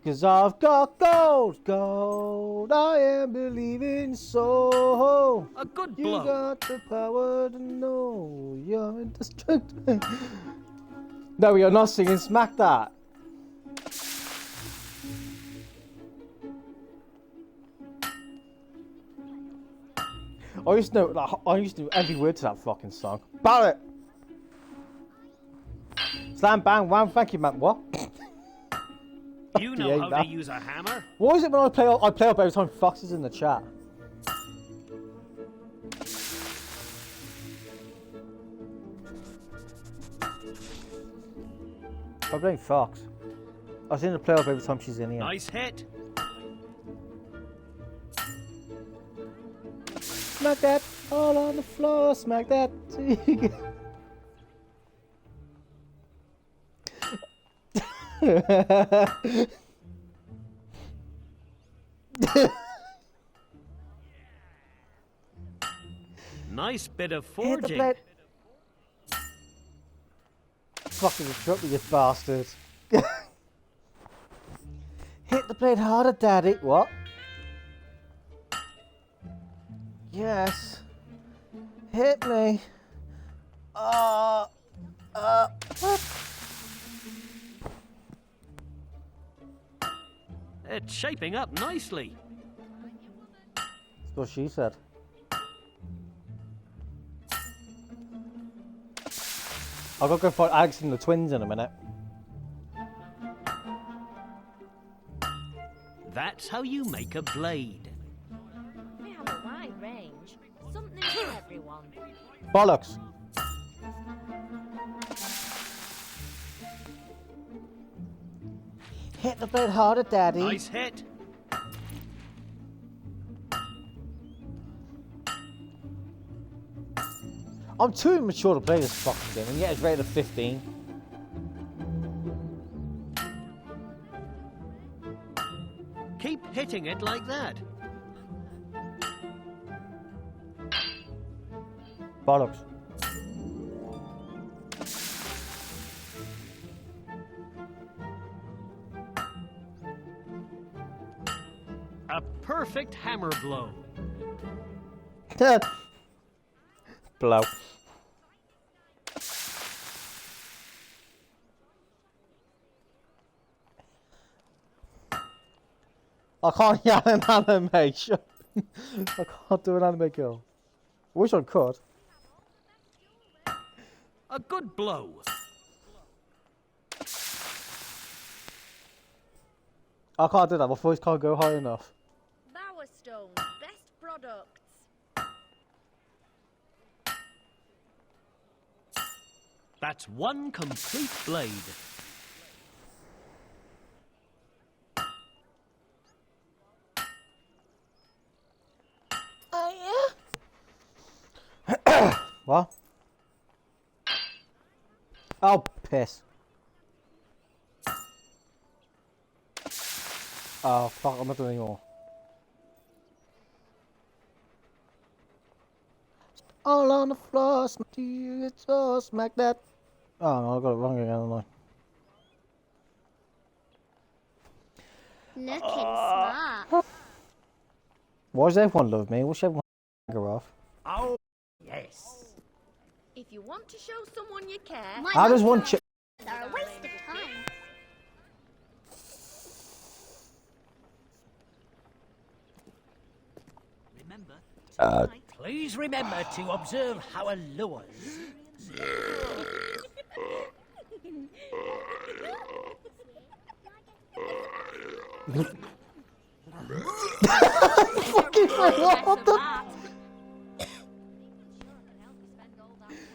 Cause I've got gold, gold, I am believing so. A good blow. You got the power to know you're indestructible. No, you're not singing Smack That. I used to know every word to that fucking song. Barrett! Slam, bang, wham, thank you, man. What? You know how to use a hammer? What is it when I play up every time Fox is in the chat? I blame Fox. I seem to play up every time she's in here. Nice hit. Smack that all on the floor. Smack that. Nice bit of Hit the forging. blade. Fucking interrupt me, you bastard. Hit the blade harder, Daddy. What? Yes. Hit me. What? It's shaping up nicely. That's what she said. I'll go fight Alex and the twins in a minute. That's how you make a blade. We have a wide range. Something for everyone. Bollocks. Hit the blade harder, Daddy. Nice hit. I'm too immature to play this fucking game, and yet it's rated 15. Keep hitting it like that. Bollocks. A perfect hammer blow. Blow. I can't yell an animation. I can't do an anime girl. I wish I could. A good blow. I can't do that. My voice can't go high enough. Bowerstone's best products. That's one complete blade. Oh yeah. What? Oh piss. Oh fuck! I'm not doing anymore. All on the floor, smack you, it's all smack that. Oh no, I got it wrong again, haven't I? Looking smart. Why does everyone love me? Wish everyone her off. Oh, yes. If you want to show someone you care, How does one chick? They're a waste of time. Please remember to observe our lures.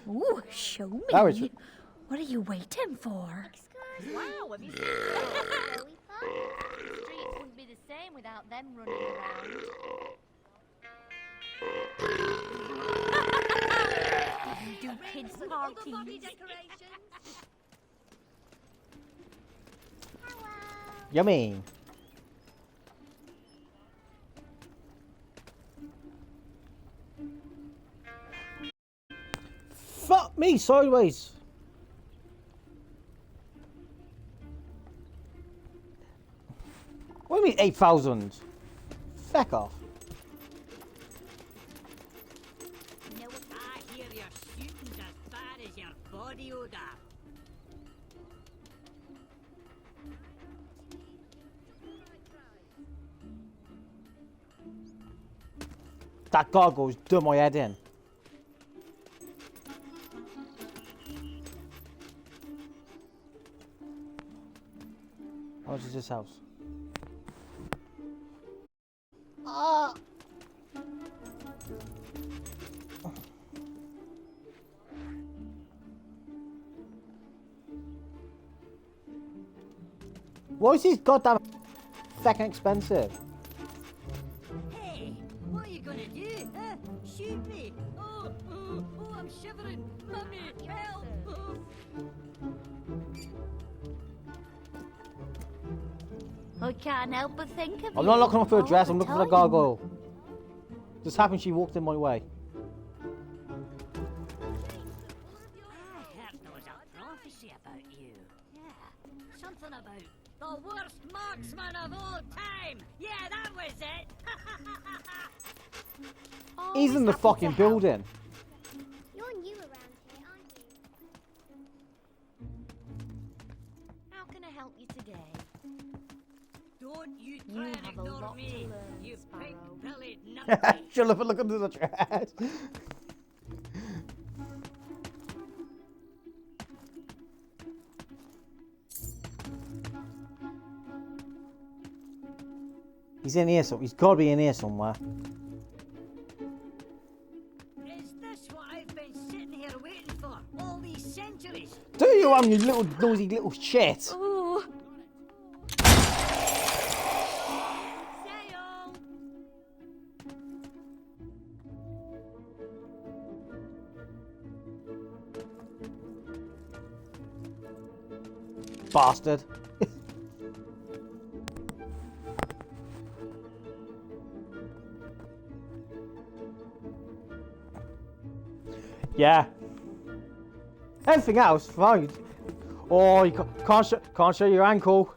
Ooh, show me. What are you waiting for? wow, have you seen that? The streets wouldn't be the same without them running around. Do kids parties? Yummy. Fuck me sideways. What do you mean 8,000? Feck off. You know what? I hear your shooting's as bad as your body odor. That gargoyle's done my head in. How much is this house? Ah! Why is these goddamn fucking expensive? Hey, what are you gonna do? Huh? Shoot me? Oh, I'm shivering. Mummy, help! I can't help but think of you. I'm not looking for a dress, all I'm the looking for the time. gargoyle. Just happened she walked in my way. I heard there was a prophecy about you. Yeah, something about the worst marksman of all time. Yeah, that was it. He's in the fucking building. You're new around here, aren't you? How can I help you today? Don't you try and have a ignore lot me, to learn, you Sparrow. pink-bellied nutty. She'll have a look under the dress. He's in here somewhere. He's got to be in here somewhere. Is this what I've been sitting here waiting for all these centuries? Do you, you little nosy little shit? Ooh. Bastard. Yeah. Everything else, fine. Oh, you can't show your ankle.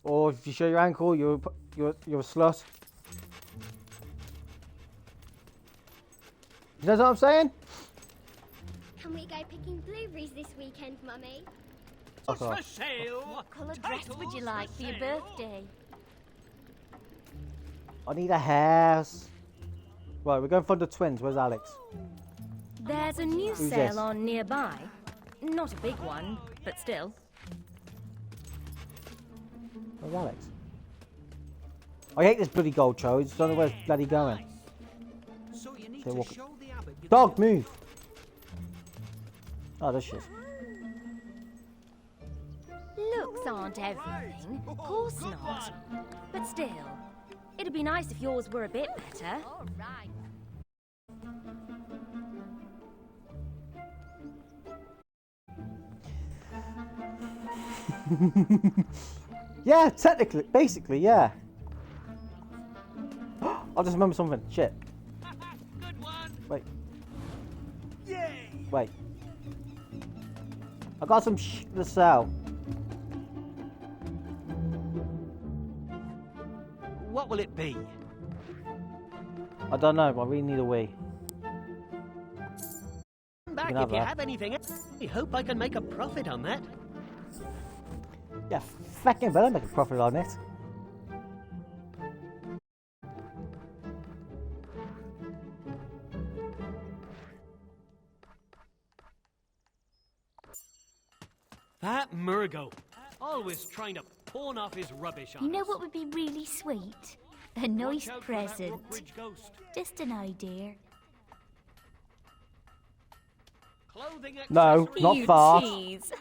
Or if you show your ankle, you're a slut. You know what I'm saying? Can we go picking blueberries this weekend, Mummy? What's for sale? What colour dress would you like for your birthday? I need a house. Right, we're going for the twins. Where's Alex? There's a new Who's sale this? on nearby. Not a big one, but still. Where's Alex? I hate this bloody gold chose. Don't know where it's bloody going. So you need So to walk- show the abbot you Dog, move! Oh, this shit. Looks aren't everything. Of course not. But still, it'd be nice if yours were a bit better. All right. Yeah, technically, basically, yeah. I just remember something. Shit. Wait. Wait. I got some shit to sell. What will it be? I don't know, but I really need a wee. Come back can if have you that. have anything. I hope I can make a profit on that. Yeah, fucking better make a profit on it. That Murgo, always trying to pawn off his rubbish on You know us. what would be really sweet? A nice Watch out for that present. Rookbridge ghost. Just an idea. Clothing No, not You far. tease.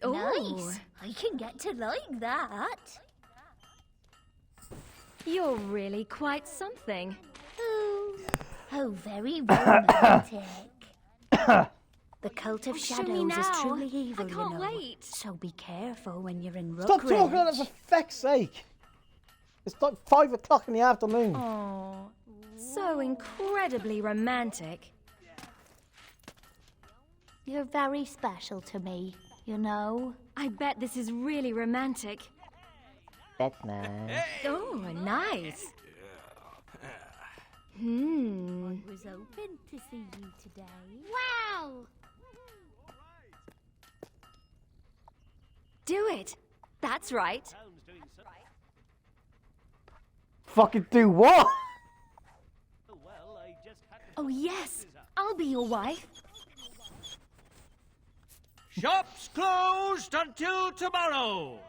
Nice. I can get to like that. You're really quite something. Oh, very romantic. The cult of Show me shadows is now. truly evil, I can't you know. wait. So be careful when you're in Stop talking on it Rookridge. for feck's sake. It's like 5 o'clock in the afternoon. Oh, so incredibly romantic. You're very special to me, you know. I bet this is really romantic. That's nice. Oh, nice. I was hoping to see you today. Wow! Do it. That's right. Fucking do what? Oh, yes. I'll be your wife. Shops closed until tomorrow.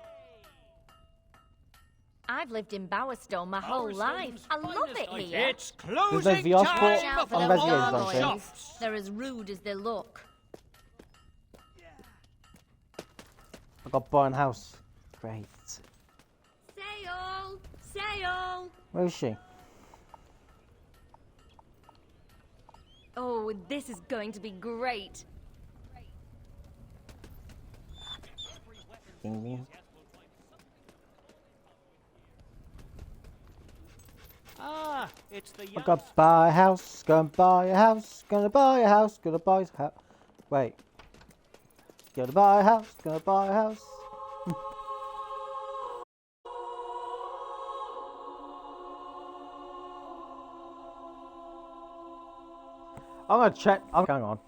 I've lived in Bowerstone my whole life. I love it here. It's closing There's no VR time sport Out for on the Resident Evil, gargoyles. don't you? They're as rude as they look. I got buying house. Great. Sail! Sail! Where is she? Oh, this is going to be great. Ding ding. Ah, it's the young... I got to buy a house, gonna buy a house, gonna buy a house, gonna buy a house. Wait. Gonna buy a house, gonna buy a house. I'm gonna check. Hang on.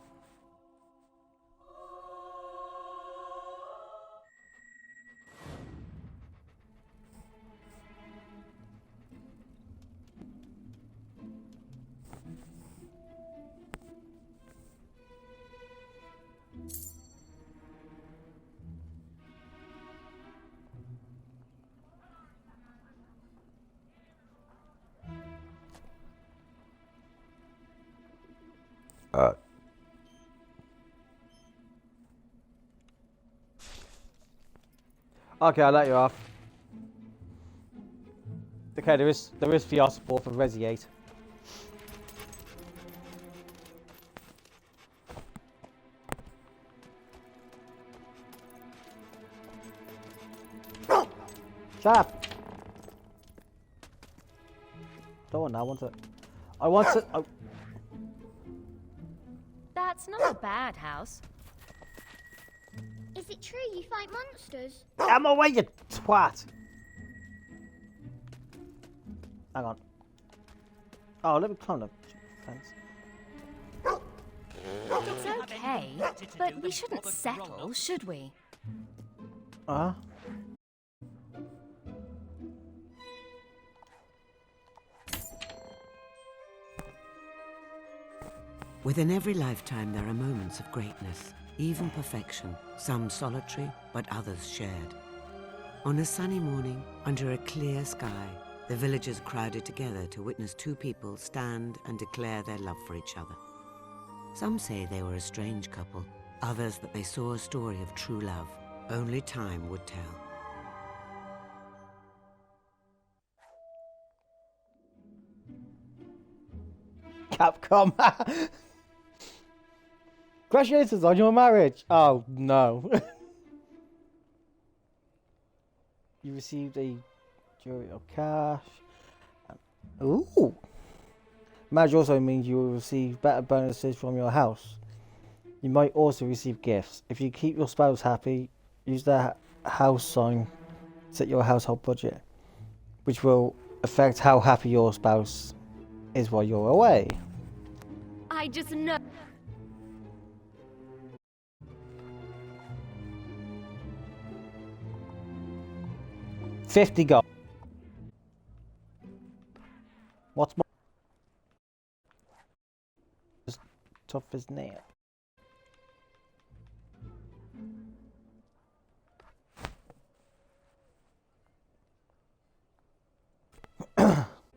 Okay, I'll let you off. Okay, there is VR support for Resi 8. Shut up! Don't want that, I want it. I want it. That's not a bad house. Is it true you fight monsters? Out my way, you twat! Hang on. Oh, let me climb the fence. It's okay, but we shouldn't settle, should we? Within every lifetime there are moments of greatness, even perfection, some solitary, but others shared. On a sunny morning, under a clear sky, the villagers crowded together to witness two people stand and declare their love for each other. Some say they were a strange couple, others that they saw a story of true love. Only time would tell. Capcom. Congratulations on your marriage. Oh no. You received a jury of cash. Ooh. Marriage also means you will receive better bonuses from your house. You might also receive gifts. If you keep your spouse happy, use their house sign to set your household budget, which will affect how happy your spouse is while you're away. I just know. $50 gold. What's more? As tough as nail.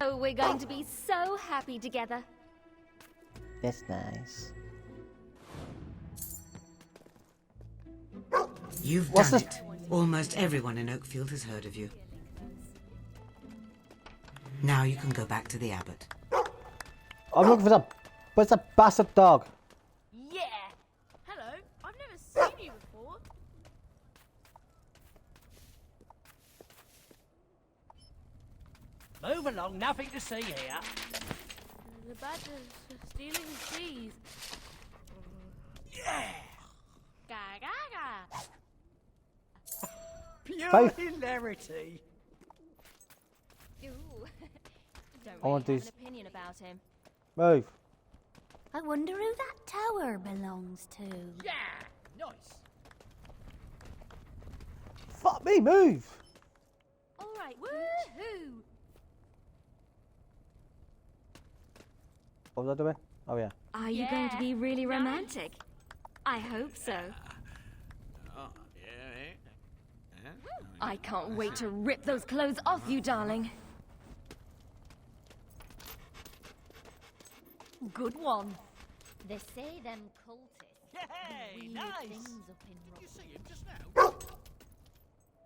Oh, we're going to be so happy together. That's nice. You've done it. Almost everyone in Oakfield has heard of you. Now you can go back to the abbot. I'm looking for where's the bastard dog? Yeah. Hello. I've never seen you before. Move along, nothing to see here. The badger's stealing cheese. Yeah. Ga ga ga. Pure hilarity. Ooh. Don't I want really have these. an opinion about him. Move. I wonder who that tower belongs to. Yeah, nice. Fuck me, move. All right. Woohoo! What was I doing? Oh yeah. Are you going to be really romantic? I hope so. I can't wait to rip those clothes off you, darling. Good one. They say them cultists. Hey, weird nice. things up in rock. You see him just now?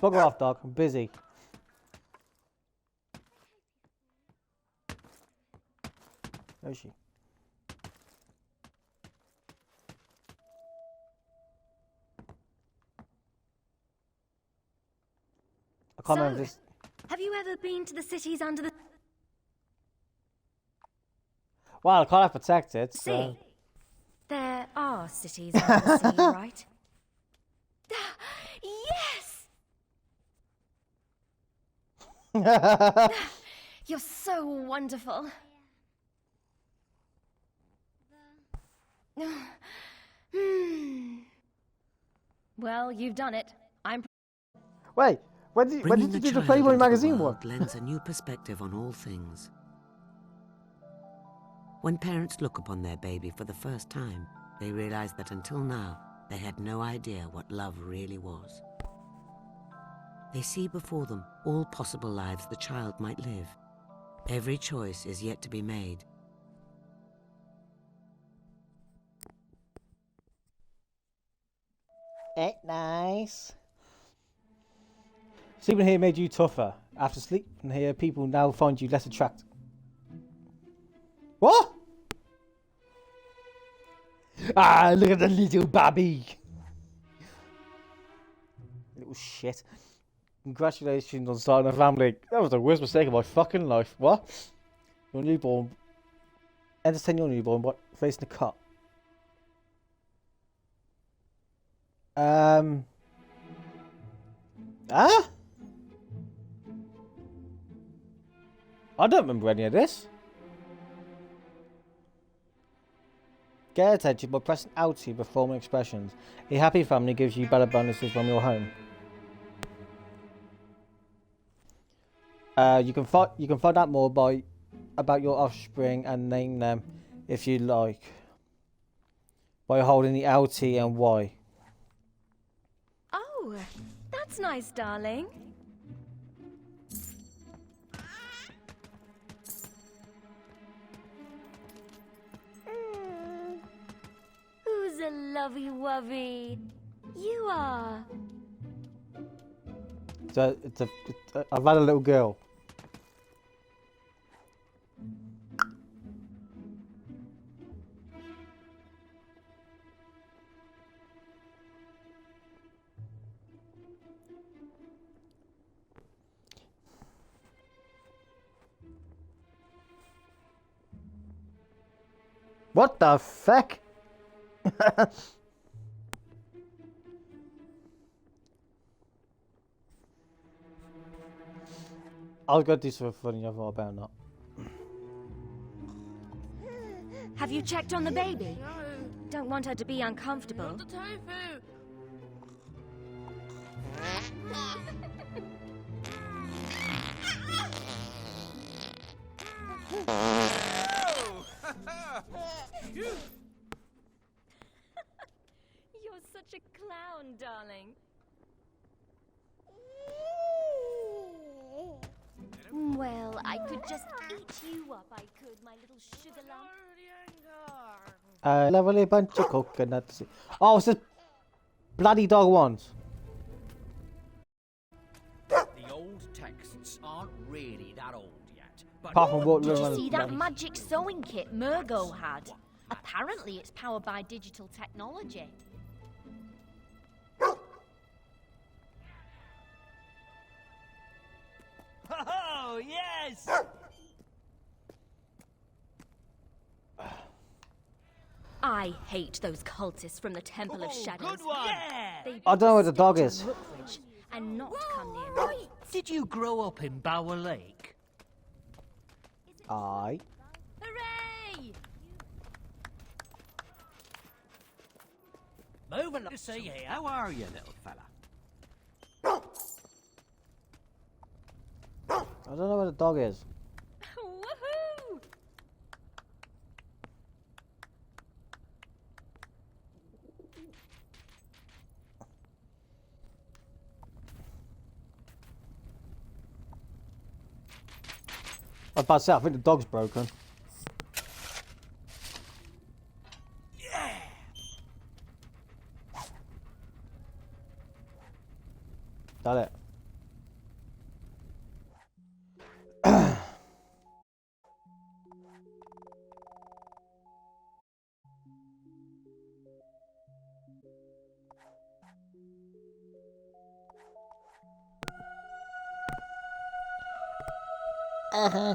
Bugger off, dog. I'm busy. Where is she? I can't remember this. Have you ever been to the cities under the Well, I can't have protected. So. sea? There are cities under the sea, right? Yes! You're so wonderful. Well, you've done it. I'm. Wait, when did you do the Playboy magazine one? Lends a new perspective on all things. When parents look upon their baby for the first time, they realize that until now, they had no idea what love really was. They see before them all possible lives the child might live. Every choice is yet to be made. Nice. Sleeping here made you tougher. After sleeping here, people now find you less attractive. What? Ah, look at the little baby. Little shit. Congratulations on starting a family. That was the worst mistake of my fucking life. What? Your newborn. Entertain your newborn, but facing a cut. Huh? I don't remember any of this. Get attention by pressing L to perform expressions. A happy family gives you better bonuses from your home. You can find out more about your offspring and name them if you like by holding the LT and Y. Oh, that's nice, darling. Who's a lovey-wovey? You are. I've had a little girl. What the fuck? I was gonna do something funny, I thought about not. Have you checked on the baby? No. Don't want her to be uncomfortable. Not the tofu. You're such a clown, darling. Well, I could just eat you up, I could, my little sugar lump. Lovely bunch of coconuts. Oh, it's this bloody dog ones. The old texts aren't really that old yet. But Apart from what Did you see that magic sewing kit Murgo had? Apparently it's powered by digital technology. Oh, yes! I hate those cultists from the Temple of Shadows. Good one! Yeah. I don't know where the dog is. And not come near me. Did you grow up in Bower Lake? Aye. Hooray! Move along to see here. How are you, little fella? I don't know where the dog is. Woohoo! I was about to say, I think the dog's broken. Yeah! That it. Uh-huh.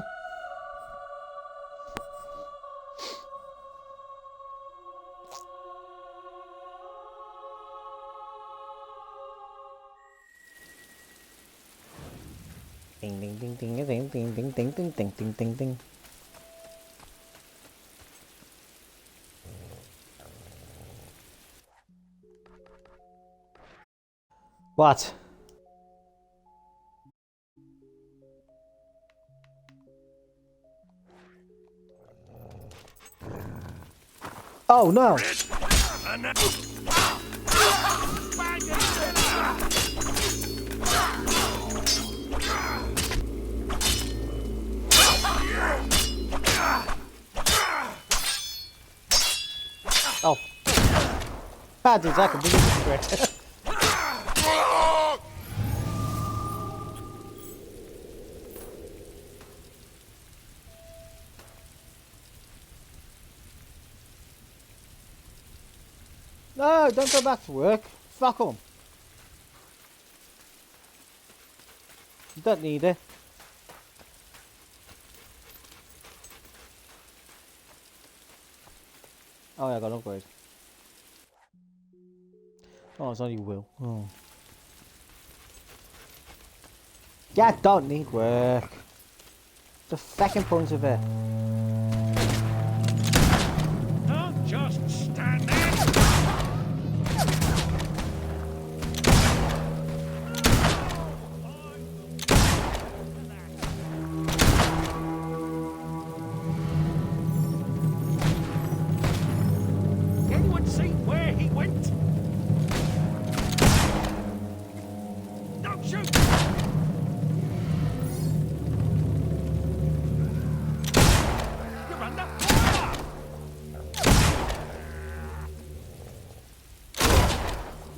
Ding ding ding ding ding ding ding ding ding ding ding ding ding. What? Oh no! Oh. How did that completely correct? No, don't go back to work. Fuck 'em. You don't need it. Oh yeah, I got an upgrade. Oh, it's only Will. Oh. Yeah, don't need work. The fucking point of it. Don't just stand there. Anyone see where he went? Don't shoot! You're under fire!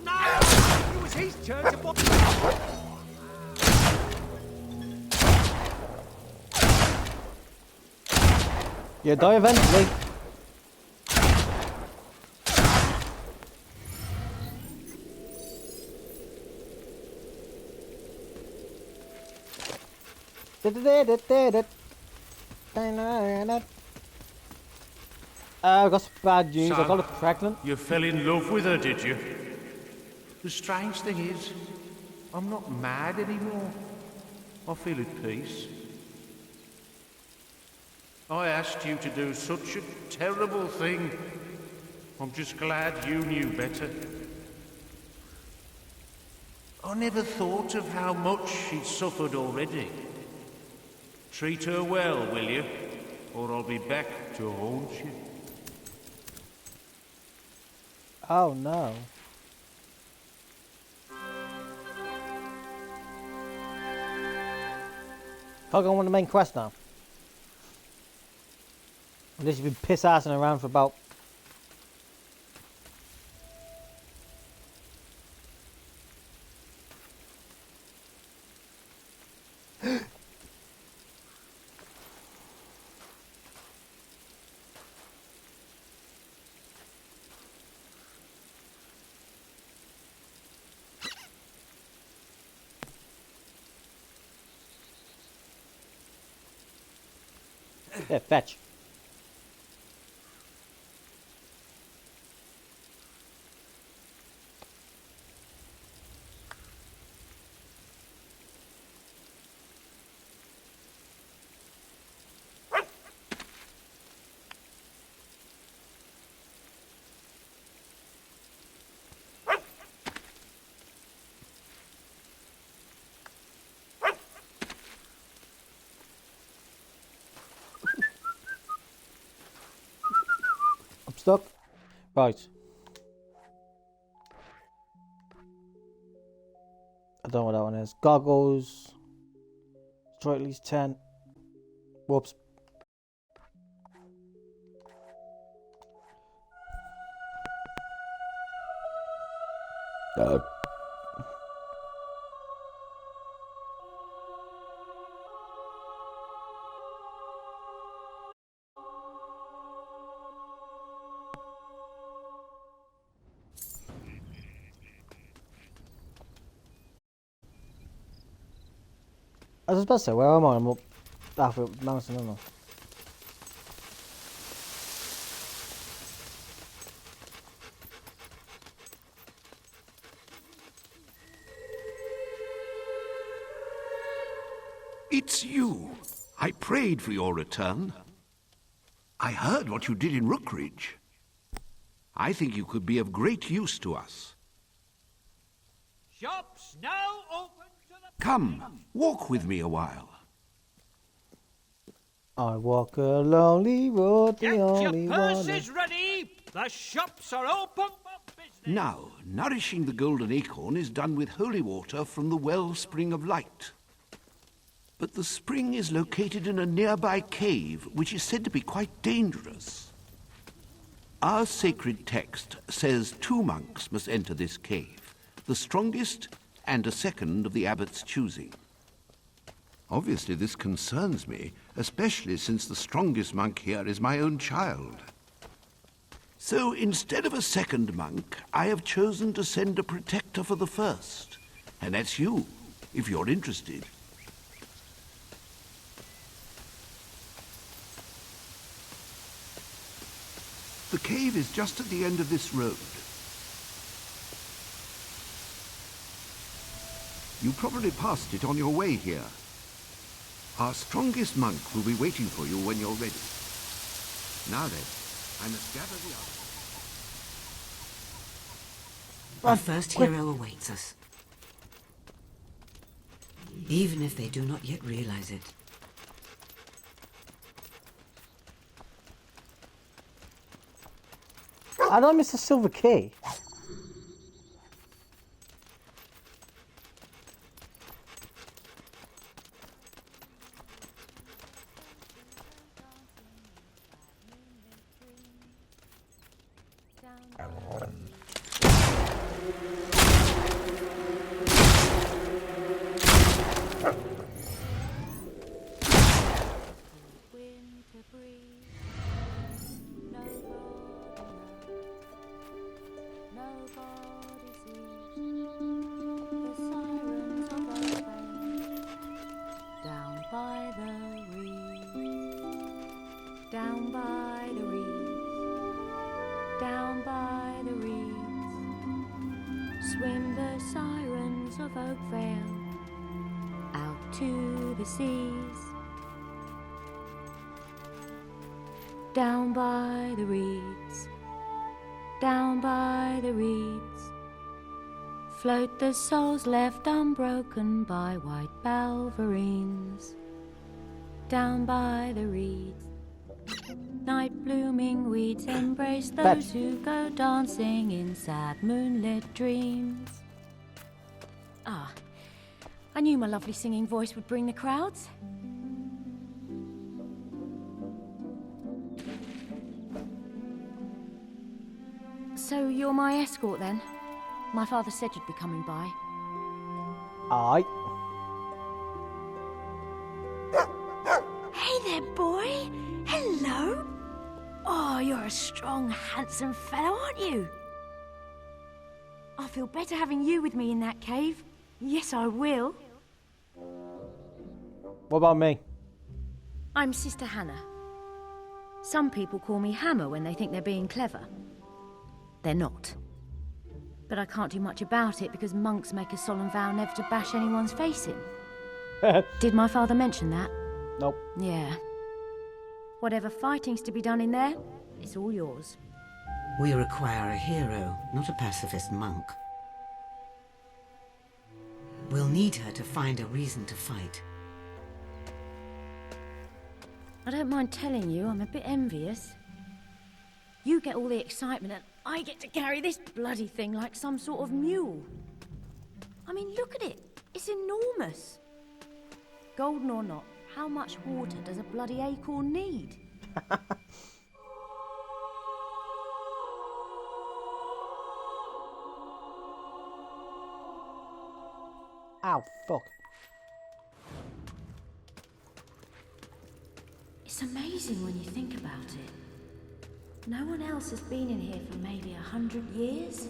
No! It was his turn to block. You die eventually. I've got some bad news. I got her pregnant. You fell in love with her, did you? The strange thing is, I'm not mad anymore. I feel at peace. I asked you to do such a terrible thing. I'm just glad you knew better. I never thought of how much she'd suffered already. Treat her well, will you? Or I'll be back to haunt you. Oh no. Can't go on the main quest now. Unless you've been piss-assing around for about... Yeah, fetch. Stuck? Right. I don't know what that one is. Goggles. Destroy at least 10. Whoops. I was about to say, where am I? I'm up. for mountain, no. It's you. I prayed for your return. I heard what you did in Rookridge. I think you could be of great use to us. Shops now open to the... Come, walk with me a while. I walk a lonely road, the Get only your one. purses ready. The shops are open for business. Now, nourishing the golden acorn is done with holy water from the wellspring of light. But the spring is located in a nearby cave, which is said to be quite dangerous. Our sacred text says 2 monks must enter this cave, the strongest and a second of the abbot's choosing. Obviously this concerns me, especially since the strongest monk here is my own child. So instead of a second monk, I have chosen to send a protector for the first. And that's you, if you're interested. The cave is just at the end of this road. You probably passed it on your way here. Our strongest monk will be waiting for you when you're ready. Now then, I must gather the others. Our first hero awaits us. Even if they do not yet realize it. I don't miss a silver key. Swim the sirens of Oakvale out to the seas. Down by the reeds, down by the reeds, float the souls left unbroken by white balverines. Down by the reeds, night blooming weeds embrace those who go dancing in sad moonlit dreams. Ah, I knew my lovely singing voice would bring the crowds. So you're my escort then? My father said you'd be coming by. Aye. Hey there, boy. Hello. Oh, you're a strong, handsome fellow, aren't you? I feel better having you with me in that cave. Yes, I will. What about me? I'm Sister Hannah. Some people call me Hammer when they think they're being clever. They're not. But I can't do much about it because monks make a solemn vow never to bash anyone's face in. Did my father mention that? Nope. Yeah. Whatever fighting's to be done in there, it's all yours. We require a hero, not a pacifist monk. We'll need her to find a reason to fight. I don't mind telling you, I'm a bit envious. You get all the excitement and I get to carry this bloody thing like some sort of mule. I mean, look at it. It's enormous. Golden or not, how much water does a bloody acorn need? Ow, fuck. It's amazing when you think about it. No one else has been in here for maybe 100 years.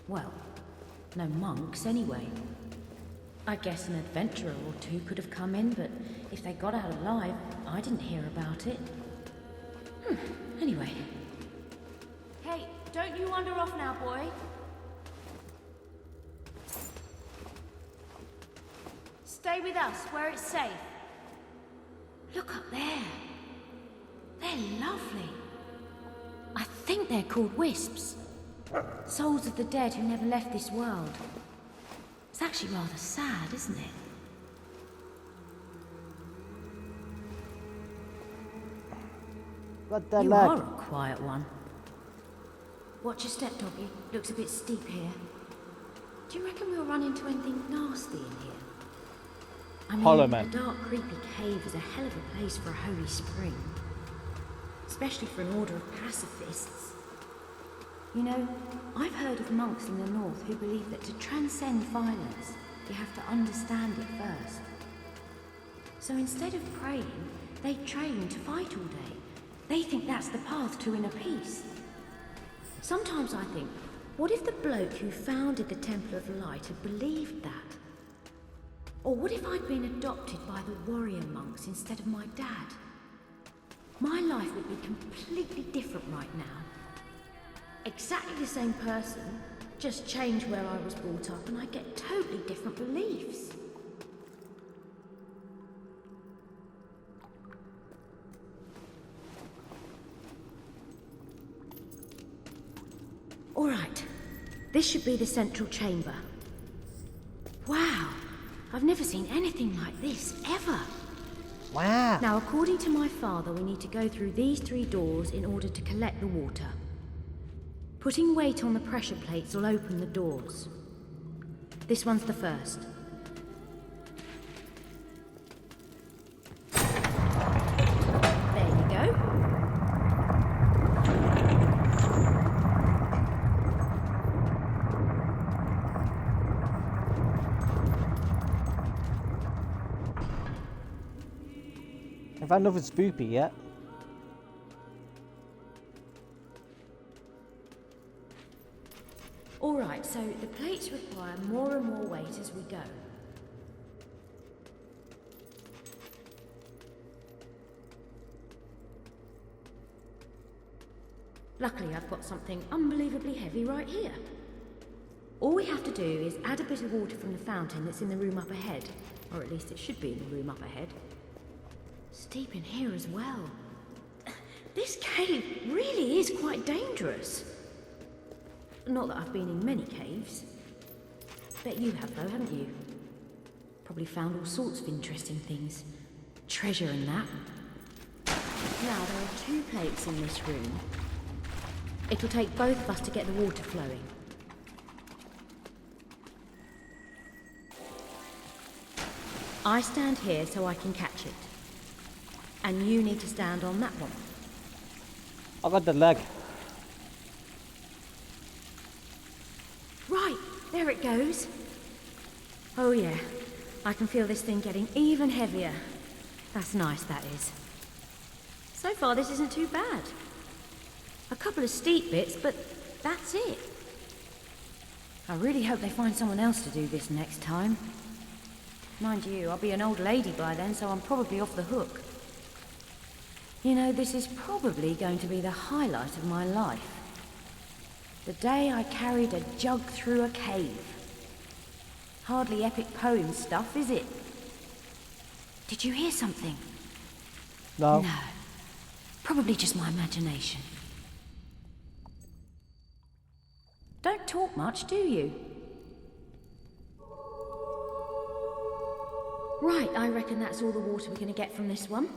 Well, no monks anyway. I guess an adventurer or two could have come in, but if they got out alive, I didn't hear about it. Anyway. Hey, don't you wander off now, boy. Stay with us, where it's safe. Look up there. They're lovely. I think they're called wisps. Souls of the dead who never left this world. It's actually rather sad, isn't it? You are a quiet one. Watch your step, doggy. Looks a bit steep here. Do you reckon we'll run into anything nasty in here? I mean, a dark, creepy cave is a hell of a place for a holy spring. Especially for an order of pacifists. You know, I've heard of monks in the north who believe that to transcend violence, you have to understand it first. So instead of praying, they train to fight all day. They think that's the path to inner peace. Sometimes I think, what if the bloke who founded the Temple of Light had believed that? Or what if I'd been adopted by the warrior monks instead of my dad? My life would be completely different right now. Exactly the same person, just change where I was brought up and I get totally different beliefs. All right, this should be the central chamber. Wow, I've never seen anything like this, ever. Wow. Now, according to my father, we need to go through these 3 doors in order to collect the water. Putting weight on the pressure plates will open the doors. This one's the first. There you go. I've had nothing spoopy yet. Alright, so the plates require more and more weight as we go. Luckily, I've got something unbelievably heavy right here. All we have to do is add a bit of water from the fountain that's in the room up ahead. Or at least it should be in the room up ahead. Steep in here as well. This cave really is quite dangerous. Not that I've been in many caves. Bet you have though, haven't you? Probably found all sorts of interesting things. Treasure and that. Now, there are 2 plates in this room. It'll take both of us to get the water flowing. I stand here so I can catch it. And you need to stand on that one. I got the leg. Right, there it goes. Oh yeah, I can feel this thing getting even heavier. That's nice, that is. So far, this isn't too bad. A couple of steep bits, but that's it. I really hope they find someone else to do this next time. Mind you, I'll be an old lady by then, so I'm probably off the hook. You know, this is probably going to be the highlight of my life. The day I carried a jug through a cave. Hardly epic poem stuff, is it? Did you hear something? No. No. Probably just my imagination. Don't talk much, do you? Right, I reckon that's all the water we're going to get from this one.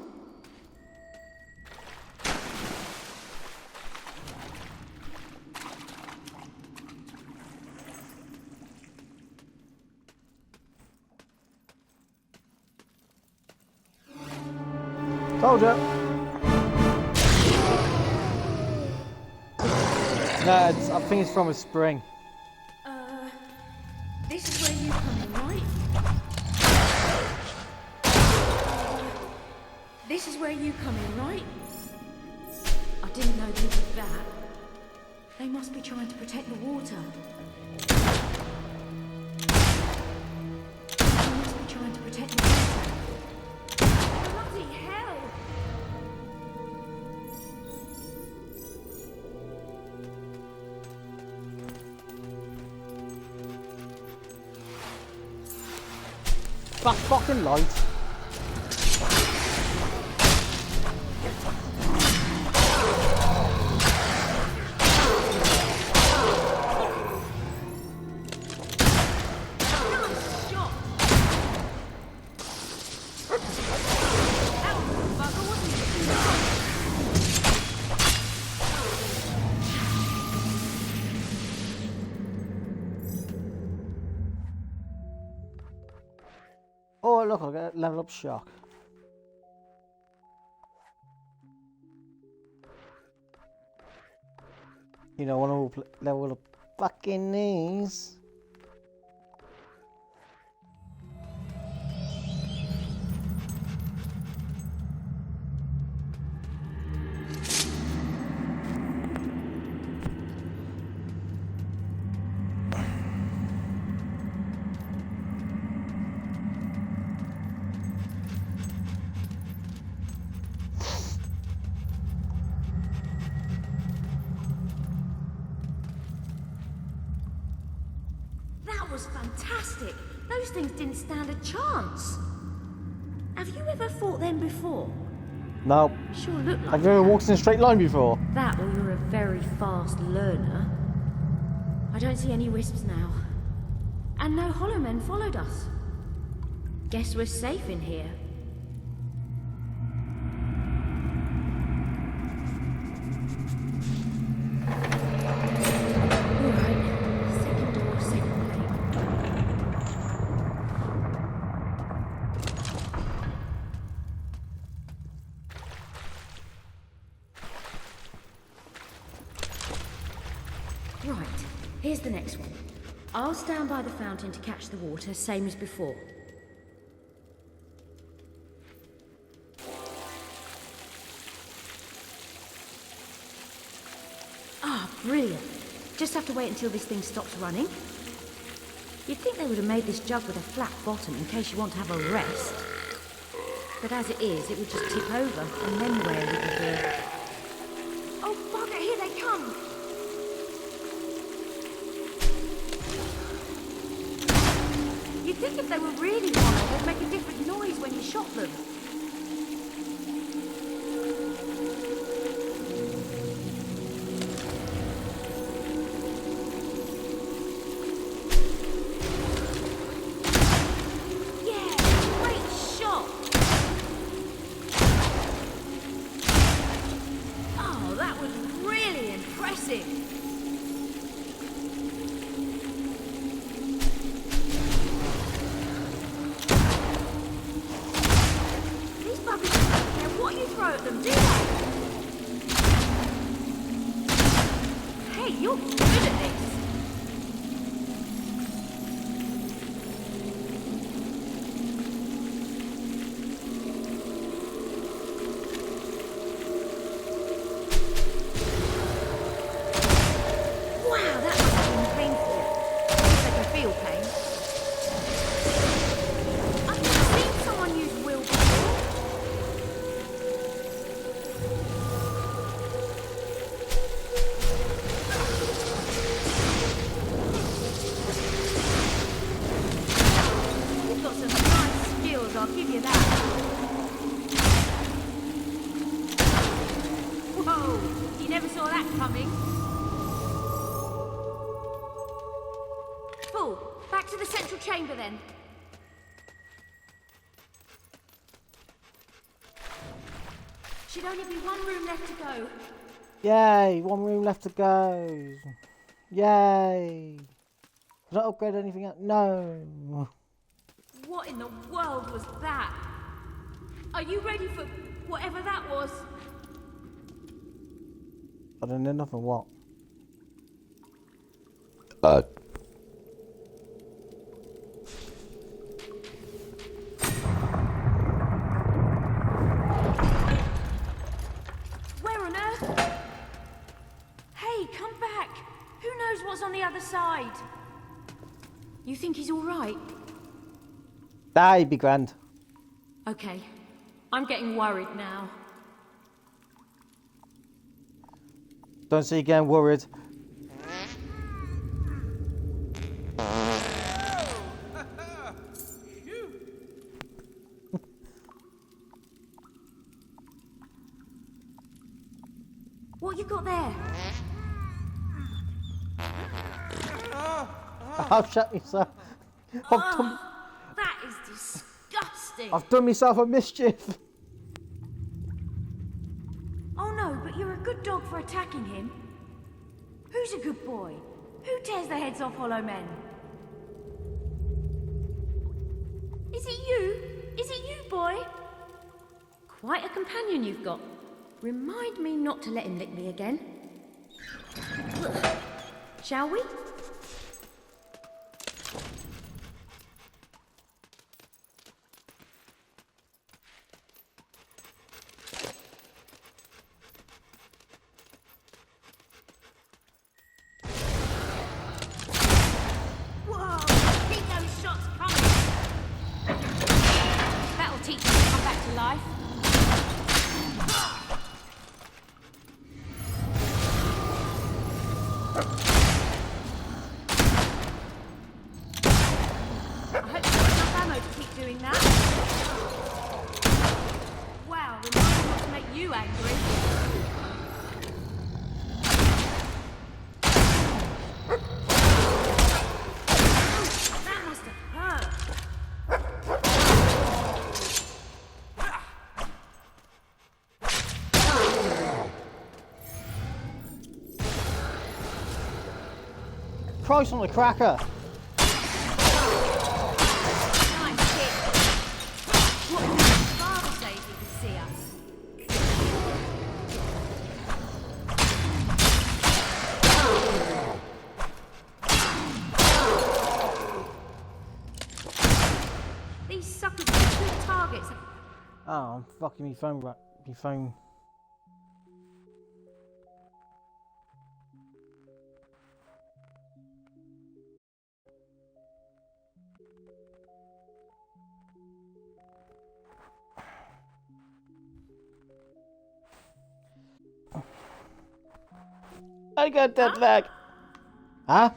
Told ya. No, I think it's from a spring. This is where you come in, right? This is where you come in, right? I didn't know they did that. They must be trying to protect the water. That fucking light. Oh, look, I get a level up shock. You know, I want to level up fucking these. Was fantastic. Those things didn't stand a chance. Have you ever fought them before? No. Sure look like Have you ever walked in a straight line before? that, or you're a very fast learner. I don't see any wisps now. And no hollow men followed us. Guess we're safe in here. Right, here's the next one. I'll stand by the fountain to catch the water, same as before. Ah, brilliant. Just have to wait until this thing stops running. You'd think they would have made this jug with a flat bottom in case you want to have a rest. But as it is, it would just tip over, and then where would you be? Oh, bugger, here they come! You'd think if they were really hollow, they'd make a different noise when you shot them. Yeah, great shot! Oh, that was really impressive! Throw at them, do they? Hey, you're good at this. Wow, that must have been painful. At least I can feel pain. I've never seen someone use will before. I'll give you that. Whoa! You never saw that coming. Fool, back to the central chamber then. Should only be one room left to go. Yay! One room left to go. Yay! Can I upgrade anything else? No. What in the world was that? Are you ready for whatever that was? I don't know nothing. What? Where on earth? Hey, come back! Who knows what's on the other side? You think he's all right? He'd be grand. Okay, I'm getting worried now. Don't see you getting worried. What you got there? I've shut myself. That is disgusting. I've done myself a mischief. Oh no, but you're a good dog for attacking him. Who's a good boy? Who tears the heads off hollow men? Is it you? Is it you, boy? Quite a companion you've got. Remind me not to let him lick me again. Shall we? Christ on the cracker! These suckers are good targets. Oh, I'm fucking me phone. Me phone. I got that back. Huh?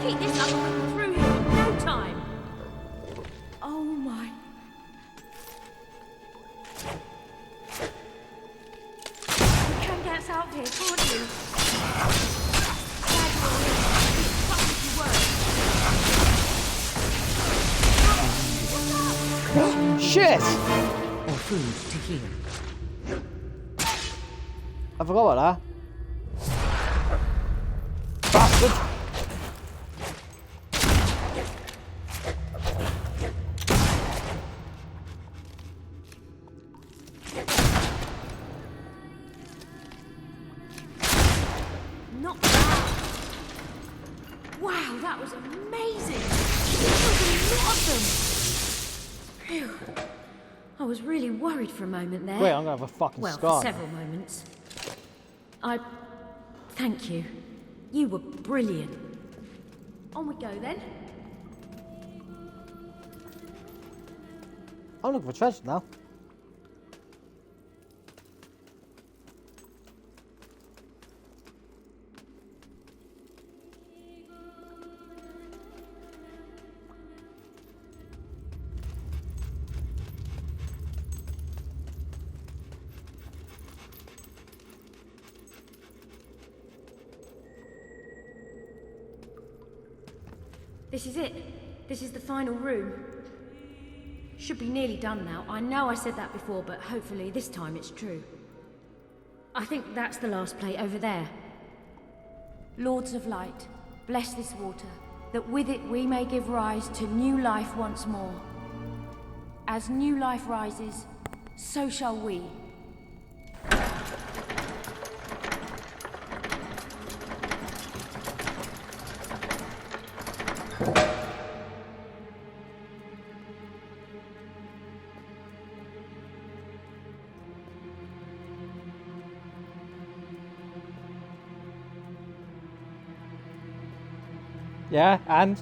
Keep this up through here in no time. Oh my. You can get us out of here, can't you? Shit! Or food to heal. I forgot about that. Bastard! Not bad. Wow, that was amazing. There was a lot of them. Phew. I was really worried for a moment there. Wait, I'm gonna have a fucking well, scar. for several moments. Thank you. You were brilliant. On we go then. I'm looking for treasure now. This is it. This is the final room. Should be nearly done now. I know I said that before, but hopefully this time it's true. I think that's the last plate over there. Lords of Light, bless this water, that with it we may give rise to new life once more. As new life rises, so shall we. Yeah, and?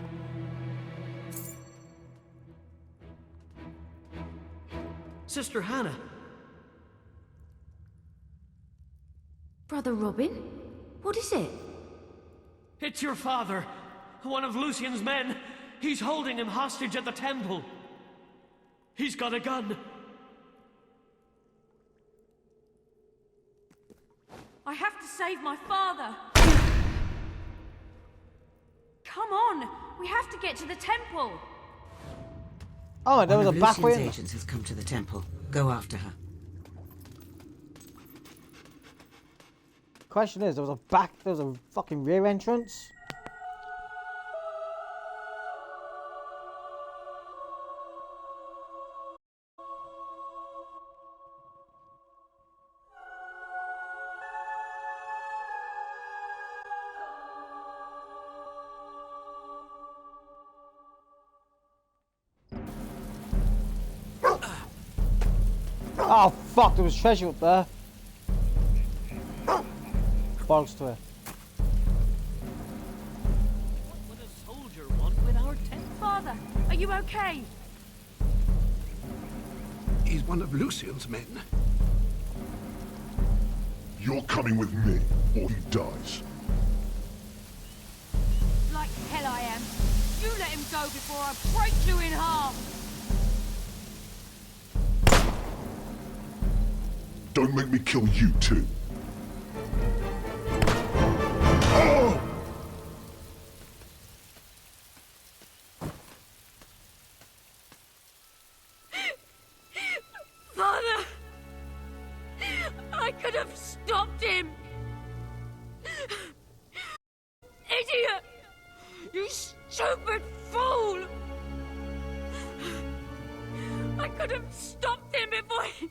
Sister Hannah. Brother Robin? What is it? It's your father, one of Lucian's men. He's holding him hostage at the temple. He's got a gun. I have to save my father. Come on, we have to get to the temple. Oh, there was a back way. Lucian's agents has come to the temple. Go after her. Question is, there was a fucking rear entrance. Oh fuck, there was treasure up there. Bollocks to it. What would a soldier want with our tent? Father, are you okay? He's one of Lucian's men. You're coming with me, or he dies. Like hell I am. You let him go before I break you in half. Don't make me kill you too. Oh! Father! I could have stopped him! Idiot! You stupid fool! I could have stopped him before he...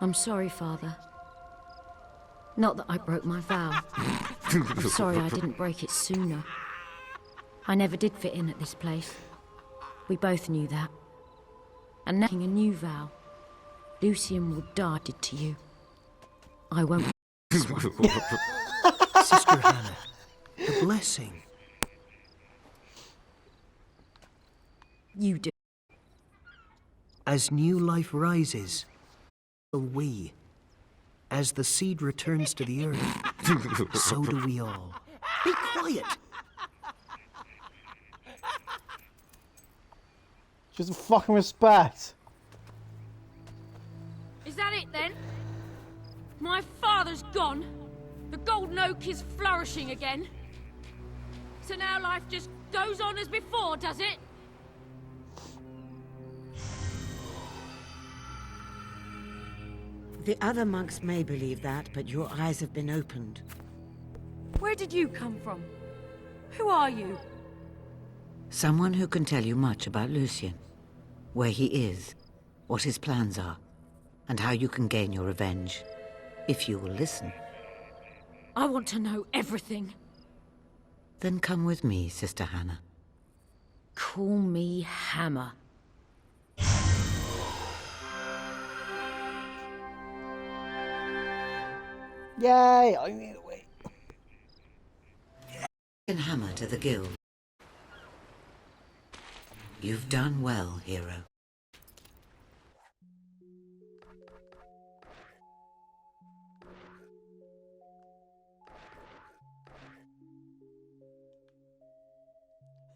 I'm sorry, Father. Not that I broke my vow. I'm sorry I didn't break it sooner. I never did fit in at this place. We both knew that. And now making a new vow. Lucian will die did to you. I won't. Sister Hannah, the blessing. You do. As new life rises, so we. As the seed returns to the earth, so do we all. Be quiet! Just fucking respect. Is that it then? My father's gone. The Golden Oak is flourishing again. So now life just goes on as before, does it? The other monks may believe that, but your eyes have been opened. Where did you come from? Who are you? Someone who can tell you much about Lucian. Where he is, what his plans are, and how you can gain your revenge. If you will listen. I want to know everything. Then come with me, Sister Hannah. Call me Hammer. Yay! I need to wait. And Hammer to the guild. You've done well, hero.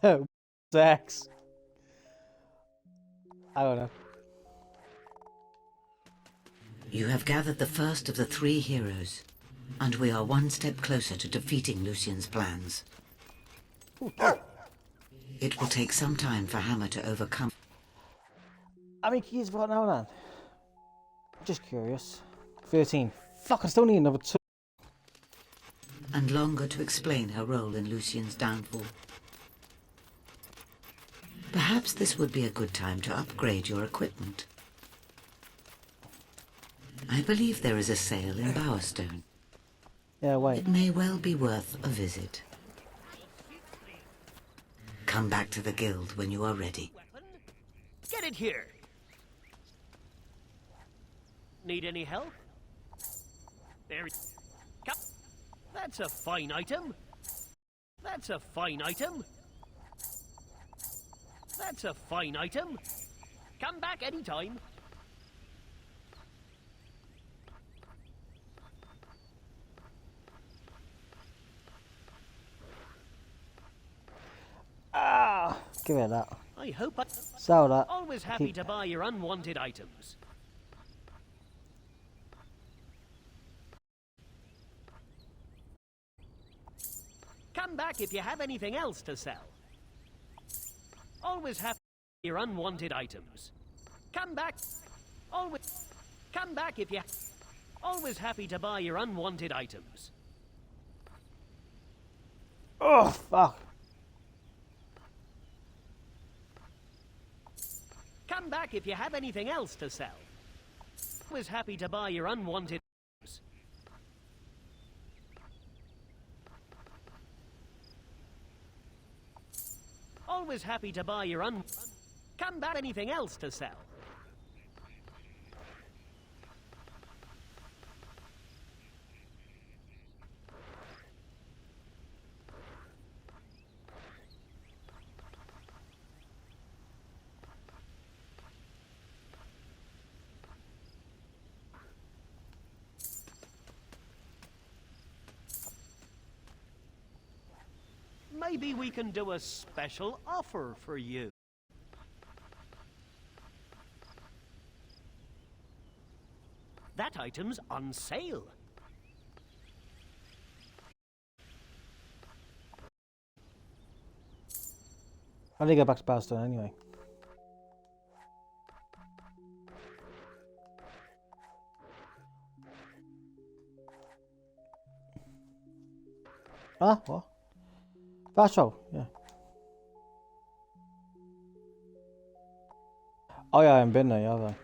Oh, sex. I don't know. You have gathered the first of the 3 heroes, and we are one step closer to defeating Lucian's plans. It will take some time for Hammer to overcome. How many keys have I got now, man? Just curious. 13. Fuck, I still need another 2. And longer to explain her role in Lucian's downfall. Perhaps this would be a good time to upgrade your equipment. I believe there is a sale in Bowerstone. Yeah, wait. It may well be worth a visit. Come back to the guild when you are ready. Get it here. Need any help? There. Come. That's a fine item. That's a fine item. That's a fine item. Come back anytime. Ah, give it that. I hope I... Sell that. Always happy to buy your unwanted items. Come back if you have anything else to sell. Always happy to buy your unwanted items. Come back. Always. Come back if you... Always happy to buy your unwanted items. Oh, fuck. Come back if you have anything else to sell. Always happy to buy your unwanted items. Always happy to buy your Come back anything else to sell. Maybe we can do a special offer for you. That item's on sale. I need to go back to Bellstone anyway. Huh? What? Basho, yeah. Oh yeah, I haven't been there, have I?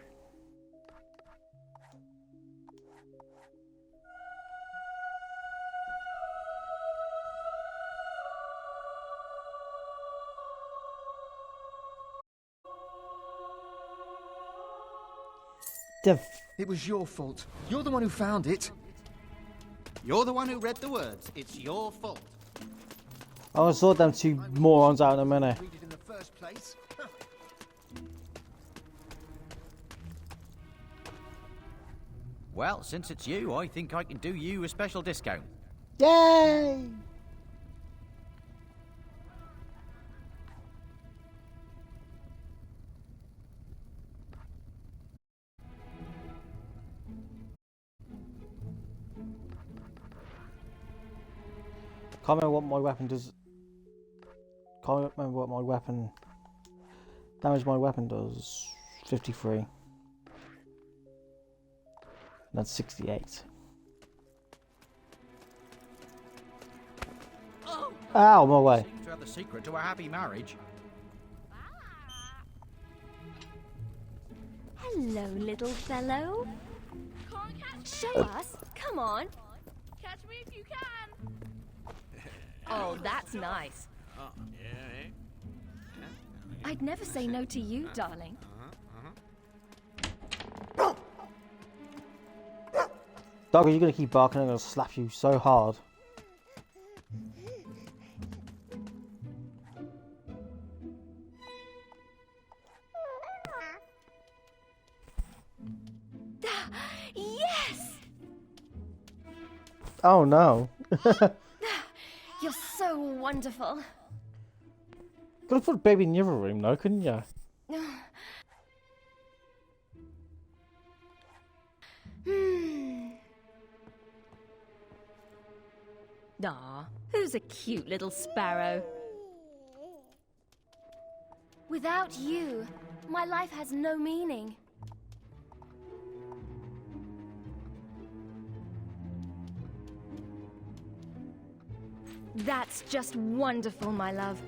It was your fault. You're the one who found it. You're the one who read the words. It's your fault. I'll sort them two morons out in a minute. Read it in the first place. Well, since it's you, I think I can do you a special discount. Yay! Can't remember what my weapon does. Can't remember what my weapon damage my weapon does. 53. That's 68. Oh. Ow, my way. Seems to have the secret to a happy marriage. Hello, little fellow. Show us. Come on. Catch me if you can. Oh, that's nice. I'd never say no to you, darling. Doggo, you're gonna keep barking, I'm gonna slap you so hard. Yes! Oh no. You're so wonderful. Could have put baby in the other room though, couldn't you? Aw, who's a cute little sparrow? Without you, my life has no meaning. That's just wonderful, my love.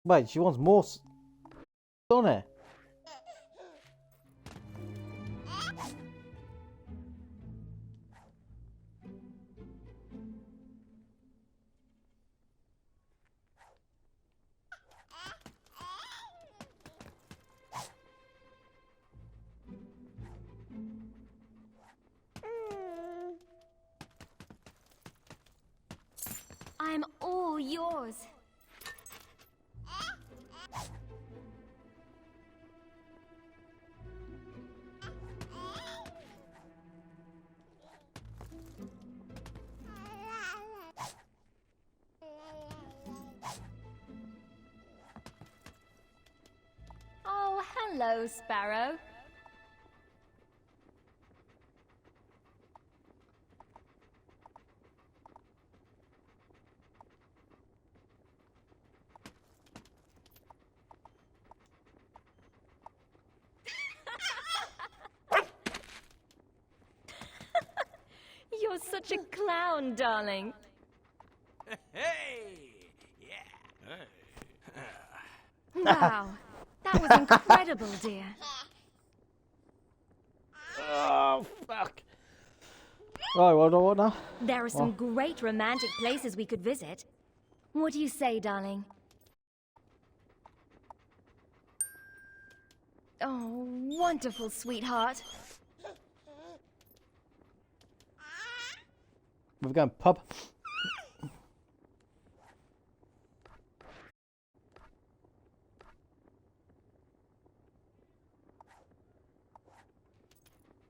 Wait, she wants more on it. yours. Oh, hello, Sparrow. You're such a clown, darling. Hey! Yeah. Wow, that was incredible, dear. Oh, fuck. Right, what now? There are some great romantic places we could visit. What do you say, darling? Oh, wonderful, sweetheart. We're going pub.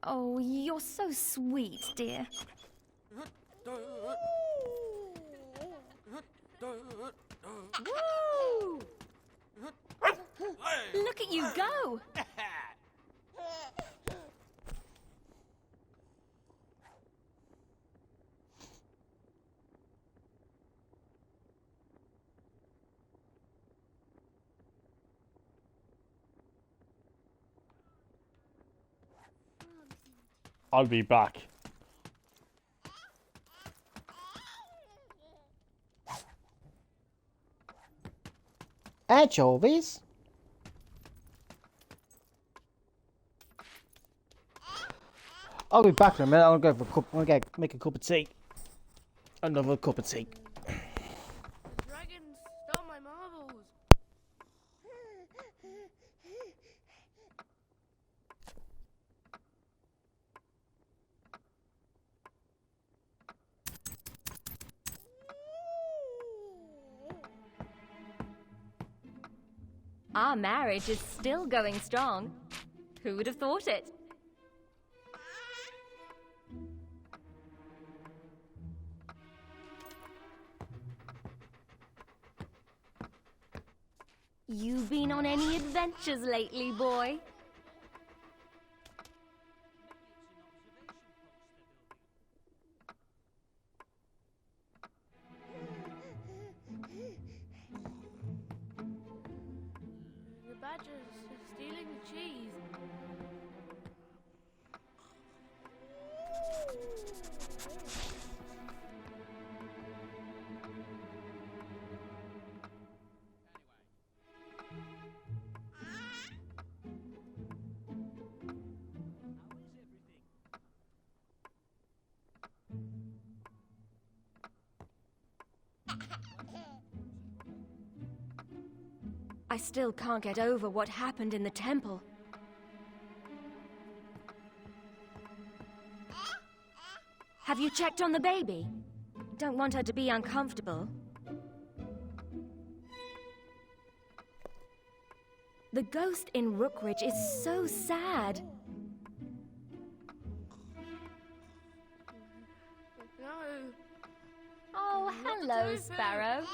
Oh, you're so sweet, dear. Woo! Look at you go! I'll be back. Anchovies? I'll be back in a minute. I'll go for a cup. I'll make a cup of tea. Another cup of tea. Dragons stole my marbles. Our marriage is still going strong. Who would have thought it? You been on any adventures lately, boy? The badgers are stealing the cheese. I still can't get over what happened in the temple. Have you checked on the baby? Don't want her to be uncomfortable. The ghost in Rookridge is so sad. No. Oh, hello, Sparrow.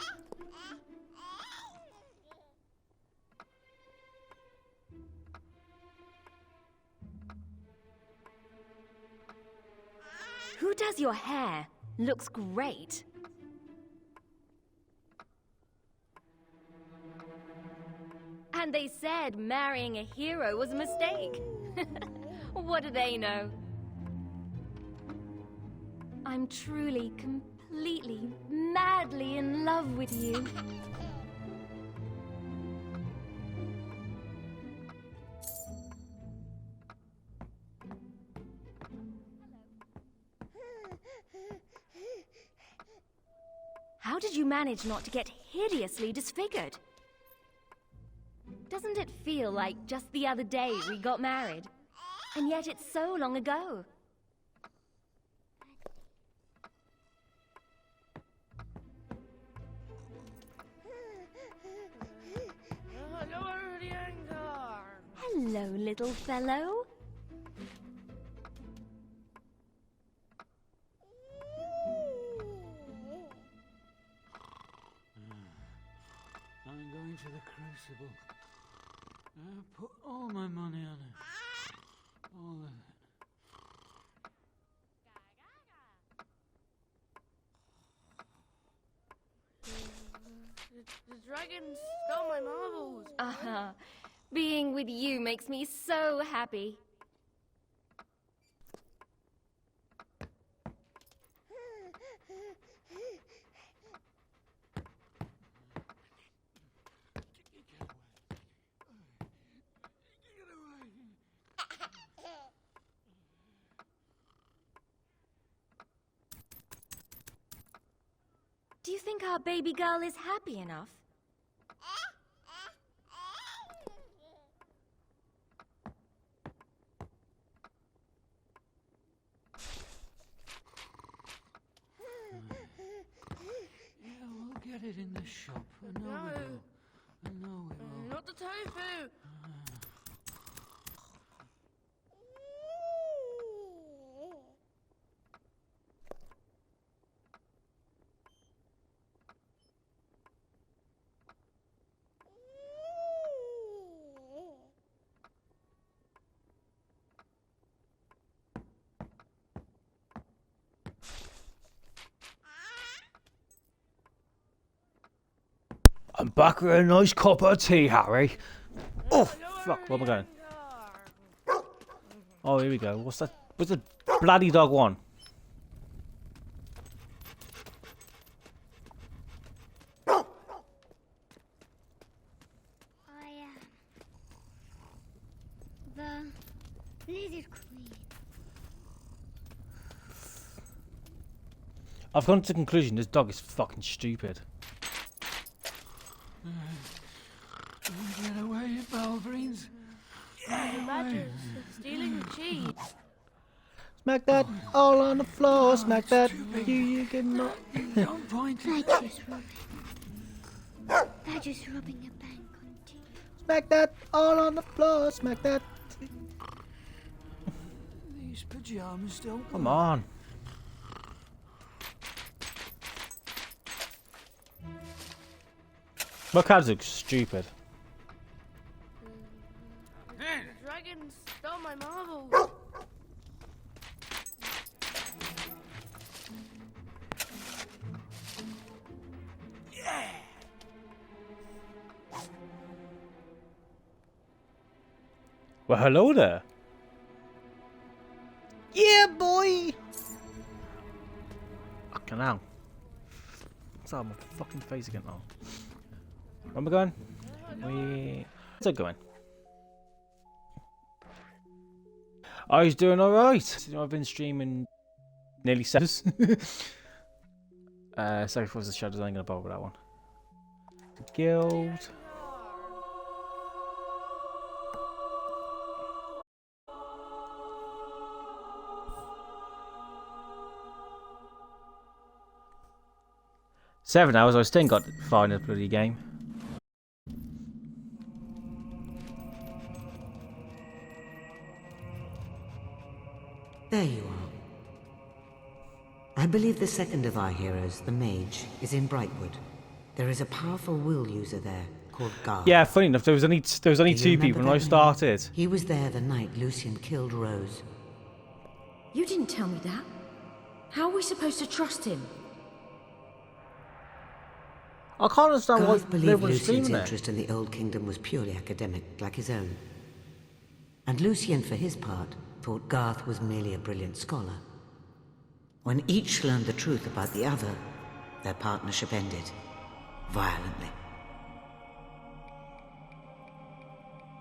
Who does your hair? Looks great. And they said marrying a hero was a mistake. What do they know? I'm truly, completely, madly in love with you. How did you manage not to get hideously disfigured? Doesn't it feel like just the other day we got married? And yet it's so long ago. Hello, little fellow. I'm going to the Crucible. Put all my money on it. All of it. The dragon stole my marbles. Being with you makes me so happy. Do you think our baby girl is happy enough? Yeah, we'll get it in the shop. I know we will. I know we will. Not the tofu. I'm back with a nice cup of tea, Harry. Oh, fuck, where am I going? Oh, here we go. What's that? What's the bloody dog one? I am the Lizard Queen. I've come to the conclusion this dog is fucking stupid. Get away, Balverines. The badgers stealing the cheese. Smack that all on the floor. Smack that. You can not. Don't point. Badgers robbing a bank on tea. Smack that all on the floor. Smack that. These pajamas don't. Come on. My cards look stupid. The dragon stole my marbles. Yeah. Well, hello there. Yeah, boy. Fucking hell. What's up, my fucking face again now? Where am I going? Where's it going? I was doing alright. I've been streaming nearly 7 Sacrifice of the Shadows, I ain't gonna bother with that one. The Guild. Seven hours, I still got far in the bloody game. There you are. I believe the second of our heroes, the mage, is in Brightwood. There is a powerful will user there called Garth. Yeah, funny enough, there was only 2 people when I started. He was there the night Lucian killed Rose. You didn't tell me that. How are we supposed to trust him? I can't understand why Garth believed everyone's Lucian's streaming interest in the Old Kingdom was purely academic, like his own. And Lucian, for his part, thought Garth was merely a brilliant scholar. When each learned the truth about the other, their partnership ended. Violently.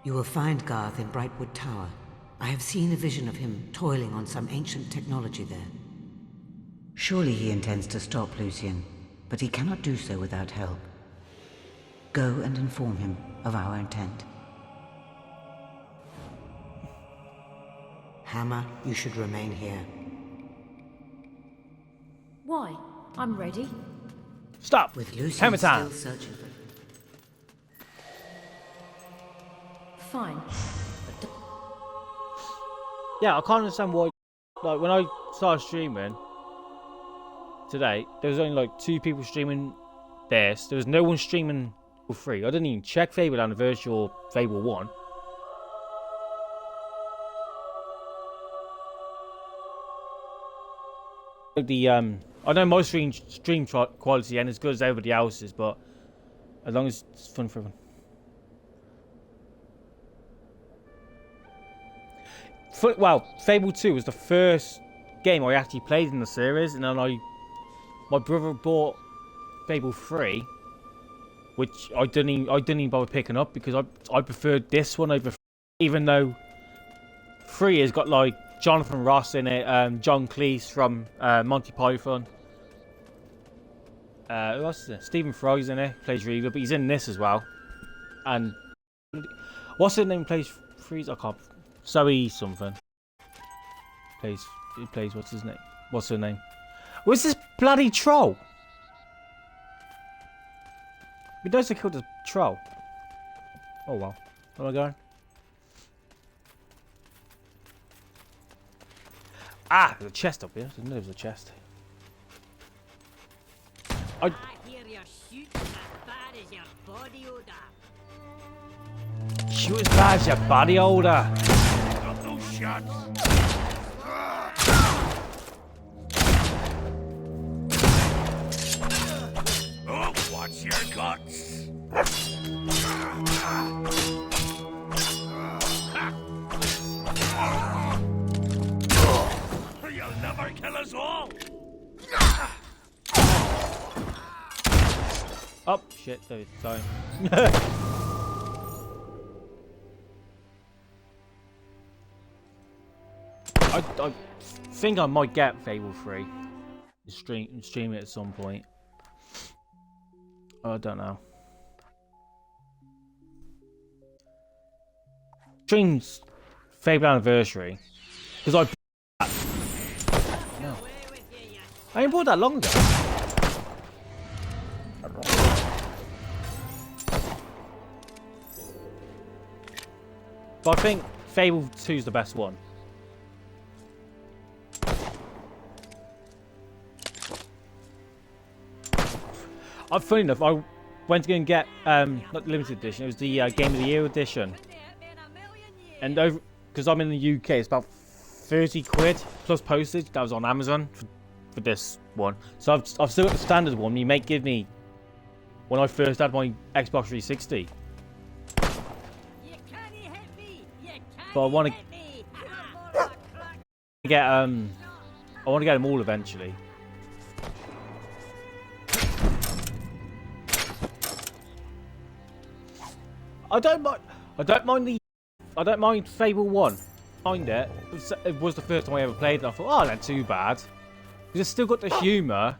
You will find Garth in Brightwood Tower. I have seen a vision of him toiling on some ancient technology there. Surely he intends to stop Lucian, but he cannot do so without help. Go and inform him of our intent. Hammer, you should remain here. Why? I'm ready. Stop! With Lucian Hammer time! still searching for... Fine. But Yeah, I can't understand why. Like when I started streaming today, there was only like 2 people streaming this. There was no one streaming for free. I didn't even check Fable Anniversary or Fable 1. I know my stream quality ain't as good as everybody else's, but as long as it's fun for everyone. Well, Fable 2 was the first game I actually played in the series, and then my brother bought Fable 3, which I didn't even bother picking up because I preferred this one over, even though 3 has got like Jonathan Ross in it, John Cleese from Monty Python. Who else is there? Stephen Fry's in it, plays really good, but he's in this as well. And what's his name? Plays Freeze? I can't. Zoe something. He plays what's his name? What's her name? Where's this bloody troll? We don't have to kill the troll. Oh well. Where am I going? Ah, there's a chest up here. I didn't know there was a chest. I hear you're shooting as bad as your body odor. Shoot as bad as your body odor. Got no shots. Oh, watch your guts. You'll never kill us all. Oh shit! Sorry. I think I might get Fable 3 and stream it at some point. I don't know. Streams Fable Anniversary because I ain't bought that long ago. But I think Fable 2 is the best one. Funny enough, I went to go and get not the limited edition. It was the Game of the Year edition, and because I'm in the UK, it's about 30 quid plus postage. That was on Amazon for this one. So I've still got the standard one. You may give me when I first had my Xbox 360. But I want to get I want to get them all eventually. I don't mind Fable 1. Mind it. It was the first time I ever played it. I thought, oh, that's too bad. Because it's still got the humour.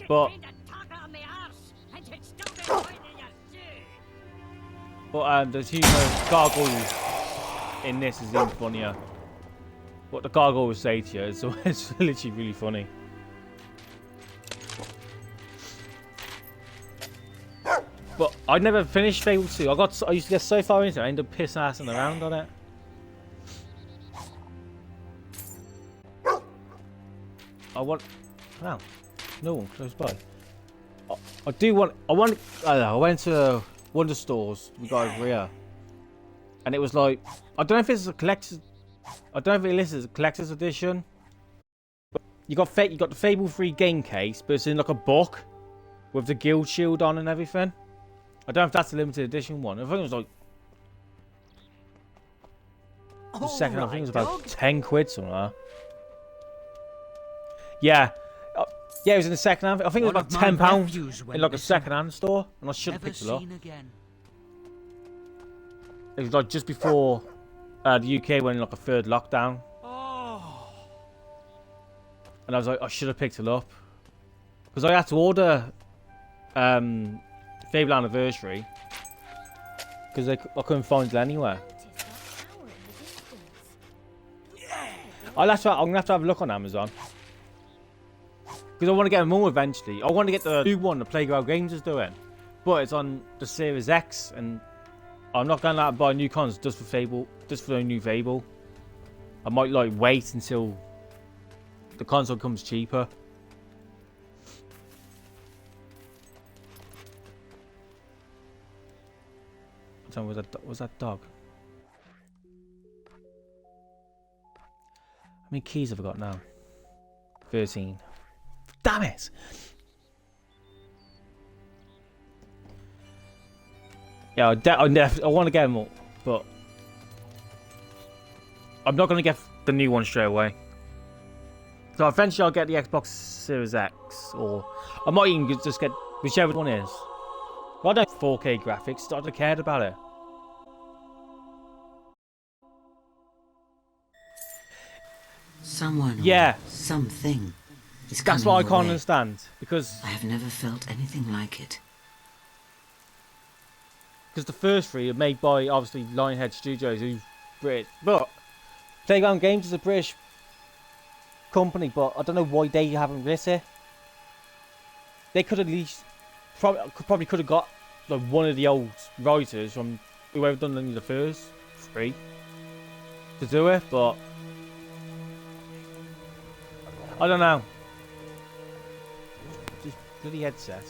But the humour gargoyles in this is even funnier. What the gargoyle would say to you, it's literally really funny. But I never finished Fable 2. I used to get so far into it, I ended up pissing around on it. Wow, no one close by. I went to one of the stores we got over here, and it was like, I don't know if it's a collector's. I don't know if it lists as a collector's edition. But you got the Fable 3 game case, but it's in like a book with the guild shield on and everything. I don't know if that's a limited edition one. I think it was like the second. I think it was about 10 quid somewhere. Yeah. Yeah, it was in the second hand. I think it was about £10 in like a second hand store, and I should have picked it up. It was like just before the UK went in like a third lockdown. And I was like, I should have picked it up. Because I had to order Fable Anniversary. Because I couldn't find it anywhere. I'm going to have to have a look on Amazon. Because I want to get them all eventually. I want to get the new one the Playground Games is doing. But it's on the Series X. And I'm not going to buy new cons just for Fable. Just for a new Fable. I might like wait until the console comes cheaper. Was that dog? How many keys have I got now? 13. Damn it! Yeah, I want to get them all, but I'm not going to get the new one straight away. So eventually I'll get the Xbox Series X, or I might even just get whichever one is. But I don't 4K graphics, I don't care about it. Someone, yeah, something is that's coming what I your can't way. understand, because I have never felt anything like it. Because the first three are made by obviously Lionhead Studios, who's British, but Playground Games is a British company, but I don't know why they haven't released it. They could at least probably could have got like one of the old writers from whoever done the first three to do it, but I don't know. Just bloody headset.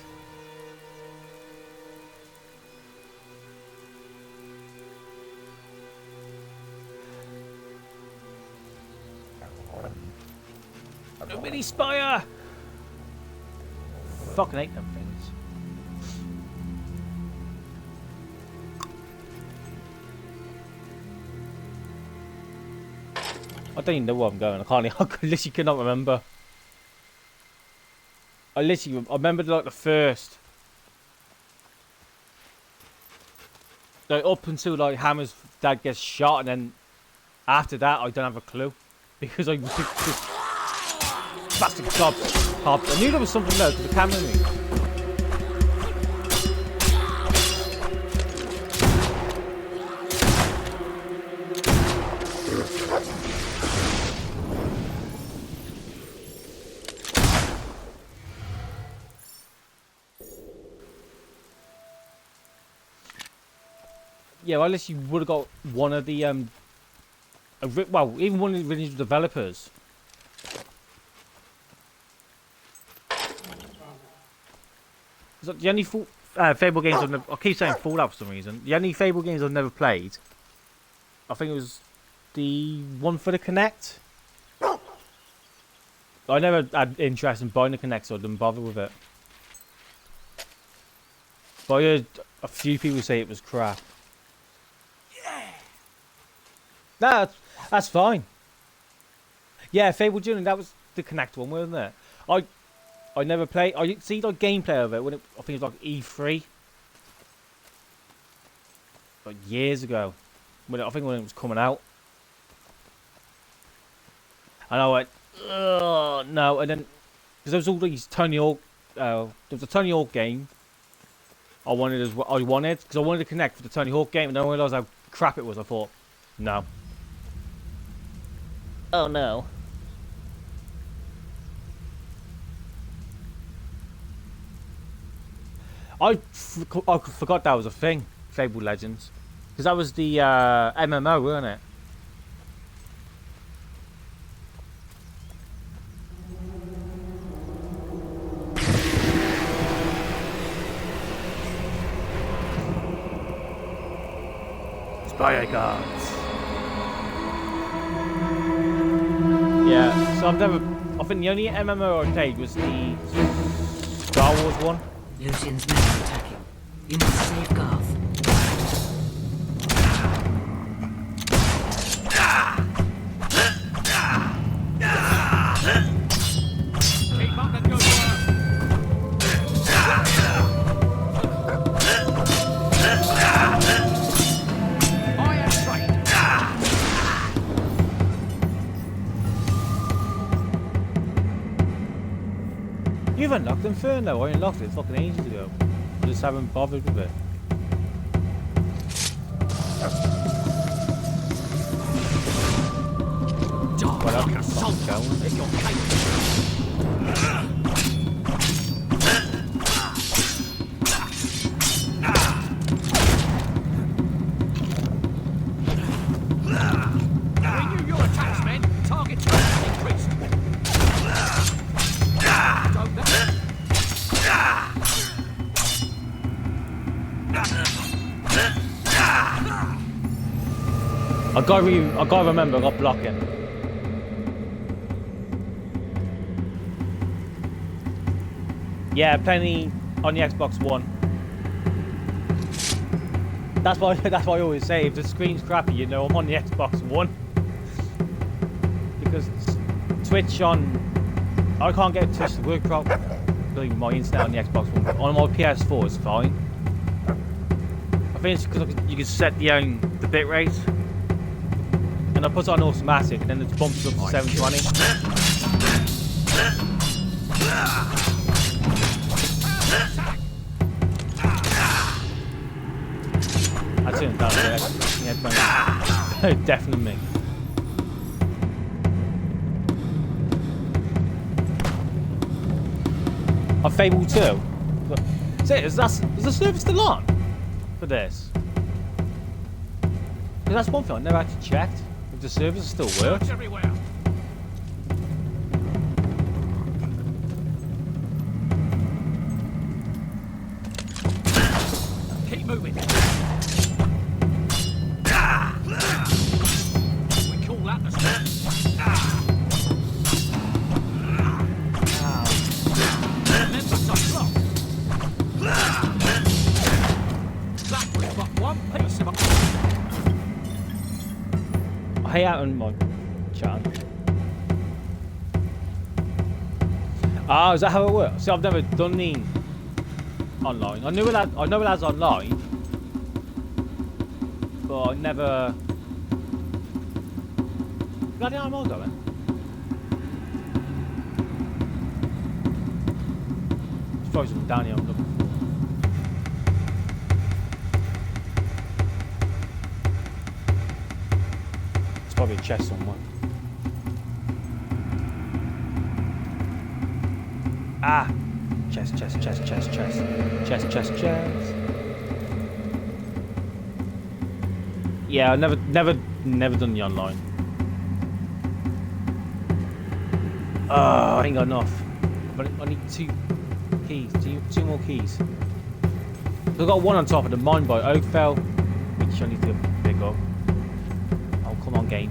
A mini spire! Fucking hate them things. I don't even know where I'm going. I literally cannot remember. I remember like the first. Like up until like Hammer's dad gets shot, and then after that I don't have a clue. Because I was just bastard cops. I knew there was something there because the camera moved. Yeah, well, unless you would have got one of the well, even one of the original developers. The only Fable games I've never... I keep saying Fallout for some reason. The only Fable games I've never played, I think it was the one for the Kinect. I never had interest in buying the Kinect, so I didn't bother with it. But I heard a few people say it was crap. Yeah. That's fine. Yeah, Fable Junior, that was the Kinect one, wasn't it? I never played. I see like gameplay of it when I think it was like E3, like years ago. I think when it was coming out, and I went, ugh, no. And then because there was all these Tony Hawk, there was a Tony Hawk game. I wanted because I wanted to connect with the Tony Hawk game, and then I realised how crap it was. I thought, no. Oh no. I forgot that was a thing, Fable Legends, because that was the MMO, wasn't it? Spy cards. Yeah, so I think the only MMO I played was the Star Wars one. Lucian's men are attacking. You must save Garth. Keep up the good I am trained. You've unlocked Inferno. I unlocked it fucking ages ago. I just haven't bothered with it. Well, I'm fucking going. I knew your attacks, man. I gotta remember, I got blocking. Yeah, plenty on the Xbox One. That's why I always say, if the screen's crappy, you know I'm on the Xbox One. Because Twitch I can't get Twitch to work properly. My internet on the Xbox One, but on my PS4 it's fine. I think it's because you can set the bit rate. And I put it on automatic, and then it bumps up to 720. I turned that there. Definitely me. On Fable 2. Is the server still on for this? Because that's one thing I never actually checked if the servers still work. Keep moving. We call that the remember some block. That was but one piece of Hey, out on my chat. Ah, is that how it works? See, I've never done the online. I know it has online, but I never. Bloody hell, am I going? There's probably something down here I'm looking for. There's probably a chest somewhere. Ah! Chest. Yeah, I never done the online. I ain't got enough. But I need 2 keys. Two more keys. I've got one on top of the mine by Oakfell, which I need to pick up. Oh, come on, game.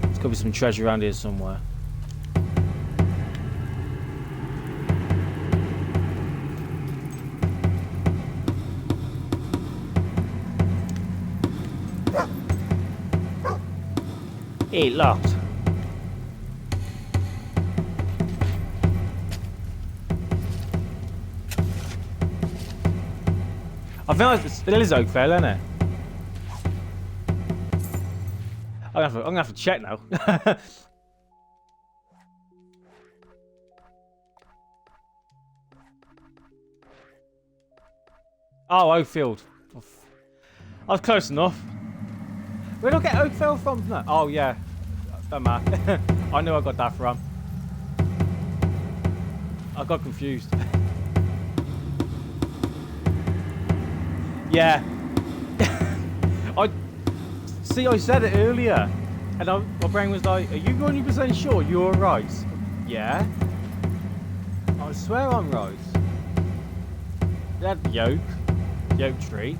There's got to be some treasure around here somewhere. Hey, locked. I think it is Oakvale, isn't it? I'm gonna have to check now. Oh, Oakfield. I was close enough. Where did I get Oakvale from? No. Oh yeah, don't matter. I knew I got that from. I got confused. Yeah. I said it earlier, and my brain was like, "Are you 100% sure you're right?" Yeah. I swear I'm right. That yoke tree.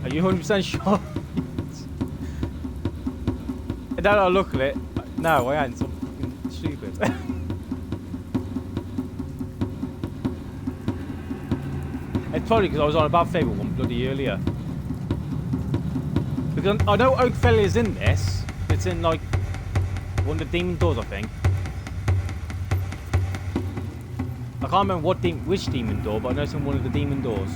Are you 100% sure? And then I look at it. No, I ain't. So fucking stupid. It's probably because I was on about Fable 1 bloody earlier. Because I know Oakfell is in this. It's in like one of the demon doors, I think. I can't remember which demon door, but I know it's in one of the demon doors.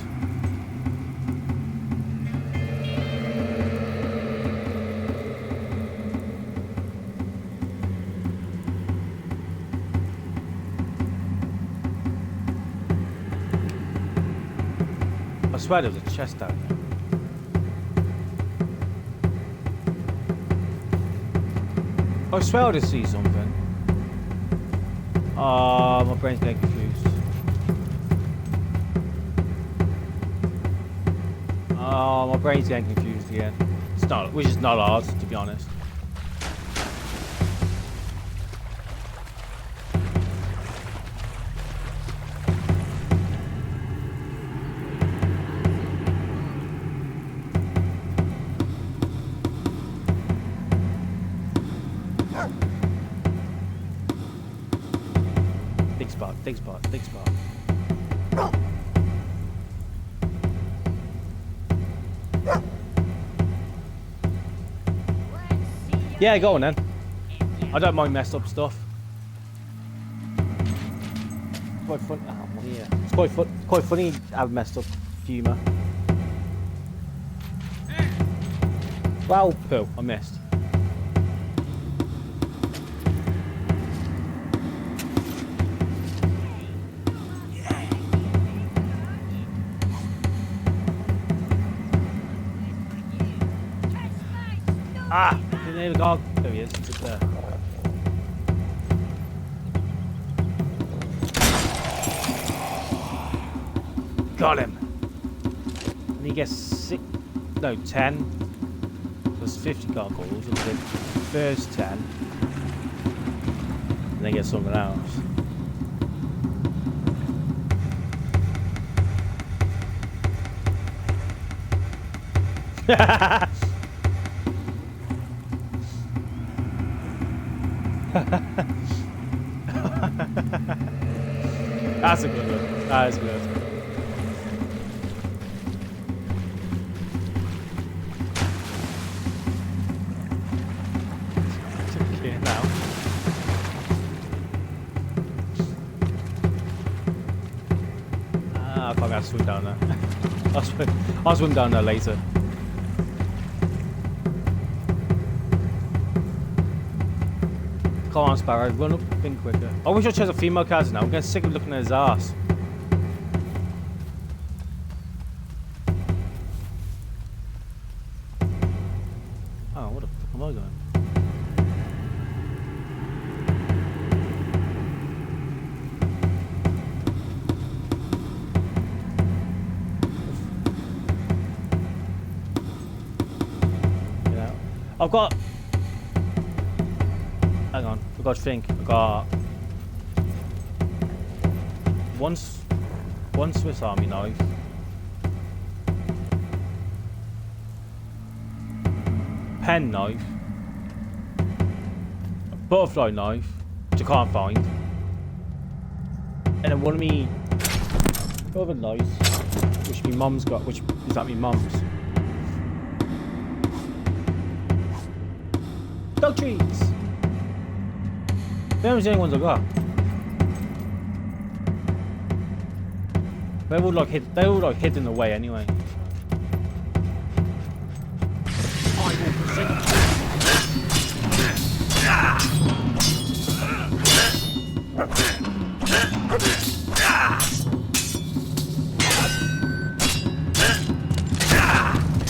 I swear there was a chest down there. I swear I just see something. Oh, my brain's getting confused. Oh, my brain's getting confused again. Which is not hard, to be honest. Dig spot, dig spot, dig spot. Yeah, go on then. I don't mind messed up stuff. Quite fun. Oh, yeah. It's quite funny to have messed up humour. Wow, poo, I missed. Ah! Didn't hear the dog. There he is. Just there. Got him. And he gets 10. Plus 50 gargoyles. And the first 10. And then get something else. That's a good one. That is good. Okay, now. I can't have to swim down there. I'll swim down there later. Come on, Sparrow, run up a thing quicker. I wish I chose a female character now. I'm getting sick of looking at his ass. Oh, what the fuck am I going? Yeah. I've got... Hang on, I've got to think. I've got one Swiss Army knife, pen knife, a butterfly knife, which I can't find, and then one of me other knives, which my mum's got, which is at my mum's. Dog treats! They're the only ones I got. They all like hidden away anyway.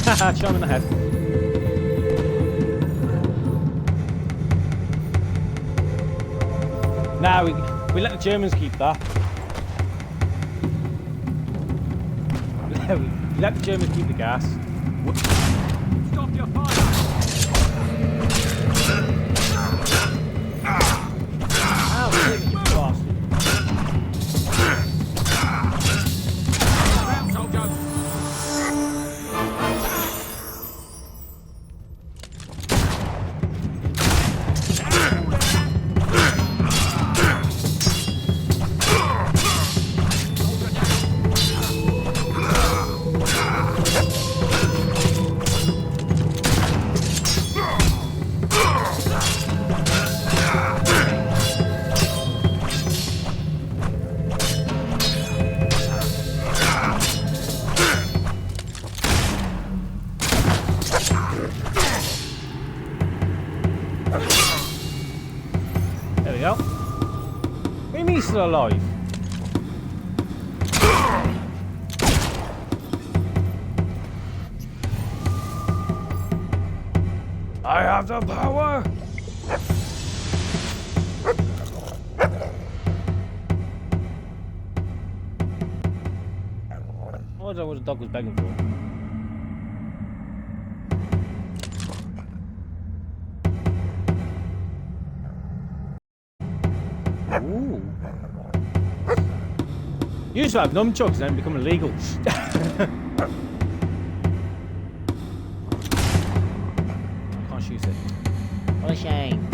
Haha, shot him in the head. Nah, we let the Germans keep that. We let the Germans keep the gas. Stop your fire! Ow, you bastard. There we go. What do you mean he's still alive? I have the power! I don't know what the dog was begging for. Ooh. You used to have nunchucks and then become illegal. Can't shoot it. What a shame.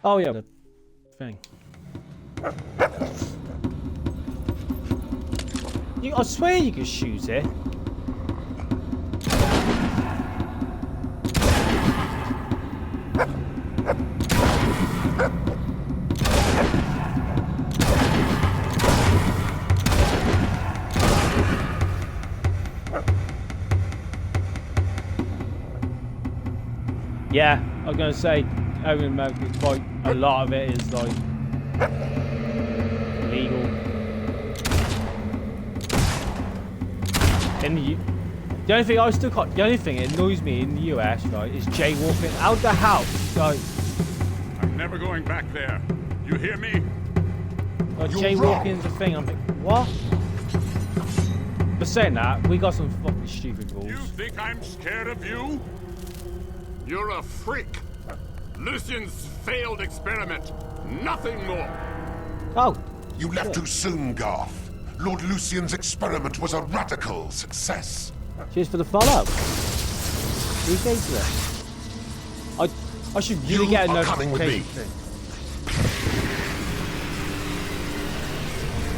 Oh yeah, the thing. I swear you can shoot it. Yeah, I was gonna say, over in America, quite a lot of it is like illegal. In the only thing I still can't, the only thing that annoys me in the US, right, is jaywalking out the house. Like, I'm never going back there. You hear me? Like jaywalking's a thing. I'm like, what? But saying that, we got some fucking stupid rules. You think I'm scared of you? You're a freak. Lucian's failed experiment. Nothing more. Oh. You left too soon, Garth. Lord Lucian's experiment was a radical success. Cheers for the follow. Appreciate it. I should really get a notification.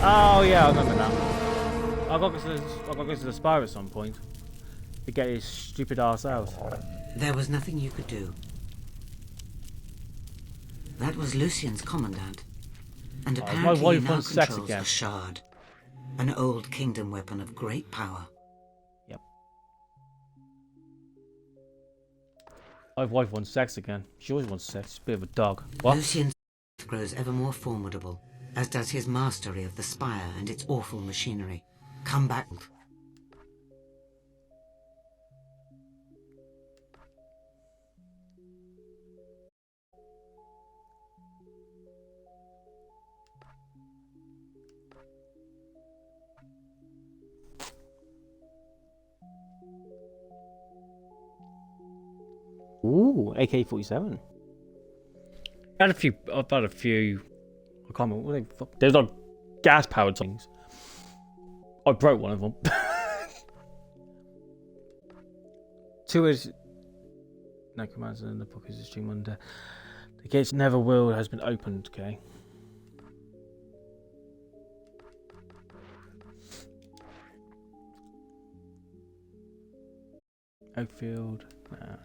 Oh yeah, I remember now. I got to go to the spire at some point to get his stupid ass out. There was nothing you could do. That was Lucian's commandant, and apparently he now controls a shard, an old kingdom weapon of great power. Yep. My wife wants sex again. She always wants sex. She's a bit of a dog. What? Lucian's grows ever more formidable, as does his mastery of the spire and its awful machinery. Come back. Ooh, AK-47. I've had a few. I can't remember what they. There's like gas-powered things. I broke one of them. Two is no commands in the book is stream under. The gates never will has been opened. Okay. Oakfield. Nah.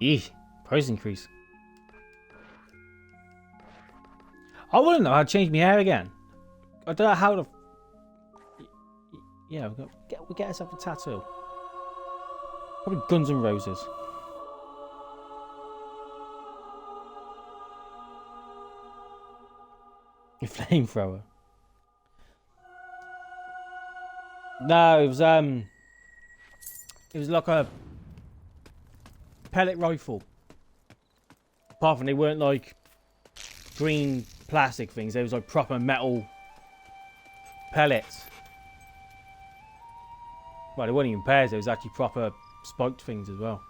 Eesh, price increase. I wouldn't know how to change my hair again. I don't know how to. Yeah, we get ourselves a tattoo. Probably Guns N' Roses. A flamethrower. No, it was like a pellet rifle. Apart from they weren't like green plastic things, they was like proper metal pellets. Well, they weren't even pairs, they was actually proper spiked things as well.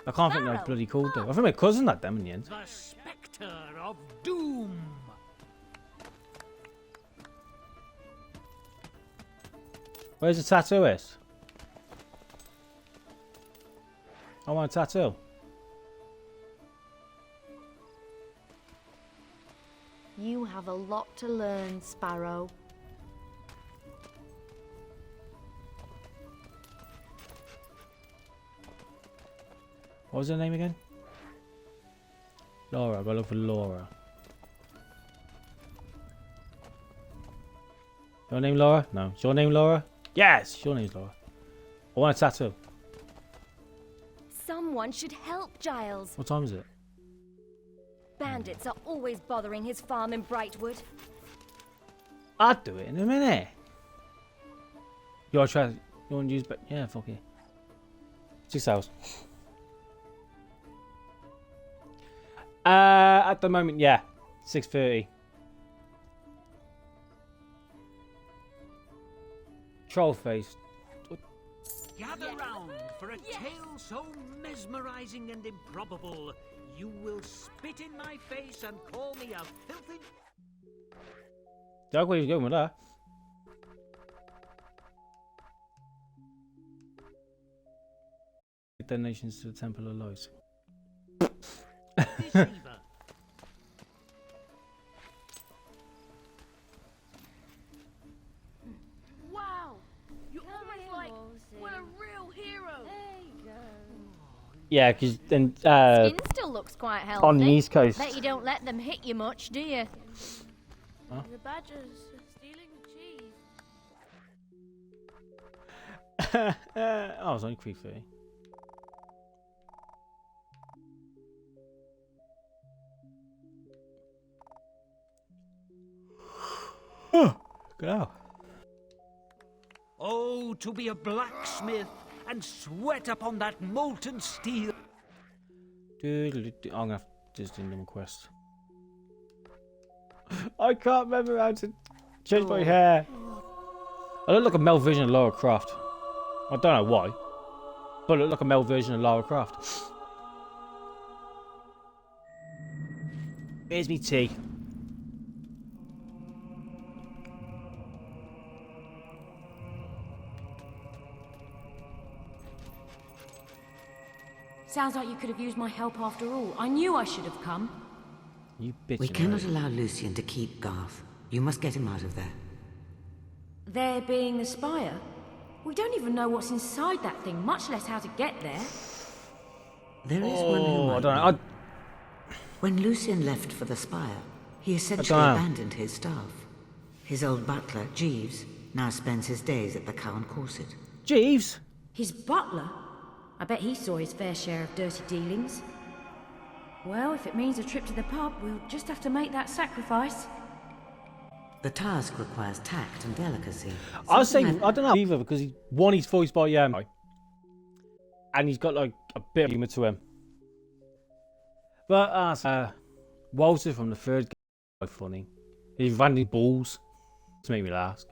I can't think they're bloody called though. I think my cousin had them in the end. The Spectre of Doom. Where's the tattooist? I want a tattoo. You have a lot to learn, Sparrow. What was her name again? Laura. I've got to look for Laura. Your name Laura? No. Is your name Laura? Yes! Your name's Laura. I want a tattoo. Someone should help Giles. What time is it? Bandits are always bothering his farm in Brightwood. I'll do it in a minute. You want to use, but yeah, fuck it. 6 hours. At the moment, yeah, 6:30. Troll face. Gather round for a tale so mesmerizing and improbable. You will spit in my face and call me a filthy. That's where you're going with that. Donations to the Temple of Lois. Wow! You're almost like we're a real hero. There you go. Yeah, because then Skin still looks quite healthy. on the East Coast. Bet you don't let them hit you much, do you? Huh? The badgers stealing the cheese. Oh, it was only 3:30. Good out. Oh, to be a blacksmith and sweat upon that molten steel. I'm gonna have to just do another quest. I can't remember how to change my hair. I look like a male version of Lara Croft. I don't know why, but I look like a male version of Lara Croft. Here's me tea. Sounds like you could have used my help after all. I knew I should have come. You bitch. We cannot allow Lucian to keep Garth. You must get him out of there. There being the spire? We don't even know what's inside that thing, much less how to get there. There is one who might I don't know. know. When Lucian left for the spire, he essentially abandoned his staff. His old butler, Jeeves, now spends his days at the Cow and Corset. Jeeves? His butler? I bet he saw his fair share of dirty dealings. Well, if it means a trip to the pub, we'll just have to make that sacrifice. The task requires tact and delicacy. I was saying, I don't know either, because he's voiced by and he's got like a bit of humour to him. But Walter from the third game is quite funny. He ran these balls to make me laugh.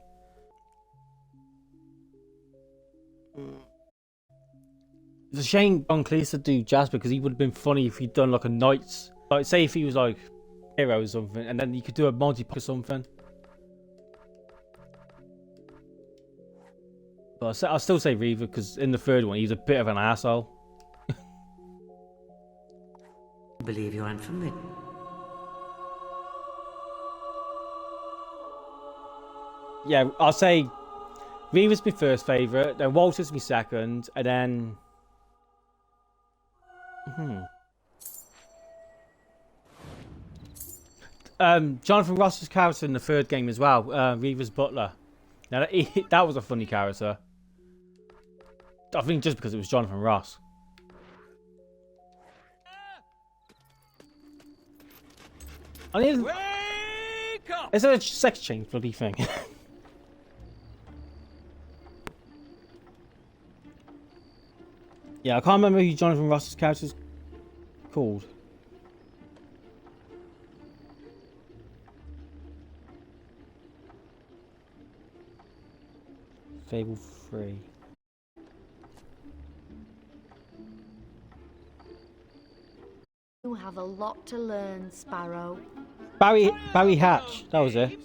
It's a shame John Cleese to do Jasper, because he would have been funny if he'd done like a Knights. Like, say if he was like hero or something, and then you could do a Monty Python or something. But I'll still say Reaver, because in the third one he was a bit of an asshole. I believe you're unfamiliar. Yeah, I'll say Reaver's my first favourite, then Walter's my second, and then Jonathan Ross's character in the third game as well, Reaver's butler. Now that was a funny character. I think just because it was Jonathan Ross. I need. Wake up! It's a sex change bloody thing. Yeah, I can't remember who Jonathan Ross's character's called. Fable 3. You have a lot to learn, Sparrow. Barry Hatch, that was it.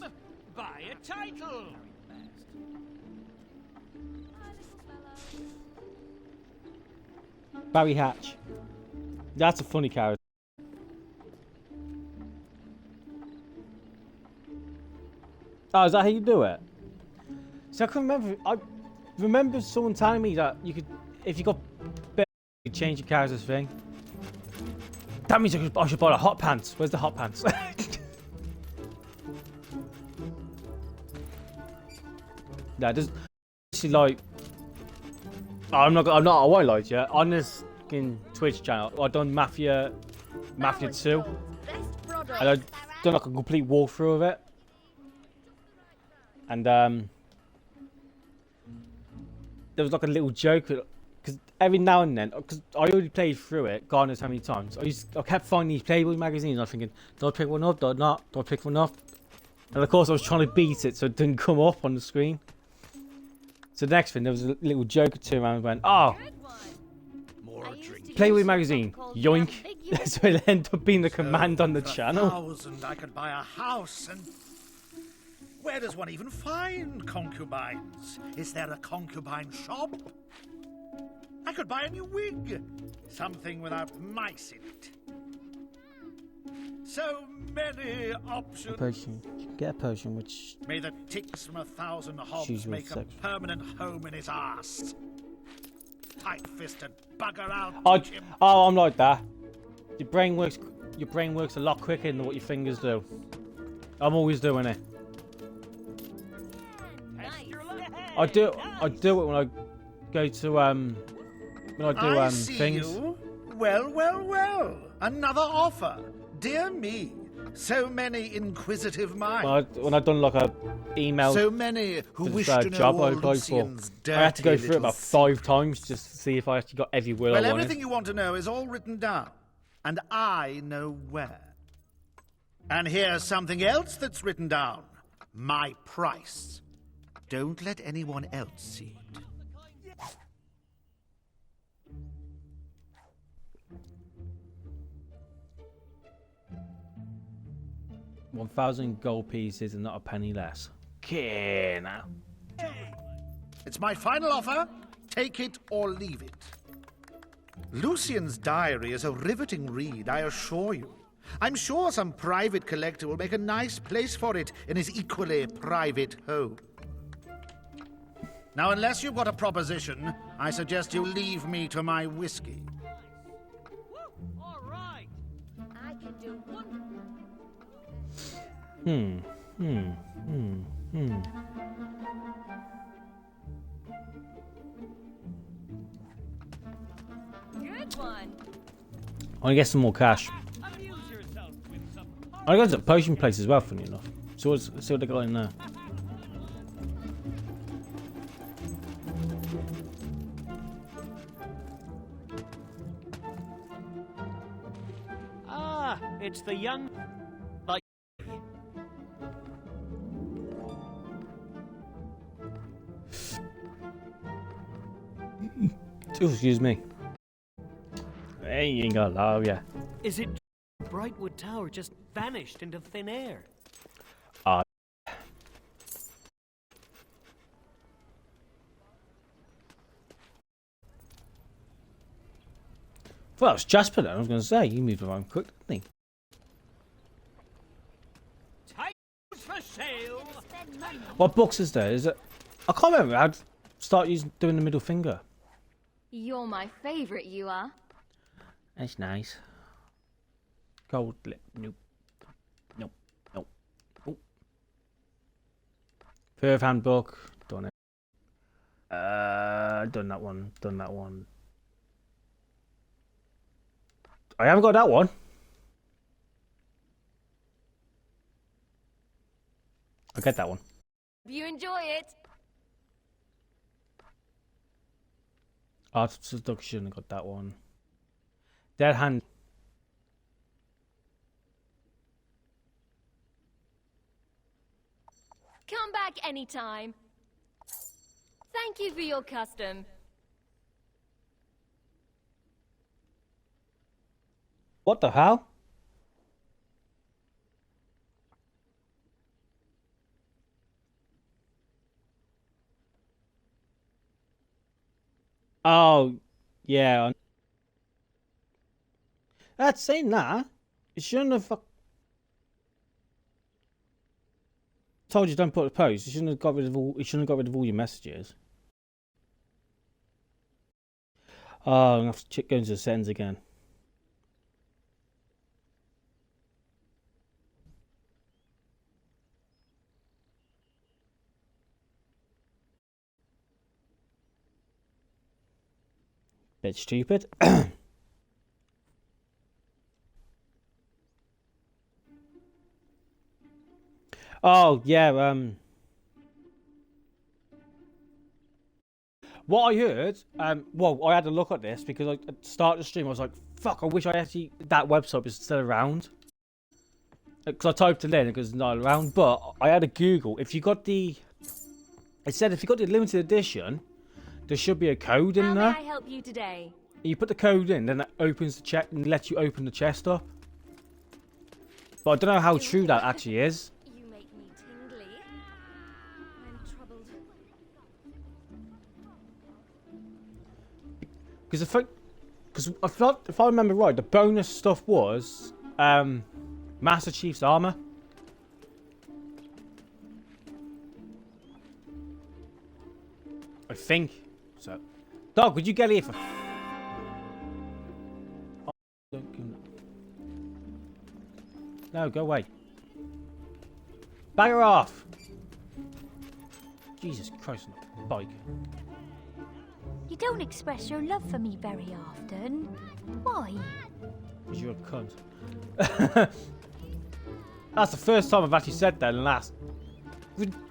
Buy a title. Barry Hatch. That's a funny character. Oh, is that how you do it? So I can remember. I remember someone telling me that you could, if you got better, you could change your character's thing. That means I should buy the hot pants. Where's the hot pants? Yeah, just like. I won't lie to you. On this Twitch channel, I've done Mafia 2, and I've done like a complete walkthrough of it. And there was like a little joke because every now and then, because I already played through it, God knows how many times. I kept finding these Playboy magazines. And I was thinking, do I pick one up? Do I not? Do I pick one up? And of course, I was trying to beat it so it didn't come up on the screen. So the next thing, there was a little joke or two around and went, oh, Playboy magazine, yoink. So it ended up being the command on the channel. 1,000, I could buy a house, and where does one even find concubines? Is there a concubine shop? I could buy a new wig, something without mice in it. So many options. Potion. Get a potion which... May the ticks from 1,000 hobs make a permanent home in his ass. Tight-fisted bugger out. I'm like that. Your brain works a lot quicker than what your fingers do. I'm always doing it. I do it when I go to when I do things. You. Well. Another offer. Dear me. So many inquisitive minds. When I've done like a email. So many who wish to know job all I applied for. Lucian's I had to go through it about secrets. 5 times just to see if I actually got every word I wanted. Well, everything you want to know is all written down, and I know where. And here's something else that's written down. My price. Don't let anyone else see it. 1,000 gold pieces and not a penny less. Okay, now. It's my final offer. Take it or leave it. Lucian's diary is a riveting read, I assure you. I'm sure some private collector will make a nice place for it in his equally private home. Now, unless you've got a proposition, I suggest you leave me to my whiskey. All right. I can do one. Good one. I want to get some more cash. I got a potion place as well, funny enough. So let's see what they got in there. Ah, it's the young... like... Excuse me. Hey, you ain't got love, yeah. Is it Brightwood Tower just vanished into thin air? Well, it's Jasper then, I was going to say. He moved around quick, didn't he? Titles for sale! What books is there? Is it... I can't remember. I'd start doing the middle finger. You're my favourite, you are. That's nice. Gold lip. Nope. Nope. Nope. Nope. Perv handbook. Done it. Done that one. Done that one. I haven't got that one. I'll get that one. You enjoy it. Art of Seduction, I got that one. Dead Hand. Come back anytime. Thank you for your custom. What the hell? Oh, yeah. That's saying that. You shouldn't have told you don't put a post. You shouldn't have got rid of all. You shouldn't have got rid of all your messages. Oh, I'm gonna have to go into the settings again. Bit stupid. Oh, yeah, What I heard, well, I had to look at this because at the start of the stream I was like, fuck, I wish that website was still around. Because I typed it in because it's not around, but I had to Google. It said if you got the limited edition, there should be a code in there. How may I help you today? You put the code in, then it opens the chest and lets you open the chest up. But I don't know how true that actually is. You make me tingly. I'm troubled. Because if I remember right, the bonus stuff was Master Chief's armor. I think so. Dog, would you get here for? No, go away. Bagger off. Jesus Christ, on a bike. You don't express your love for me very often. Why? Because you're a cunt. That's the first time I've actually said that in the last.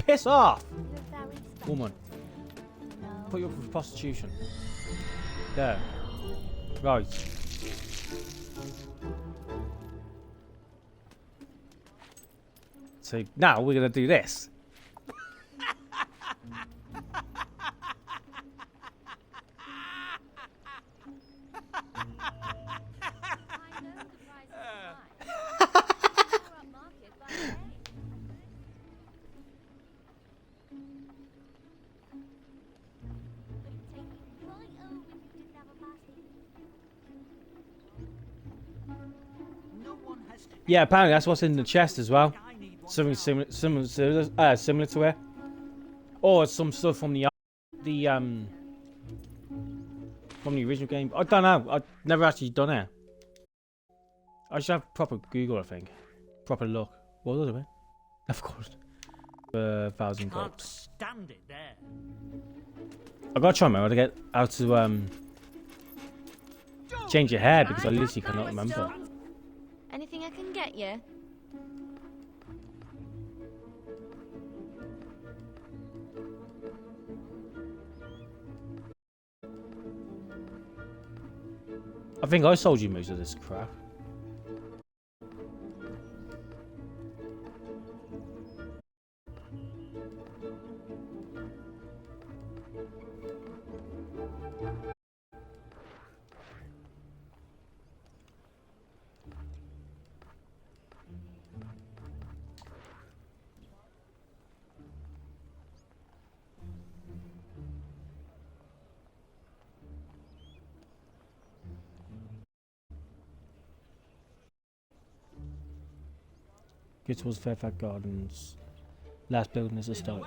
Piss off! Woman. Put you up for prostitution. There. Right. So now we're going to do this. Yeah, apparently that's what's in the chest as well. Something similar to it, or some stuff from the original game. I don't know. I've never actually done it. I should have proper Google. I think proper look. What was it? Of course, 1,000 gold. Can't stand it there. I gotta try remember to get how to change your hair because I literally cannot remember. Anything I can get you? I think I sold you most of this crap. Get towards Fairfax Gardens. Last building is a start.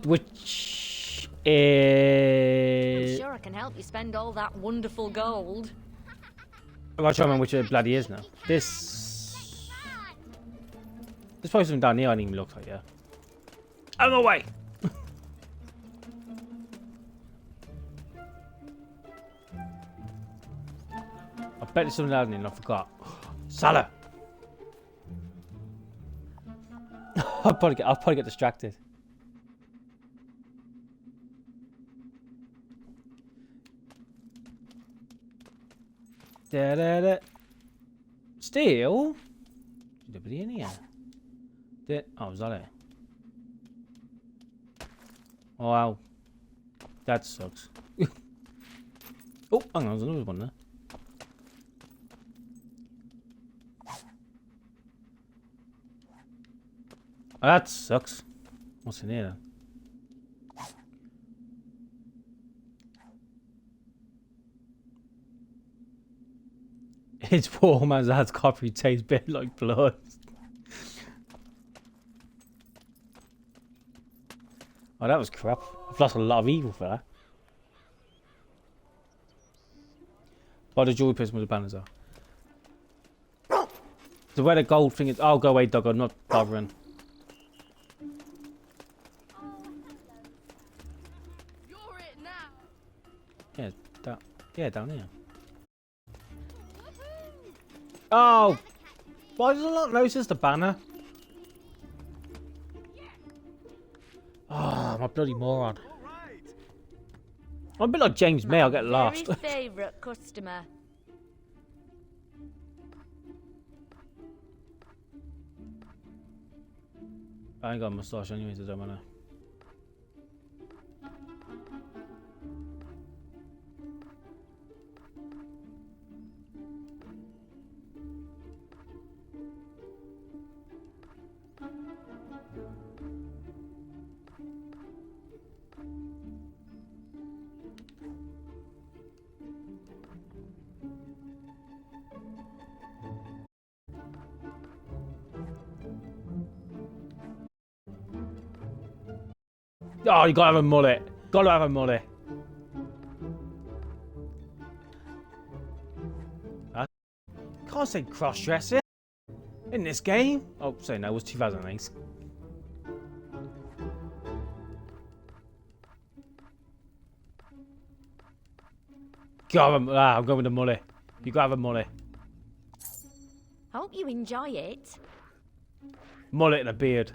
Which is... I'm sure I can help you spend all that wonderful gold. I'm not trying to remember which it bloody is now. This... There's probably something down here I didn't even look like, yeah. Out of the way! I bet there's something down here and I forgot. Salah! I'll probably get distracted. Da da da. Steel? Nobody in here. Oh, is that it? Oh wow. That sucks. Oh, hang on, there's another one there. Oh, that sucks. What's in here? It's poor man's dad's coffee tastes a bit like blood. Oh, that was crap. I've lost a lot of evil for that. But the jewelry person with the banners are. So where the gold thing is... Oh, go away, dog. I'm not bothering. Yeah, down here. Oh! Why does it not notice the banner? Oh, my bloody moron. I'm a bit like James May, I'll get lost. Very favourite customer. I ain't got a moustache anyway, so it don't matter. Oh, you gotta have a mullet. Gotta have a mullet. I can't say cross-dressing in this game. Oh, sorry, no, it was 2008. I'm going with the mullet. You gotta have a mullet. Hope you enjoy it. Mullet and a beard.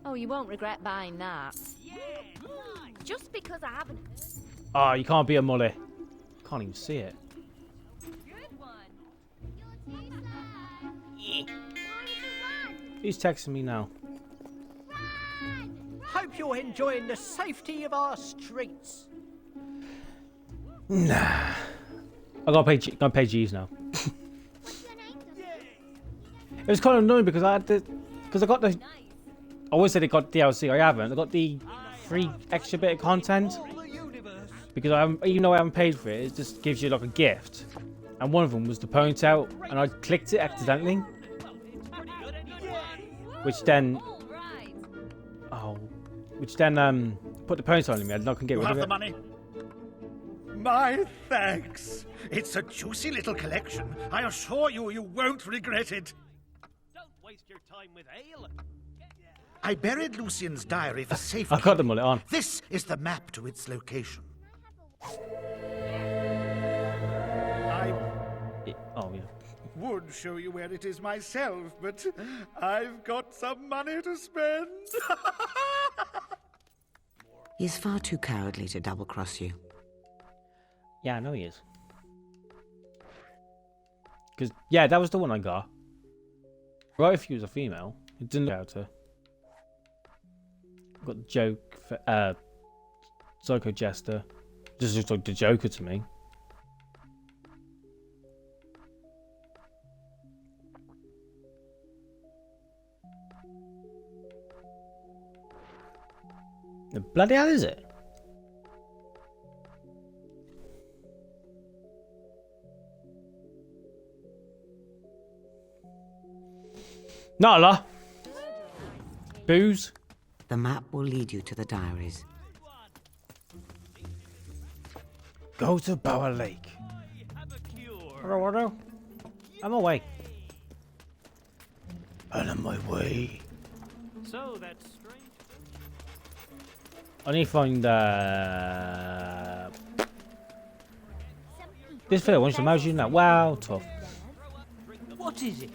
Oh, you won't regret buying that. Just because I haven't. Oh, you can't be a mullet. Can't even see it. Who's texting me now? Hope you're enjoying the safety of our streets. Nah. I gotta pay G's now. It was kind of annoying because I got the. I always said it got DLC. I haven't. I got the free extra bit of content because even though I haven't paid for it, it just gives you like a gift. And one of them was the ponytail, and I clicked it accidentally, which then put the ponytail on me. I couldn't get rid of it. The money. My thanks. It's a juicy little collection. I assure you, you won't regret it. Don't waste your time with ale. I buried Lucian's diary for safety. I got the mullet on. This is the map to its location. Oh, yeah. Would show you where it is myself, but I've got some money to spend. He's far too cowardly to double-cross you. Yeah, I know he is. Because, yeah, that was the one I got. Right, if he was a female, it didn't know how to. Got the joke for, Psycho Jester. Just looks like the Joker to me. The bloody hell is it? Not a lot. Booze. The map will lead you to the diaries. Go to Bower Lake. Hello. I'm away. I'm on my way. So that's strange. I need to find this fella wants to imagine that. Wow, tough. What is it?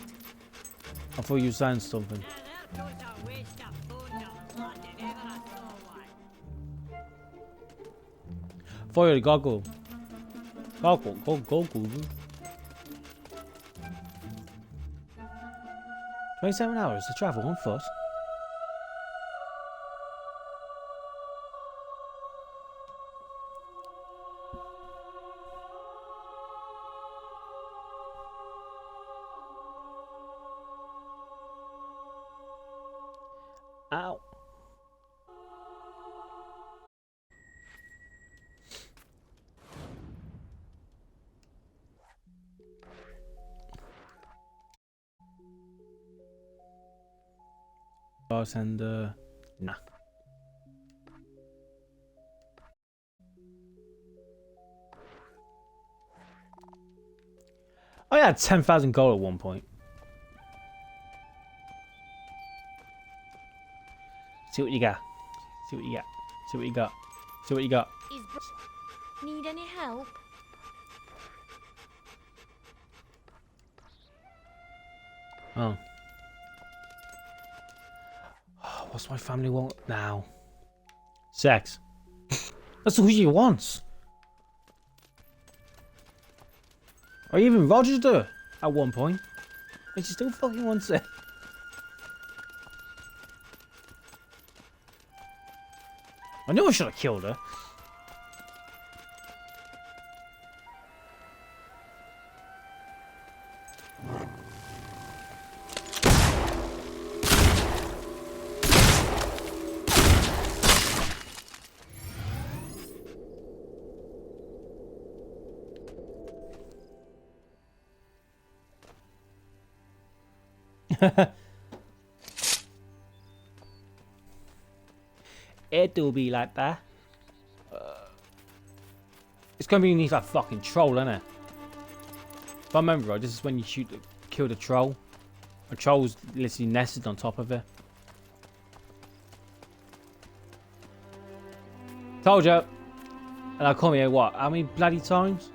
I thought you were saying something. Fire the goggle. Goggle. 27 hours to travel on foot. Ow. Bartender, nah. I had 10,000 gold at one point. See what you got. See what you got. See what you got. See what you got. Need any help? Oh. What's my family want now? Sex. That's all she wants. Or even Roger's do it at one point. And she still fucking wants it. I knew I should have killed her. It do be like that. It's gonna be beneath that fucking troll, isn't it? If I remember right, this is when you kill the troll. A troll's literally nested on top of it. Told you. And I come here what? How many bloody times?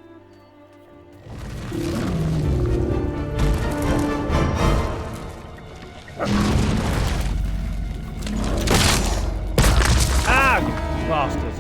Ah, you bastard.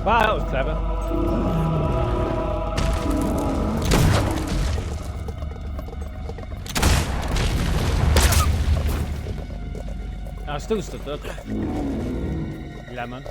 Wow, that was clever. I still stood up. Lemon.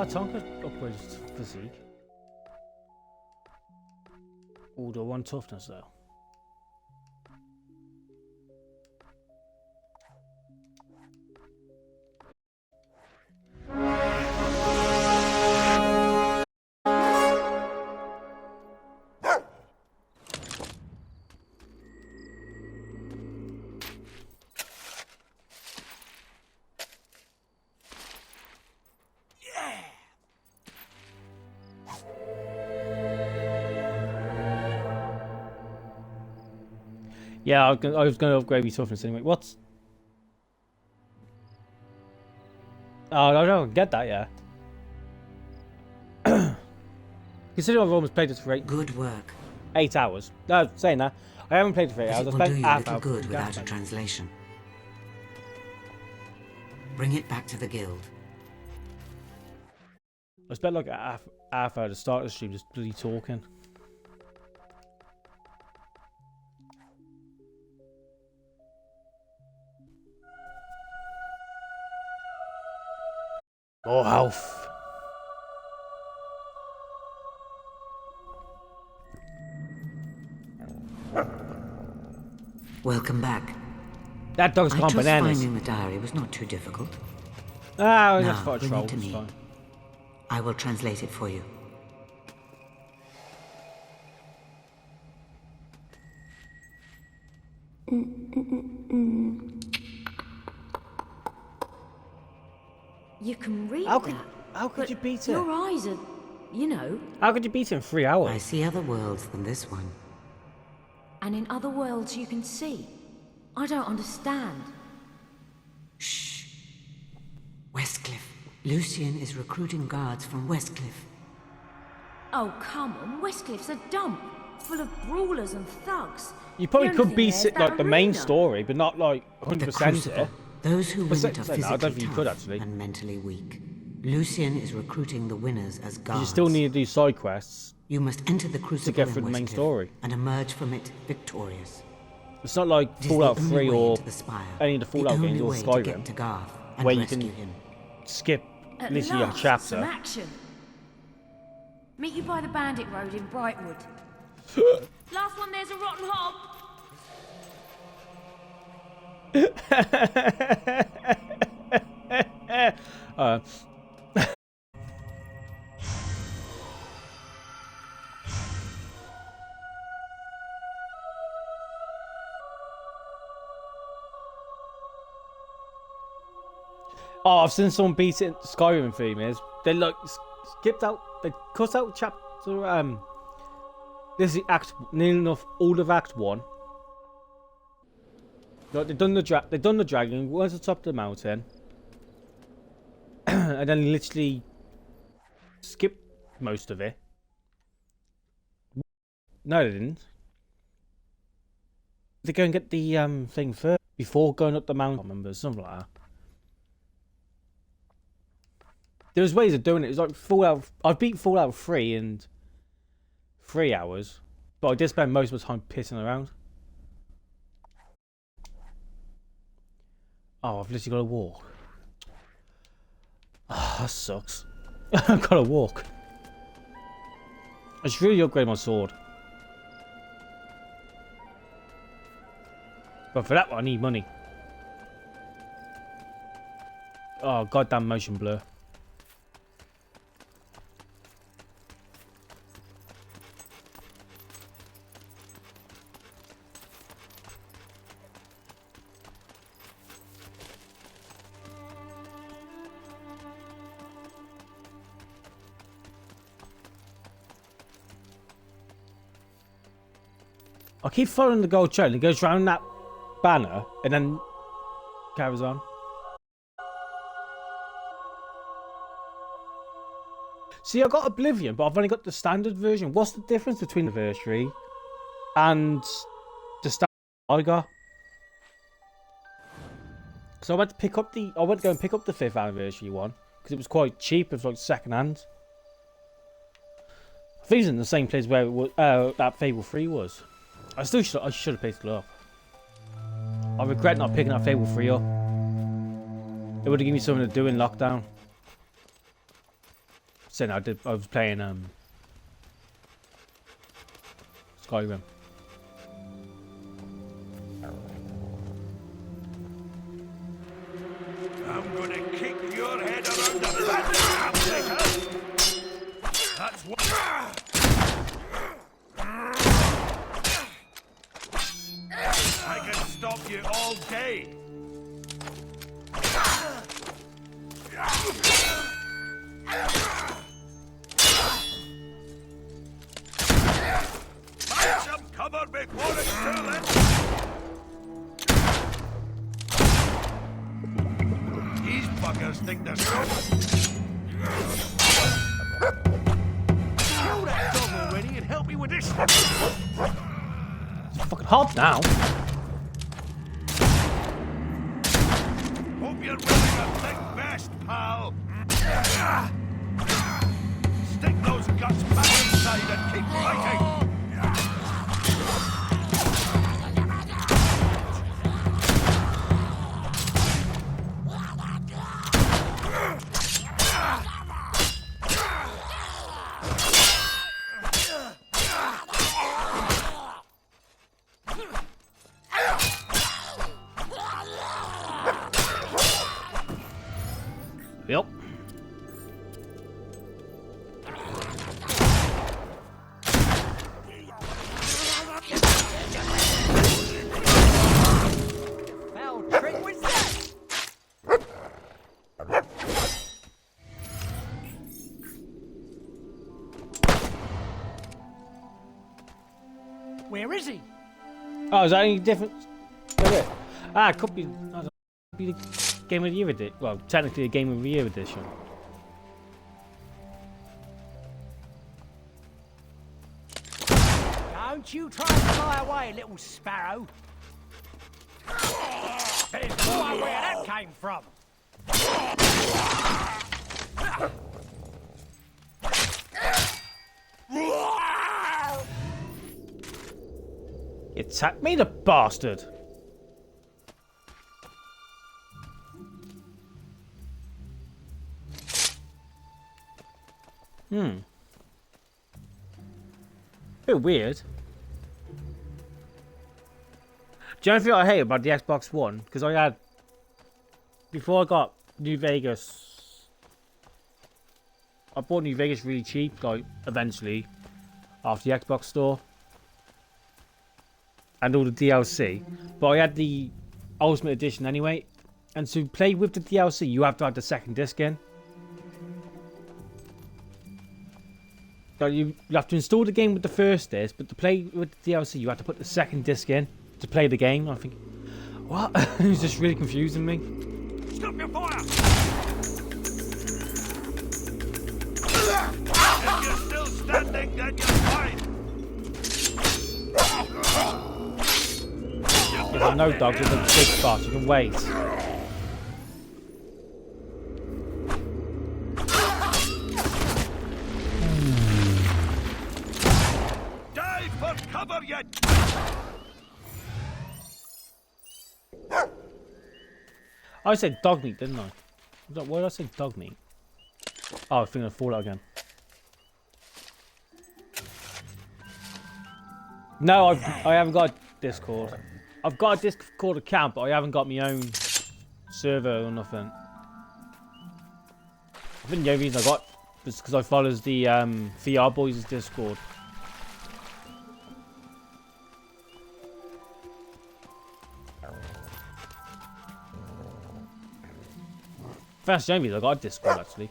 Tonka upgrades physique. Order 1 toughness though. Yeah, I was going to upgrade my toughness anyway. What's... Oh, I don't get that, yeah. Consider I've almost played this for Good work. 8 hours. No, saying that, I haven't played it for 8 hours. It will do you little good without a translation. Bring it back to the guild. I spent like half hour to start the stream just bloody talking. More health. Welcome back. That dog's gone bananas. Finding the diary was not too difficult. Ah, now, that's for a troll. Bring it to me. Fine. I will translate it for you. You can read How that. could you beat it? Your eyes are, you know. How could you beat it in 3 hours? I see other worlds than this one. And in other worlds you can see. I don't understand. Shh. Westcliff. Lucian is recruiting guards from Westcliff. Oh, come on. Westcliff's a dump. full of brawlers and thugs. You probably could be like the main story, but not like 100% it. Those who win it are physically I don't think you could, tough actually. and mentally weak. Lucian is recruiting the winners as guards. You still need to do side quests. You must enter the Crucible to get through the main story and emerge from it victorious. It's not like Fallout 3 or any of the Fallout games or Skyrim, where you can skip literally a chapter. Some action. Meet you by the Bandit Road in Brightwood. Last one there's a rotten hob. Oh, I've seen someone beat it. Skyrim theme is they like skipped out. They cut out chapter. This is act nearly enough all of Act 1. Like they've done the dragon. Went to the top of the mountain, and then literally skipped most of it. No, they didn't. They go and get the thing first before going up the mountain. I remember something like that. There's ways of doing it. It's like Fallout. I beat Fallout 3 in 3 hours, but I did spend most of the time pissing around. Oh, I've literally got to walk. Oh, that sucks. I've got to walk. I should really upgrade my sword. But for that one, I need money. Oh, goddamn motion blur. I keep following the gold trail. It goes around that banner and then carries on. See, I got Oblivion, but I've only got the standard version. What's the difference between the anniversary and the standard I got? So I went to go and pick up the 5th anniversary one because it was quite cheap. It was like second hand. I think it's in the same place where it was, that Fable 3 was. I should have picked it up. I regret not picking that Fable 3 up. It would have given me something to do in lockdown. So no, I was playing Skyrim. I'm gonna kick your head around the back later. That's what. I can stop you all day. Find some cover before it's too late. These buggers think they're so. Kill that dog already and help me with this. It's fucking hot now. Hope you're willing to think best, pal. Stick those guts back inside and keep fighting. Yep. Foul trick was that? Where is he? Oh, is that any different? Ah, it could be. I don't know, could be the Game of the Year edition. Well, technically a Game of the Year edition. Go Don't you try and fly away, little sparrow. There's more where that came from. You attacked me, the bastard! Bit weird. Do you know anything I hate about the Xbox One? Because I had... Before I got New Vegas... I bought New Vegas really cheap, like, eventually. After the Xbox store. And all the DLC. But I had the Ultimate Edition anyway. And to play with the DLC, you have to have the second disc in. So you have to install the game with the first disc, but to play with the DLC, you have to put the second disc in to play the game. I think, what? It's just really confusing me. Stop your fire! If you're still standing, then you're fine. Yes, I know, dogs are the big fast. You can wait. Dive for cover, you... I said dog meat, didn't I? Why did I say dog meat? Oh, I think I'll fall out again. No, I haven't got Discord. I've got a Discord account, but I haven't got my own server or nothing. I think the only reason I got was because I follows the VR Boys' Discord. That's the only reason I got a Discord, actually.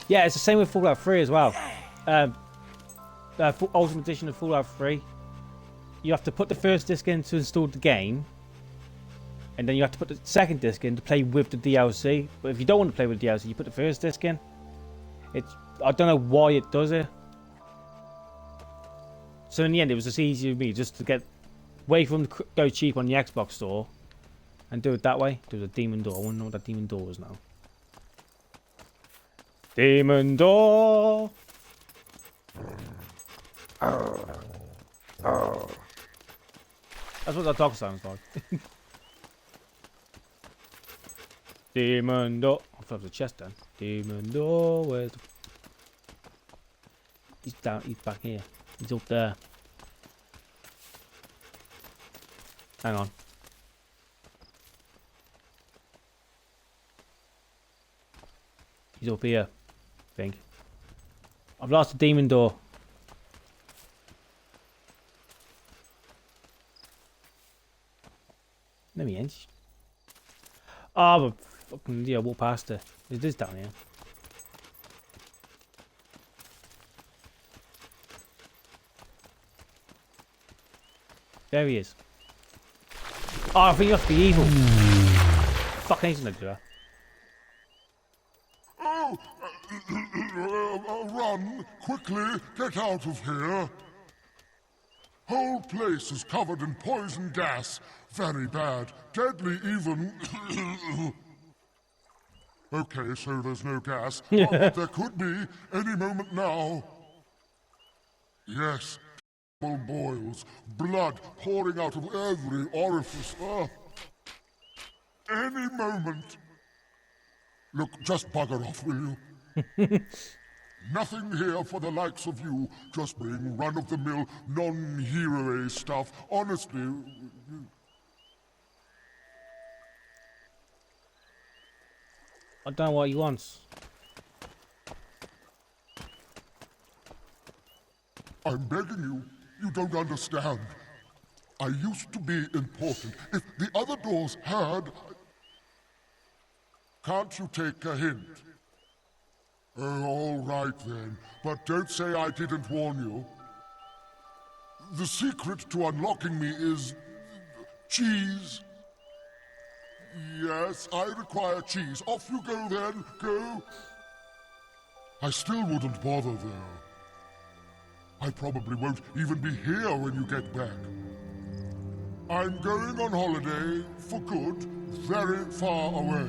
Yeah, it's the same with Fallout 3 as well. Ultimate Edition of Fallout 3. You have to put the first disc in to install the game. And then you have to put the second disc in to play with the DLC. But if you don't want to play with the DLC, you put the first disc in. I don't know why it does it. So in the end, it was just easier for me just to get away from go cheap on the Xbox store. And do it that way. Do the demon door. I want to know what that demon door is now. Demon door! That's what that dog sounds like. Demon door. I thought it was a chest then. Demon door. Where's the... He's down. He's back here. He's up there. Hang on. He's up here. I think. I've lost the demon door. Let me in. Oh, but fucking yeah, walk past it. It is down here. There he is. Oh, I think you have to be evil. Fucking he's gonna do that. Run! Quickly! Get out of here! Whole place is covered in poison gas. Very bad. Deadly even. Okay, so there's no gas. But there could be any moment now. Yes. Boils. Blood pouring out of every orifice. Any moment. Look, just bugger off, will you? Nothing here for the likes of you, just being run-of-the-mill, non-hero stuff. Honestly... I don't know what he wants. I'm begging you, you don't understand. I used to be important. If the other doors had... Can't you take a hint? Oh, all right then. But don't say I didn't warn you. The secret to unlocking me is... cheese. Yes, I require cheese. Off you go then, go. I still wouldn't bother though. I probably won't even be here when you get back. I'm going on holiday for good, very far away.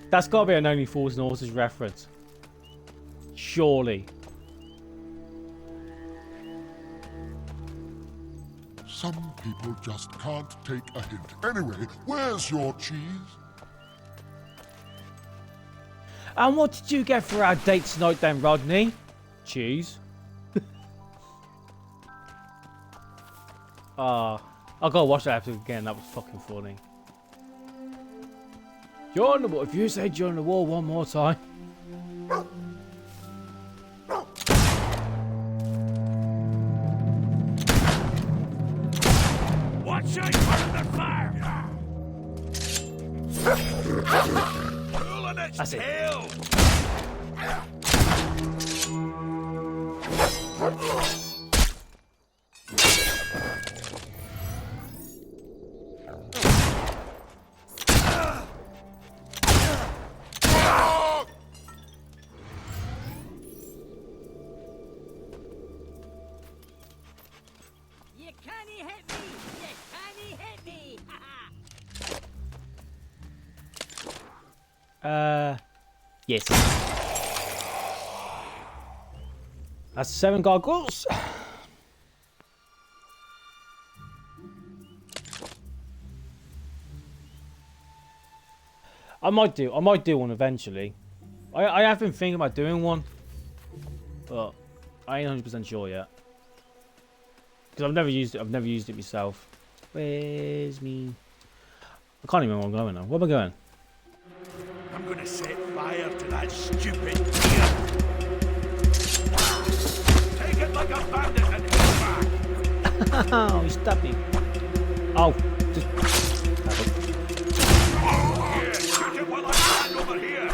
That's got to be an Only Fools and Horses reference. Surely. Some people just can't take a hint. Anyway, where's your cheese? And what did you get for our date tonight then, Rodney? Cheese. I gotta watch that episode again. That was fucking funny. Join the war. If you say join the war one more time. Watch out for the fire! Pulling its tail! Yes. That's 7 goggles. I might do one eventually. I have been thinking about doing one, but I ain't 100% sure yet. Because I've never used it. I've never used it myself. Where's me? I can't even remember where I'm going now. Where am I going? I'm gonna set fire to that stupid deer. Take it like a bandit and hit back. Oh, he stabbed me. Oh, just... Yeah, shoot him while I stand over here.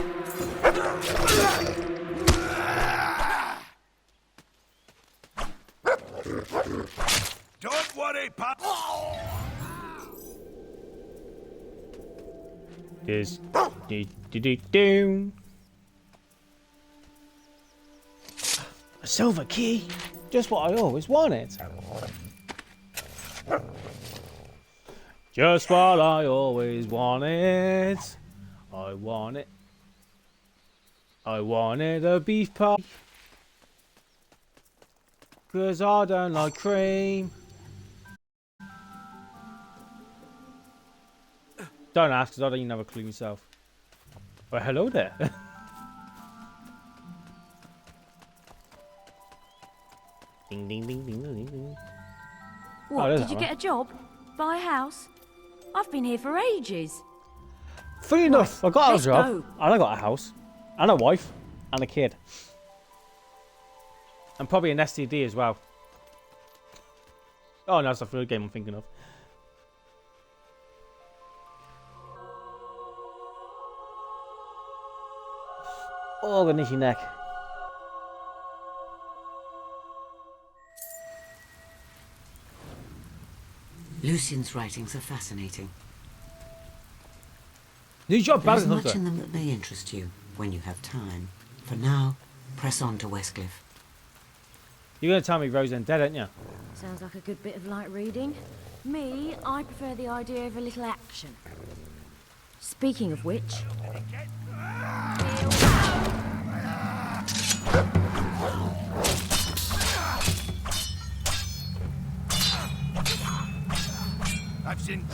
Don't worry, pal. Is do. A silver key, just what I always wanted. Just what I always wanted. I wanted a beef pie. 'Cause I don't like cream. Don't ask, because I don't even have a clue myself. Well, hello there. Ding, ding, ding, ding, ding, ding. What, did you get a job? Buy a house? I've been here for ages. Funny enough, I got a job. Go. And I got a house. And a wife. And a kid. And probably an STD as well. Oh, no, that's not the game I'm thinking of. Oh, the nishi neck. Lucian's writings are fascinating. New job, There's much in them that may interest you when you have time. For now, press on to Westcliff. You're going to tell me Rose ain't dead, aren't you? Sounds like a good bit of light reading. Me, I prefer the idea of a little action. Speaking of which... I've seen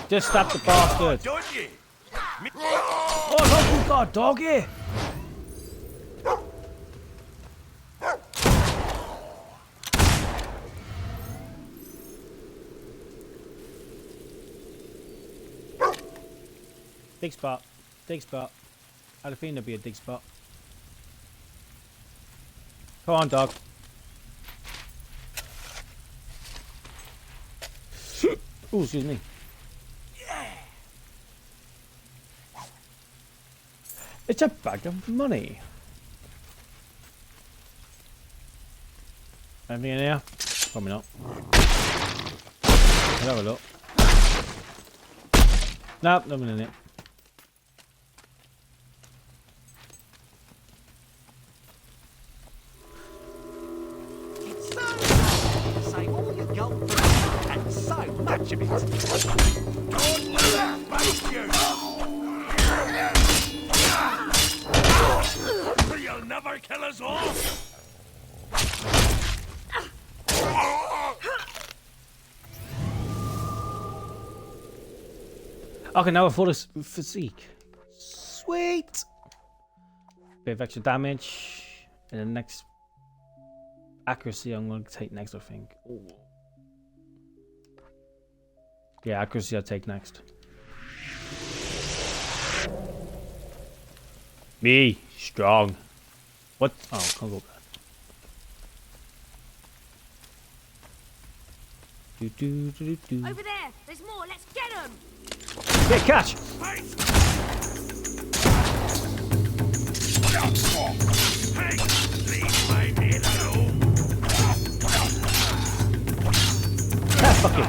Just stab the bastard. Don't you? Oh, look, we've got a dog here. Dig spot. Dig spot. I had a feeling there'd be a dig spot. Come on, dog. Oh, excuse me. It's a bag of money. Anything in here? Probably not. I'll have a look. Nope, nothing in it. It's so nice to save all your gold for and so much of it. Don't let that face you! You'll never kill us all! Okay, now a full physique. Sweet! Bit of extra damage. And the next accuracy I'm going to take next, I think. Ooh. Yeah, accuracy I'll take next. Me, strong. What? Oh, can't go back. Over there, there's more. Let's get them. Yeah, catch. Hey, leave my men alone. Ah, fuck it.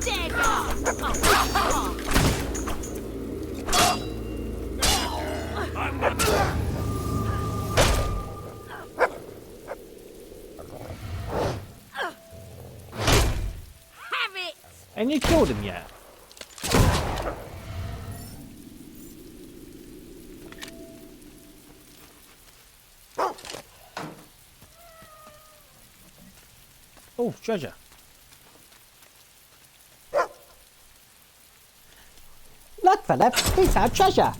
There you are. I'm not. And you killed him yet? Oh, treasure. Look, Philip, he's our treasure.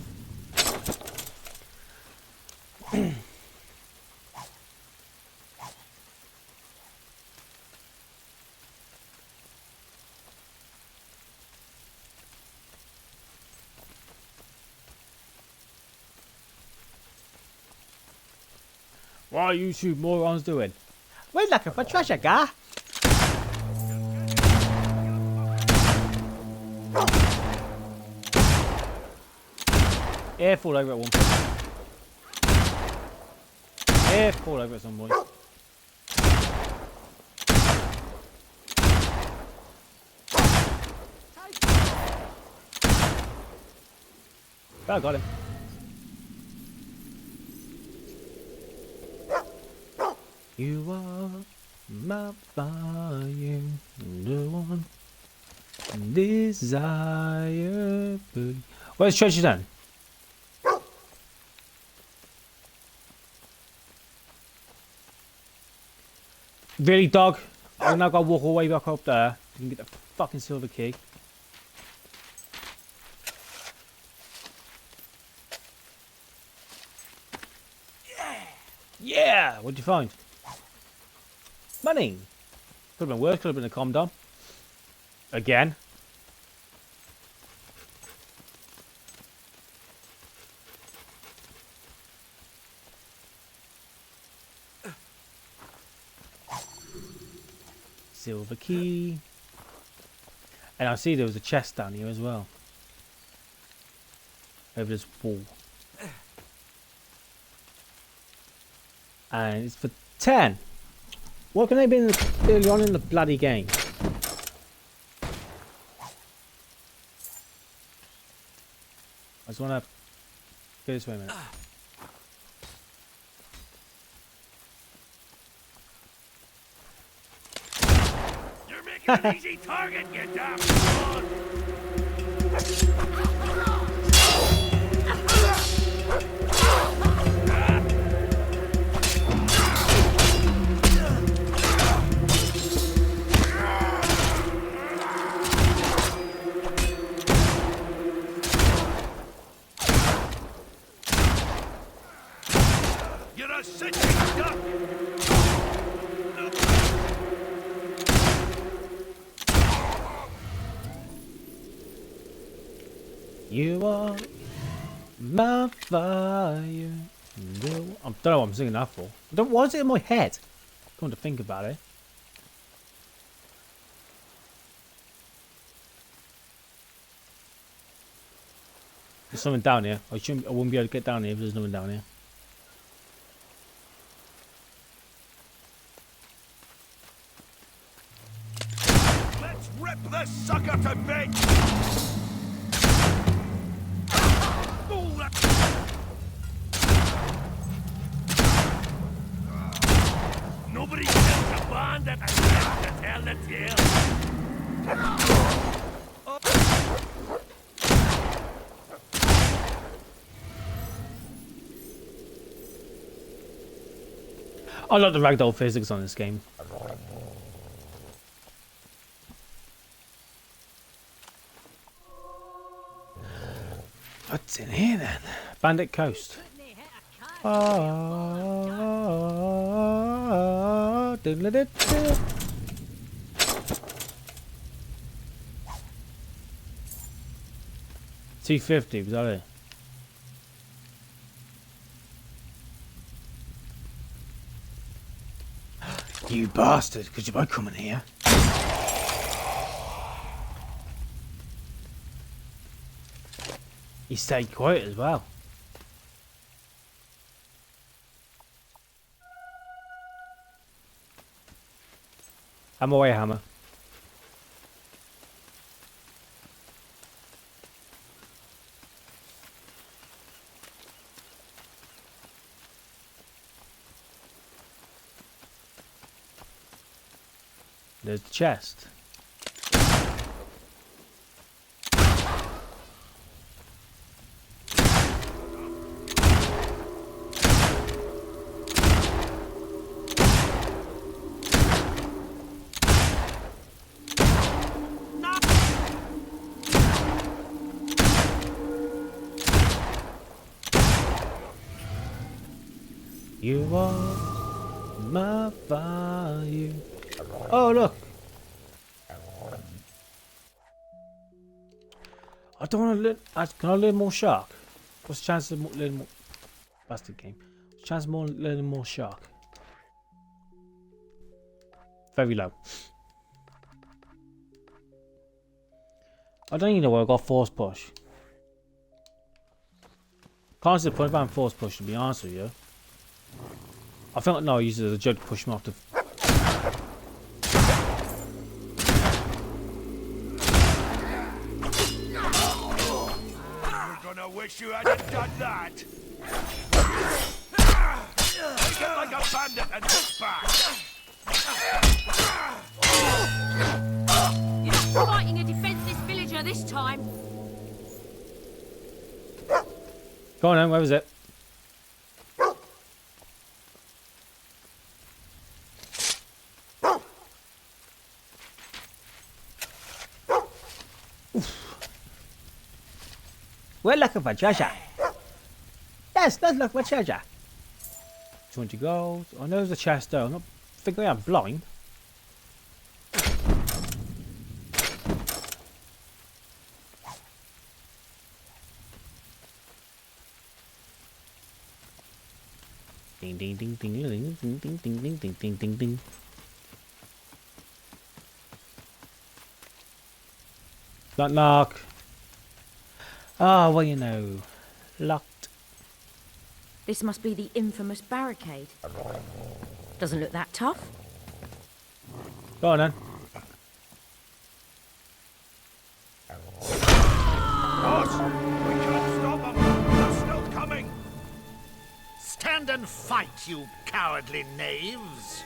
What are you two morons doing? We're looking for treasure, guy. Yeah, fall over at one point. Yeah, fall over at some point. Oh, I got him. You are my fire, the one desire. Where's treasure then? Really, dog? I'm now gonna walk all the way back up there. You can get the fucking silver key. Yeah! What'd you find? Money! Could have been worse, could have been a condom. Again. Silver key. And I see there was a chest down here as well. Over this wall. And it's for 10. What can they be early on in the bloody game? I just want to go this way a minute. You're making an easy target, you damn son! You're a sitting duck! You are my fire. I don't know what I'm singing that for. Why is it in my head? Come to think about it. There's something down here. I wouldn't be able to get down here if there's nothing down here. Let's rip this sucker to bits! Nobody tells a bandit and has to tell the tale. I like the ragdoll physics on this game. What's in here then? Bandit Coast. $250, was that it? You bastard, could you both come in here? He stayed quiet as well. I'm away, hammer. There's the chest. You are my value. Oh, look. I don't want to learn. Can I learn more shark? What's the chance of learning more? Bastard game. What's the chance of learning more shark? Very low. I don't even know where I got force push. Can't see the point about force push, to be honest with you. I think no, I used it as a joke to push him off the. You're gonna wish you hadn't done that. Take it like a bandit and look back. You're not fighting a defenseless villager this time. Go on then, where was it? We're looking for treasure. Yes, let's look for treasure. 200 gold. I know there's a chest there. I'm not figuring I'm blind. Ding ding ding ding ding ding ding ding ding ding ding ding ding. Knock knock. Ah, well, you know, locked. This must be the infamous barricade. Doesn't look that tough. Go on then. Boss, we can't stop them. They're still coming. Stand and fight, you cowardly knaves.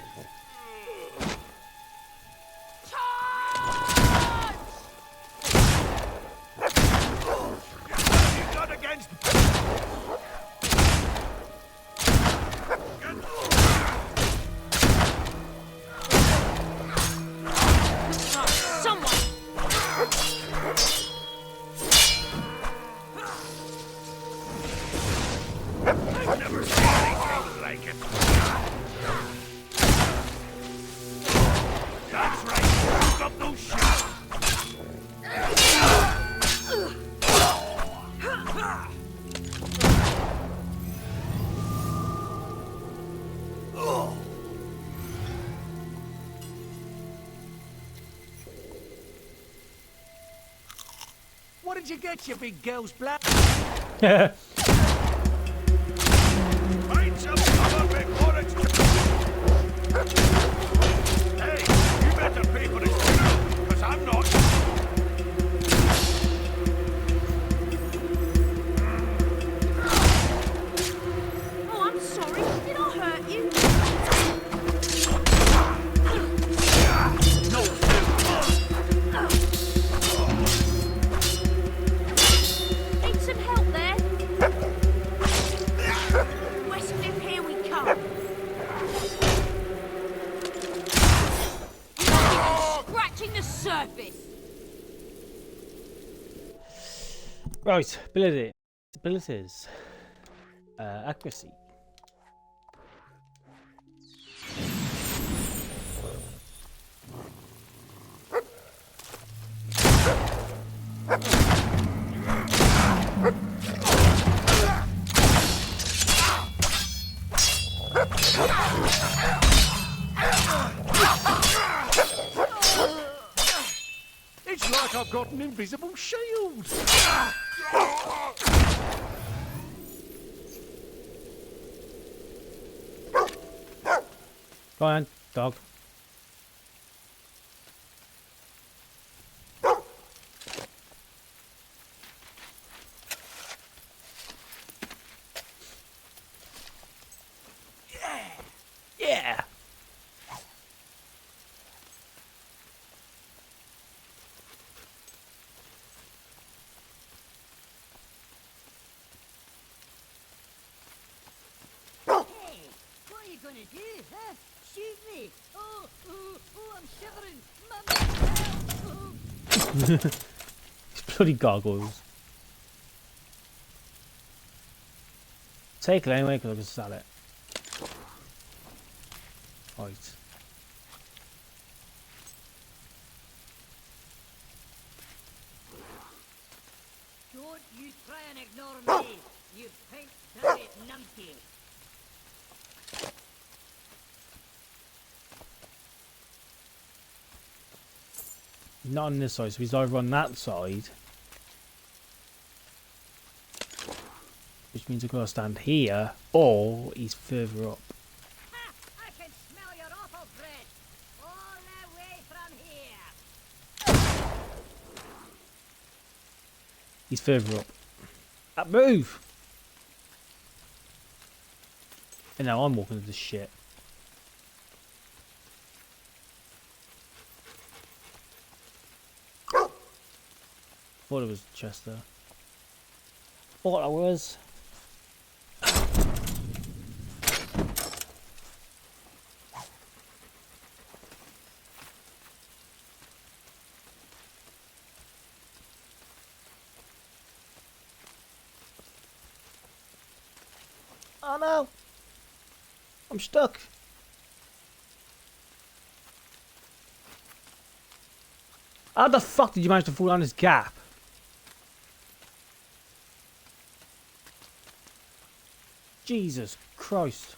What did you get, you big girl's black? Find some cover before it's Hey, you better pay for this funeral, because I'm not. Oh, I'm sorry. Did I hurt you? Need some help there? Westcliff, here we come. Scratching the surface. Right, abilities. Accuracy. It's like I've got an invisible shield. Go on, dog. Yeah. What are you gonna do, huh? Shoot me? Oh, I'm shivering. Mummy, These bloody gargoyles. Take it anyway, because I can sell it. Right. Don't you try and ignore me, you pink-bellied numpty. Not on this side, so he's either on that side. Which means I've got to stand here, or he's further up. Ha! I can smell your awful breath all the way from here. He's further up. Move! And now I'm walking into this shit. Thought it was Chester. Thought I was. Oh no! I'm stuck. How the fuck did you manage to fall down this gap? Jesus Christ.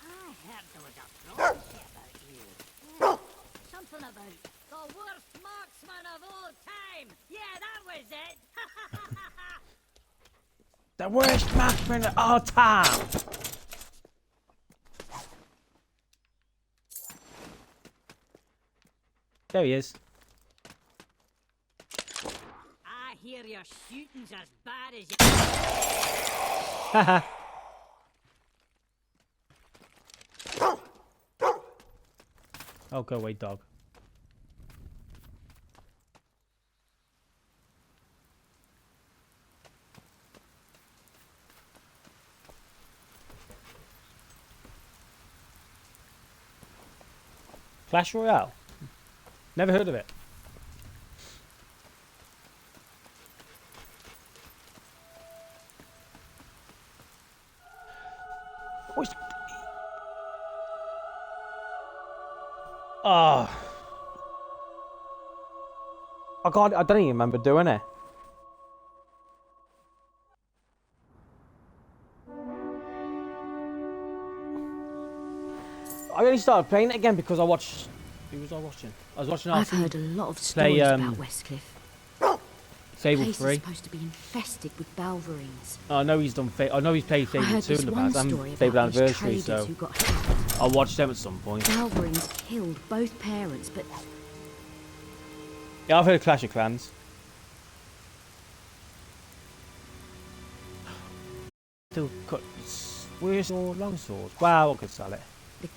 I heard there was a prophecy about you. Something about the worst marksman of all time. Yeah, that was it. The worst marksman of all time. There he is. I hear your shooting's as bad as Haha. Oh, go away, dog. Clash Royale? Never heard of it. Oh. I don't even remember doing it. I only started playing it again because I watched. Who was I watching? I was watching. I've heard a lot of stories about Westcliff. Fable place 3. is supposed to be infested with Balverines. I know he's done. I know he's played Fable 2 in the past. And Fable about these Anniversary, traders so who got hacked. I'll watch them at some point. Balverines killed both parents, but Yeah, I've heard of Clash of Clans. Still cut square sword, long swords. Wow, I could sell it. the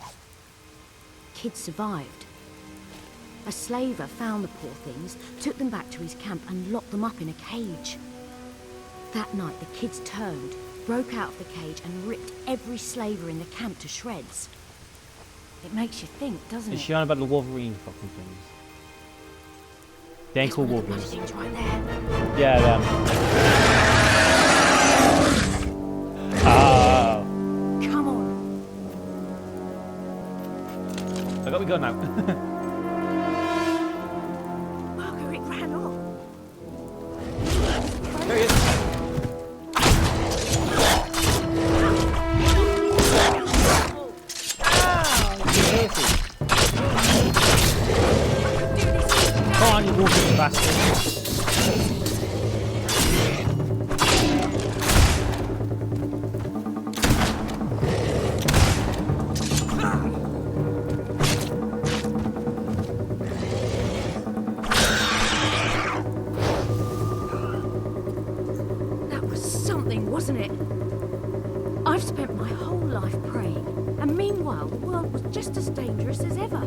kids survived. A slaver found the poor things, took them back to his camp and locked them up in a cage. That night, the kids turned, broke out of the cage and ripped every slaver in the camp to shreds. It makes you think, doesn't Is it? she on about the Wolverine fucking things? They ain't called Wolverines. Things right there. Yeah, them. Oh. Come on. I got me gun now. Margaret ran off. There he is. Come on, you walking bastard. That was something, wasn't it? I've spent my whole life praying, and meanwhile the world was just as dangerous as ever.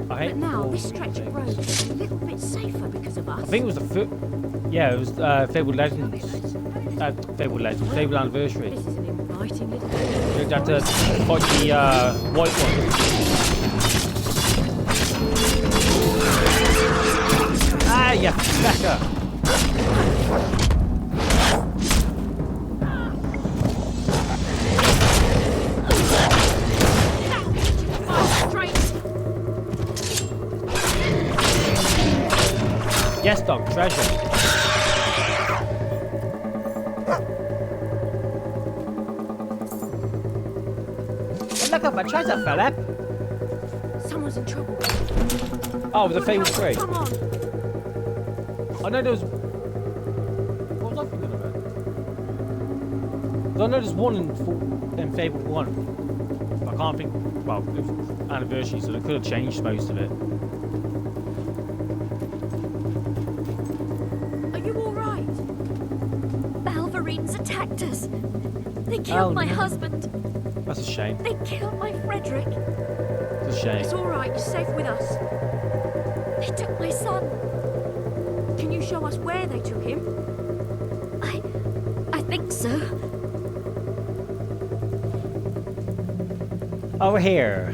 But now this stretch of road is a little bit safer because of us. I think it was the foot. Yeah, it was Fable Legends. Fable Legends. Fable Anniversary. This is an inviting little. You had to fight the white one. Ah, yeah, Becca. Yes, dog, treasure. Look at my treasure, Philip. Someone's in trouble. Oh, with the Fable 3. Come on. I know there was. What was I thinking about? I know there's one in Fable 1. I can't think. Well, it was Anniversary, so they could have changed most of it. Are you all right? Balverines attacked us. They killed my husband. That's a shame. They killed my Frederick. It's a shame. It's all right. You're safe with us. They took my son. Can you show us where they took him? I think so. Over here.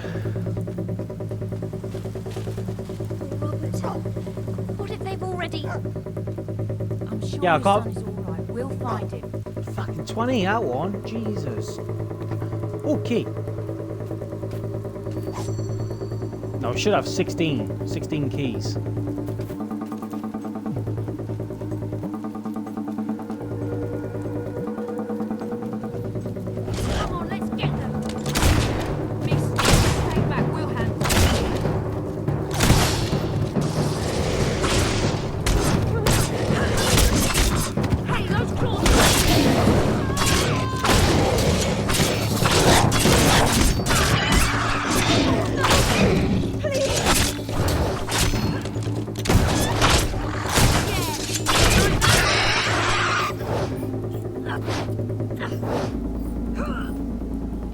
Robert, what if they've already... I'm sure Yeah, I your can't- son is all right. We'll find him. Fucking 20 out one. Jesus. Oh, key. No, we should have 16. 16 keys. Come on, let's get them. Miss, stay back. We'll handle it. Hey, those claws.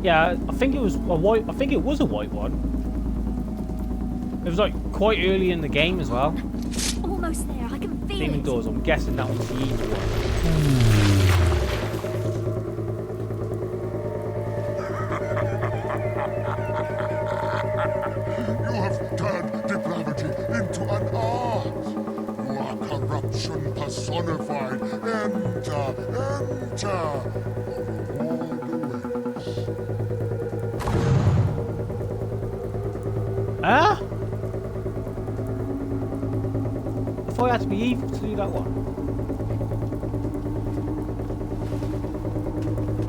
Yeah, I think it was a white. I think it was a white one. It was like quite early in the game as well. Almost there. I can feel Demon it. doors. I'm guessing that was the evil one. You have turned depravity into an art. You are corruption personified. Enter, enter. A reward awaits. Huh? I thought I had to be evil to do that one.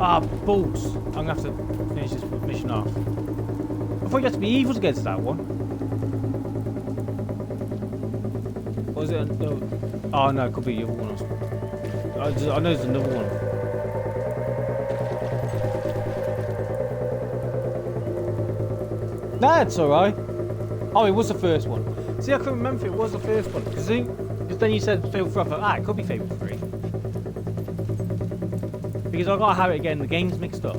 Ah, balls. I'm gonna have to finish this mission off. I thought you had to be evil to get to that one. Or was it? No. Oh no, it could be the other one. I know there's another one. Nah, it's alright. Oh, it was the first one. See, I couldn't remember if it was the first one. Because then you said Fable 3. I thought, it could be Fable 3. Because I gotta have it again, the game's mixed up.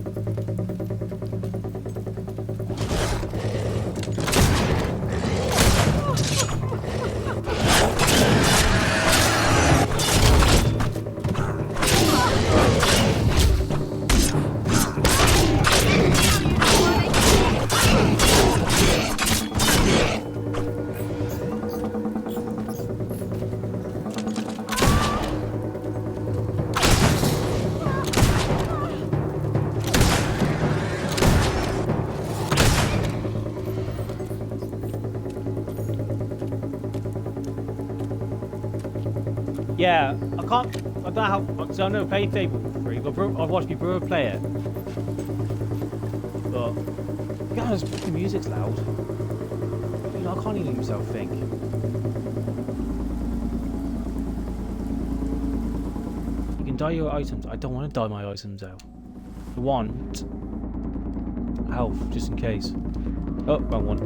Yeah, I don't know how, because I've never played Fable 3, but I've watched my brother play it. But, God, the music's loud. You know, I can't even myself think. You can dye your items. I don't want to dye my items out. I want health, just in case. Oh, wrong one.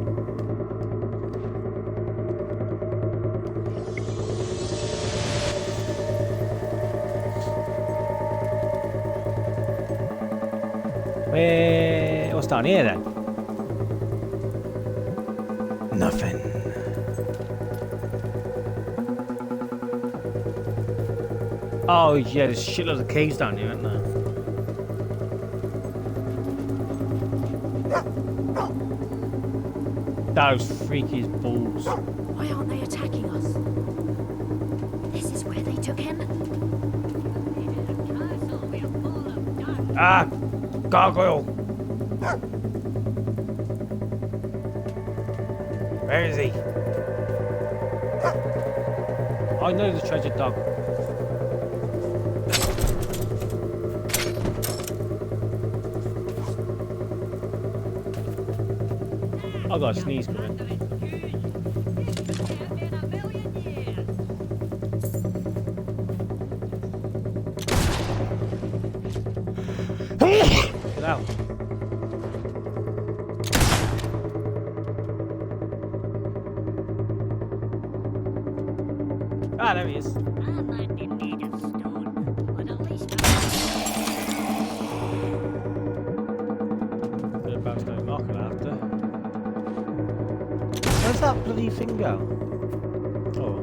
What's down here then? Nothing. Oh yeah, there's shitloads of caves down here, aren't there? That was freaky as balls. Why aren't they attacking us? This is where they took him. Ah! Gargoyle! Where is he? I know the treasure dog. I got a sneeze coming. Get out. Ah, there he is. Where's that bloody thing go? Oh.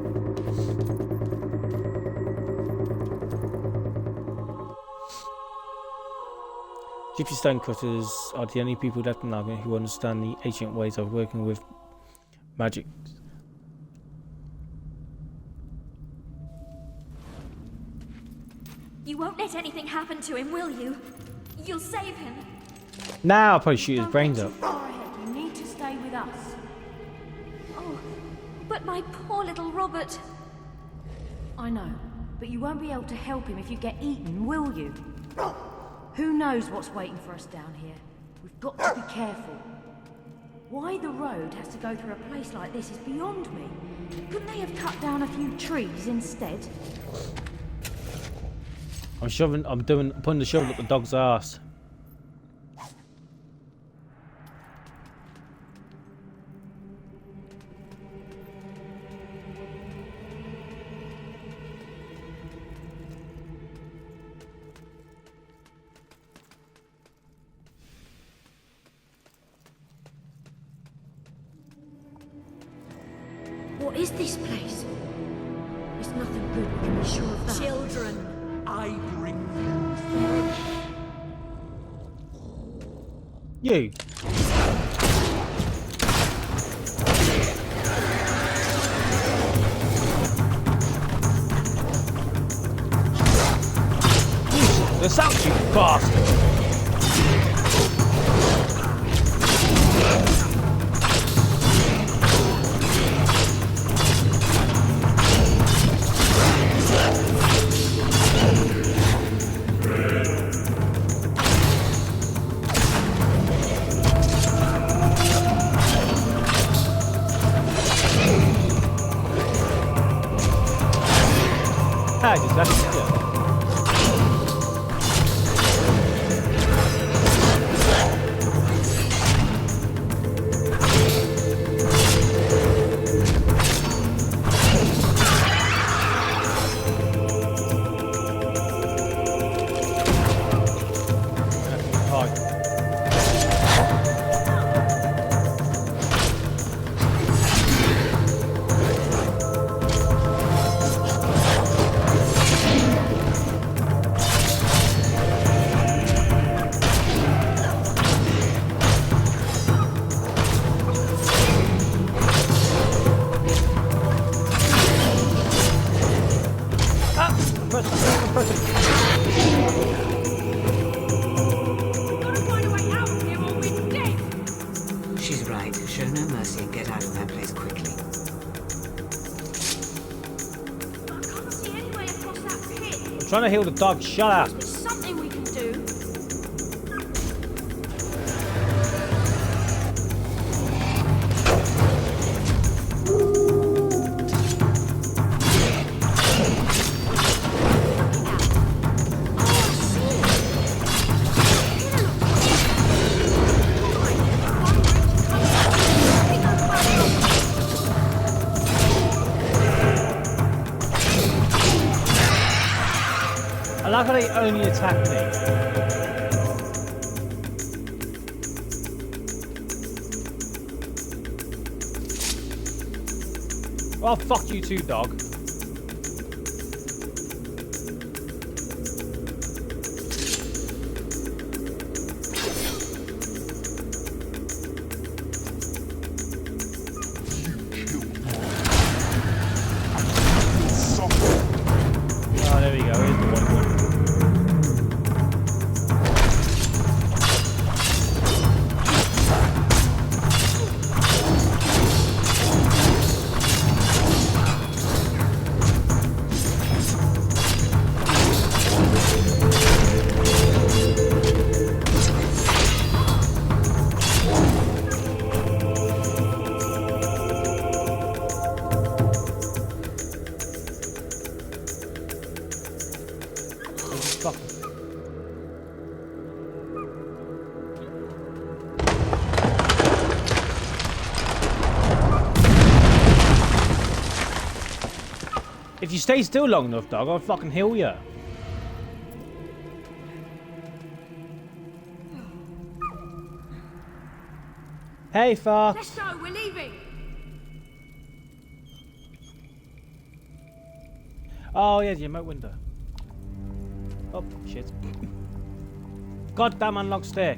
Gypsy stonecutters are the only people left in Narnia who understand the ancient ways of working with magic. You won't let anything happen to him, will you? You'll save him. Now I'll probably shoot his brains up. You need to stay with us. Oh, but my poor little Robert. I know, but you won't be able to help him if you get eaten, will you? Who knows what's waiting for us down here? We've got to be careful. Why the road has to go through a place like this is beyond me. Couldn't they have cut down a few trees instead? I'm putting the shovel up the dog's ass. What is this place? There's nothing good, we can be sure of that. Children, I bring you food. You. This out, you bastard! trying to heal the dog. Shut up. There's something we can do. I like how they only attack me. Well, fuck you too, dog. Oh, there we go. Here's the one. If you stay still long enough, dog, I'll fucking heal you. Hey, Fox. Let's go, we're leaving. Oh, yeah, the remote window. Oh, shit. Goddamn unlocked stick.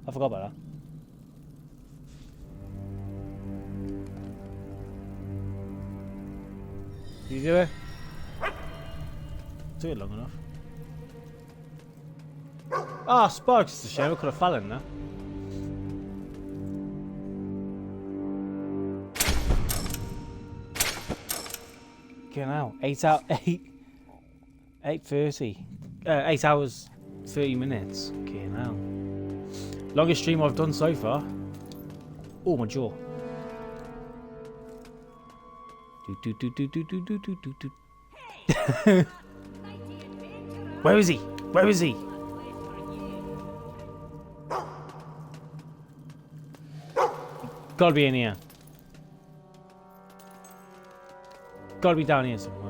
I forgot about that. Did you do it? Took it long enough. Ah, spikes. It's a shame. I could have fallen there. Get out. 8:30. 8 hours, 30 minutes. Okay, now. Longest stream I've done so far. Oh, my jaw. Where is he? Where is he? Gotta be in here. Gotta be down here somewhere.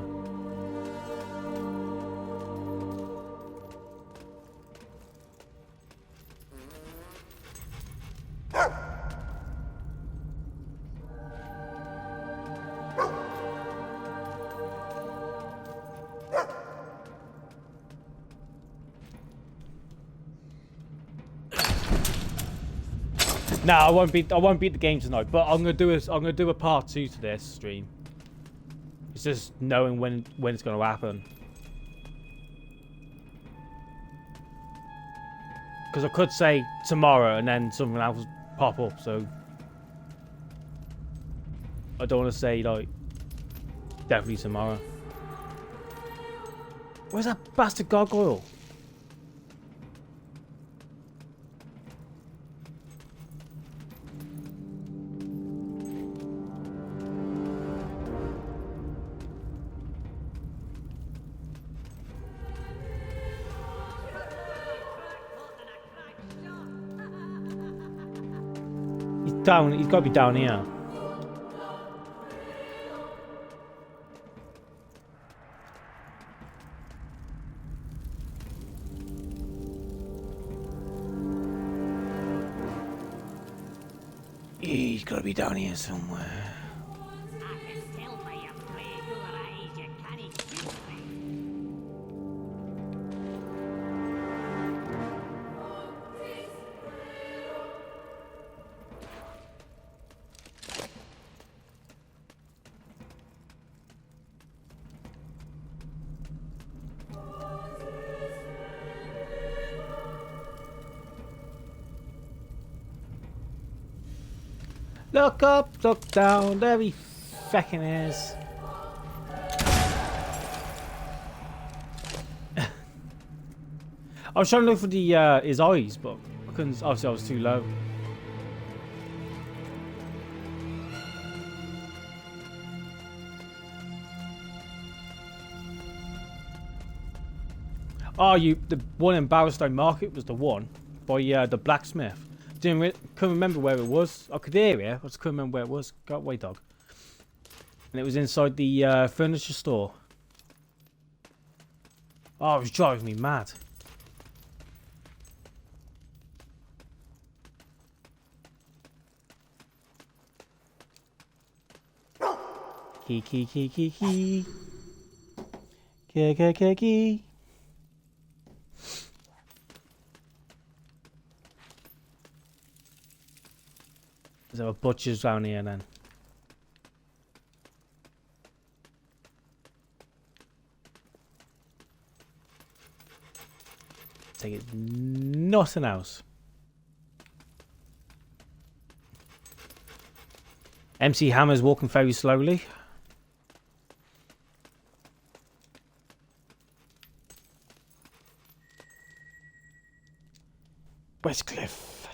No, I won't beat the game tonight, but I'm gonna do a part 2 to this stream. It's just knowing when it's gonna happen. Because I could say tomorrow and then something else pop up, so I don't want to say like definitely tomorrow. Where's that bastard gargoyle? He's got to be down here. He's got to be down here somewhere. Look up, look down, every feckin' is. I was trying to look for the his eyes, but I couldn't. Obviously, I was too low. Oh, the one in Barrowstone Market was the one by the blacksmith. Couldn't remember where it was. I could hear it, I just couldn't remember where it was. Go away, dog. And it was inside the furniture store. Oh, it was driving me mad. Key. Key. Is there a butcher's down here then? Take it, nothing else. MC Hammer's walking very slowly. Westcliff.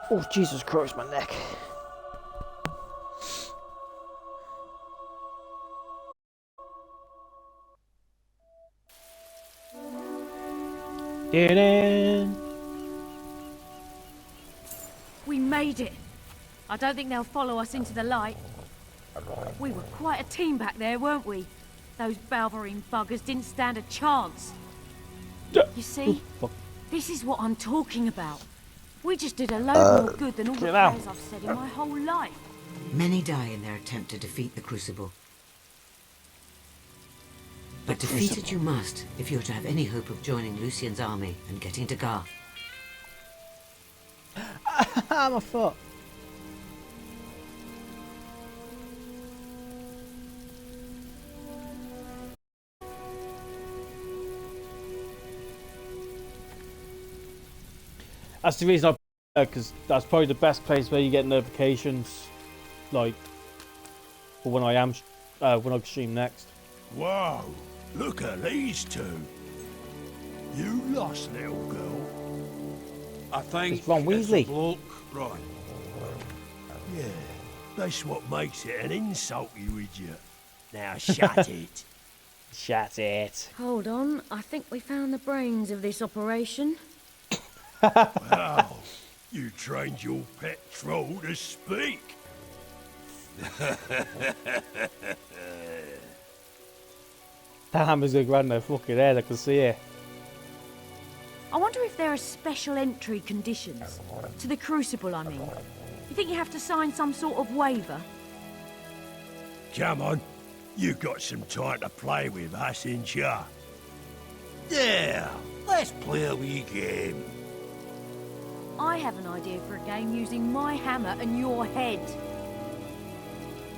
Oh, Jesus Christ, my neck. We made it. I don't think they'll follow us into the light. We were quite a team back there, weren't we? Those Balverine buggers didn't stand a chance. You see? This is what I'm talking about. We just did a load more good than all the prayers I've said in my whole life. Many die in their attempt to defeat the Crucible. But defeat it you must, if you're to have any hope of joining Lucien's army and getting to Garth. My foot. That's the reason I, because that's probably the best place where you get notifications, like, for when I am, when I stream next. Wow, look at these two. You lost, little girl. I think it's Ron Weasley. Right. Yeah, that's what makes it an insult, you idiot. Now shut it. Shut it. Hold on, I think we found the brains of this operation. Wow, you trained your pet troll to speak. That hammer's gonna grab their fucking head, I can see it. I wonder if there are special entry conditions. To the Crucible, I mean. You think you have to sign some sort of waiver? Come on, you got some time to play with us, ain't ya? Yeah, let's play a wee game. I have an idea for a game using my hammer and your head.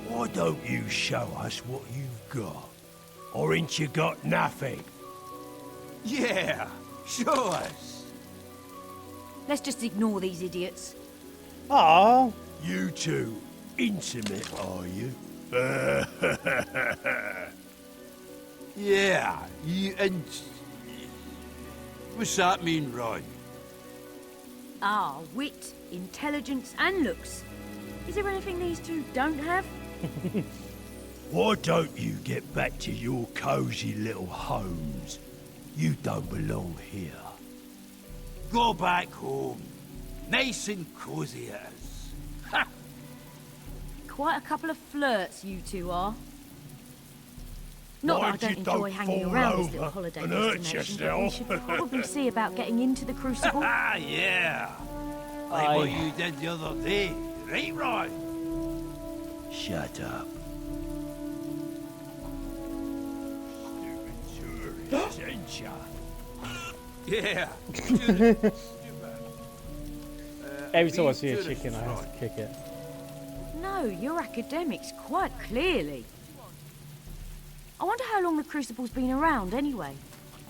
Why don't you show us what you've got? Or ain't you got nothing? Yeah, show us. Let's just ignore these idiots. Oh. You two intimate, are you? Yeah, and what's that mean, Ron? Ah, wit, intelligence, and looks. Is there anything these two don't have? Why don't you get back to your cozy little homes? You don't belong here. Go back home. Nice and cozy as. Ha! Quite a couple of flirts, you two are. Not that I don't enjoy hanging around this little holiday destination, but we should probably see about getting into the Crucible. Ah, yeah. Like what you did the other day, right, Ron? Shut up. Yeah. Every time I see a chicken, I have to kick it. No, you're academics, quite clearly. I wonder how long the Crucible's been around, anyway.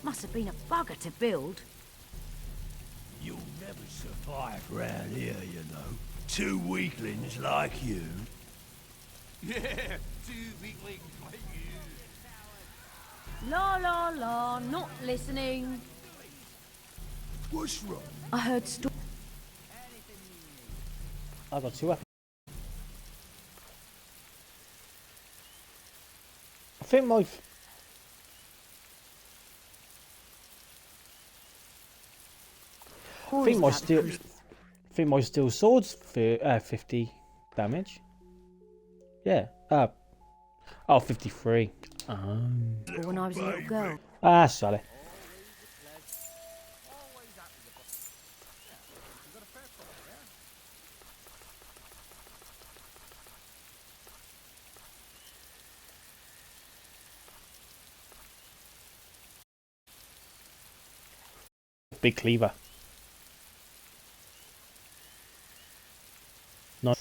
Must have been a bugger to build. You'll never survive round here, you know. 2 weaklings like you. Yeah, 2 weaklings like you. La la la, not listening. What's wrong? I heard I got 2 weapons. I think my steel sword's for 50 damage. Yeah. 53. when I was a little girl. Sorry. Big cleaver. No.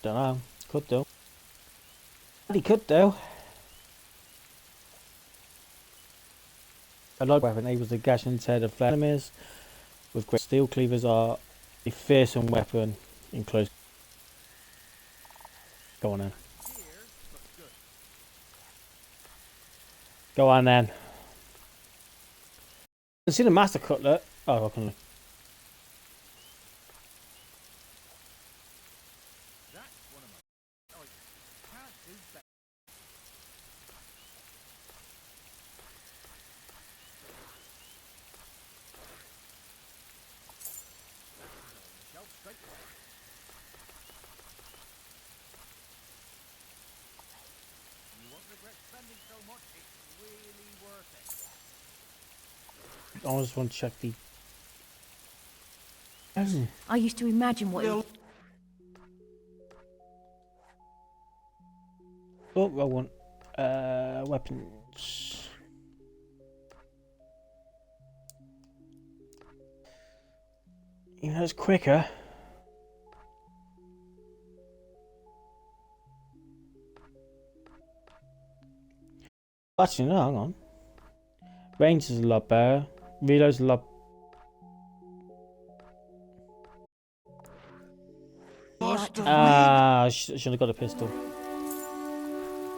Don't know. Could do. He could do. A light weapon able to gash into the head of enemies with great steel cleavers are a fearsome weapon in close. Go on then. Go on then. I can see the master cutlet. Oh, I can. I just want to check the. I used to imagine what. Oh, I want weapons. Even though it's quicker. Actually, no, hang on. Range is a lot better. Reload's a lot. Should have got a pistol.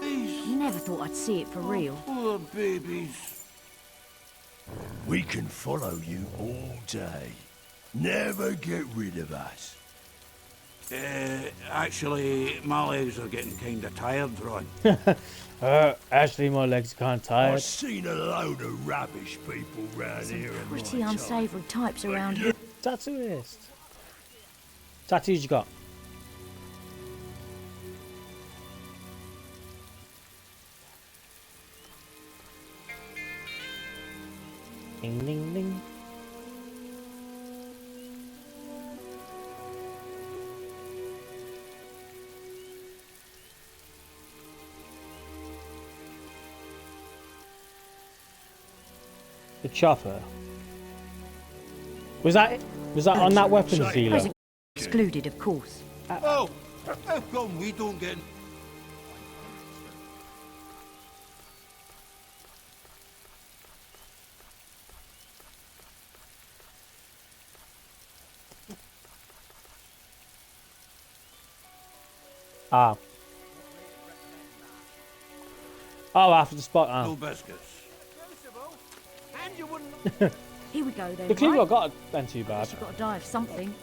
Never thought I'd see it for real. Poor babies. We can follow you all day. Never get rid of us. Actually, my legs are getting kind of tired, Ron. Actually, my legs are kind of tired. I've seen a load of rubbish people round here in Pretty my unsavoury types around here. Tattooist. Tattoos you got? Ding ding ding. The chopper. Was that on that weapons dealer? Excluded, of course. Oh, how come we don't get... Oh, after the spot. No biscuits. And you wouldn't... Here we go then. The cleaver I got ain't too bad. You've got to die of something.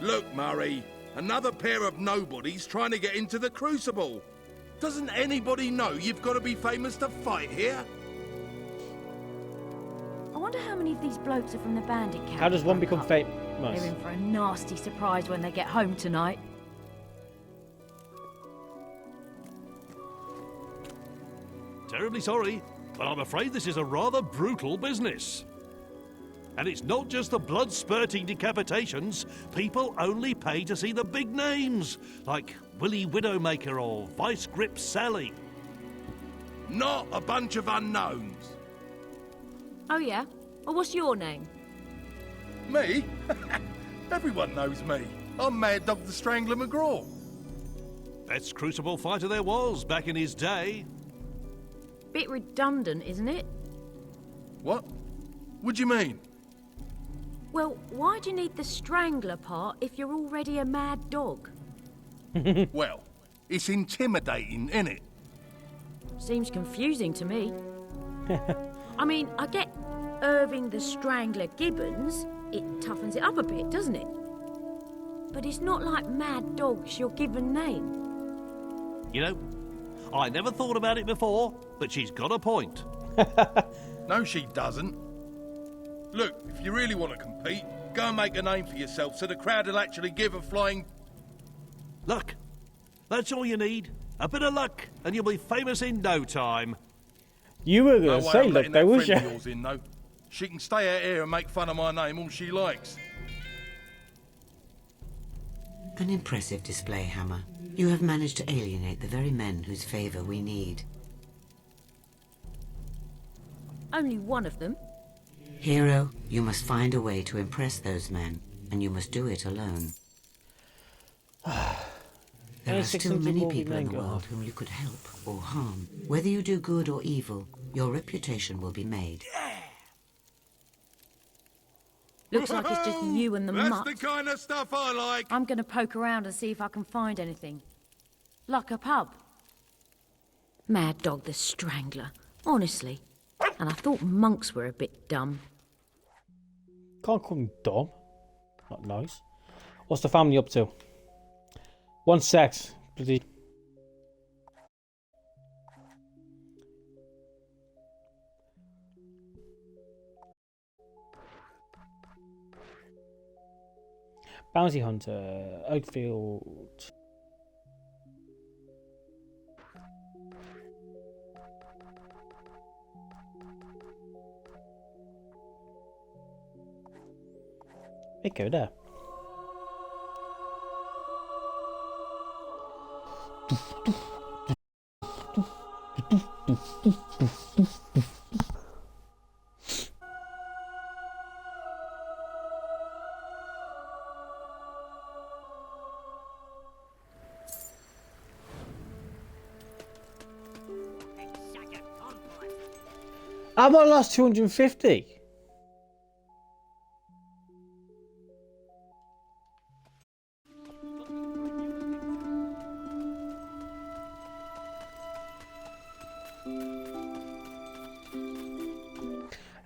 Look, Murray, another pair of nobodies trying to get into the Crucible. Doesn't anybody know you've got to be famous to fight here? I wonder how many of these blokes are from the bandit camp. How does one become famous? They're in for a nasty surprise when they get home tonight. Terribly sorry, but I'm afraid this is a rather brutal business. And it's not just the blood-spurting decapitations. People only pay to see the big names, like Willie Widowmaker or Vice Grip Sally. Not a bunch of unknowns. Oh yeah? Well, what's your name? Me? Everyone knows me. I'm Mad Dog the Strangler McGraw. Best Crucible fighter there was back in his day. bit redundant, isn't it? What? What do you mean? Well, why do you need the strangler part if you're already a mad dog? Well, it's intimidating, innit? Seems confusing to me. I mean, I get Irving the Strangler Gibbons. It toughens it up a bit, doesn't it? But it's not like Mad Dog's your given name. You know, I never thought about it before, but she's got a point. No, she doesn't. Look, if you really want to compete, go and make a name for yourself so the crowd will actually give a flying... Luck. That's all you need. A bit of luck, and you'll be famous in no time. You were going to say luck, though, was you? Yours in, though. She can stay out here and make fun of my name all she likes. An impressive display, Hammer. You have managed to alienate the very men whose favour we need. Only one of them. Hero, you must find a way to impress those men, and you must do it alone. There are still many people in the world whom you could help or harm. Whether you do good or evil, your reputation will be made. Looks like it's just you and the mutt. That's the kind of stuff I like. I'm going to poke around and see if I can find anything. Like a pub. Mad Dog the Strangler. Honestly. And I thought monks were a bit dumb. Can't call them dumb. Not nice. What's the family up to? One sec. Bloody... Bounty Hunter, Oakfield. It go there. How about the last 250?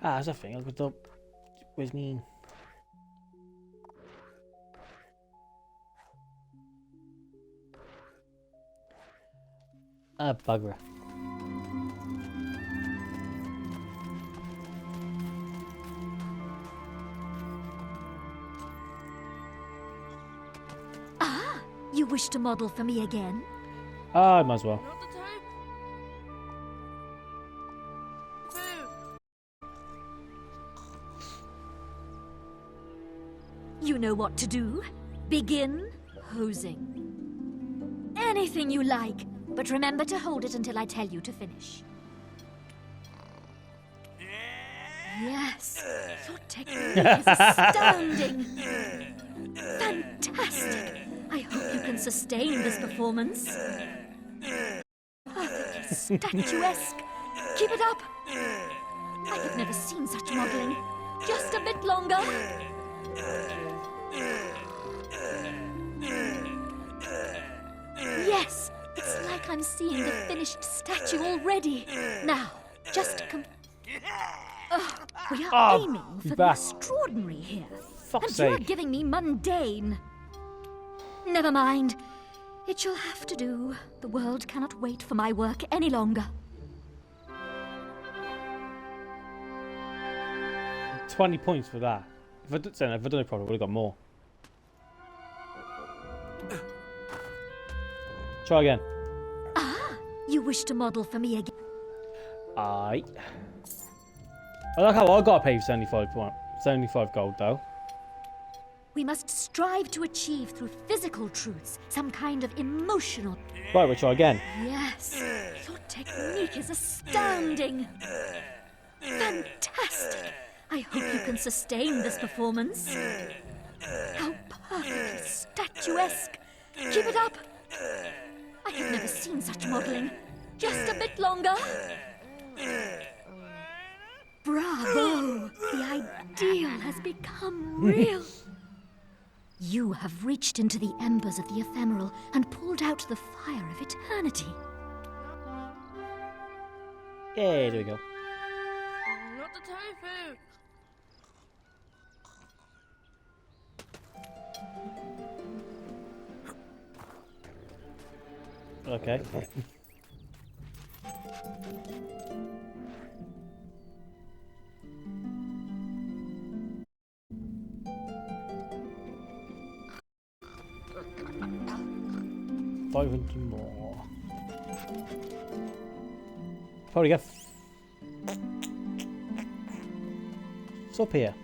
That's a thing. I could up with me. Bugger. Ah, you wish to model for me again? I might as well. You know what to do. Begin hosing. Anything you like, but remember to hold it until I tell you to finish. Yes, your technique is astounding. Fantastic. I hope you can sustain this performance. Perfectly statuesque. Keep it up. I have never seen such modeling. Just a bit longer. Yes, it's like I'm seeing the finished statue already. Now, just we are aiming for the extraordinary here. And you are giving me mundane. Never mind. It shall have to do. The world cannot wait for my work any longer. 20 points for that. If I'd done it properly, I would have got more. Try again. Ah, you wish to model for me again? I like how I got to pay 75 gold though. We must strive to achieve through physical truths some kind of emotional. Right, we'll try again. Yes, your technique is astounding. Fantastic. I hope you can sustain this performance. How perfectly statuesque. Keep it up. I have never seen such modeling. Just a bit longer. Bravo! The ideal has become real. You have reached into the embers of the ephemeral and pulled out the fire of eternity. Yeah, there we go. Not the tofu! Okay. $500 more. Probably get. What's up here?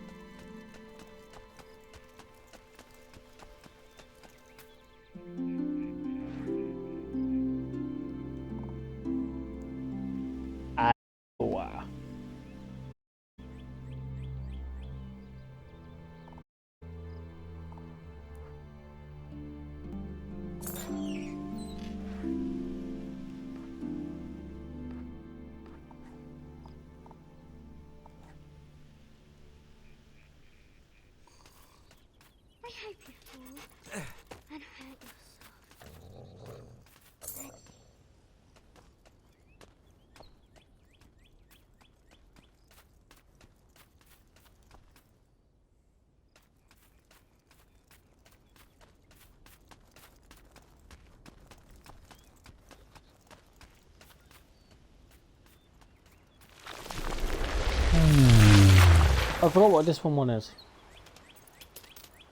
Wow. I hope you fall and hurt yourself. I forgot what this one is.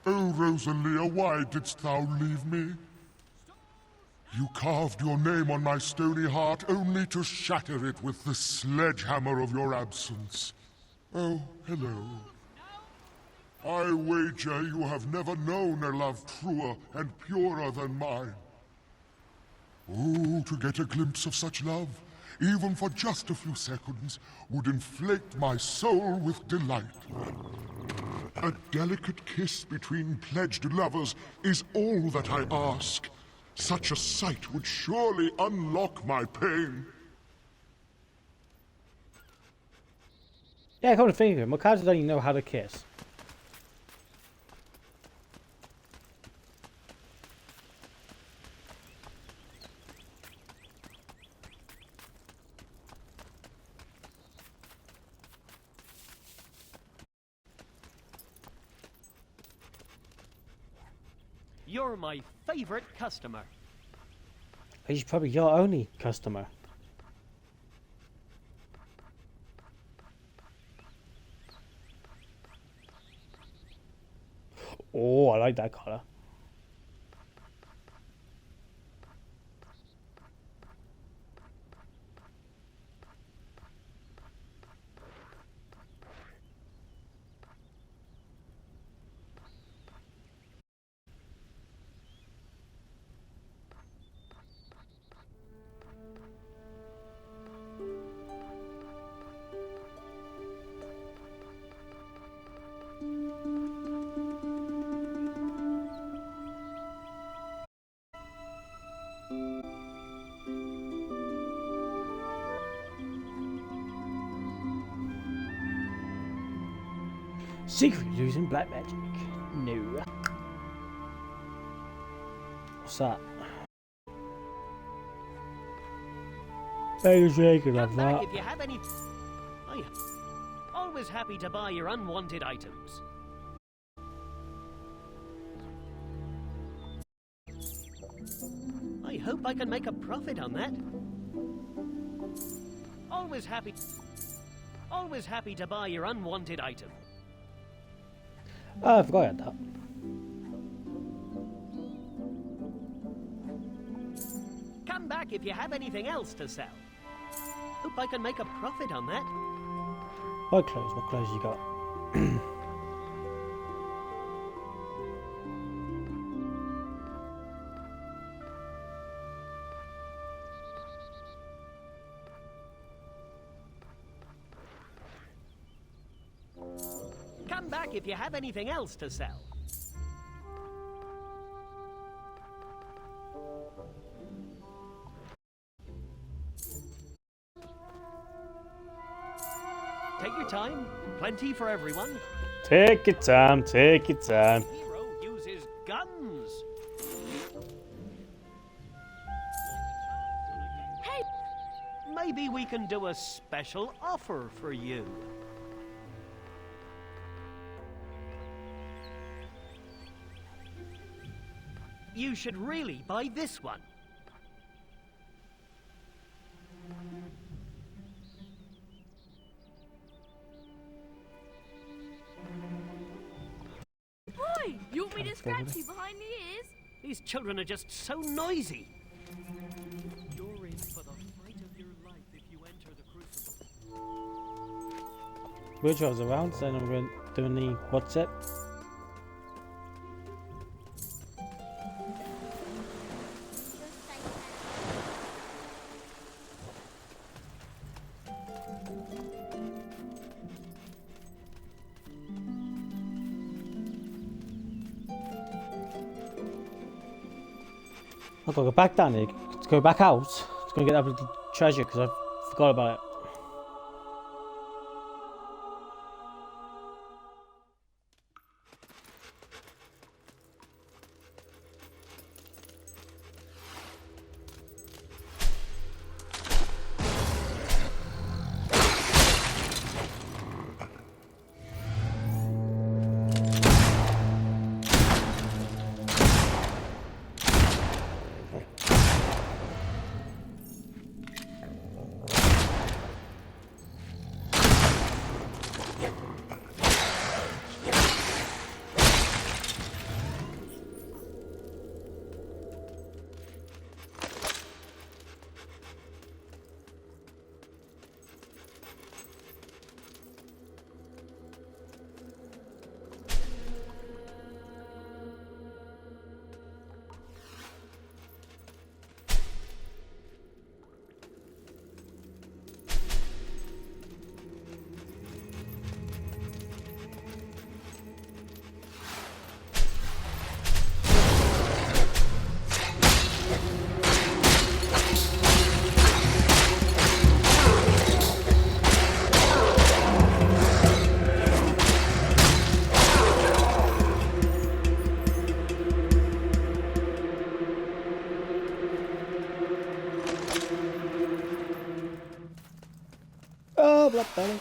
Oh, Rosalia, why didst thou leave me? You carved your name on my stony heart only to shatter it with the sledgehammer of your absence. Oh, hello. I wager you have never known a love truer and purer than mine. Oh, to get a glimpse of such love, even for just a few seconds, would inflate my soul with delight. A delicate kiss between pledged lovers is all that I ask. Such a sight would surely unlock my pain. Yeah, come to think of it, my character don't even know how to kiss. You're my favorite customer. He's probably your only customer. Oh, I like that color. Secret using black magic. No. What's that? Beggars can have that. If you have any... I'm always happy to buy your unwanted items. I hope I can make a profit on that. Always happy to buy your unwanted item. Oh, I forgot I had that. Come back if you have anything else to sell. Hope I can make a profit on that. What clothes you got? Come back if you have anything else to sell. time. Plenty for everyone. Take your time, take your time. The hero uses guns. Hey! Maybe we can do a special offer for you. You should really buy this one. Boy, you want me to scratch you behind the ears? These children are just so noisy. You're in for the fight of your life if you enter the Crucible. Wheelchair's around, so I'm going to do the what's it? I've got to go back down here, to go back out, to go and get that bloody treasure, because I forgot about it. Oh, Black Belly.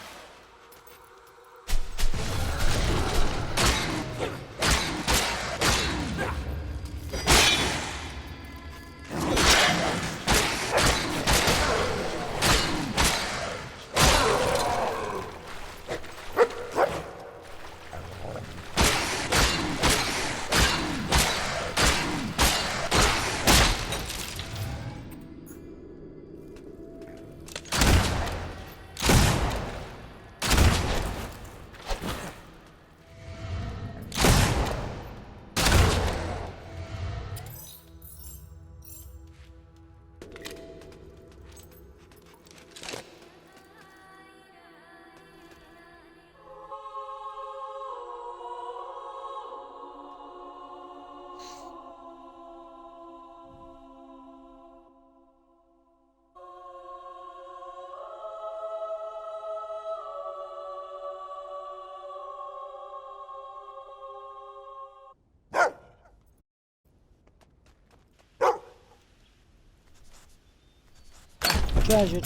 Treasure.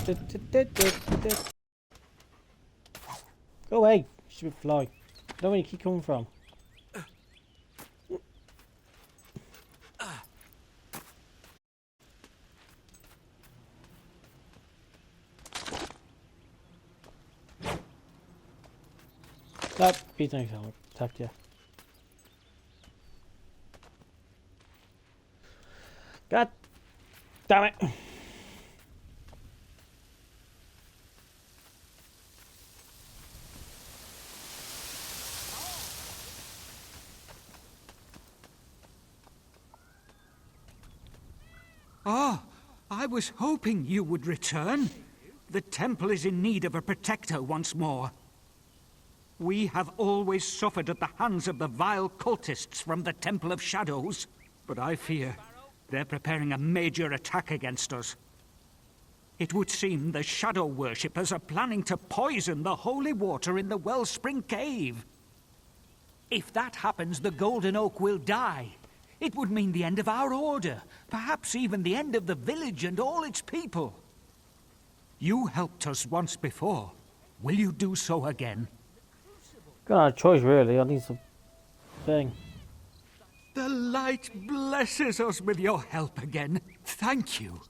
Go away, stupid fly. I don't know where you keep coming from. That beat me out. Attacked you. God damn it. Ah, I was hoping you would return. The temple is in need of a protector once more. We have always suffered at the hands of the vile cultists from the Temple of Shadows, but I fear they're preparing a major attack against us. It would seem the shadow worshippers are planning to poison the holy water in the Wellspring Cave. If that happens, the Golden Oak will die. It would mean the end of our order, perhaps even the end of the village and all its people. You helped us once before. Will you do so again? Got a choice, really. I need some thing. The light blesses us with your help again. Thank you.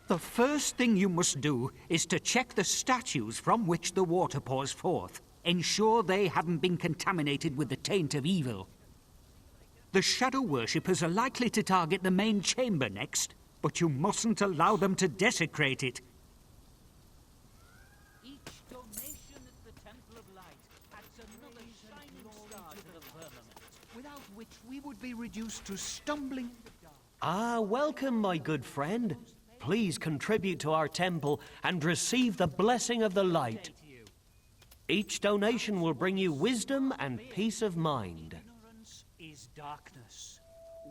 The first thing you must do is to check the statues from which the water pours forth. Ensure they haven't been contaminated with the taint of evil. The shadow worshippers are likely to target the main chamber next, but you mustn't allow them to desecrate it. Each donation at the Temple of Light adds another shining star to the firmament, without which we would be reduced to stumbling in the dark. Ah, welcome, my good friend. Please contribute to our temple and receive the blessing of the light. Each donation will bring you wisdom and peace of mind. Ignorance is darkness.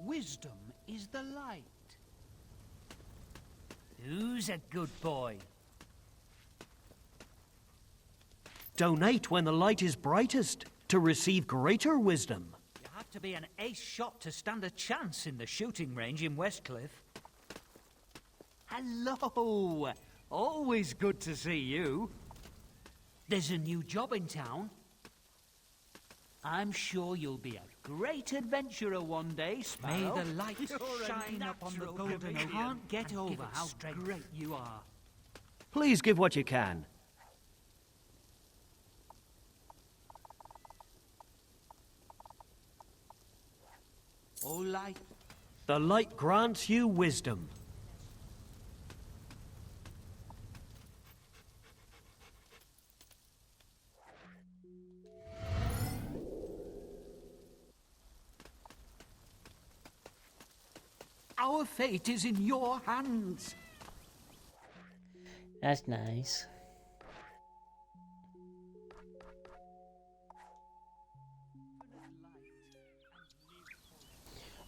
Wisdom is the light. Who's a good boy? Donate when the light is brightest to receive greater wisdom. You have to be an ace shot to stand a chance in the shooting range in Westcliff. Hello! Always good to see you. There's a new job in town. I'm sure you'll be a great adventurer one day, Sparrow. May the light shine up on the Golden Oak. Can't get over how great you are. Please give what you can. Oh, light. The light grants you wisdom. Our fate is in your hands. That's nice.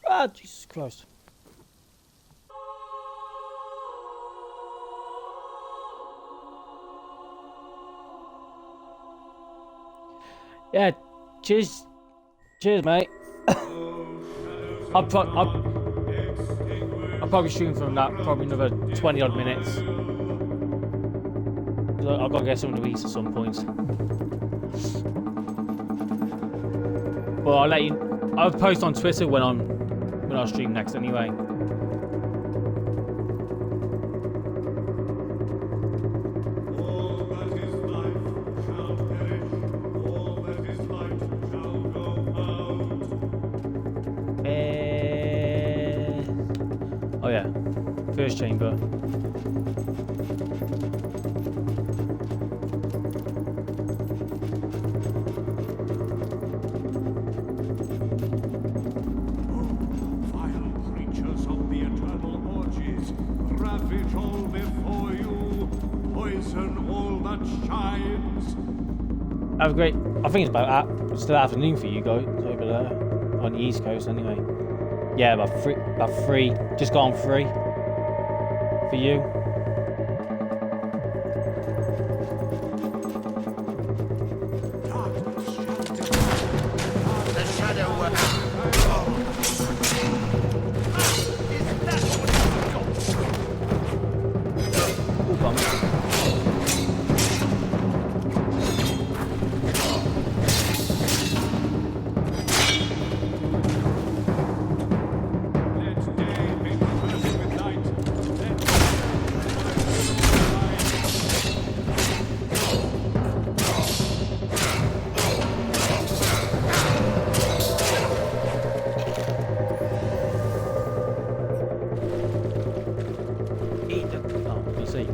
Ah, Jesus Christ. Yeah, cheers, mate. I'll probably stream from that probably another 20 odd minutes. I've got to get something to eat at some point. Well, I'll let you. I'll post on Twitter when I stream next anyway. Oh yeah, first chamber. Have a great. I think it's about still afternoon for you guys over there on the East Coast, anyway. Yeah, about three. Just gone 3 for you. The shadow.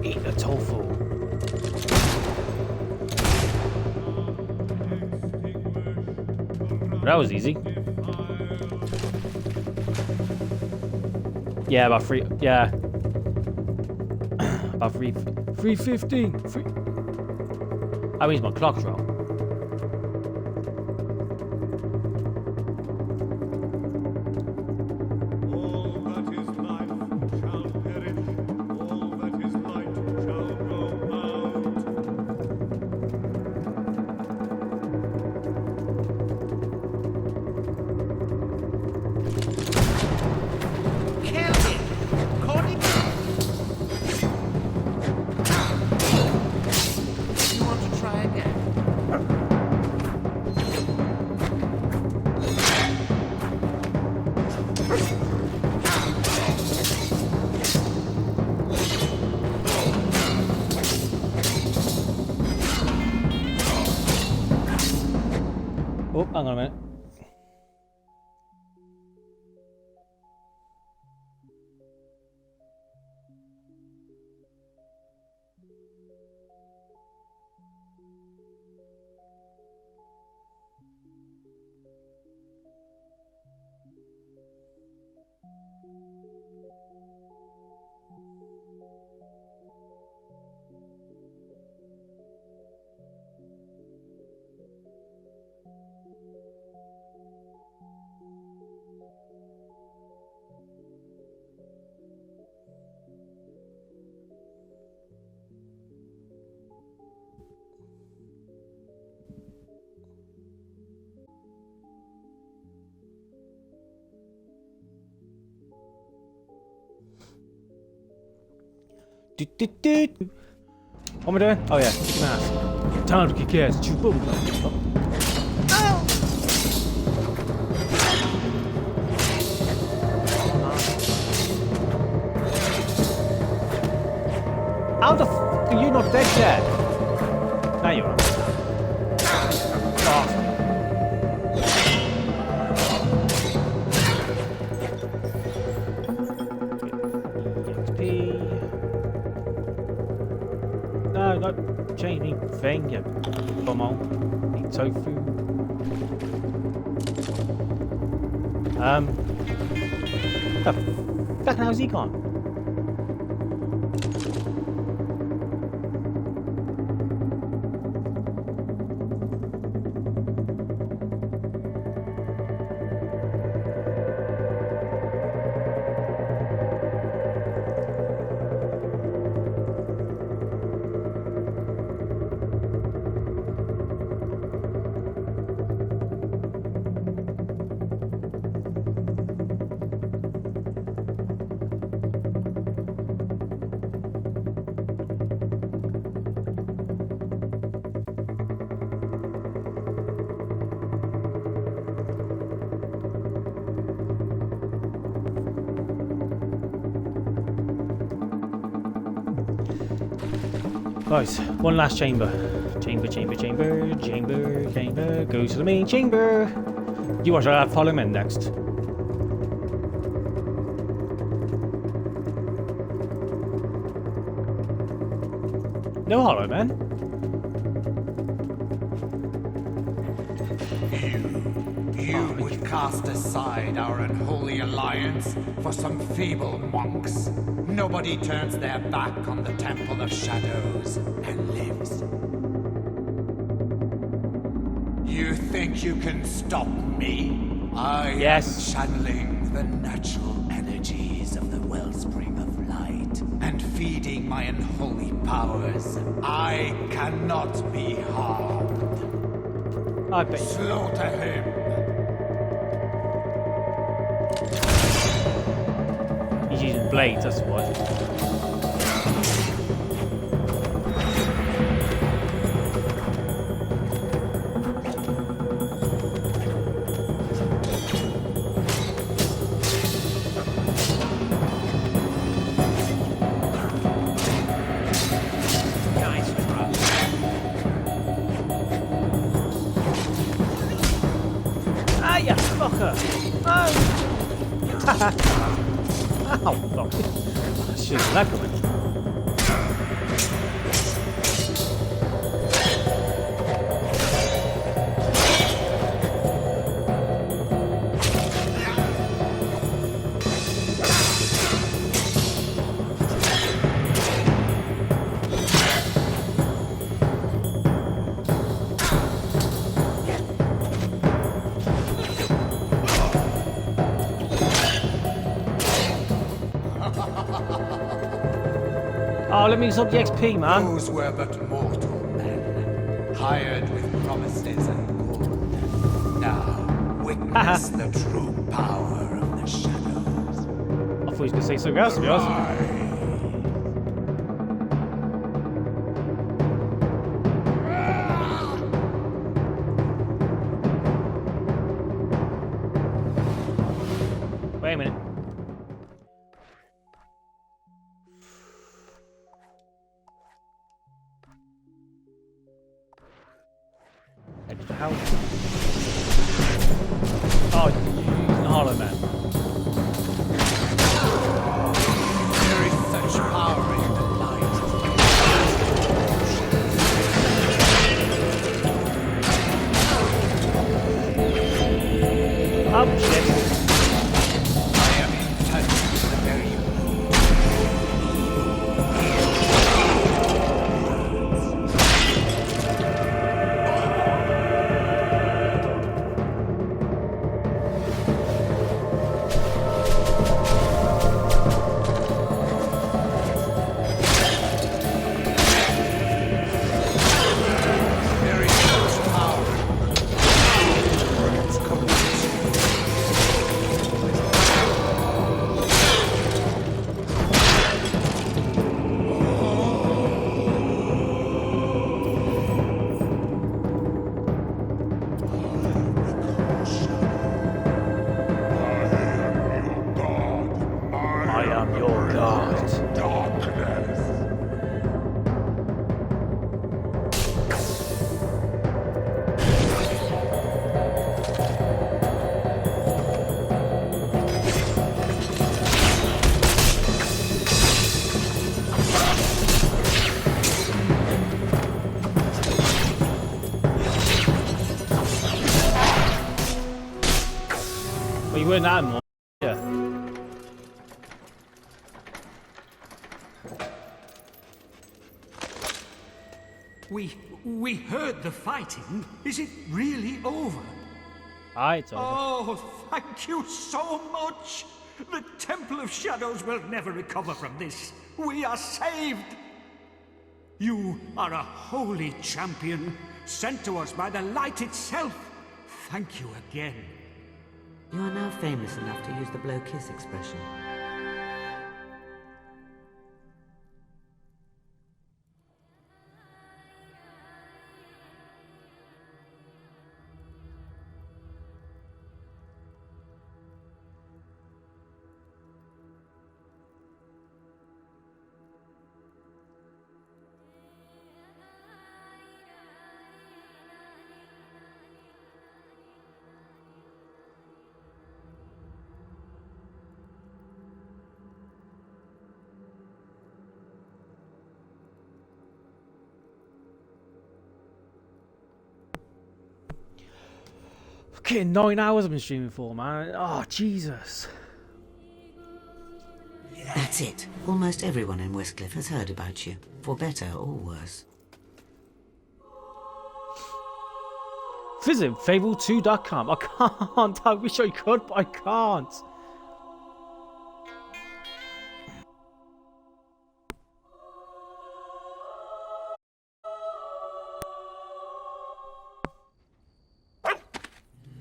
Eat the tofu. That was easy. Yeah, about 3. Yeah, about 3:15. I mean, my clock's wrong. All that is life shall perish. All that is light Oh, hang on a minute. What am I doing? Oh yeah, kick an ass. Time to kick ass. Chew bubble gum. How the f are you not dead yet? Now you are. Oh. No, not change me thing, you bumhole. Eat tofu. The fucking hell's he gone? Guys, one last chamber. Chamber. Go to the main chamber. You are follow me next. No hollow man. You would cast aside our unholy alliance for some feeble monks. Nobody turns their back on the Temple of Shadows and lives. You think you can stop me? I am channeling the natural energies of the wellspring of light and feeding my unholy powers. I cannot be harmed. I bet. Slaughter him. He's using blades, that's why. Ow, fuck. Shit, that coming. Oh, let me use up the XP, man. Those were but mortal men, hired with promises and gold. Now, witness the true power of the shadows. I thought he was going to say something else, to be honest. Wait a minute. Extra health. Oh, you're using Hollow Man. There is such power in the light. Oh shit. I am in touch with the very Well, you weren't that more. Yeah. We heard the fighting. Is it really over? Aye, it's over. Oh, thank you so much. The Temple of Shadows will never recover from this. We are saved. You are a holy champion, sent to us by the light itself. Thank you again. You are now famous enough to use the blow kiss expression. Okay, 9 hours I've been streaming for, man. Oh, Jesus. That's it. Almost everyone in Westcliff has heard about you, for better or worse. Visit Fable2.com. I can't. I wish I could, but I can't.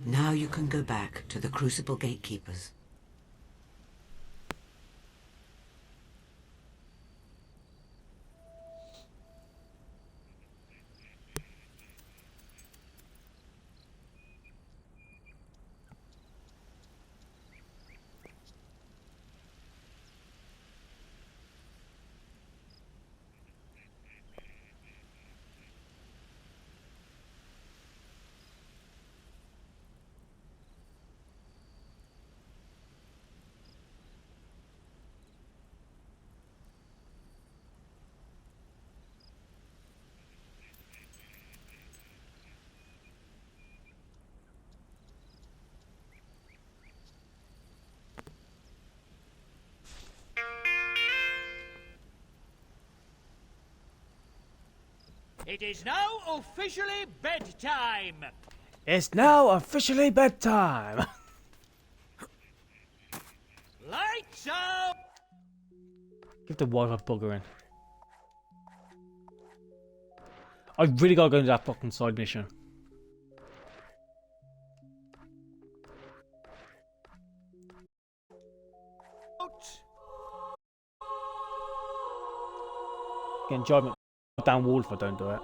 Now you can go back to the Crucible Gatekeepers. It is now officially bedtime. It's now officially bedtime. Lights out. Give the Wi-Fi bugger in. I really gotta go into that fucking side mission. Get enjoyment down wall if I don't do it.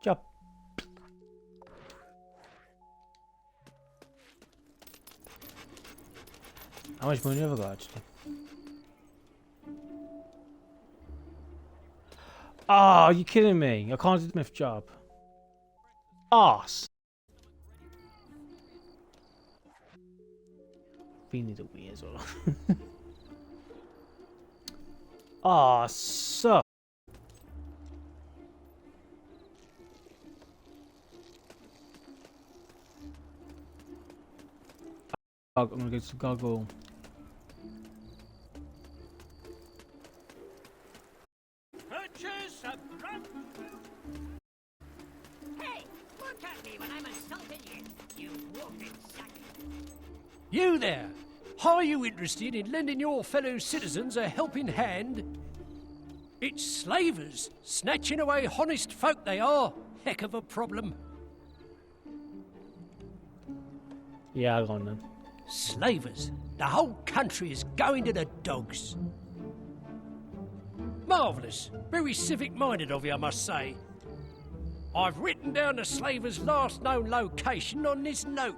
Job. How much money have I got actually? Oh, are you kidding me? I can't do the Smith job. Arse. We need a wee as well. Ah, so. I'm gonna go to Goggle. Purchase a brand. Hey, look at me when I'm insulting you, you walking sack. You there! Are you interested in lending your fellow citizens a helping hand? It's slavers, snatching away honest folk they are. Heck of a problem. Yeah, go on then. Slavers. The whole country is going to the dogs. Marvellous. Very civic-minded of you, I must say. I've written down the slavers' last known location on this note.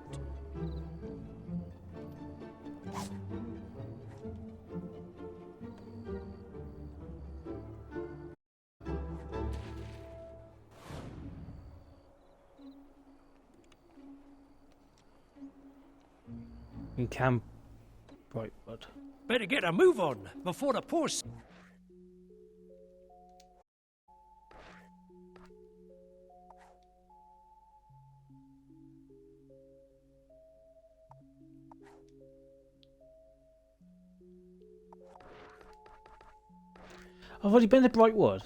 In camp. Right, bud. Better get a move on before the poor... I've already been to Brightwood.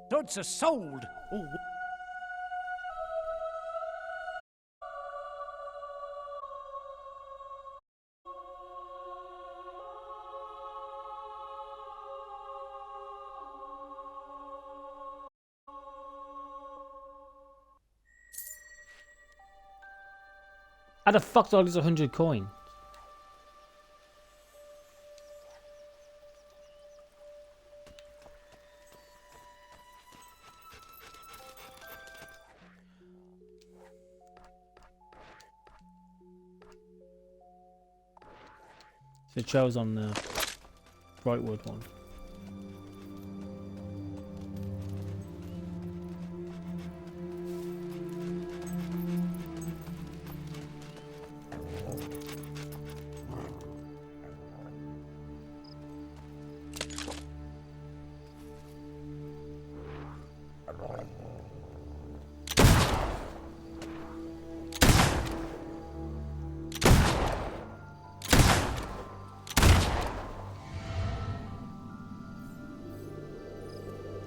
Dods are sold. Oh. How the fuck did I lose 100 coin? So it shows on the Brightwood one.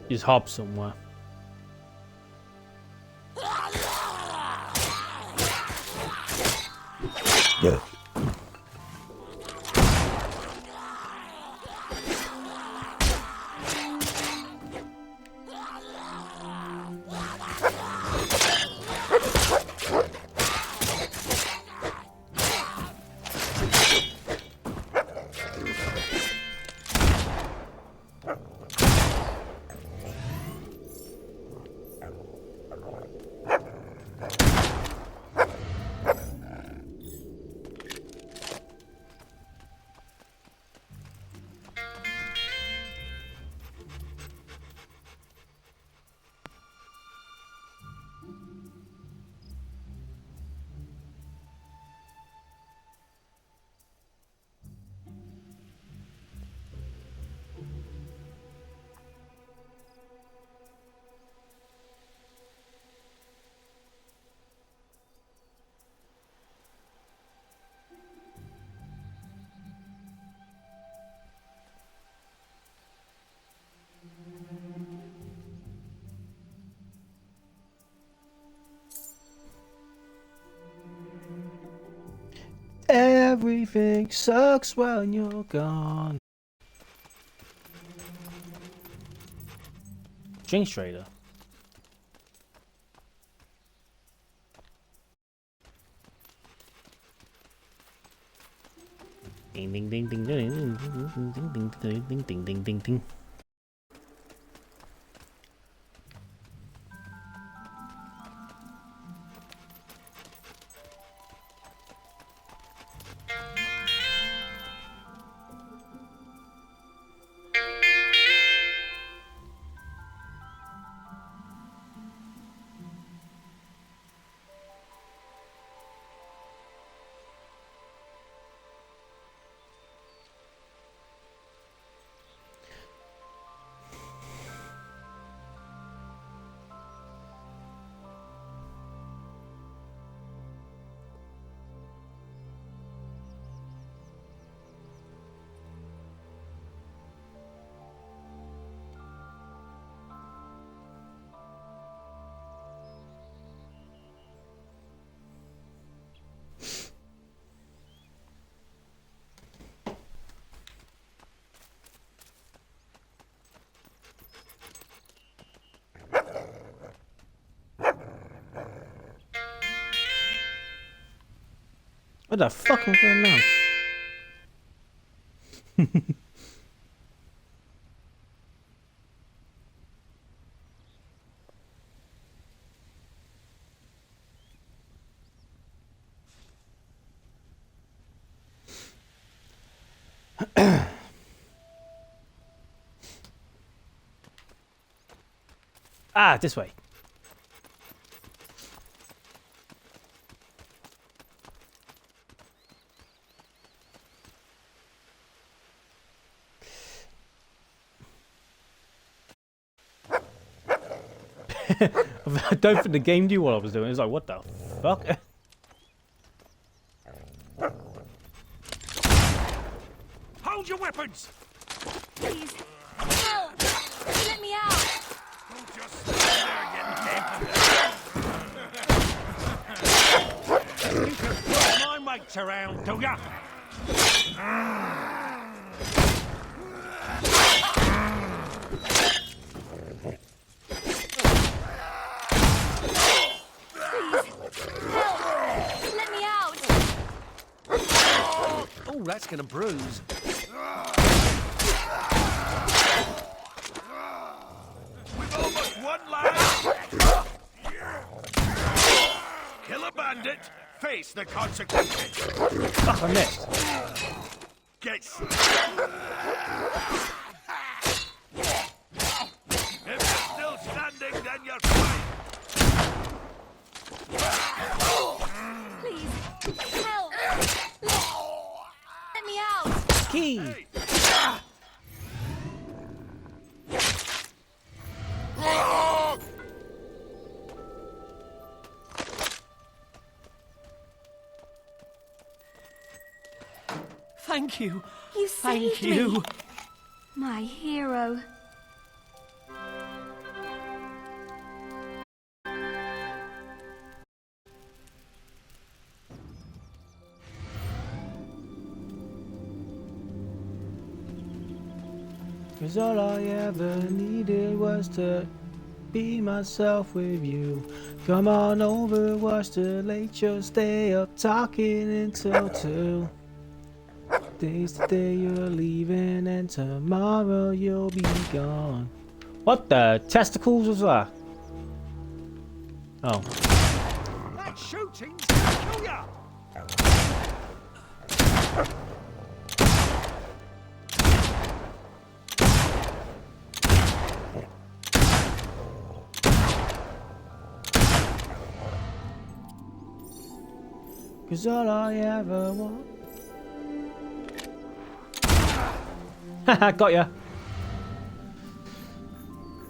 Just hop somewhere. Yeah. Everything sucks when you're gone. Jinx Trader. Ding ding ding ding ding ding ding ding ding ding ding ding ding. What the fuck am I doing now? Ah, this way. I don't think the game knew what I was doing. It's like, what the fuck? Hold your weapons! Please, help! Let me out! Don't just stand there, you can throw my mates around, do ya? Oh, that's gonna bruise. We've almost won, lads! Kill a bandit, face the consequences. Fuck, I missed. Get If you're still standing, then you're fine. Please, help! Let me out! Key! Hey. Thank you. You Thank saved you. me! My hero. Cause all I ever needed was to be myself with you. Come on over, watch the late show, stay up talking until 2. Today's the day you're leaving and tomorrow you'll be gone. What the testicles was that? Oh. That shooting's gonna kill ya! Cause all I ever want. Haha, got ya.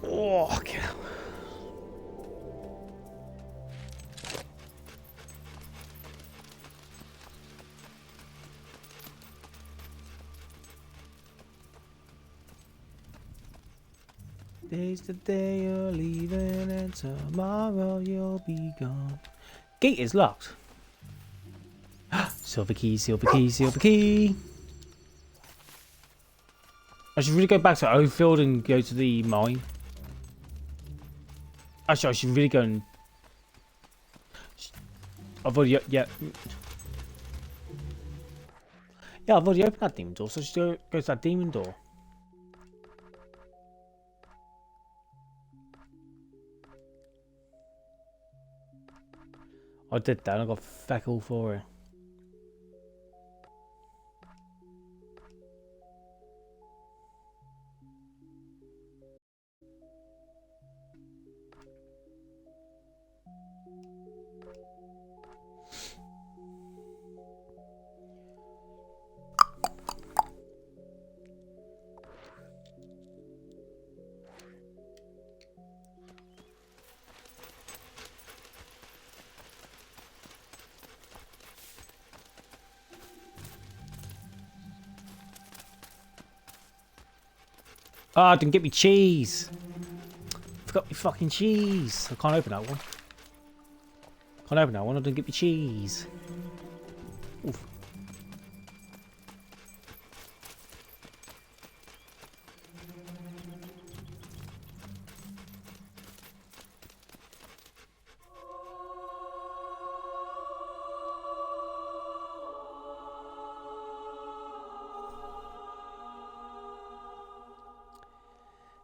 Oh, okay. Today's the day you're leaving and tomorrow you'll be gone. Gate is locked. Silver key, silver key, silver key. I should really go back to Oldfield and go to the mine. Actually, I should really go and... I've already... Yeah, I've already opened that demon door, so I should go to that demon door. I did that and I got feck all for it. Ah, oh, didn't get me cheese. Forgot me fucking cheese. I can't open that one. Can't open that one. I didn't get me cheese. Oof.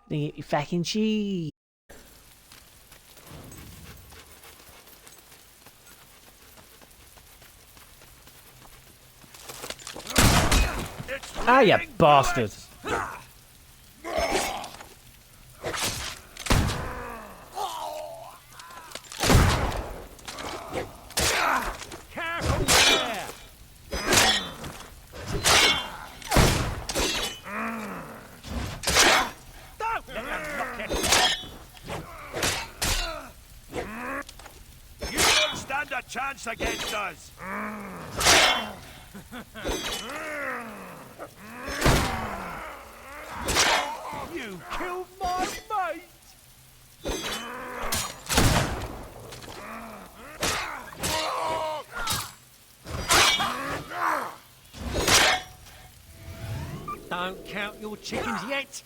Then get your fucking cheese. Ah, you bastard. Chance against us. You killed my mate. Don't count your chickens yet.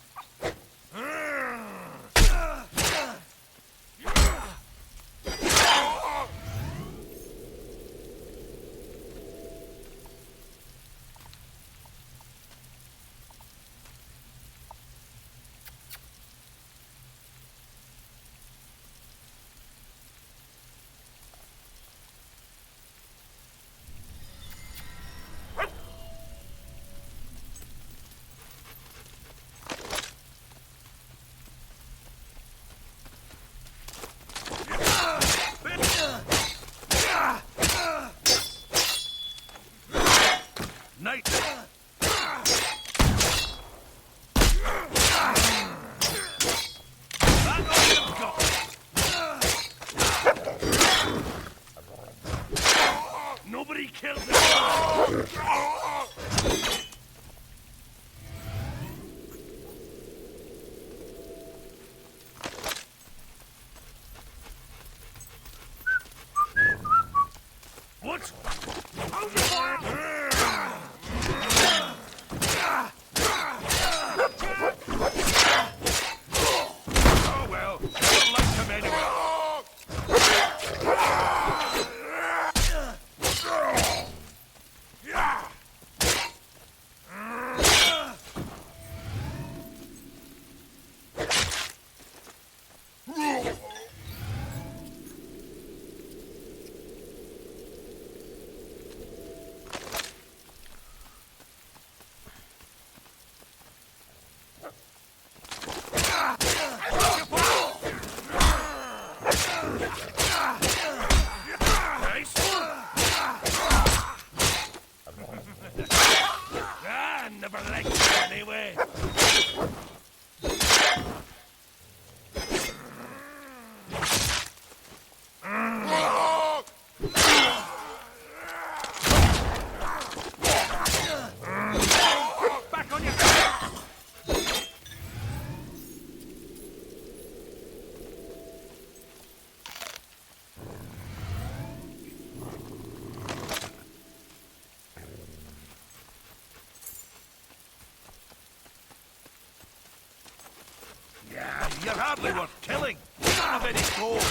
You're hardly worth killing. You don't have any gold.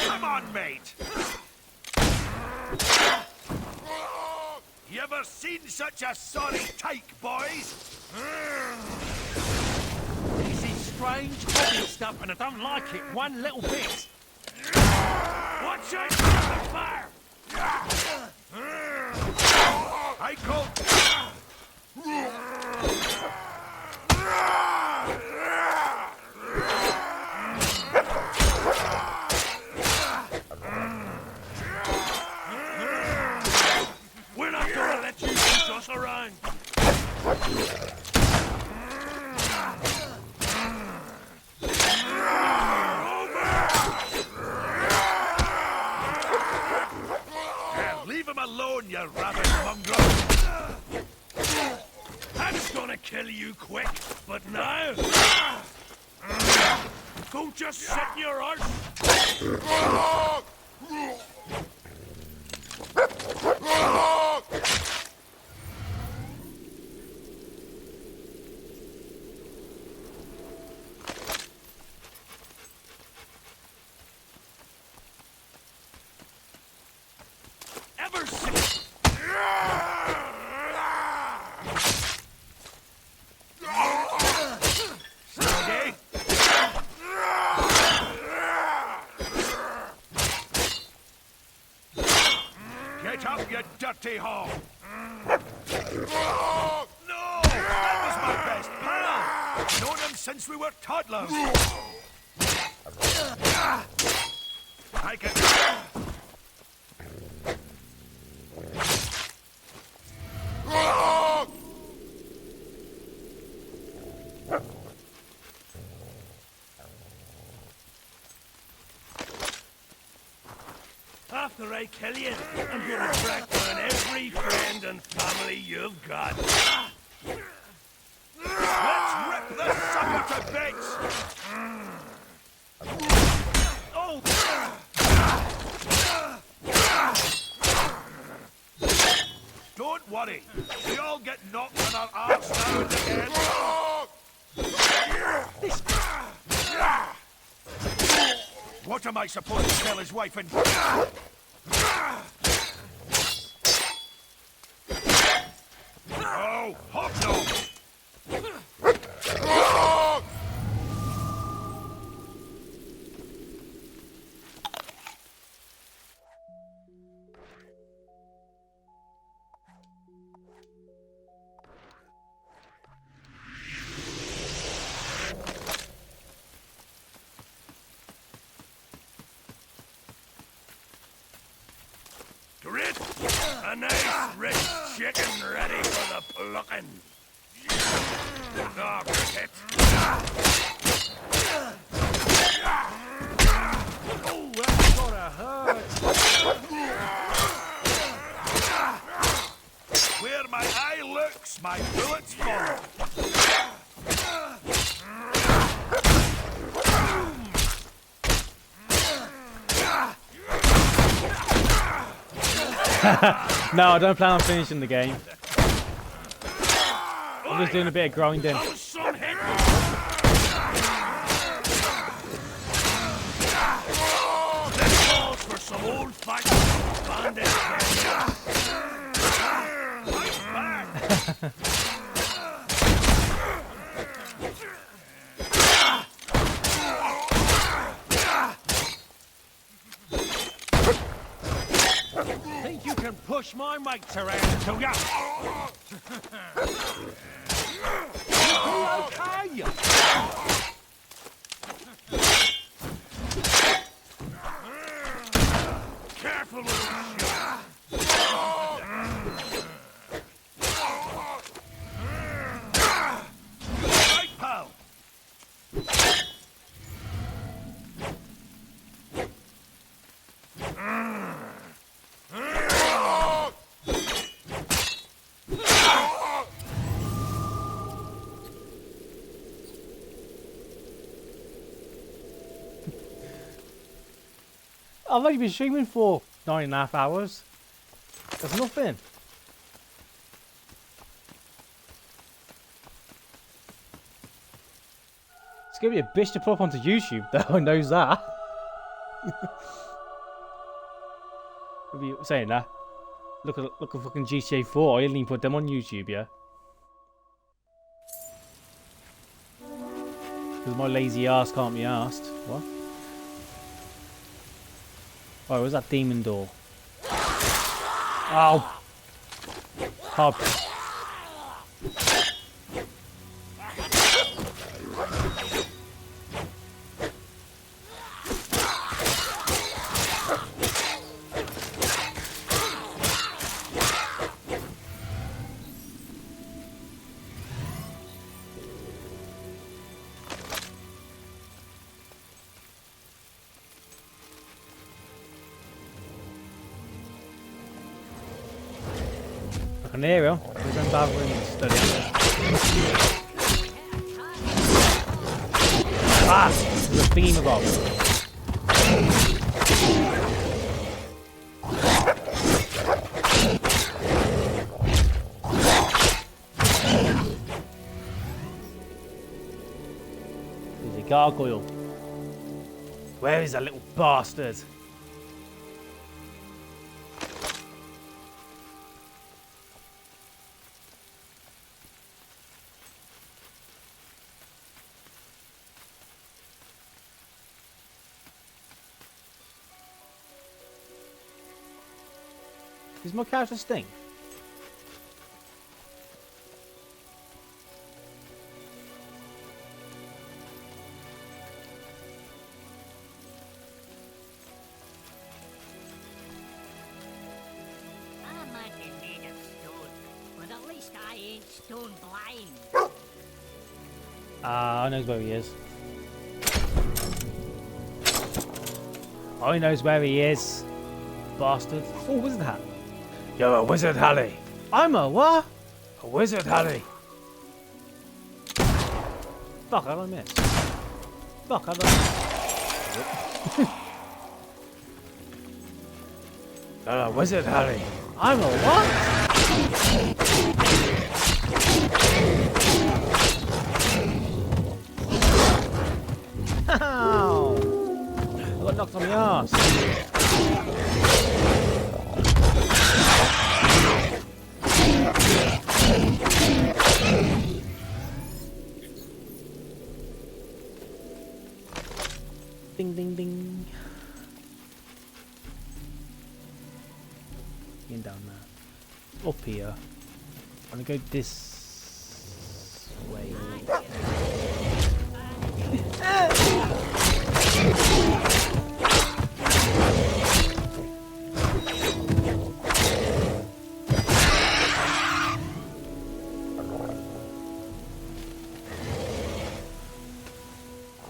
Come on, mate. You ever seen such a sorry tyke, boys? This is strange hobby stuff, and I don't like it one little bit. Watch out for the fire! Acorn! We're not gonna let you push us around. Leave him alone, you rabbit mongrel! I was gonna kill you quick, but now... Go just sit in your arse! Ever since... dirty hog! No! That was my best pal! Known him since we were toddlers! I can... After I kill you, I'm gonna track down every friend and family you've got. Let's rip this sucker to bits! Oh! Don't worry, we all get knocked on our arse now and again. What am I supposed to tell his wife and... Oh, hop no! Grit, a nice rich chicken ready for the plucking. Oh, cricket. Oh, that's gotta hurt. Where my eye looks, my bullets fall. No, I don't plan on finishing the game. I'm just doing a bit of grinding. This calls for some old-fashioned bandit. Think you can push my mates around, do ya? Okay. Careful with that. Right, pal. I've only been streaming for 9.5 hours. That's nothing. It's gonna be a bitch to put up onto YouTube, though. I knows that. I'll be saying that. Look at fucking GTA 4. I didn't even put them on YouTube, yeah. Because my lazy ass can't be asked. What? Oh, where's that demon door? Oh! Hop. There we go. There's them Balverines study. Ah! There's a thingy mabob. There's a gargoyle. Where is that little bastard? Does my character stink? I might be made of stone, but at least I ain't stone blind. I knows where he is. I knows where he is. Bastard. Oh, wizard hat. You're a wizard, Hallie. I'm a what? A wizard, Hallie. Fuck, how did I miss? Fuck, how did I miss? You're a wizard, Hallie. I'm a what? Ow! I got knocked on the arse. Ding, ding, ding. In down there. Up here. I'm gonna go this way.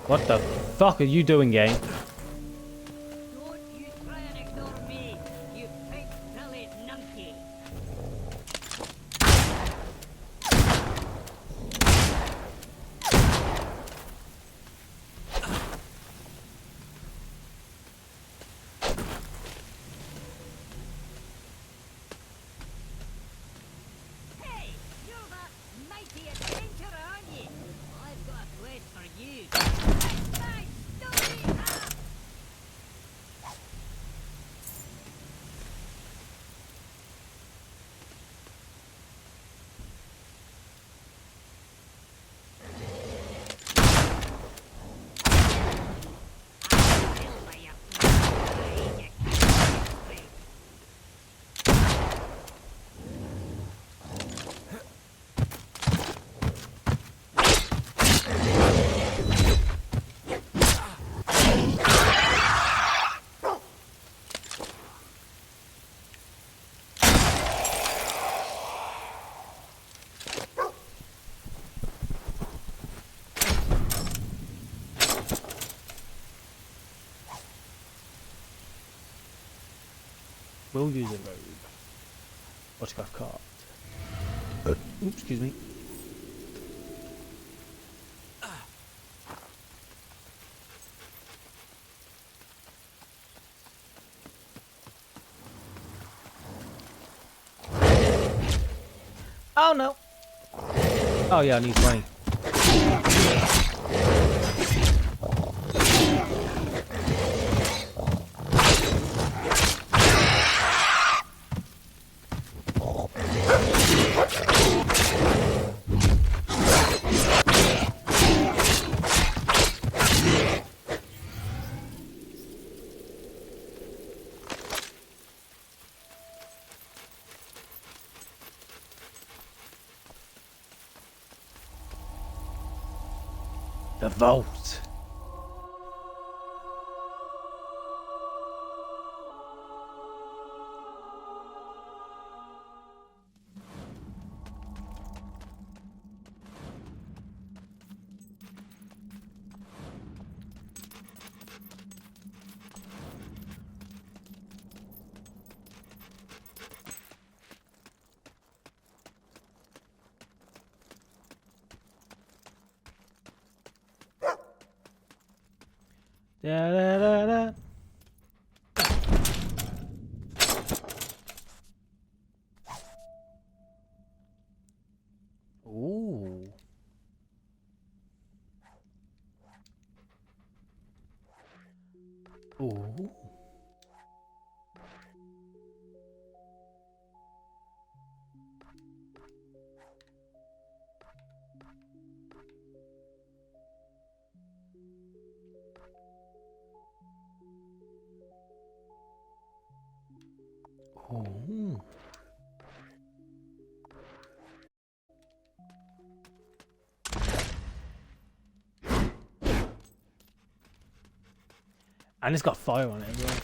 What the fuck are you doing, game? Don't you try and ignore me, you big-bellied numpty. Hey, you're that mighty adventurer, aren't you? I've got a quest for you. That's my story, huh? We'll use a robe. Autograph card. Oops, excuse me. Oh no! Oh yeah, I need 20. The vault. Da da da da. Ooh. Ooh. And it's got fire on it as well.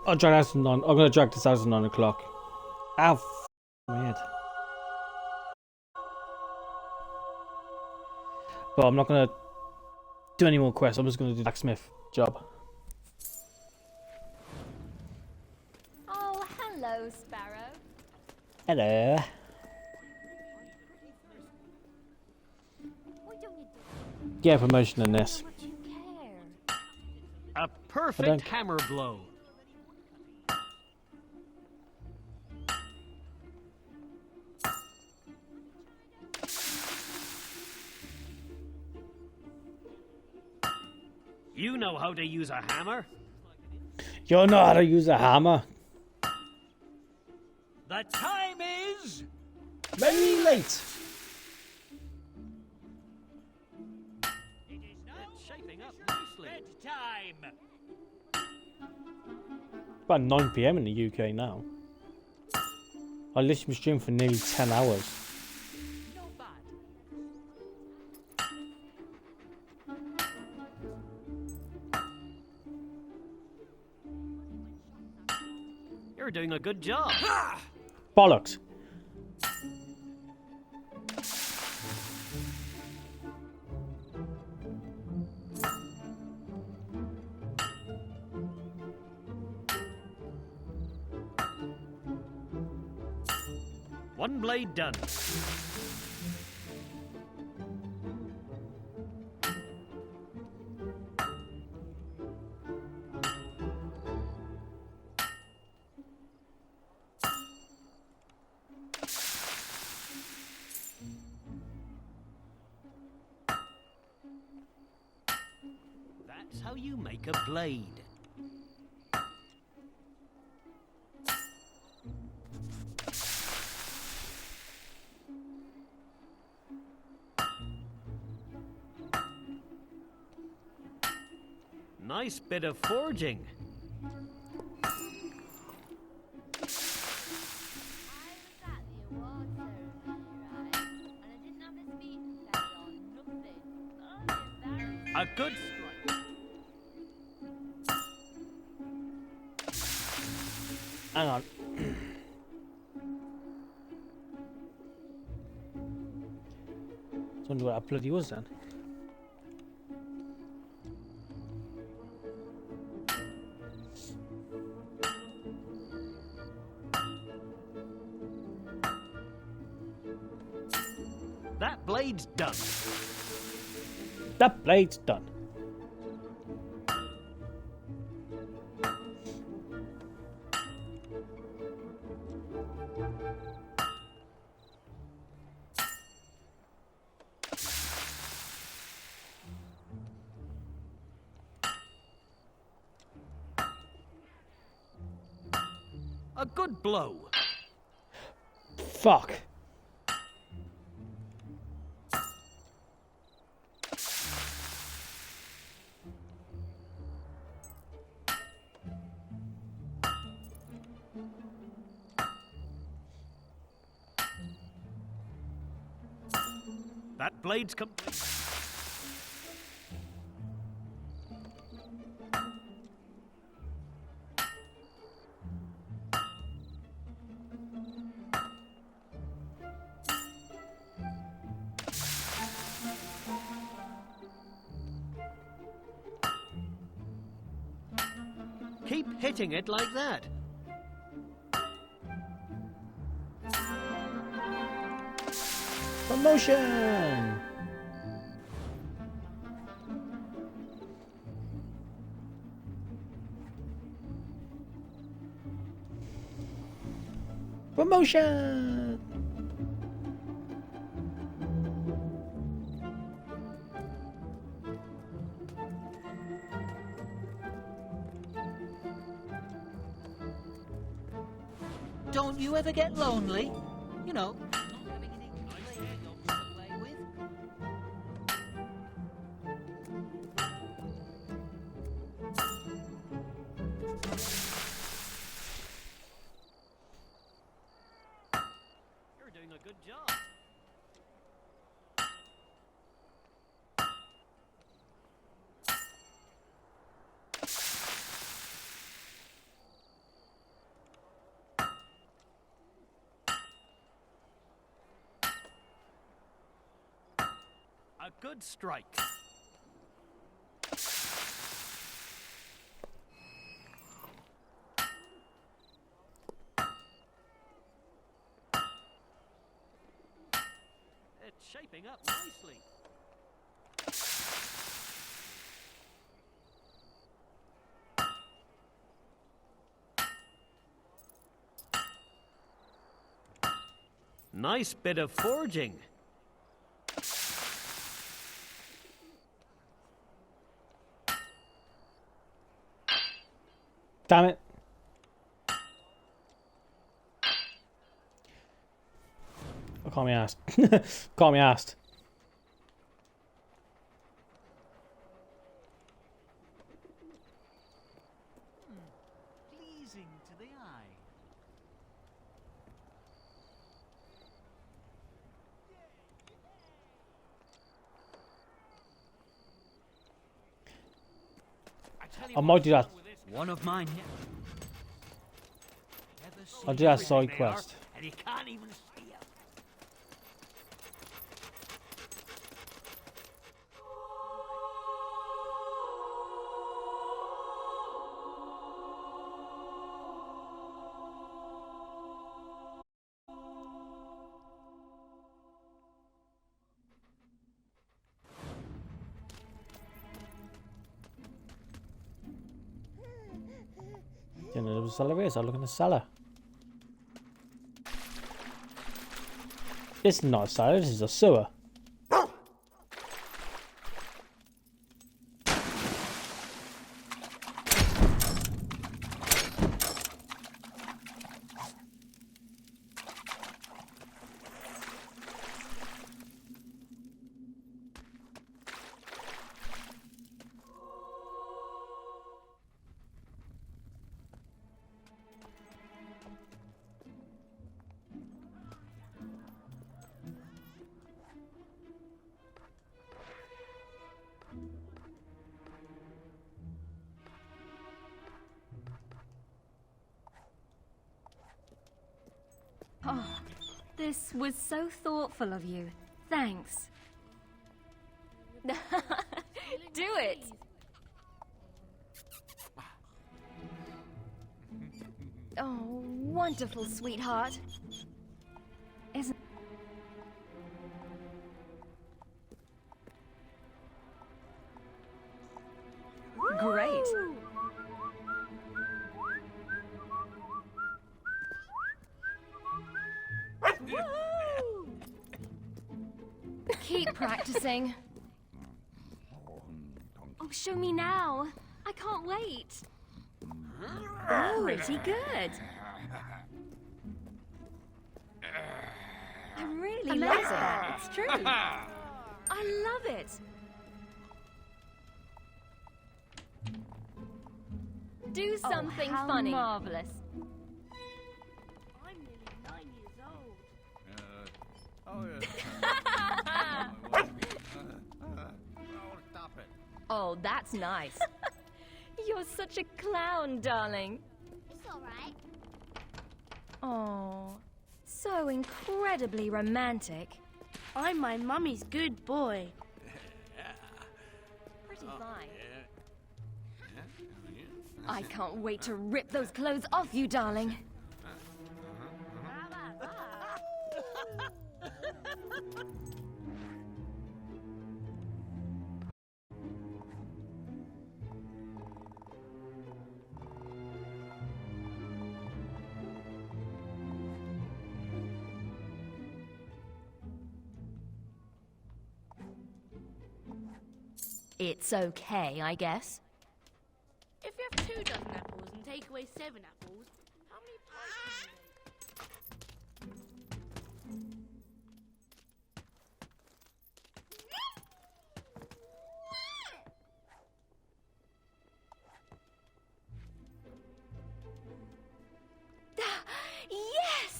I'm gonna drag this out at 9 o'clock. Ow, my head. But I'm not gonna do any more quests. I'm just gonna do the blacksmith job. Oh, hello, Sparrow. Hello. Get a promotion in this. A perfect hammer blow. You know how to use a hammer? You know how to use a hammer? The time is... very late. It is now shaping up nicely. Bedtime. About 9 PM in the UK now. I listened to stream for nearly 10 hours. You're doing a good job. Bollocks. One blade done. That's how you make a blade. Nice bit of forging. A good strike. Hang on. I wonder what that bloody was then. That blade's done. That blade's done. A good blow. Fuck. That blade's complete. Keep hitting it like that. Promotion! Promotion! Don't you ever get lonely? You know, not having any play dogs to play with. You're doing a good job. A good strike. It's shaping up nicely. Nice bit of forging. Damn it. I can't be asked. Can't be asked. Pleasing to the eye. I might do that. One of mine here. I'll do that side quest. And he can't even see you. Didn't know there was a cellar here, so I look in the cellar. This is not a cellar, this is a sewer. Oh, this was so thoughtful of you. Thanks. Do it! Oh, wonderful, sweetheart. Isn't... Great. Keep practicing. Oh, show me now. I can't wait. Pretty good. I really love it. It's true. I love it. Do something funny. Marvelous. I'm nearly 9 years old. that's nice. You're such a clown, darling. It's all right. Oh, so incredibly romantic. I'm my mummy's good boy. Pretty fine. I can't wait to rip those clothes off you, darling. It's okay, I guess. If you have 2 dozen apples and take away 7 apples, how many pies can you make? Yes!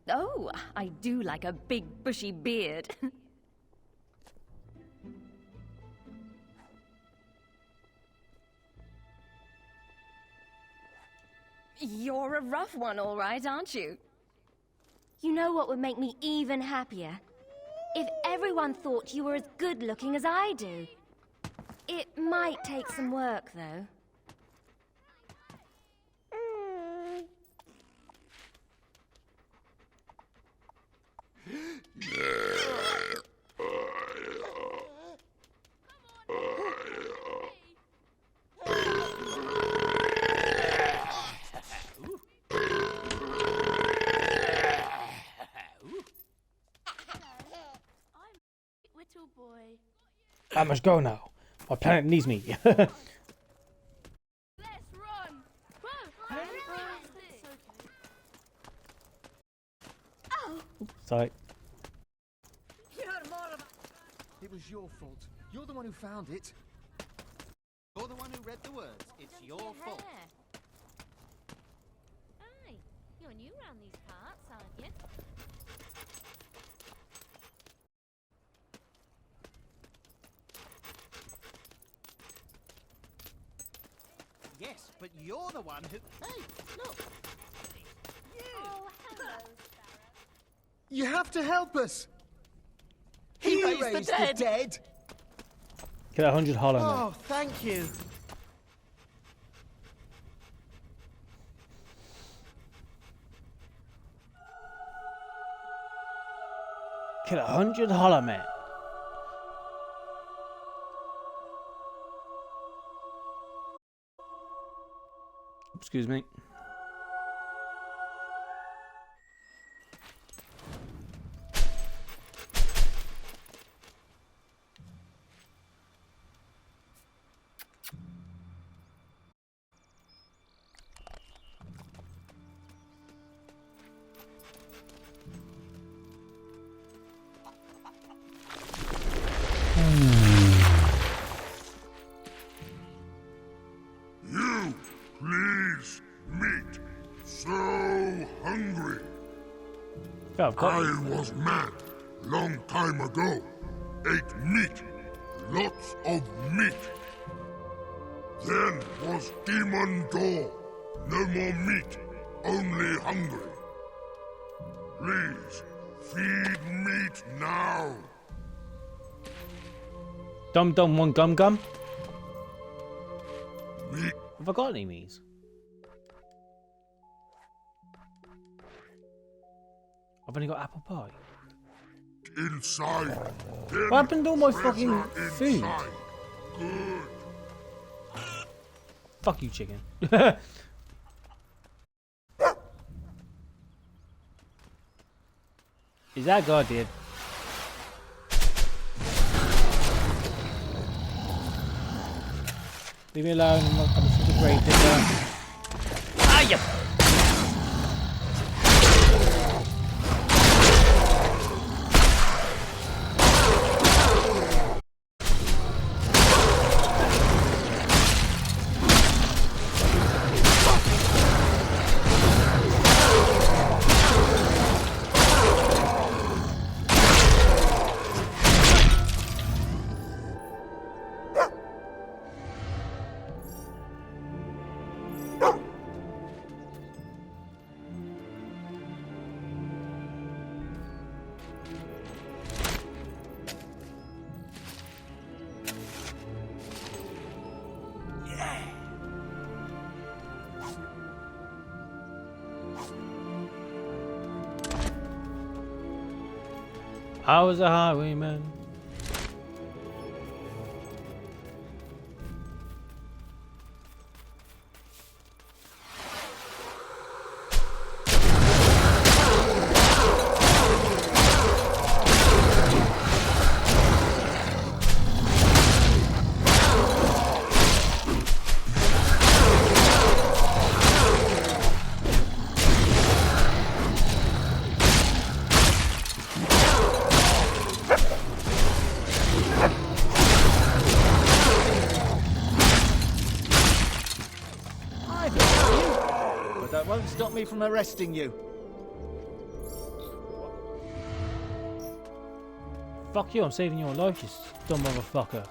Oh, I do like a big bushy beard. You're a rough one, all right, aren't you? You know what would make me even happier? If everyone thought you were as good-looking as I do. It might take some work, though. Little boy. I must go now. My planet needs me. Let's run. Oh. Sorry. It was your fault. You're the one who found it. You're the one who read the words. It's your fault. Aye, you're new around these parts, aren't you? Yes, but you're the one who... Hey, look! You! Oh, hello, Sparrow. You have to help us. He raised the dead. Get 100 hollow men. Oh, thank you. Kill 100 hollow men. Excuse me. You, please, meat. So hungry. I was mad, long time ago. Ate meat, lots of meat. Then was demon door. No more meat, only hungry. Please, feed meat now. Dum dum one gum gum. Meat. Have I got any meat? I've only got apple pie. Inside. What happened to all my fucking food? Good. Fuck you, chicken. Is that God, dude? Leave me alone. I'm a super great digger. Ah, you. I was a highwayman. Stop me from arresting you. Fuck you, I'm saving your life, you dumb motherfucker.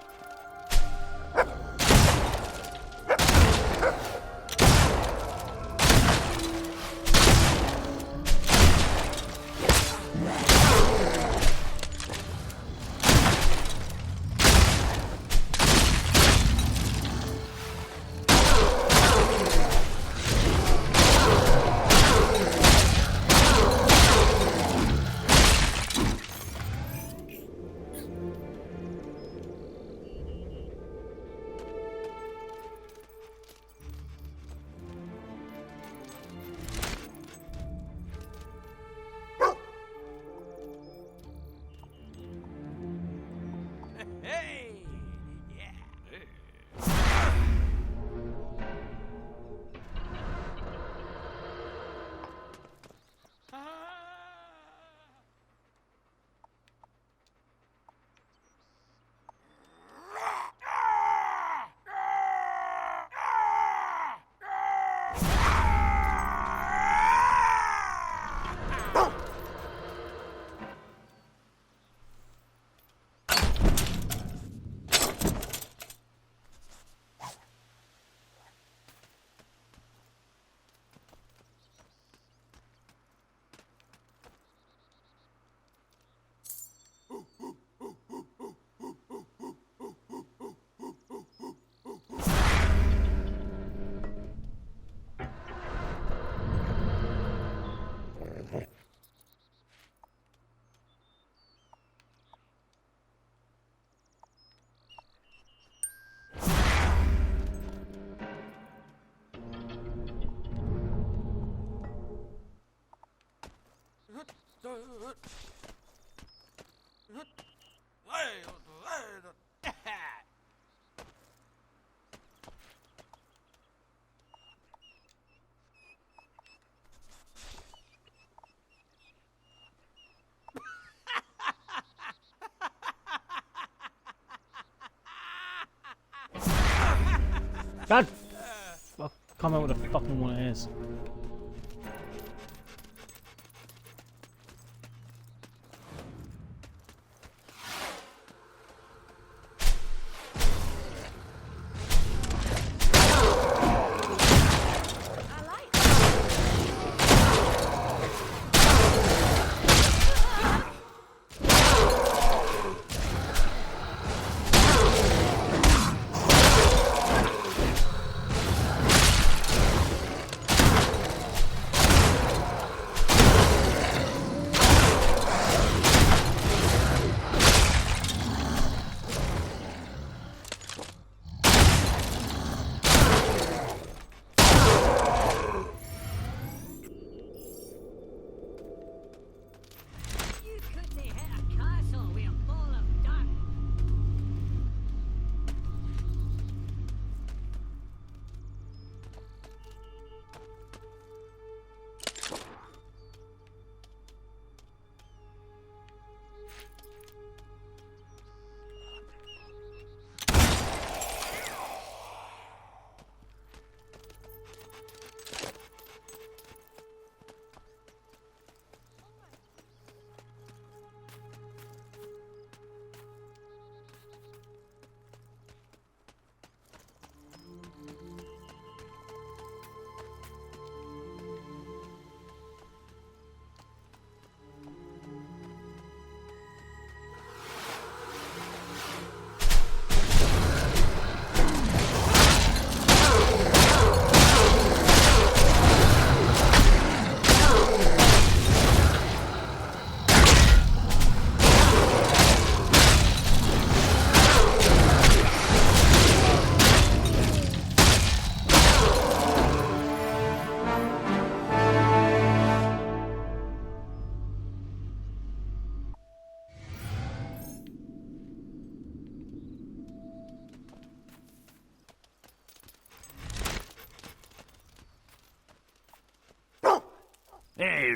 God! I can't remember what the fucking one it is.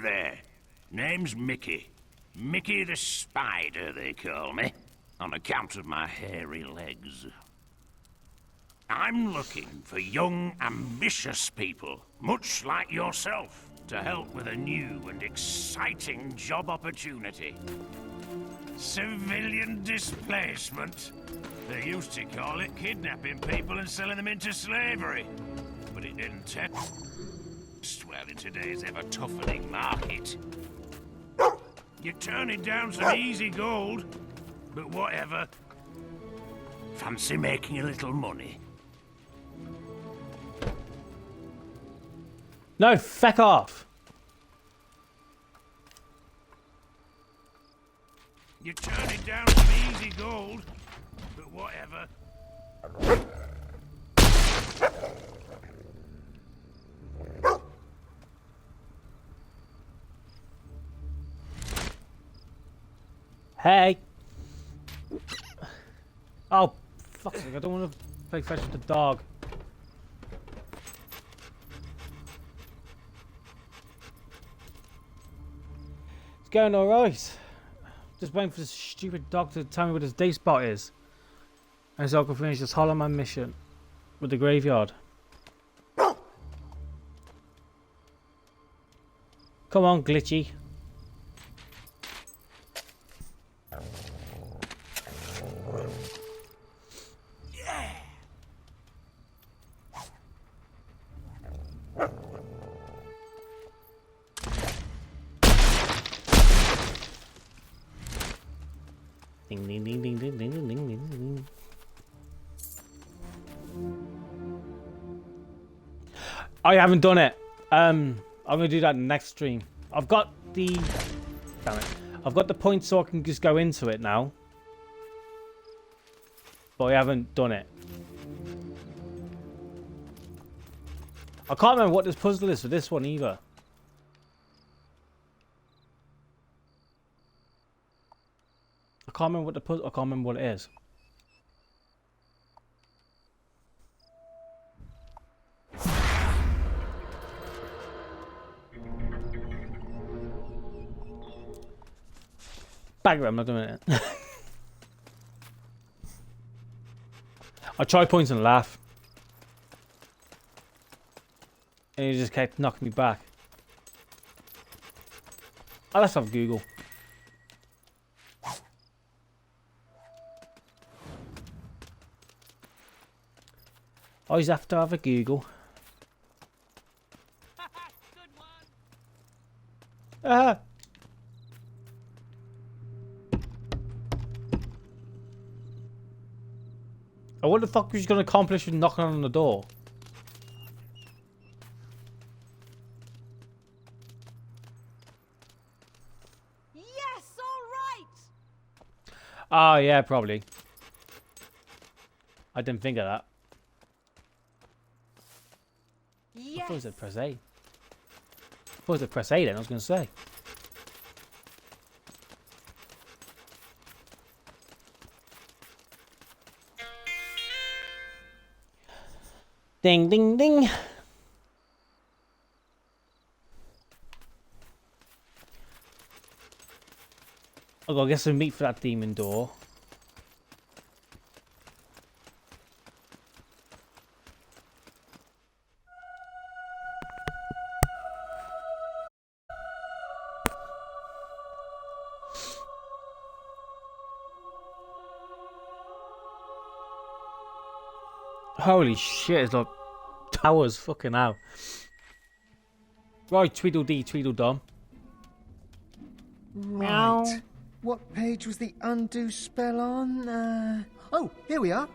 there. Name's Mickey. Mickey the Spider, they call me, on account of my hairy legs. I'm looking for young, ambitious people, much like yourself, to help with a new and exciting job opportunity. Civilian displacement. They used to call it kidnapping people and selling them into slavery. But it didn't test well in today's ever-toughening market. You're turning down some easy gold, but whatever. Fancy making a little money? No, feck off! You're turning down some easy gold, but whatever. Hey! Oh, fuck's sake, I don't want to play fetch with the dog. It's going alright. Just waiting for this stupid dog to tell me what his day spot is. And so I can finish this Hollow Man mission with the graveyard. Come on, Glitchy. Ding ding ding ding ding ding ding ding ding. I haven't done it. I'm gonna do that next stream. I've got the damn it. I've got the points so I can just go into it now. But I haven't done it. I can't remember what this puzzle is for this one either. I can't remember what the puzzle. I can't remember what it is. Bag it, I'm not doing it. I tried pointing and laugh. And he just kept knocking me back. Oh, let's have Google. I always have to have a Google. Ah! What the fuck was you going to accomplish with knocking on the door? Yes, all right. Oh, yeah, probably. I didn't think of that. Yes. I thought it was a press A. I thought it was a press A then, I was going to say. Ding, ding, ding. I'll go get some meat for that demon door. Holy shit, it's like towers, fucking hell. Right, Tweedledee, Tweedledum. Meow. Right. What page was the undo spell on? Oh, here we are.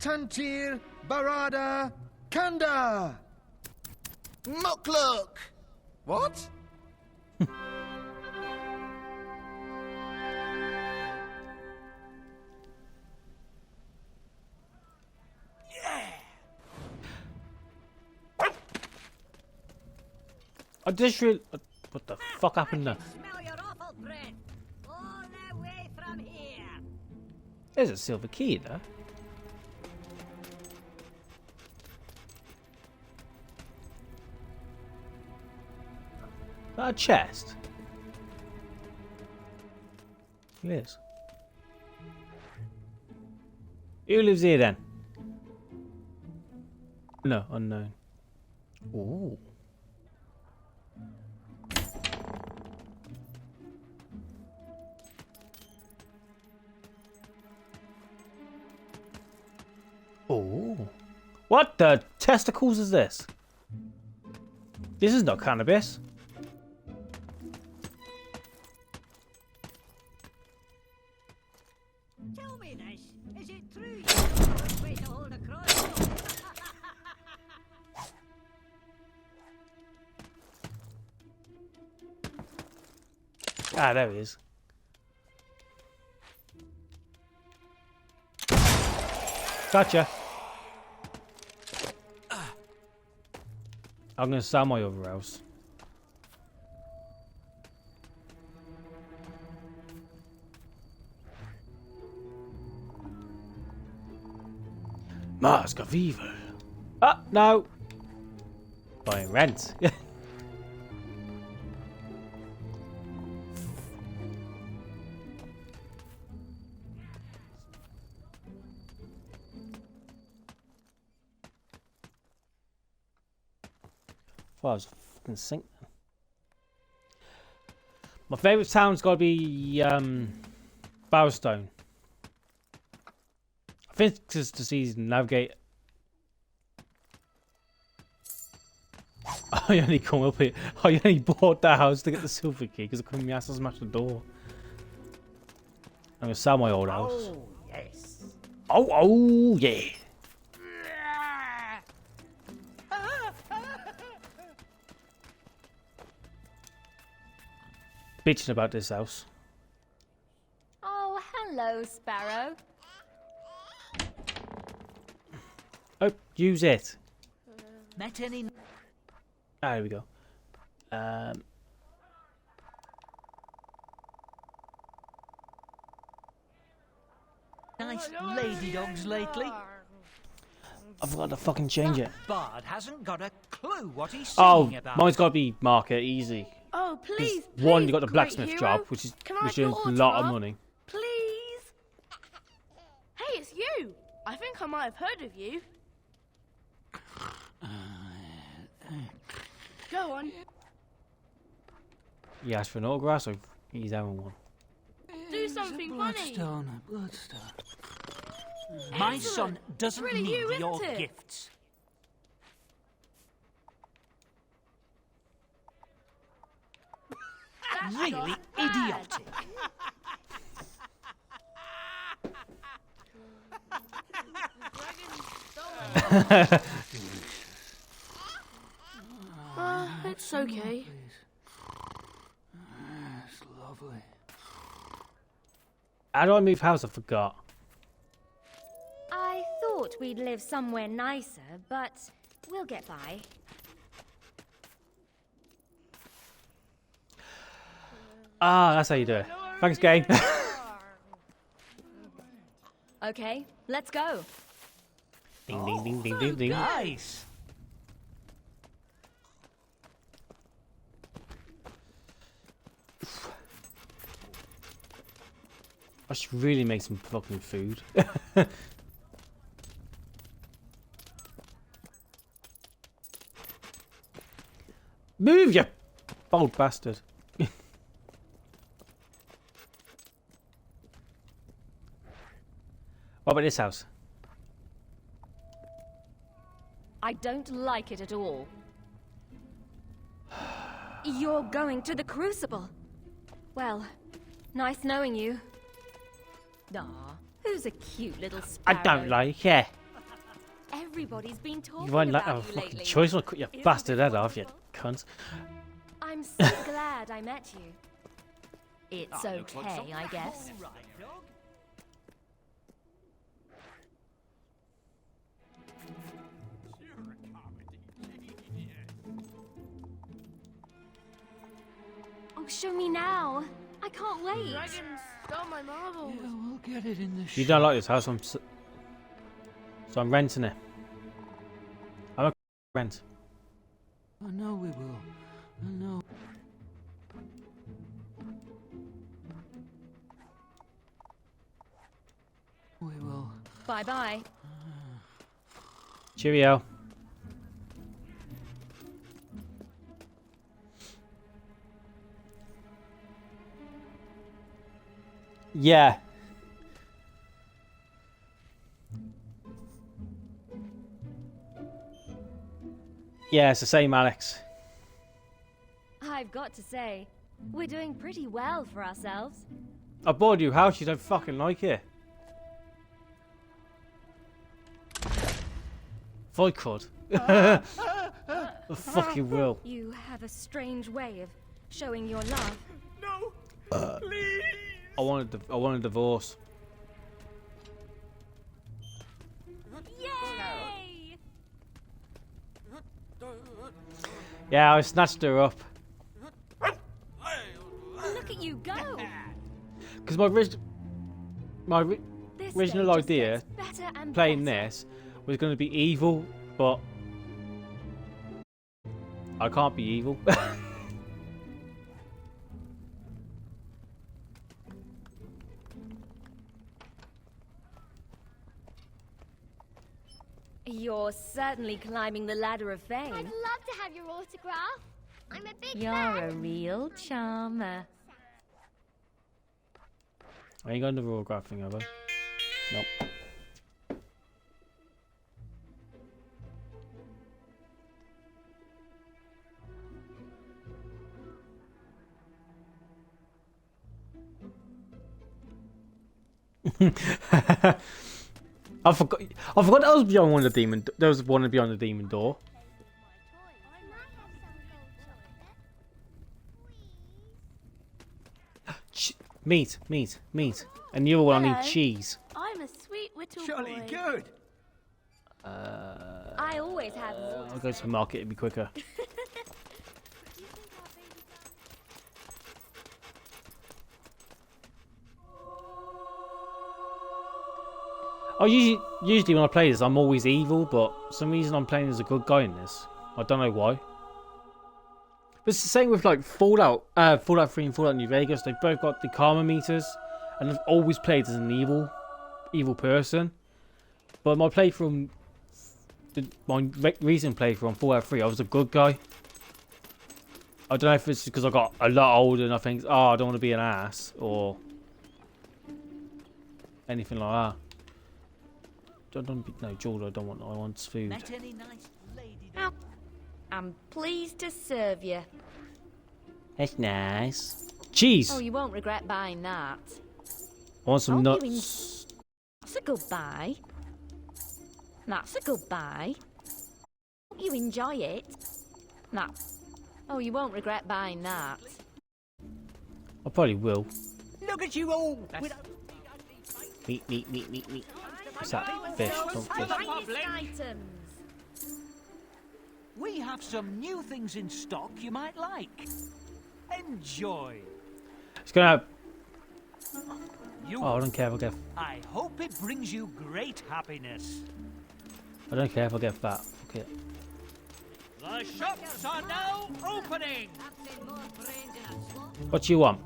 Tantir Barada Kanda. Mukluk. What? I just really... What the fuck happened there? Smell your awful breath. All the way from here. There's a silver key there. that a chest? It is. Who lives here then? No, unknown. Ooh. Oh. What the testicles is this? This is not cannabis. Tell me this, is it true you have a way to hold a crossbow? Ah, there he is. Gotcha. I'm gonna sell my other house. Mask of Evil. Ah, no. Buying rent. I was fucking sink. My favourite town's got to be Bowerstone. I think just to see navigate. I only come up here. I only bought that house to get the silver key because I couldn't be asked to smash the door. I'm gonna sell my old house. Oh, yes. Oh yeah. Bitching about this house. Oh, hello, Sparrow. Oh, use it. Met any... Ah, there we go. nice lady dogs lately? I forgot to fucking change it. Bard hasn't got a clue what he's singing about. Mine's got to be market easy. Oh, please, One, please, you got the blacksmith great job, hero. which Can I earns have your a lot of autograph? money. Please. Hey, it's you. I think I might have heard of you. Go on. He asked for an autograph, so he's having one. Do something funny. Bloodstone, a bloodstone. My son doesn't Really need you, your isn't it? gifts. That's Really not bad. idiotic. It's okay. It's lovely. How do I move house? I forgot. I thought we'd live somewhere nicer, but we'll get by. Ah, that's how you do it. Thanks, game. Okay, let's go. Ding, ding, ding, ding, ding, ding. Nice. I should really make some fucking food. Move, you bold bastard. What about this house? I don't like it at all. You're going to the Crucible. Well, nice knowing you. Aw, who's a cute little sparrow? I don't like it. Everybody's been talking You won't like about a you fucking lately. choice. I'll cut your Isn't bastard it head off, you wonderful? cunt. I'm so glad I met you. It's okay, I guess. Oh, show me now. I can't wait. Dragons stole my marbles. Yeah, we'll get it in the You don't like this house, so I'm renting it. I'm a rent. I know we will. I know. Bye-bye. Cheerio. Yeah. Yeah, it's the same, Alex. I've got to say, we're doing pretty well for ourselves. I bored you. How? You don't fucking like it. If I could. I fucking will. You have a strange way of showing your love. No, please. I want a divorce. Yay! Yeah, I snatched her up. Look at you go! Because my original idea playing this was going to be evil, but I can't be evil. You're certainly climbing the ladder of fame. I'd love to have your autograph. I'm a big You're fan. a real charmer. I ain't got the autograph thing, have I? Nope. I forgot that was beyond one of the demon. There was one beyond the demon door. Meat. And the other one, I need cheese. I'm a sweet little Jolly boy. good. I always have. I'll go to the market. It'll be quicker. Usually when I play this, I'm always evil, but for some reason I'm playing as a good guy in this. I don't know why. But it's the same with like Fallout 3 and Fallout New Vegas. They've both got the karma meters, and I've always played as an evil person. But my playthrough, my recent playthrough on Fallout 3, I was a good guy. I don't know if it's because I got a lot older and I think, oh, I don't want to be an ass or anything like that. No, Jordan, I want food. Met any nice lady? Oh, I'm pleased to serve you. That's nice. Cheese! Oh, you won't regret buying that. I want some nuts. That's a good buy. That's a good buy. Hope you enjoy it. That. Oh, you won't regret buying that. I probably will. Look at you all! Meat. What's that? Fish. Don't fish. Items. We have some new things in stock you might like. Enjoy. It's gonna. You, oh, I don't care if I get. I hope it brings you great happiness. I don't care if I get fat. Fuck it. The shops are now opening. What do you want?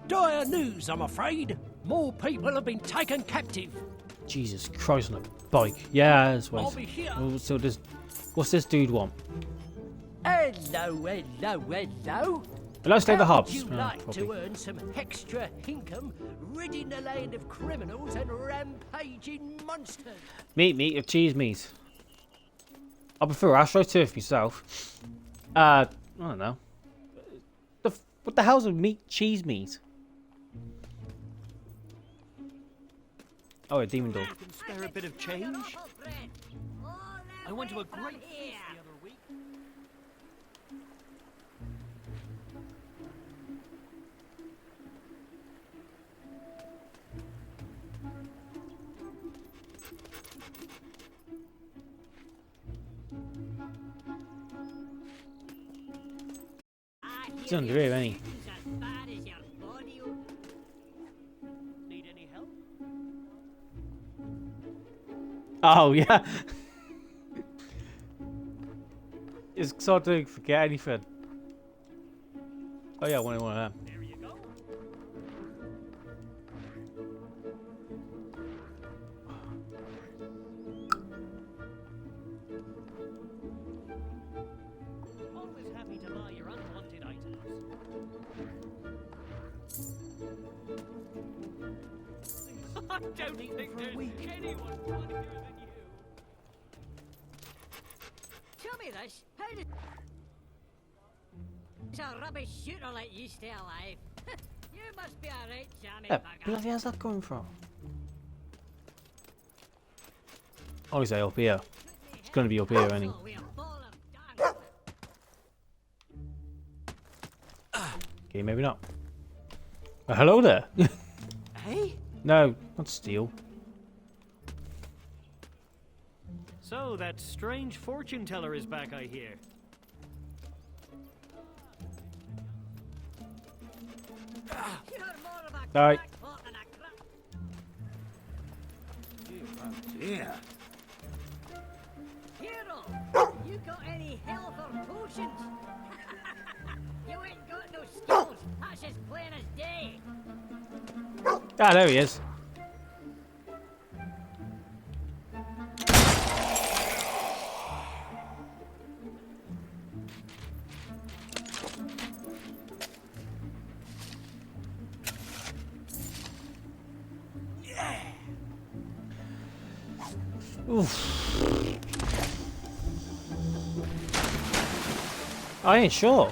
Dire news, I'm afraid. More people have been taken captive. Jesus Christ, on a bike. Yeah, that's what. I'll be here. So this, what's this dude want? Hello. Let's take the hubs. Would you like to earn some extra income, ridding the land of criminals and rampaging monsters? Meat or cheese meat? I prefer AstroTurf myself. I don't know. What the hell's a cheese meat? Oh, a demon door. Can spare a bit of change? I went to a great feast the other week. It's under here, ain't he? Need any help? Oh, yeah. It's sort of forget anything. Oh, yeah, one of them. There you go. I don't think there's anyone funnier than you. Tell me this. How did a rubbish shooter let you stay alive? You must be a right jammy Where bugger. bloody hell's that coming from? I say up here. It's going to be up here anyway. Okay, maybe not. Hello there. Hey? No, not steal. So that strange fortune teller is back, I hear. Alright. Yeah. Hero, you got any hell for potions? You ain't got no skills. That's as plain as day. Ah, there he is. Oof. I ain't sure.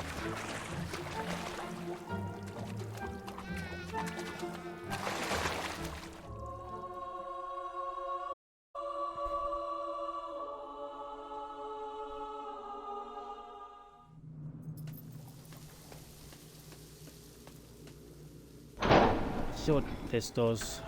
See what this does.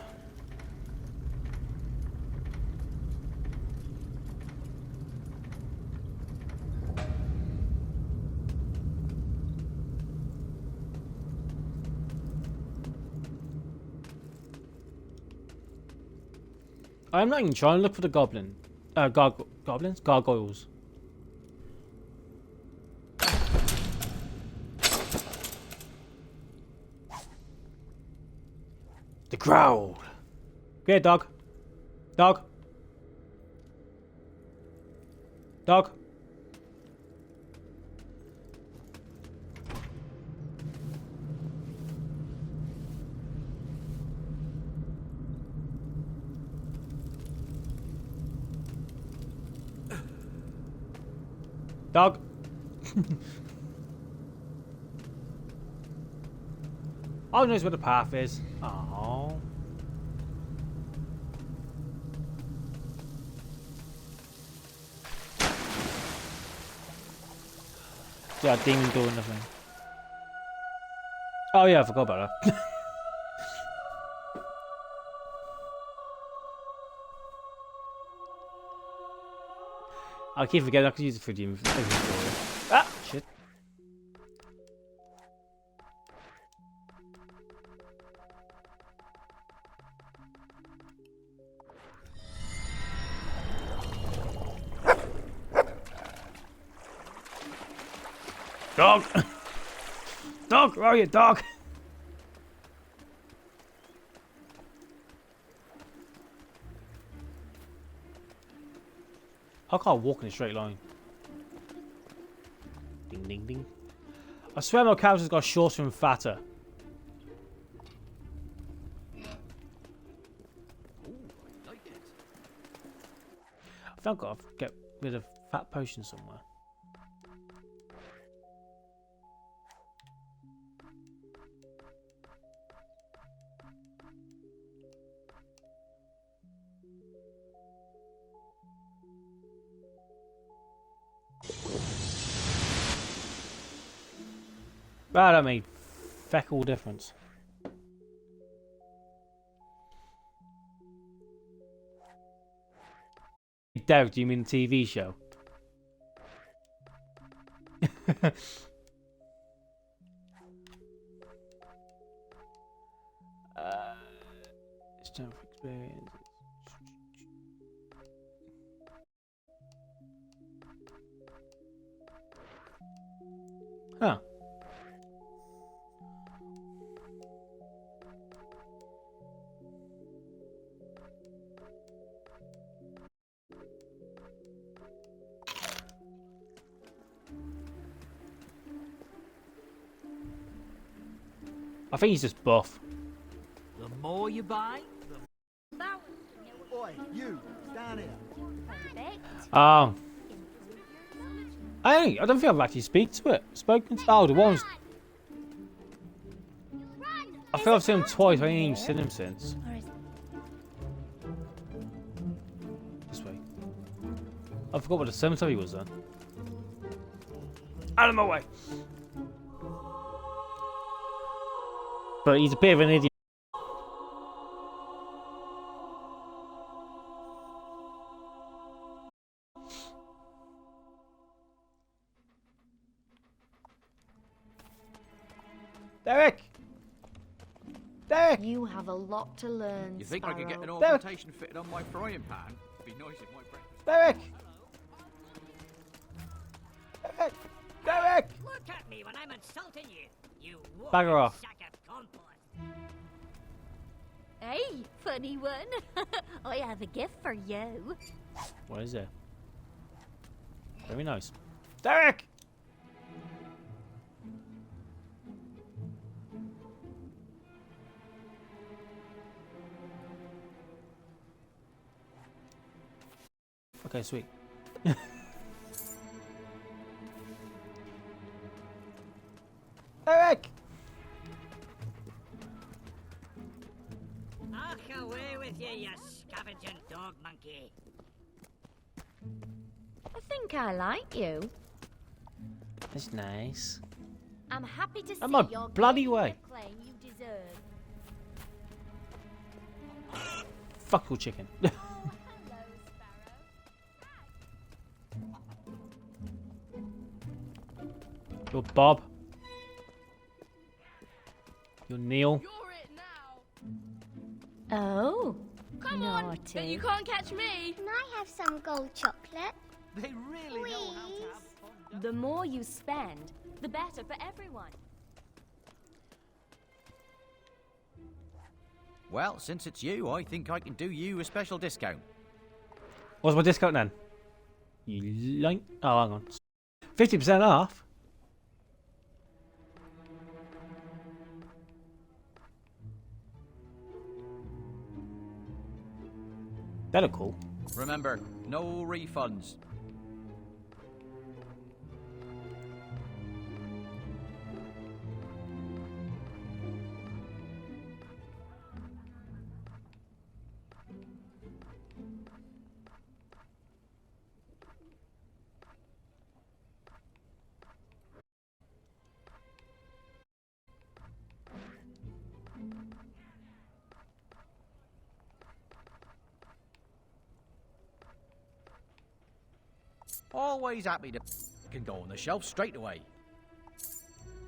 I'm not even trying to look for the goblin. Goblins? Gargoyles. The growl. Here, dog. Dog. Dog. Dog. Oh, knows where the path is. Oh. Yeah, demon doing nothing. Oh yeah, I forgot about that. I keep forgetting I can use it for the inventory. Ah, shit. Dog! Dog, where are you, dog? I can't walk in a straight line. Ding, ding, ding. I swear my character's got shorter and fatter. I think I've got to get rid of fat potion somewhere. Wow, that made feck all difference. Derek, do you mean the TV show? It's time for experience. Huh. I think he's just buff. The more you buy, Hi, you, down here. I don't think I've actually spoken to. Oh, the ones. I feel I've seen him twice. I ain't even seen him since. This way. I forgot what the cemetery was then. Out of my way. But he's a bit of an idiot. Derek! Derek! You have a lot to learn. You think I could get an Sparrow. augmentation fitted on my frying pan? Be nice if my breakfast. Derek! Derek! Derek! Look at me when I'm insulting you. You Bagger off. sack of compost. Hey, funny one. I have a gift for you. What is it? Very nice. Derek! Okay, sweet. Derek! Off away with you, you scavenging dog monkey. I think I like you. That's nice. I'm happy to see I'm a you're bloody getting way. the acclaim you deserve. Fuck your chicken. You're Bob. You're Neil. Oh, Come on, then you can't catch me. Can I have some gold chocolate? They really know how to Please? have fun. The more you spend, the better for everyone. Well, since it's you, I think I can do you a special discount. What's my discount then? You like? Oh, hang on. 50% off. That look cool. Remember, no refunds. Always happy to can go on the shelf straight away.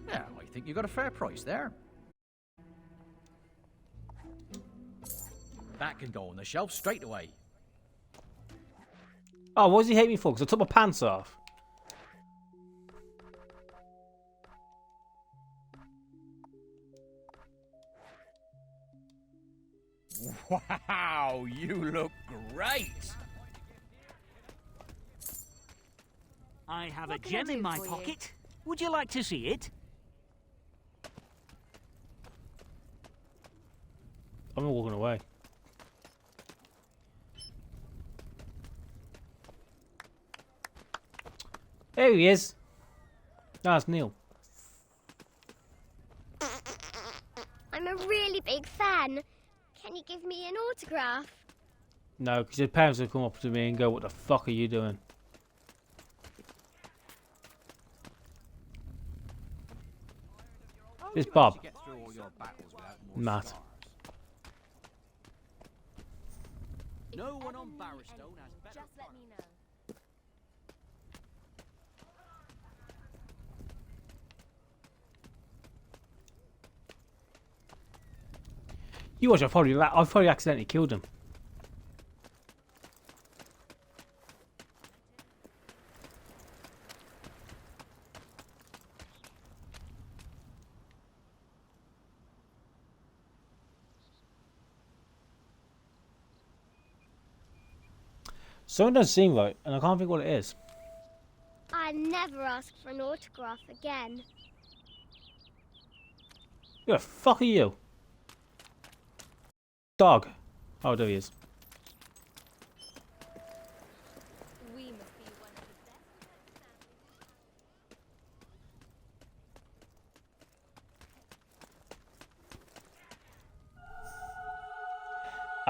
Yeah, I think you got a fair price there. That can go on the shelf straight away. Oh, what does he hate me for? Because I took my pants off. Wow, you look great. I have What a can I gem in do my for you? pocket. Would you like to see it? I'm walking away. There he is. No, it's Neil. I'm a really big fan. Can you give me an autograph? No, because your parents will come up to me and go, "What the fuck are you doing?" This Bob. Matt. No one on Barristone has better. Just let me know. You watch, I probably accidentally killed him. Something doesn't seem right, and I can't think what it is. I'd never ask for an autograph again. Who the fuck are you? Dog. Oh, there he is.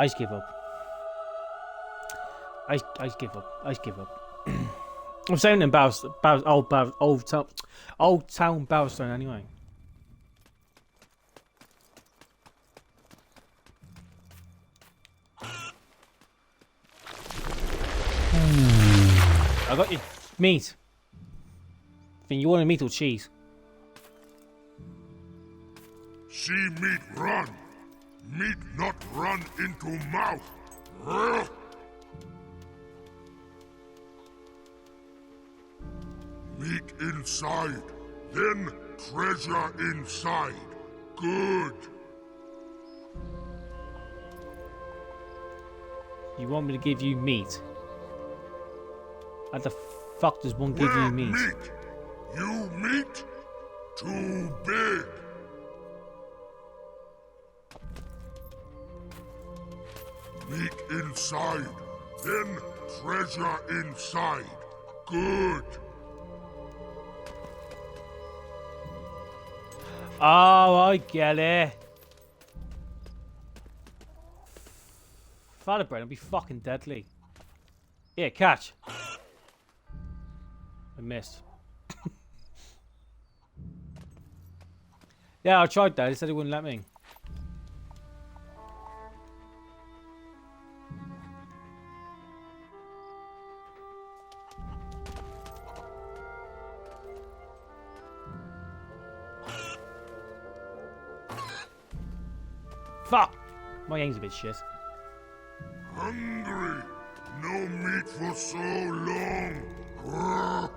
I just give up. I just give up. I just give up. I'm saying in Old Town Barrowstone anyway. I got you. Meat. Think you wanted meat or cheese? See meat run. Meat not run into mouth. Ugh. Meat inside, then treasure inside. Good. You want me to give you meat? How the fuck does one give you meat? Meat? You meat? Too big. Meat inside, then treasure inside. Good. Oh, I get it. Father bread will be fucking deadly. Yeah, catch. I missed. Yeah, I tried that. He said he wouldn't let me. Fuck! My aim's a bit shit. Hungry. No meat for so long. Ugh.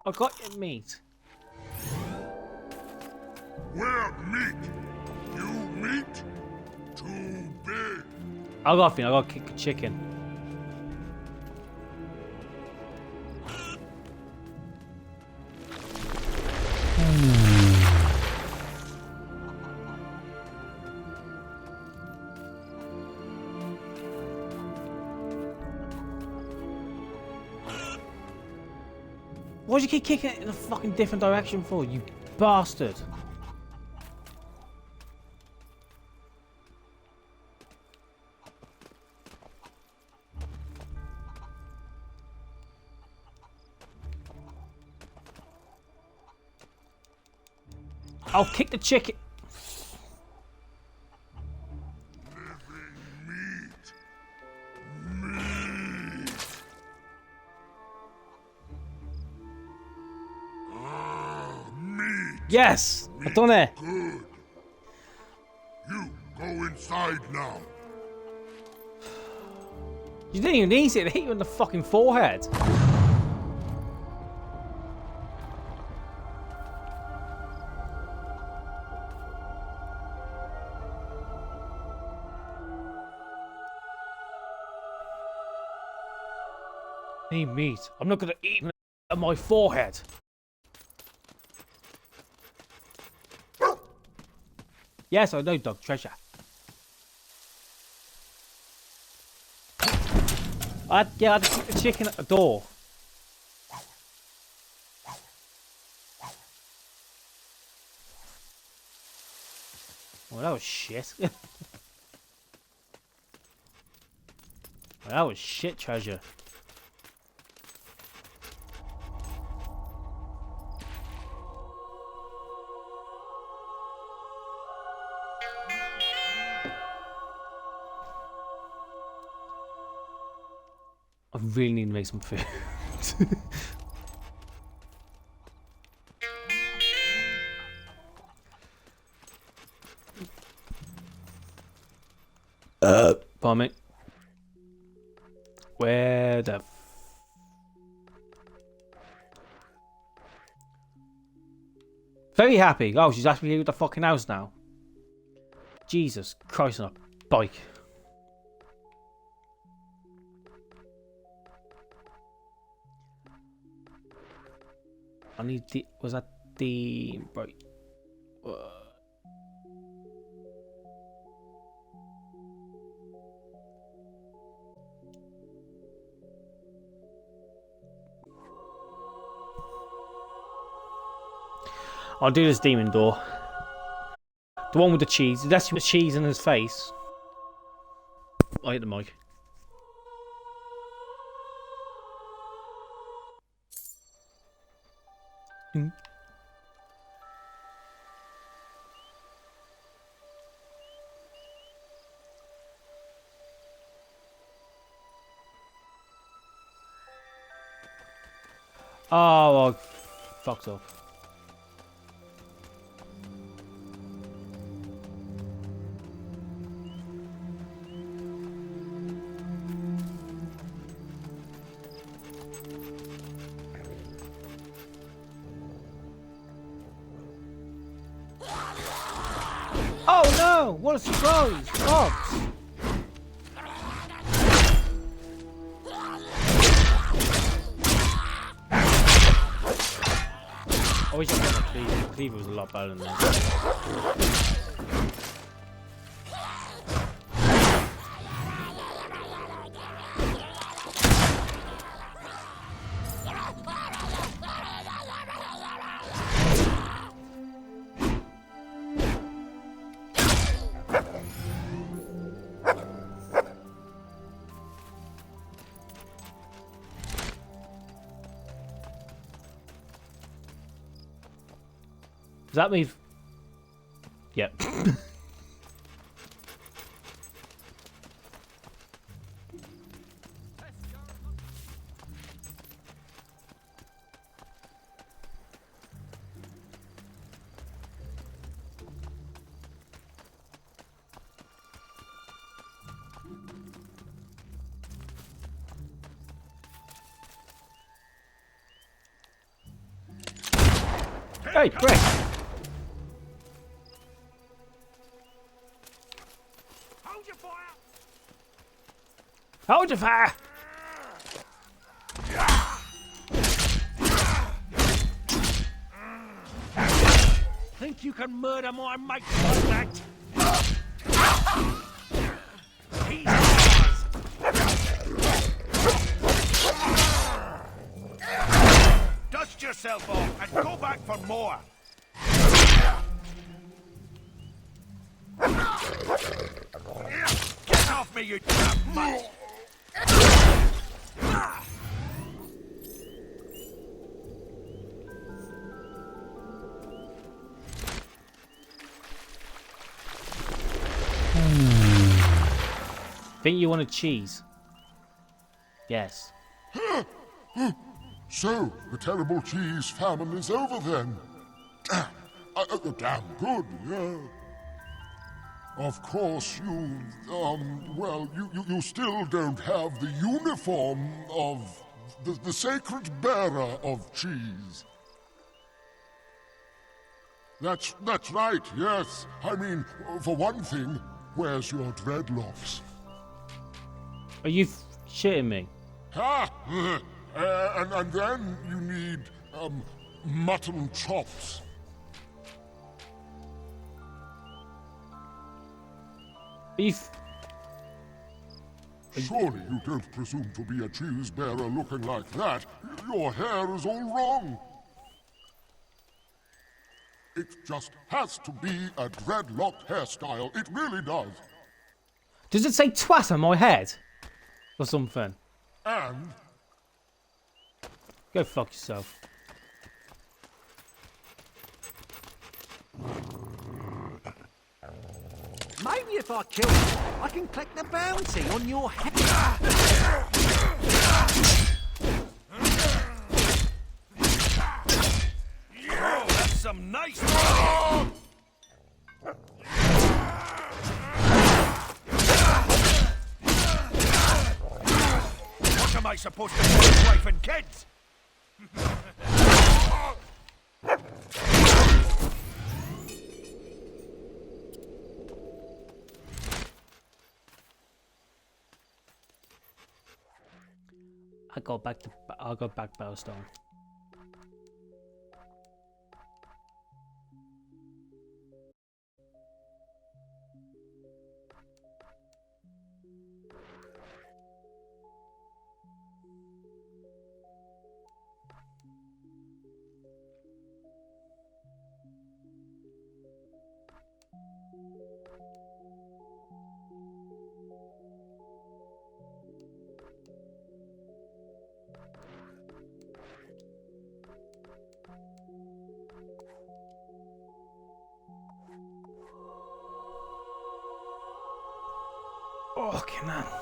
I got your meat. Where meat? You meat? Too big. I got a thing. I got to kick a chicken. Why'd you keep kicking it in a fucking different direction for, you bastard? I'll kick the chicken. Yes! I've done it! Good. You go inside now. You didn't even need it. It hit you in the fucking forehead. Need meat. I'm not gonna eat at my forehead. Yes, I know, dog treasure. I had to keep the chicken at the door. Well, that was shit. Well, that was shit treasure. I really need to make some food. Pardon me. Where the very happy. Oh, she's actually here with the fucking house now. Jesus Christ on a bike. I need the... Was that the... Right. I'll do this demon door. The one with the cheese. That's with cheese in his face. I hit the mic. Oh, I fucked up. Oh no! What a surprise! Oh. I wish I got my cleaver. Cleaver was a lot better than that. Does that mean... Yep. Hey, Greg! Hold your fire! Think you can murder my mate like that? He's ours! Dust yourself off and go back for more! Get off me, you damn mutt! Think you want a cheese? Yes. So, the terrible cheese famine is over then. Damn good, yeah. Of course, you still don't have the uniform of the sacred bearer of cheese. That's right, yes. I mean, for one thing, where's your dreadlocks? Are you shitting me? Ha! And then you need, mutton chops. Beef. Surely you don't presume to be a cheese bearer looking like that. Your hair is all wrong. It just has to be a dreadlocked hairstyle. It really does. Does it say twat on my head? Or something? And? Go fuck yourself. Maybe if I kill you, I can collect the bounty on your head. Oh, that's some nice What am I supposed to do with wife and kids? I'll go back Bellstone. Fucking hell.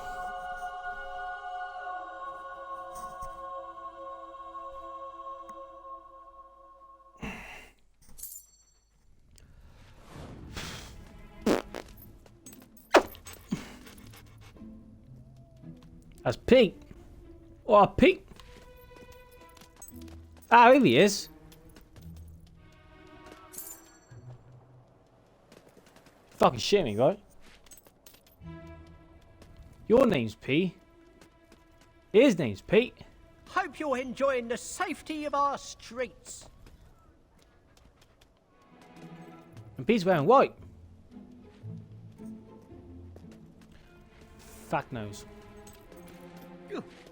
That's Pete. Oh, Pete. Ah, here he is. Fucking shit me, right? Your name's Pete. His name's Pete. Hope you're enjoying the safety of our streets. And Pete's wearing white. Fuck knows.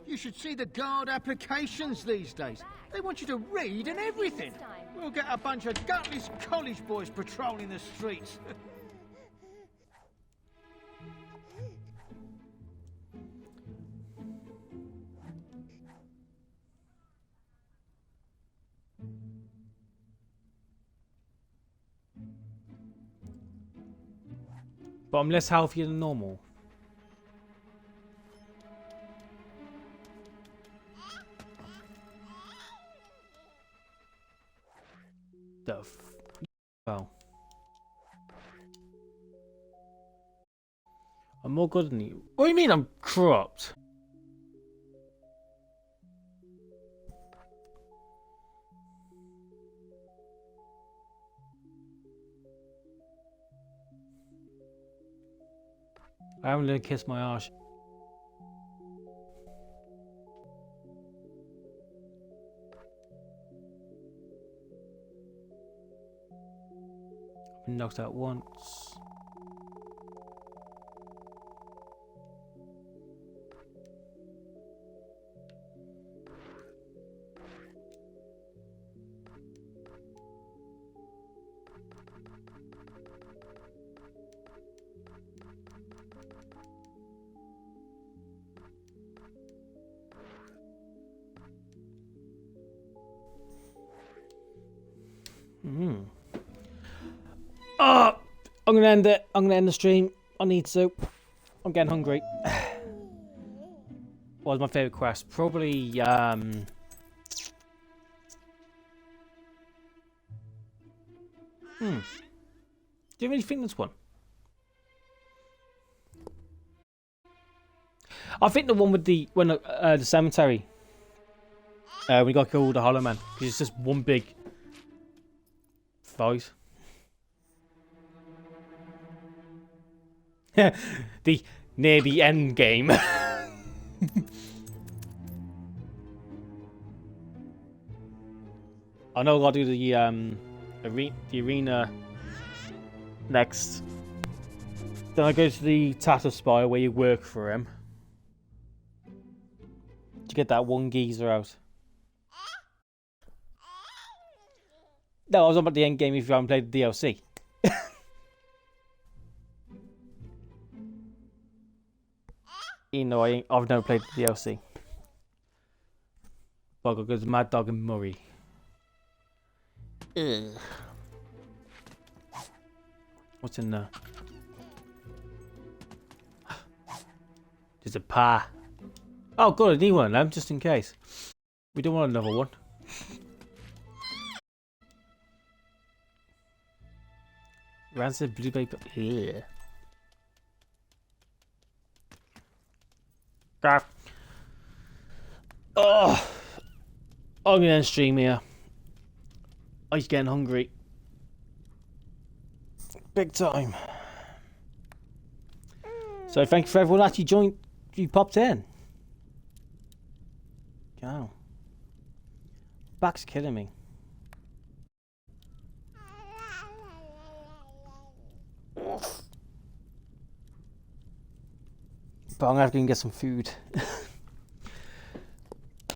You should see the guard applications these days. They want you to read and everything. We'll get a bunch of gutless college boys patrolling the streets. But I'm less healthy than normal. Well, I'm more good than you. What do you mean I'm corrupt? I haven't learned to kiss my arse. I've been knocked out once. Oh, I'm gonna end it. I'm gonna end the stream. I need to. I'm getting hungry. What was my favourite quest? Probably, Do you really think this one? I think the one with the cemetery. We got killed the Hollow Man. Because it's just one big fight. The near the end game. I know I gotta do the arena next. Then I go to the Tatter Spire where you work for him to get that one geezer out. No, I was on about the end game if you haven't played the DLC. You know, I've never played the DLC. But I got to go to Mad Dog and Murray. Ugh. What's in there? There's a pie. Oh, good, I need one of them just in case. We don't want another one. Rancid blueberry. Yeah. Oh, I'm gonna end stream here. I'm getting hungry. Big time. So thank you for everyone that actually joined. You popped in. Go. Back's killing me. But I'm gonna have to go and get some food.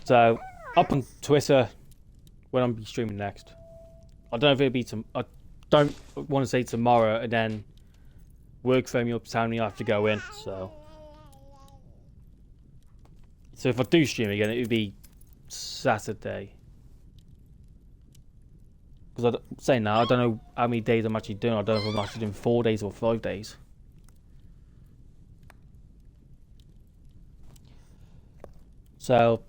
So, up on Twitter when I'm be streaming next. I don't know if it'll be I don't want to say tomorrow and then work phone me up telling me I have to go in. So if I do stream again, it would be Saturday. Because I'm saying now, I don't know how many days I'm actually doing. I don't know if I'm actually doing 4 days or 5 days. So